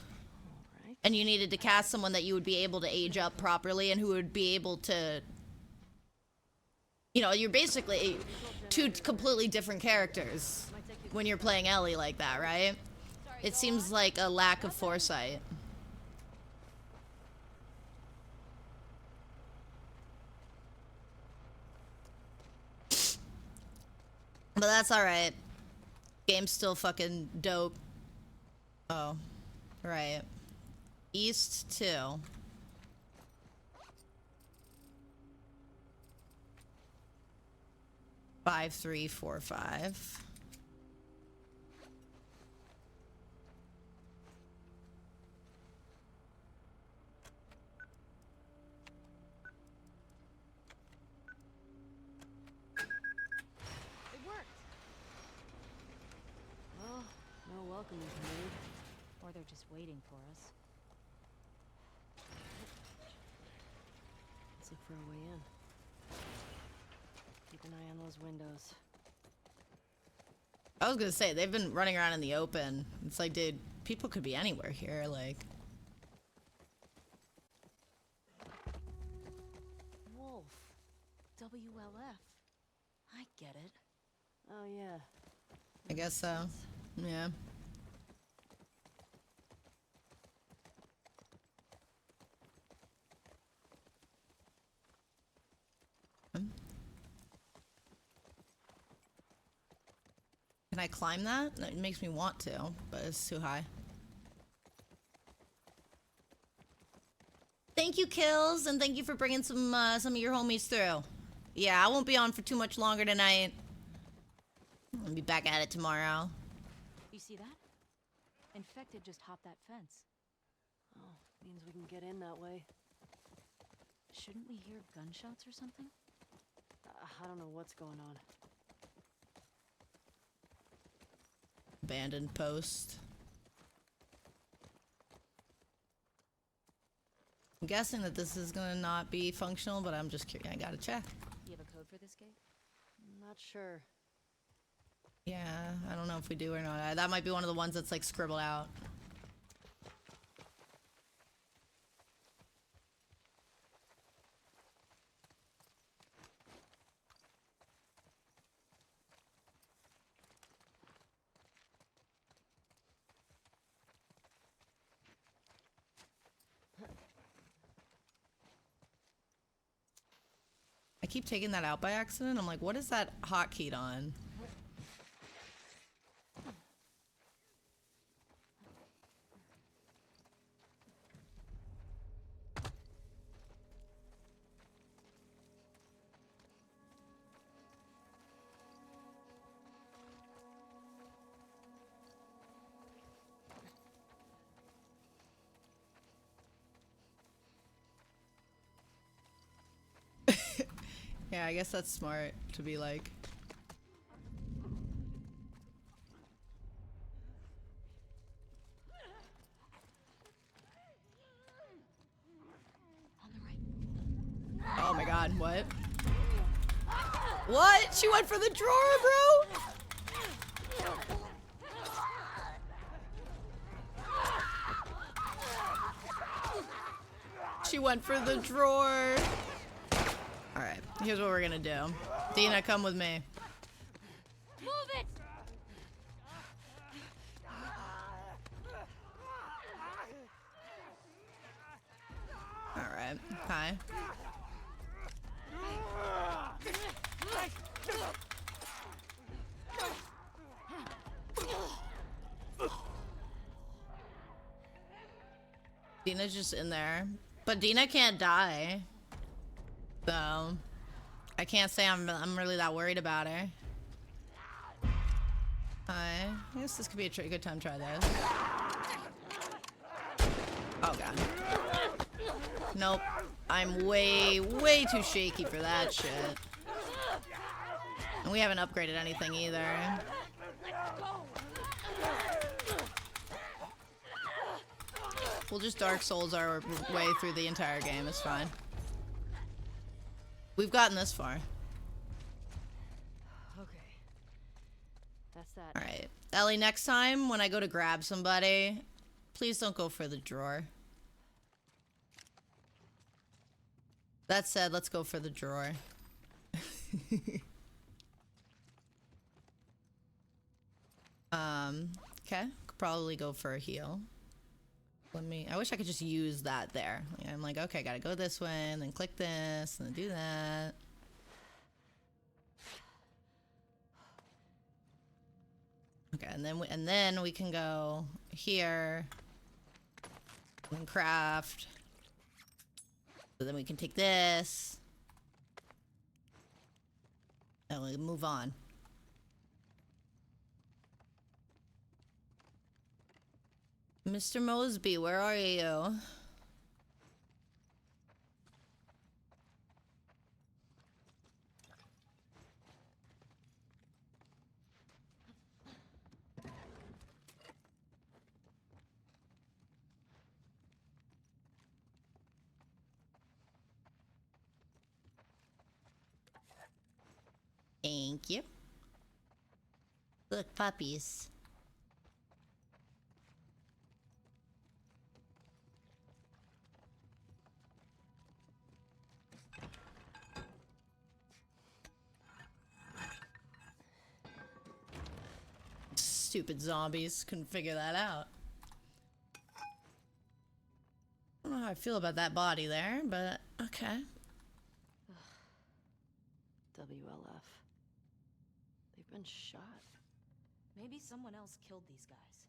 And you needed to cast someone that you would be able to age up properly and who would be able to... You know, you're basically two completely different characters when you're playing Ellie like that, right? It seems like a lack of foresight. But that's alright. Game's still fucking dope. Oh. Right. East 2. Five, 3, 4, 5. Well, no welcoming parade. Or they're just waiting for us. Let's look for a way in. Keep an eye on those windows. I was gonna say, they've been running around in the open. It's like, dude, people could be anywhere here, like... Wolf. WLF. I get it. Oh, yeah. I guess so. Yeah. Can I climb that? It makes me want to, but it's too high. Thank you, Kills, and thank you for bringing some of your homies through. Yeah, I won't be on for too much longer tonight. I'll be back at it tomorrow. You see that? Infected just hopped that fence. Oh, means we can get in that way. Shouldn't we hear gunshots or something? I don't know what's going on. Abandoned post. I'm guessing that this is gonna not be functional, but I'm just curious. I gotta check. You have a code for this gate? Not sure. Yeah, I don't know if we do or not. That might be one of the ones that's like scribbled out. I keep taking that out by accident. I'm like, what is that hotkeyed on? Yeah, I guess that's smart to be like. Oh my god, what? What? She went for the drawer, bro? She went for the drawer. Alright, here's what we're gonna do. Dina, come with me. Move it! Alright, hi. Dina's just in there. But Dina can't die. So, I can't say I'm really that worried about her. Hi. I guess this could be a good time to try this. Oh god. Nope. I'm way, way too shaky for that shit. And we haven't upgraded anything either. We'll just Dark Souls our way through the entire game. It's fine. We've gotten this far. Okay. That's that. Alright. Ellie, next time when I go to grab somebody, please don't go for the drawer. That said, let's go for the drawer. Okay. Could probably go for a heal. I wish I could just use that there. I'm like, okay, gotta go this way, and then click this, and then do that. Okay, and then we can go here and craft. So then we can take this. And we move on. Mr. Mosby, where are you? Thank you. Look, puppies. Stupid zombies couldn't figure that out. I don't know how I feel about that body there, but okay. WLF. They've been shot. Maybe someone else killed these guys.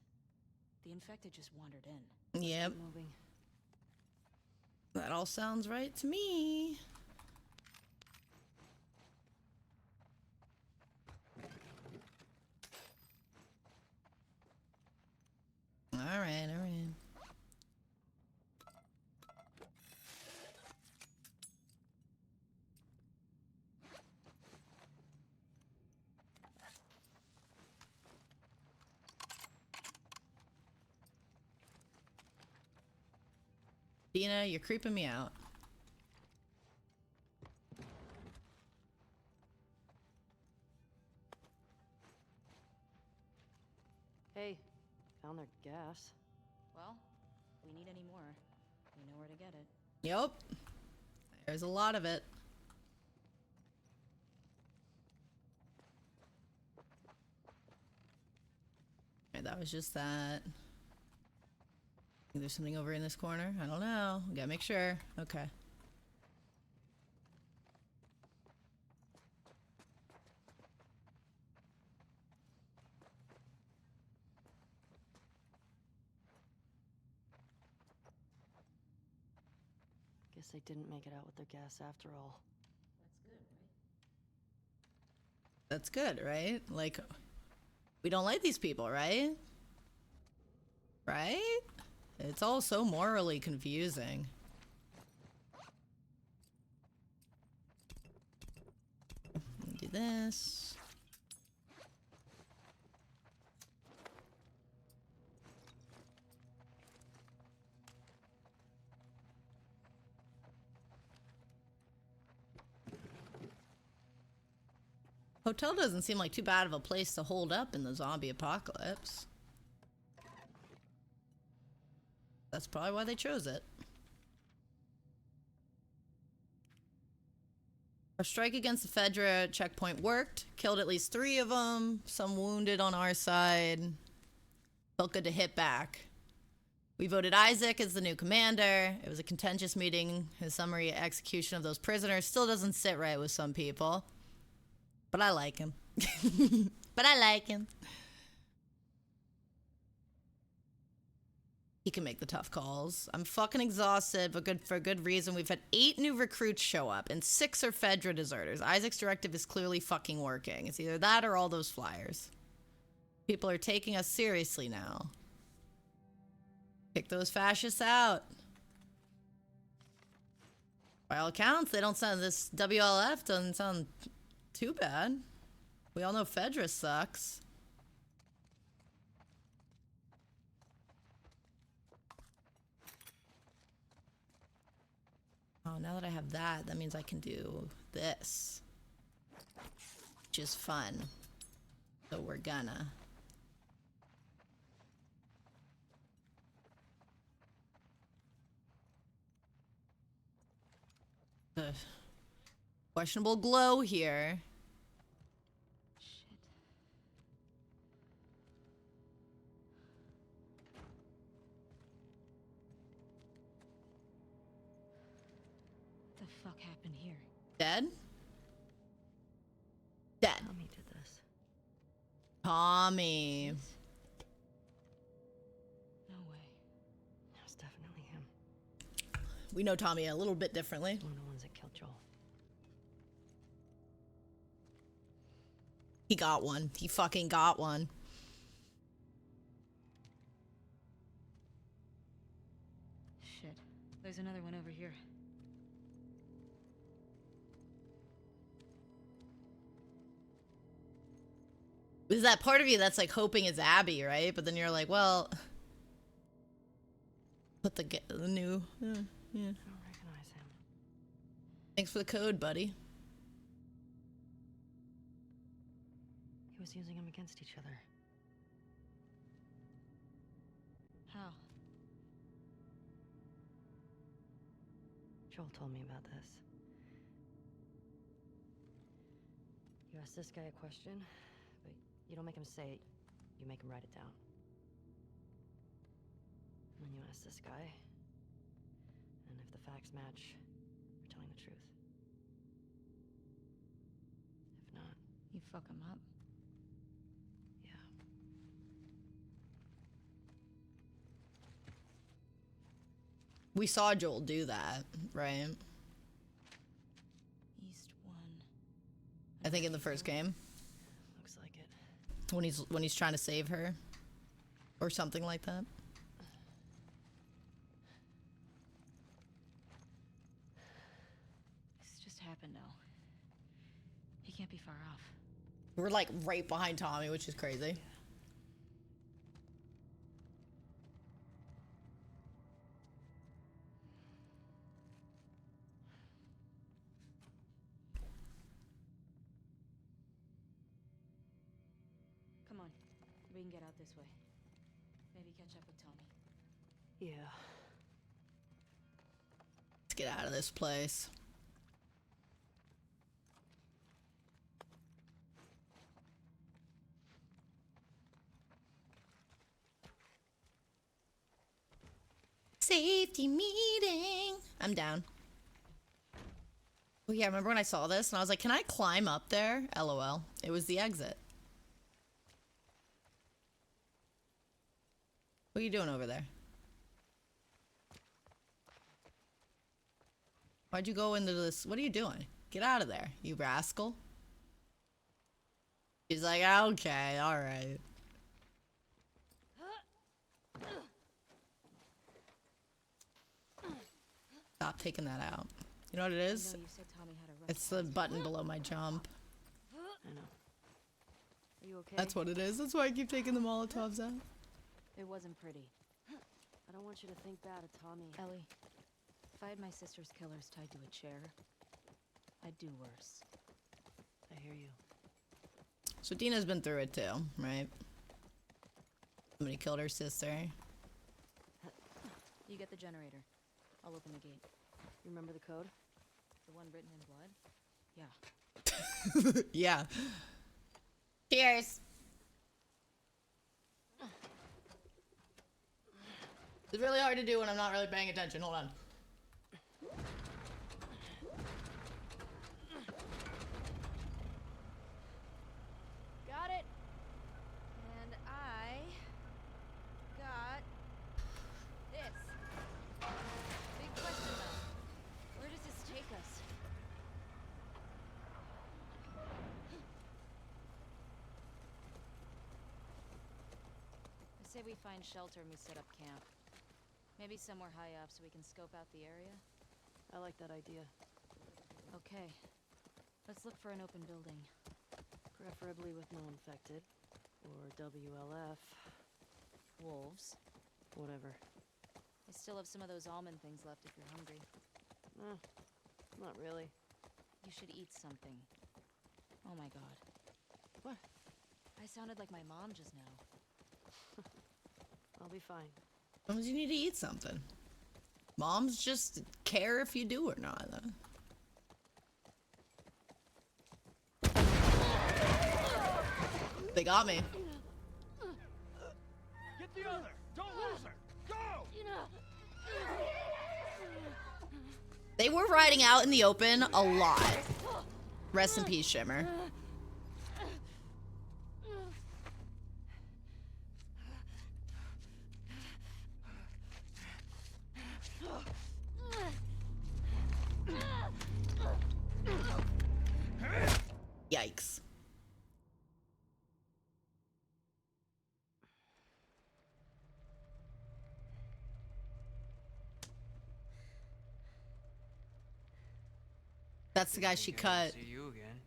The infected just wandered in. Yep. Moving. That all sounds right to me. Alright, alright. Dina, you're creeping me out. Hey, found their gas. Well, if we need any more, we know where to get it. Yep. There's a lot of it. Okay, that was just that. There's something over in this corner. I don't know. We gotta make sure. Okay. Guess they didn't make it out with their gas after all. That's good, right? Like, we don't like these people, right? Right? It's all so morally confusing. Do this. Hotel doesn't seem like too bad of a place to hold up in the zombie apocalypse. That's probably why they chose it. Our strike against the Fedra checkpoint worked. Killed at least 3 of them. Some wounded on our side. Felt good to hit back. We voted Isaac as the new commander. It was a contentious meeting. His summary execution of those prisoners still doesn't sit right with some people. But I like him. But I like him. He can make the tough calls. I'm fucking exhausted, but for good reason. We've had 8 new recruits show up, and 6 are Fedra deserters. Isaac's directive is clearly fucking working. It's either that or all those flyers. People are taking us seriously now. Kick those fascists out. By all accounts, they don't sound, this WLF doesn't sound too bad. We all know Fedra sucks. Oh, now that I have that, that means I can do this. Which is fun. So we're gonna. Questionable glow here. Shit. What the fuck happened here? Dead? Dead. Tommy did this. Tommy. No way. That was definitely him. We know Tommy a little bit differently. One of the ones that killed Joel. He got one. He fucking got one. Shit. There's another one over here. There's that part of you that's like hoping it's Abby, right? But then you're like, well, put the new. Yeah. I don't recognize him. Thanks for the code, buddy. He was using them against each other. How? Joel told me about this. You ask this guy a question, but you don't make him say it, you make him write it down. And then you ask this guy, and if the facts match, you're telling the truth. If not, You fuck him up. yeah. We saw Joel do that, right? East 1. I think in the first game. Looks like it. When he's trying to save her. Or something like that. This just happened now. He can't be far off. We're like right behind Tommy, which is crazy. Come on. We can get out this way. Maybe catch up with Tommy. Yeah. Let's get out of this place. Safety meeting. I'm down. Oh yeah, remember when I saw this and I was like, can I climb up there? LOL. It was the exit. What are you doing over there? Why'd you go into this? What are you doing? Get out of there, you rascal. He's like, okay, alright. Stop taking that out. You know what it is? I know you said Tommy had a rough It's the button below my jump. I know. Are you okay? That's what it is. That's why I keep taking the Molotovs out. It wasn't pretty. I don't want you to think bad of Tommy. Ellie, if I had my sister's killers tied to a chair, I'd do worse. I hear you. So Dina's been through it too, right? Somebody killed her sister. You get the generator. I'll open the gate. You remember the code? The one written in blood? Yeah. Yeah. Cheers. It's really hard to do when I'm not really paying attention. Hold on. Got it. And I got this. Big question though. Where does this take us? I say we find shelter and we set up camp. Maybe somewhere high up so we can scope out the area. I like that idea. Okay. Let's look for an open building. Preferably with no infected. Or WLF. Wolves. Whatever. I still have some of those almond things left if you're hungry. Not really. You should eat something. Oh my god. What? I sounded like my mom just now. I'll be fine. Sometimes you need to eat something. Moms just care if you do or not. They got me. Get the other! Don't lose her! Go! They were riding out in the open a lot. Rest in peace, Shimmer. Yikes. That's the guy she cut. See you again.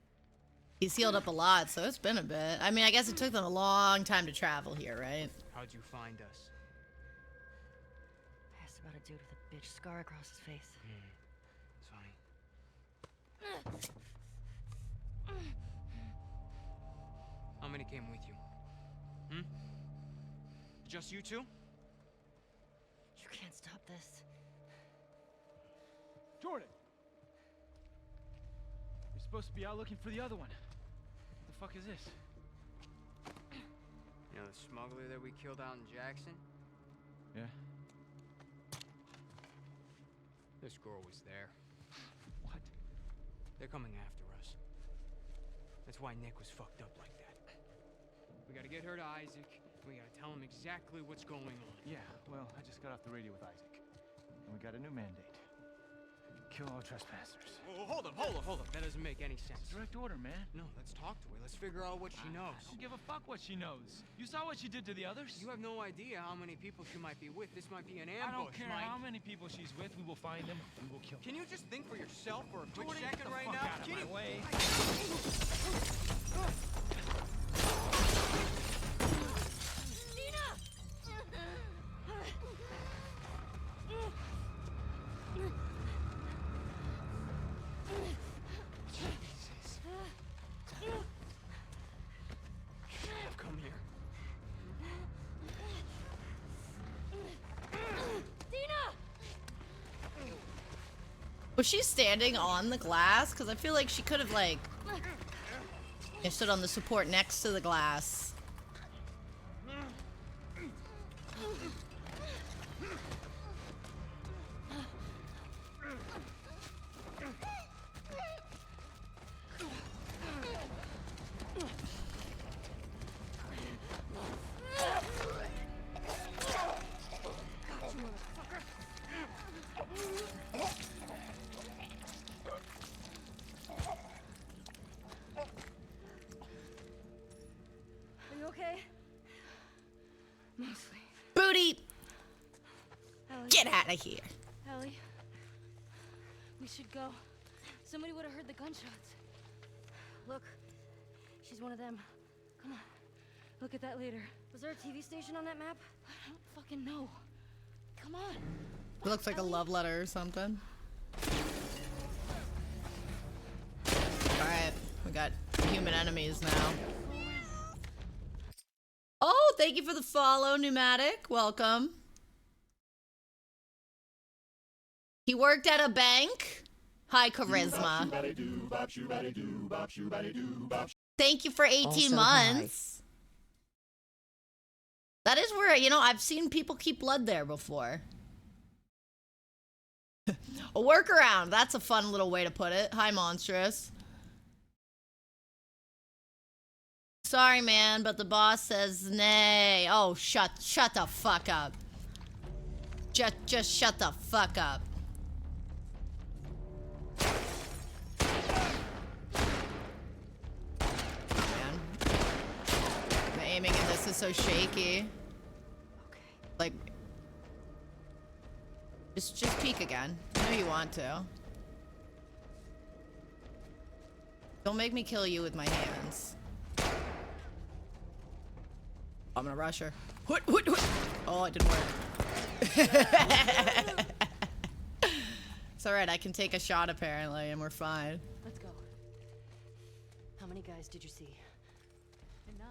He's healed up a lot, so it's been a bit. I mean, I guess it took them a long time to travel here, right? How'd you find us? I asked about a dude with a bitch scar across his face. It's funny. How many came with you? Just you two? You can't stop this. Jordan! You're supposed to be out looking for the other one. What the fuck is this? You know the smuggler that we killed out in Jackson? Yeah? This girl was there. What? They're coming after us. That's why Nick was fucked up like that. We gotta get her to Isaac. We gotta tell him exactly what's going on. Yeah, well, I just got off the radio with Isaac. And we got a new mandate. Kill all trespassers. Whoa, hold up. That doesn't make any sense. It's a direct order, man. No, let's talk to her. Let's figure out what she knows. I don't give a fuck what she knows. You saw what she did to the others? You have no idea how many people she might be with. This might be an ambush, I don't care Mike. how many people she's with. We will find them. We will kill them. Can you just think for yourself for a quick Jordan, second get the right fuck now? out of my way. Come here. Was she standing on the glass? Because I feel like she could have, like, stood on the support next to the glass. Are you okay? Mostly. Booty! Ellie. Get out of here. Ellie. We should go. Somebody would have heard the gunshots. Look. She's one of them. Come on. Look at that later. Was there a TV station on that map? I don't fucking know. Come on. It looks like a love letter or something. Alright, we got human enemies now. Oh, thank you for the follow, Pneumatic. Welcome. He worked at a bank. Hi, Charisma. Thank you for 18 Also, months. That is where, you know, I've seen people keep blood there before. A workaround. That's a fun little way to put it. Hi, Monstrous. Sorry, man, but the boss says nay. Oh, shut the fuck up. Just shut the fuck up. Man. The aiming in this is so shaky. Like, just peek again. I know you want to. Don't make me kill you with my hands. I'm gonna rush her. Oh, it didn't work. It's alright, I can take a shot apparently, and we're fine. Let's go. How many guys did you see? Enough.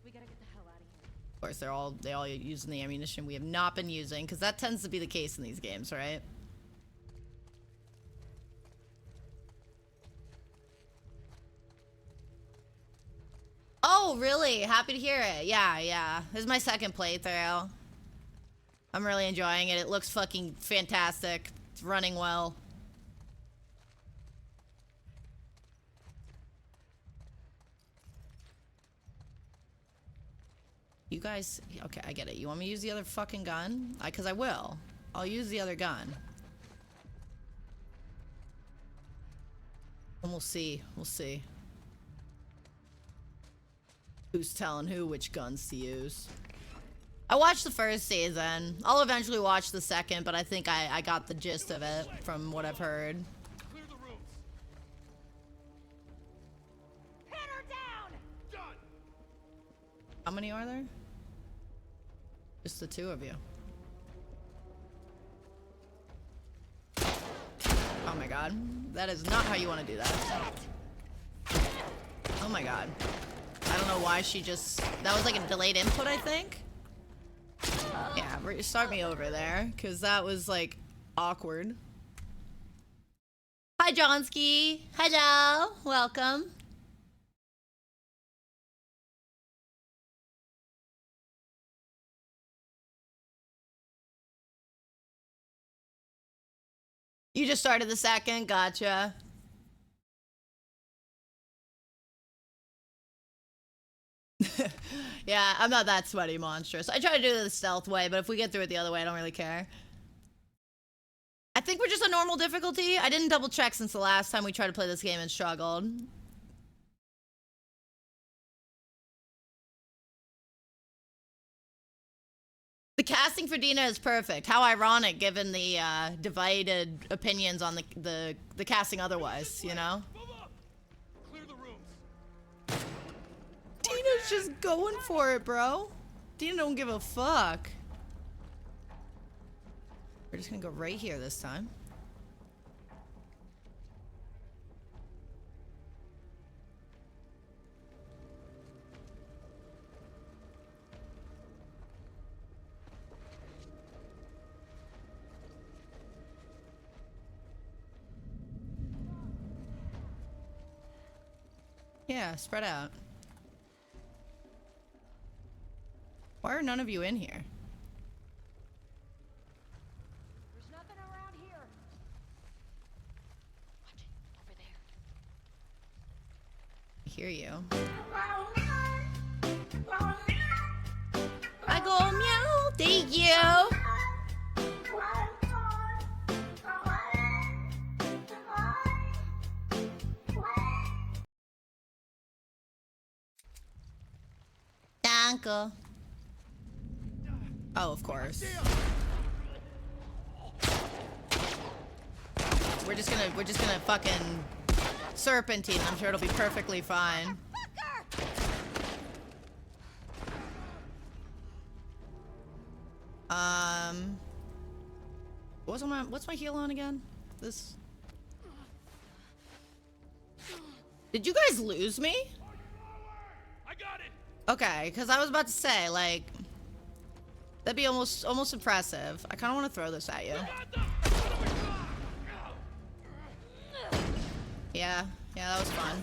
We gotta get the hell out of here. Of course, they all using the ammunition we have not been using, because that tends to be the case in these games, right? Oh, really? Happy to hear it. Yeah. This is my second playthrough. I'm really enjoying it. It looks fucking fantastic. It's running well. You guys... Okay, I get it. You want me to use the other fucking gun? Because I will. I'll use the other gun. And we'll see. We'll see. Who's telling who which guns to use? I watched the first season. I'll eventually watch the second, but I think I got the gist of it from what I've heard. Clear the rooms. Pin her down! Done! How many are there? Just the two of you. Oh my god. That is not how you want to do that. Oh my god. I don't know why she just... That was like a delayed input, I think? Yeah, start me over there, because that was, like, awkward. Hi, Johnsky. Hello. Welcome. You just started the second. Gotcha. Yeah, I'm not that sweaty monstrous. I try to do it the stealth way, but if we get through it the other way, I don't really care. I think we're just on normal difficulty. I didn't double check since the last time we tried to play this game and struggled. The casting for Dina is perfect. How ironic, given the divided opinions on the casting otherwise, you know? Dina's just going for it, bro. Dina don't give a fuck. We're just gonna go right here this time. Yeah, spread out. Why are none of you in here? There's nothing around here. Watch it. Over there. I hear you. I go meow. Thank you. Danke. Oh, of course. We're just gonna fucking serpentine. I'm sure it'll be perfectly fine. What's my heal on again? This. Did you guys lose me? I got it. Okay, because I was about to say, like, that'd be almost impressive. I kind of want to throw this at you. Yeah, that was fun.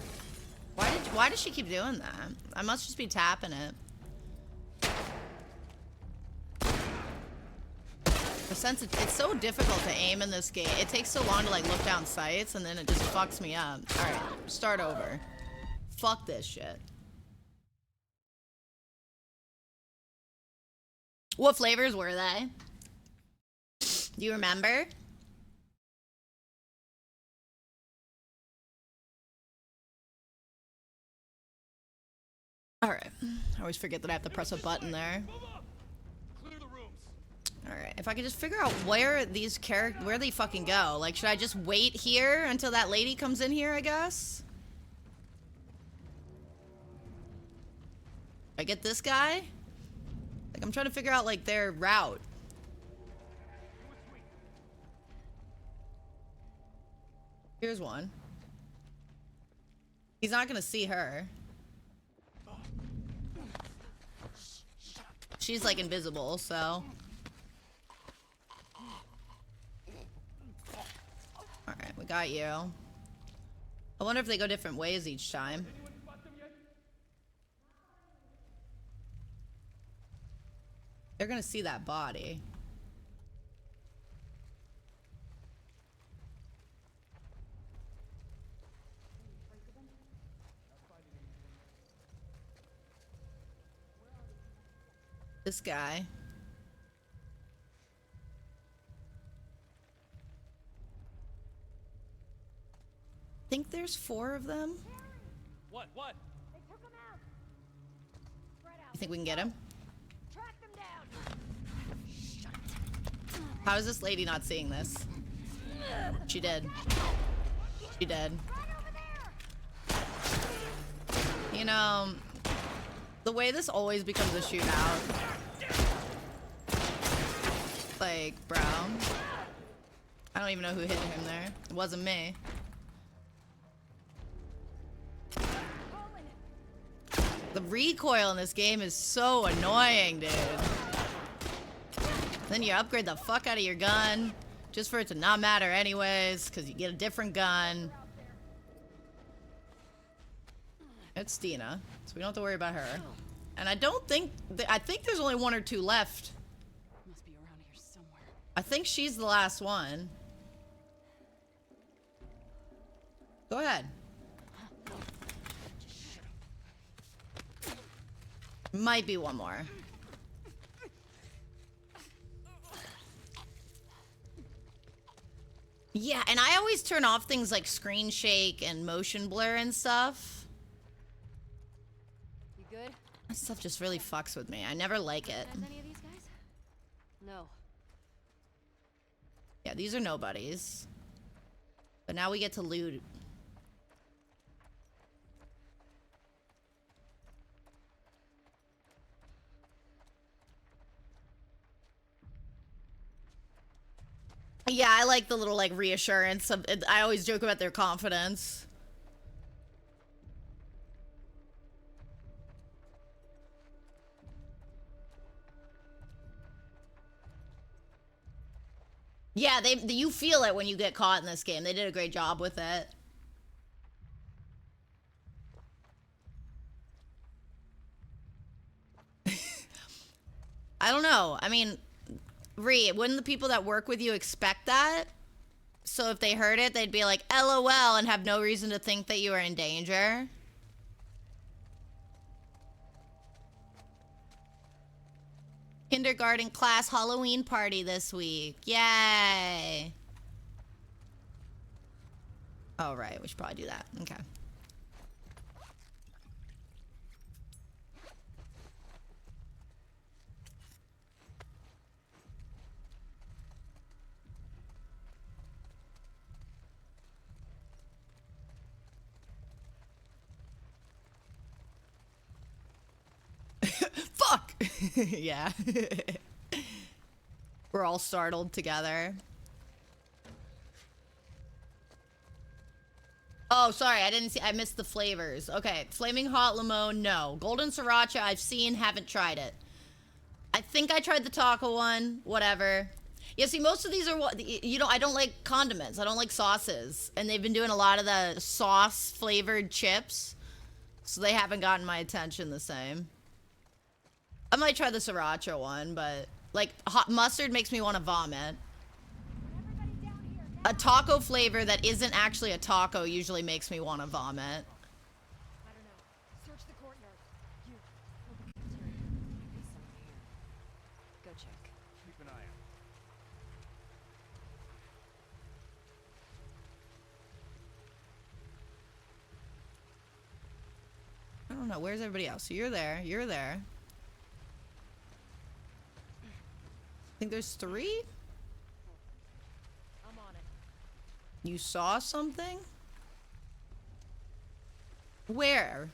Why does she keep doing that? I must just be tapping it. The sense it's so difficult to aim in this game. It takes so long to like look down sights, and then it just fucks me up. All right, start over. Fuck this shit. What flavors were they? Do you remember? Alright. I always forget that I have to press a button there. Alright, if I could just figure out where these where they fucking go. Like, should I just wait here until that lady comes in here, I guess? I get this guy? Like, I'm trying to figure out, like, their route. Here's one. He's not gonna see her. She's, like, invisible, so... Alright, we got you. I wonder if they go different ways each time. They're gonna see that body. This guy. I think there's 4 of them. What? They took him out. Spread out. You think we can get him? Track them down. How is this lady not seeing this? She did. She did. You know, the way this always becomes a shootout. Like, bro. I don't even know who hit him there. It wasn't me. The recoil in this game is so annoying, dude. Then you upgrade the fuck out of your gun just for it to not matter anyways, because you get a different gun. It's Dina, so we don't have to worry about her. And I don't think... I think there's only 1 or 2 left. Must be around here somewhere. I think she's the last one. Go ahead. Might be 1 more. Yeah, and I always turn off things like screen shake and motion blur and stuff. You good? That stuff just really fucks with me. I never like it. Recognize any of these guys? No. Yeah, these are nobodies. But now we get to loot. Yeah, I like the little, like, reassurance of... I always joke about their confidence. Yeah, you feel it when you get caught in this game. They did a great job with it. I don't know. I mean... Ree, wouldn't the people that work with you expect that? So if they heard it, they'd be like, LOL, and have no reason to think that you are in danger? Kindergarten class Halloween party this week. Yay! Oh, right. We should probably do that. Okay. Fuck! Yeah. We're all startled together. Oh, sorry, I didn't see. I missed the flavors. Okay, flaming hot limon, no. Golden sriracha, I've seen, haven't tried it. I think I tried the taco one. Whatever. Yeah, see, most of these are what you know. I don't like condiments. I don't like sauces, and they've been doing a lot of the sauce flavored chips, so they haven't gotten my attention the same. I might try the sriracha one, but like hot mustard makes me want to vomit. A taco flavor that isn't actually a taco usually makes me want to vomit. I don't know. Search the courtyard. You. Go check. Keep an eye out. I don't know. Where's everybody else? So you're there. You're there. I think there's 3? I'm on it. You saw something? Where?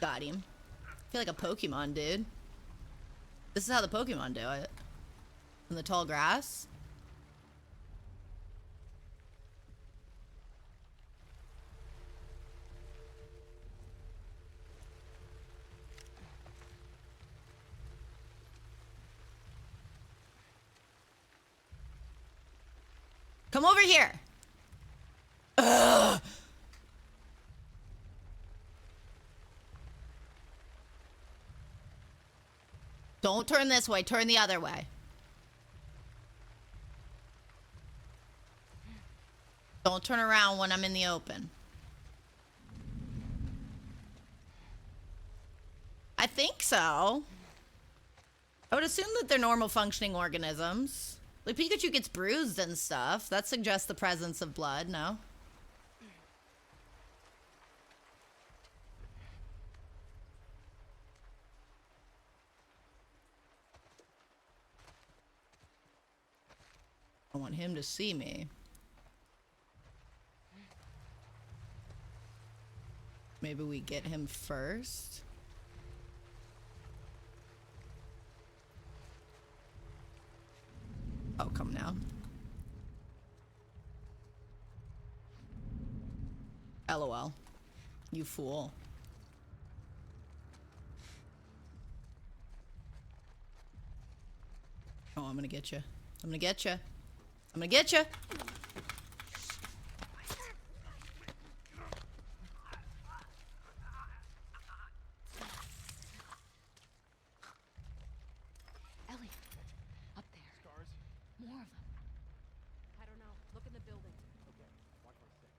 Got him. I feel like a Pokemon, dude. This is how the Pokemon do it. In the tall grass. Come over here. Ugh. Don't turn this way, turn the other way. Don't turn around when I'm in the open. I think so. I would assume that they're normal functioning organisms. Like, Pikachu gets bruised and stuff. That suggests the presence of blood, no? I want him to see me. Maybe we get him first. Oh, come now. LOL. You fool. Oh, I'm gonna get you. I'm gonna get you. I'm gonna get you. Ellie, up there. Scars? More of them. I don't know. Look in the building. Okay, watch my six.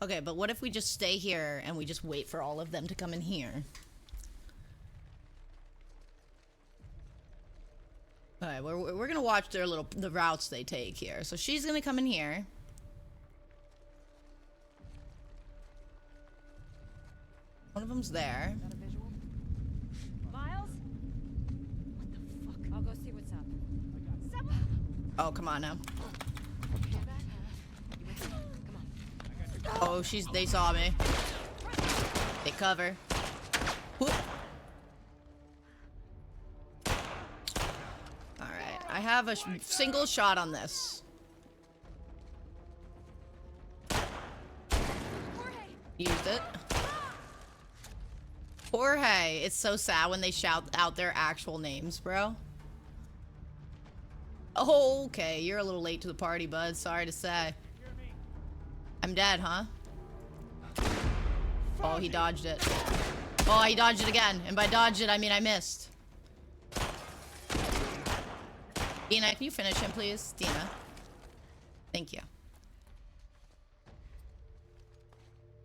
Okay, but what if we just stay here and we just wait for all of them to come in here? Alright, we're gonna watch the routes they take here. So she's gonna come in here. One of them's there. Got a visual? Miles? What the fuck? I'll go see what's up. Someone! Oh, come on now. Get back. You with me? Come on. Oh, they saw me. They cover. Whoop. Alright, I have a single shot on this. Used it. Jorge. It's so sad when they shout out their actual names, bro. Oh, okay, you're a little late to the party, bud. Sorry to say. I'm dead, huh? Oh, he dodged it. Oh, he dodged it again. And by dodged it, I mean I missed. Dina, can you finish him, please? Dina. Thank you.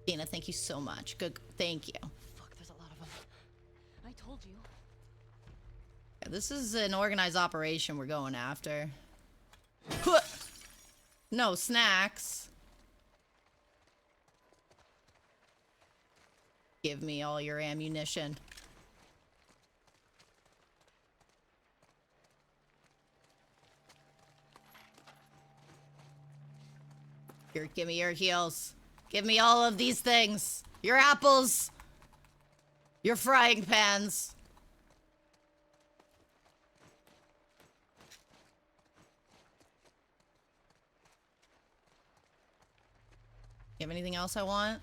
Dina, thank you so much. Good. Thank you. Fuck, there's a lot of them. I told you. Yeah, this is an organized operation we're going after. No snacks. Give me all your ammunition. Here, give me your heals. Give me all of these things. Your apples. Your frying pans. You have anything else I want?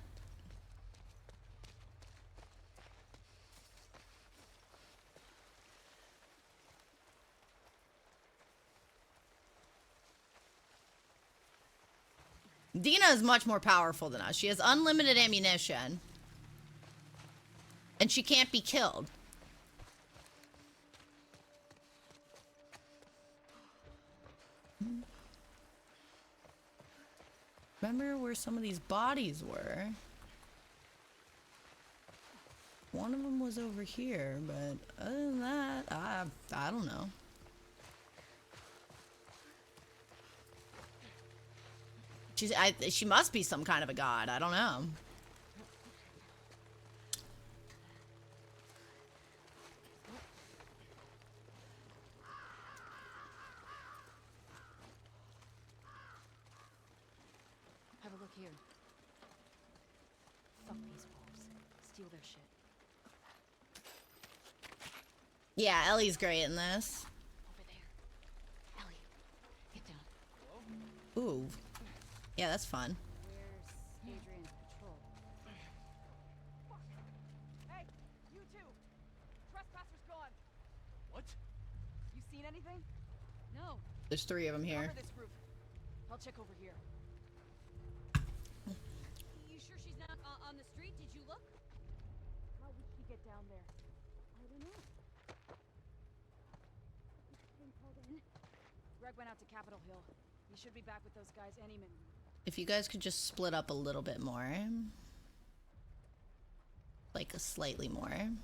Dina is much more powerful than us. She has unlimited ammunition. And she can't be killed. Remember where some of these bodies were? One of them was over here, but other than that, I don't know. She must be some kind of a god. I don't know. Have a look here. Fuck these wolves. steal their shit. Yeah, Ellie's great in this. Over there. Ellie, get down. Ooh. Yeah, that's fun. Where's Adrian's patrol? Hey, you two! Trespassers gone! What? You seen anything? No. There's 3 of them here. Cover this group. I'll check over here. You sure she's not on the street? Did you look? How did she get down there? I don't know. Been called in. Greg went out to Capitol Hill. He should be back with those guys any minute. If you guys could just split up a little bit more. Like a slightly more. Anything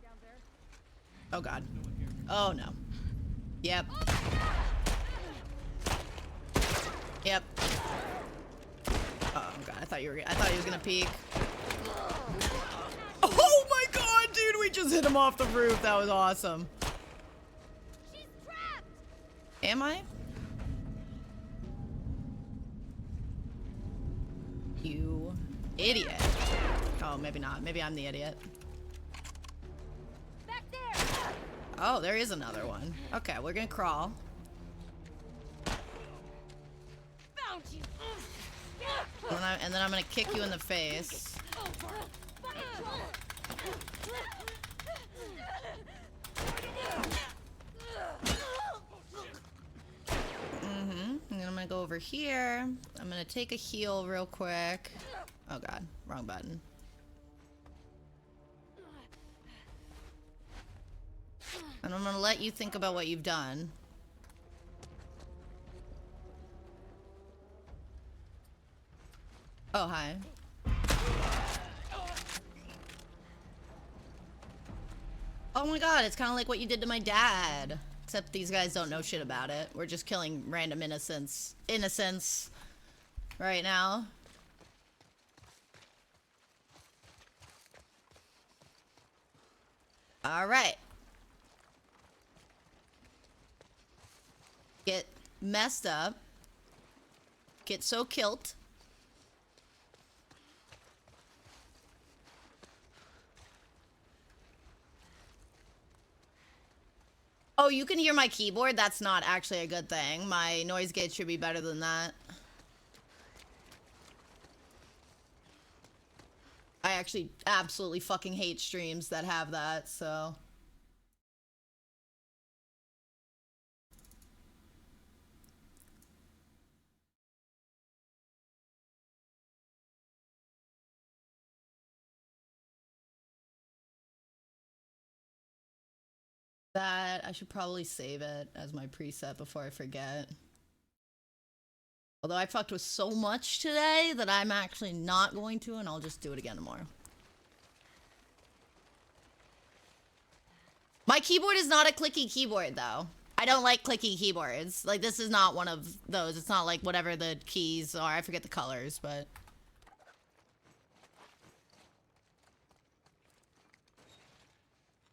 down there? Oh god. Oh no. Yep. Yep. Oh god, I thought you were gonna peek. Oh my god, dude, we just hit him off the roof. That was awesome. She's trapped! Am I? You idiot. Oh, maybe not. Maybe I'm the idiot. Back there! Oh, there is another one. Okay, we're gonna crawl. Found you! And then I'm gonna kick you in the face. And then I'm gonna go over here. I'm gonna take a heal real quick. Oh god, wrong button. And I'm gonna let you think about what you've done. Oh, hi. Oh my god, it's kind of like what you did to my dad. Except these guys don't know shit about it. We're just killing random innocents right now. Alright. Get messed up. Get so killed. Oh, you can hear my keyboard? That's not actually a good thing. My noise gate should be better than that. I actually absolutely fucking hate streams that have that, so... That, I should probably save it as my preset before I forget. Although I fucked with so much today that I'm actually not going to, and I'll just do it again tomorrow. My keyboard is not a clicky keyboard, though. I don't like clicky keyboards. Like, this is not one of those. It's not like whatever the keys are. I forget the colors, but...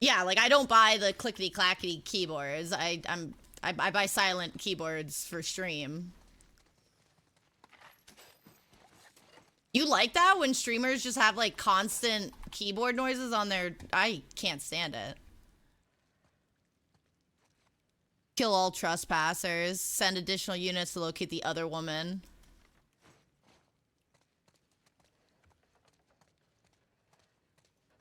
Yeah, like, I don't buy the clickety-clackety keyboards. I buy silent keyboards for stream. You like that when streamers just have, like, constant keyboard noises on their... I can't stand it. Kill all trespassers. Send additional units to locate the other woman.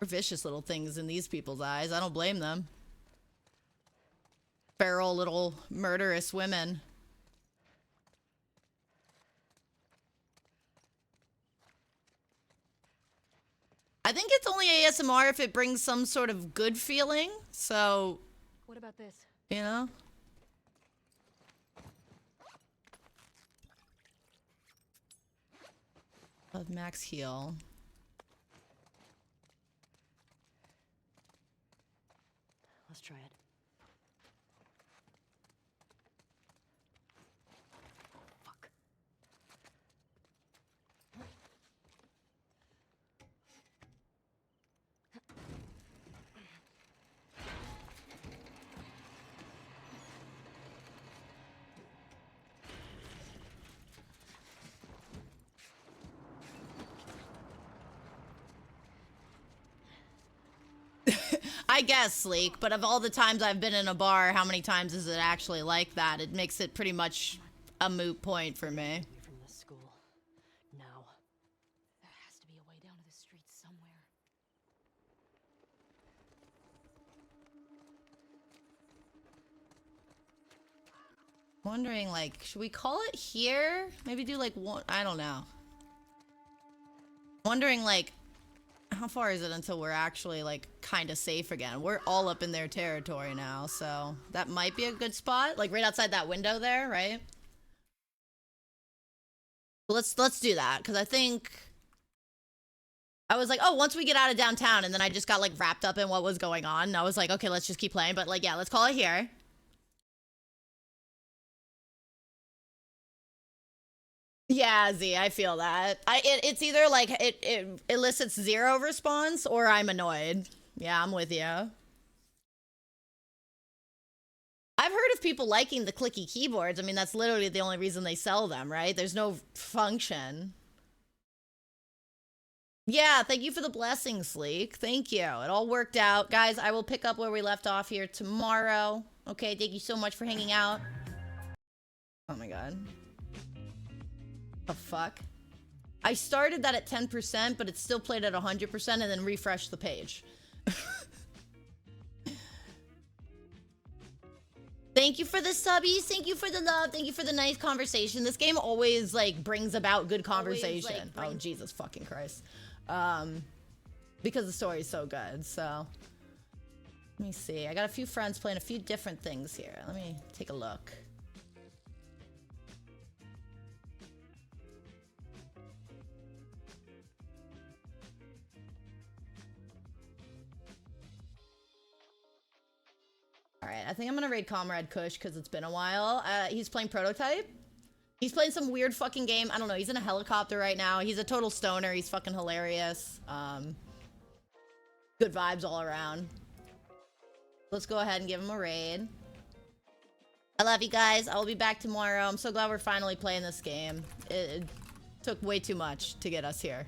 We're vicious little things in these people's eyes. I don't blame them. Feral little murderous women. I think it's only ASMR if it brings some sort of good feeling. So... What about this? You know? Of max heal. Let's try it. Fuck. I guess, Sleek, but of all the times I've been in a bar, how many times is it actually like that? It makes it pretty much a moot point for me. From this school. Now. There has to be a way down to the streets somewhere. Wondering, like, should we call it here? Maybe do like one, I don't know. Wondering, like, how far is it until we're actually, like, kind of safe again? We're all up in their territory now, so that might be a good spot. Like, right outside that window there, right? Let's do that, because I think... I was like, oh, once we get out of downtown, and then I just got, like, wrapped up in what was going on. And I was like, okay, let's just keep playing. But, like, yeah, let's call it here. Yeah, Z, I feel that. It's either like it elicits 0 response or I'm annoyed. Yeah, I'm with you. I've heard of people liking the clicky keyboards. I mean, that's literally the only reason they sell them, right? There's no function. Yeah, thank you for the blessing, Sleek. Thank you. It all worked out. Guys, I will pick up where we left off here tomorrow. Okay, thank you so much for hanging out. Oh my god. The fuck? I started that at 10%, but it still played at 100% and then refreshed the page. Thank you for the subbies. Thank you for the love. Thank you for the nice conversation. This game always, like, brings about good conversation. Oh, Jesus fucking Christ. Because the story is so good, so... Let me see. I got a few friends playing a few different things here. Let me take a look. Alright, I think I'm gonna raid Comrade Kush because it's been a while. He's playing Prototype. He's playing some weird fucking game. I don't know, he's in a helicopter right now. He's a total stoner. He's fucking hilarious. Good vibes all around. Let's go ahead and give him a raid. I love you guys. I will be back tomorrow. I'm so glad we're finally playing this game. It took way too much to get us here.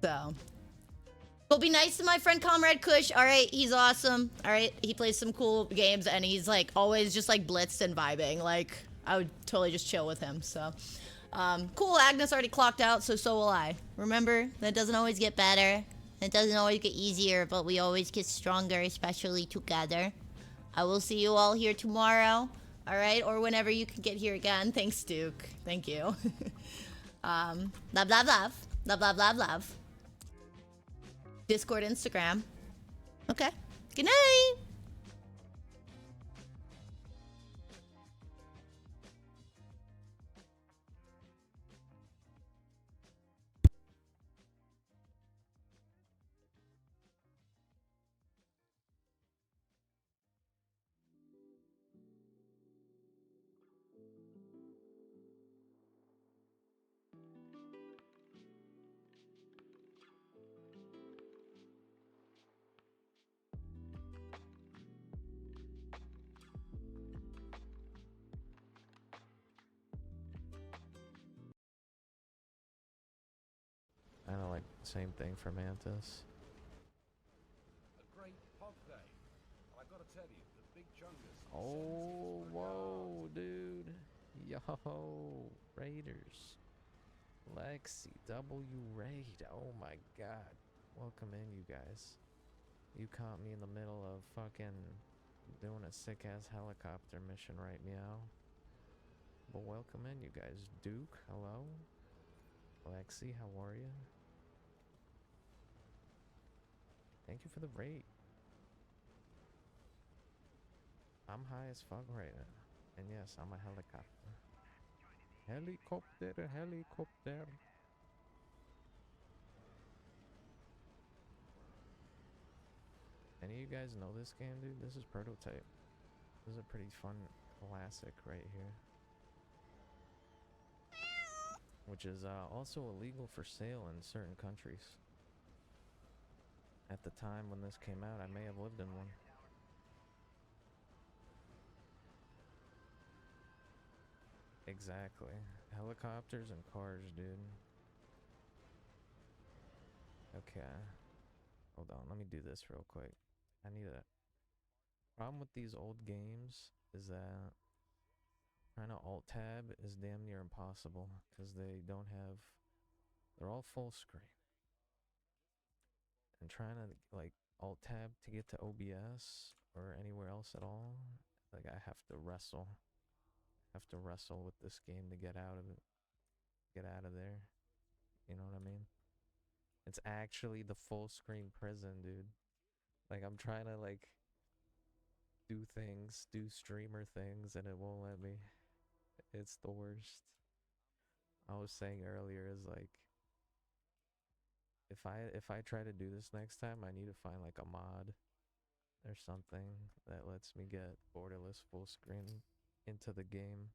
So... Well, be nice to my friend Comrade Kush. All right, he's awesome. All right, he plays some cool games, and he's, like, always just, like, blitzed and vibing. Like, I would totally just chill with him, so. Cool, Agnes already clocked out, so will I. Remember, that doesn't always get better. It doesn't always get easier, but we always get stronger, especially together. I will see you all here tomorrow, all right? Or whenever you can get here again. Thanks, Duke. Thank you. Love, love, love. Love, love, love, love. Discord, Instagram. Okay. Good night. I don't like same thing for Mantis. A great hog day. I gotta tell you, the big chungus. Oh, whoa, dude. Yo, Raiders. Lexi, W Raid. Oh my god. Welcome in, you guys. You caught me in the middle of fucking doing a sick-ass helicopter mission right meow. But welcome in, you guys. Duke, hello? Lexi, how are you? Thank you for the raid. I'm high as fuck right now. And yes, I'm a helicopter. Helicopter, helicopter. Any of you guys know this game, dude? This is Prototype. This is a pretty fun classic right here. Which is also illegal for sale in certain countries. At the time when this came out, I may have lived in one. Exactly. Helicopters and cars, dude. Okay. Hold on, let me do this real quick. I need a... Problem with these old games is that trying to alt-tab is damn near impossible because they don't have... They're all full screen. And trying to, like, alt-tab to get to OBS or anywhere else at all, like, I have to wrestle. I have to wrestle with this game to get out of it. Get out of there. You know what I mean? It's actually the full screen prison, dude. Like, I'm trying to, like, do things, do streamer things, and it won't let me. It's the worst. I was saying earlier is, like, if I try to do this next time, I need to find, like, a mod or something that lets me get borderless full screen into the game.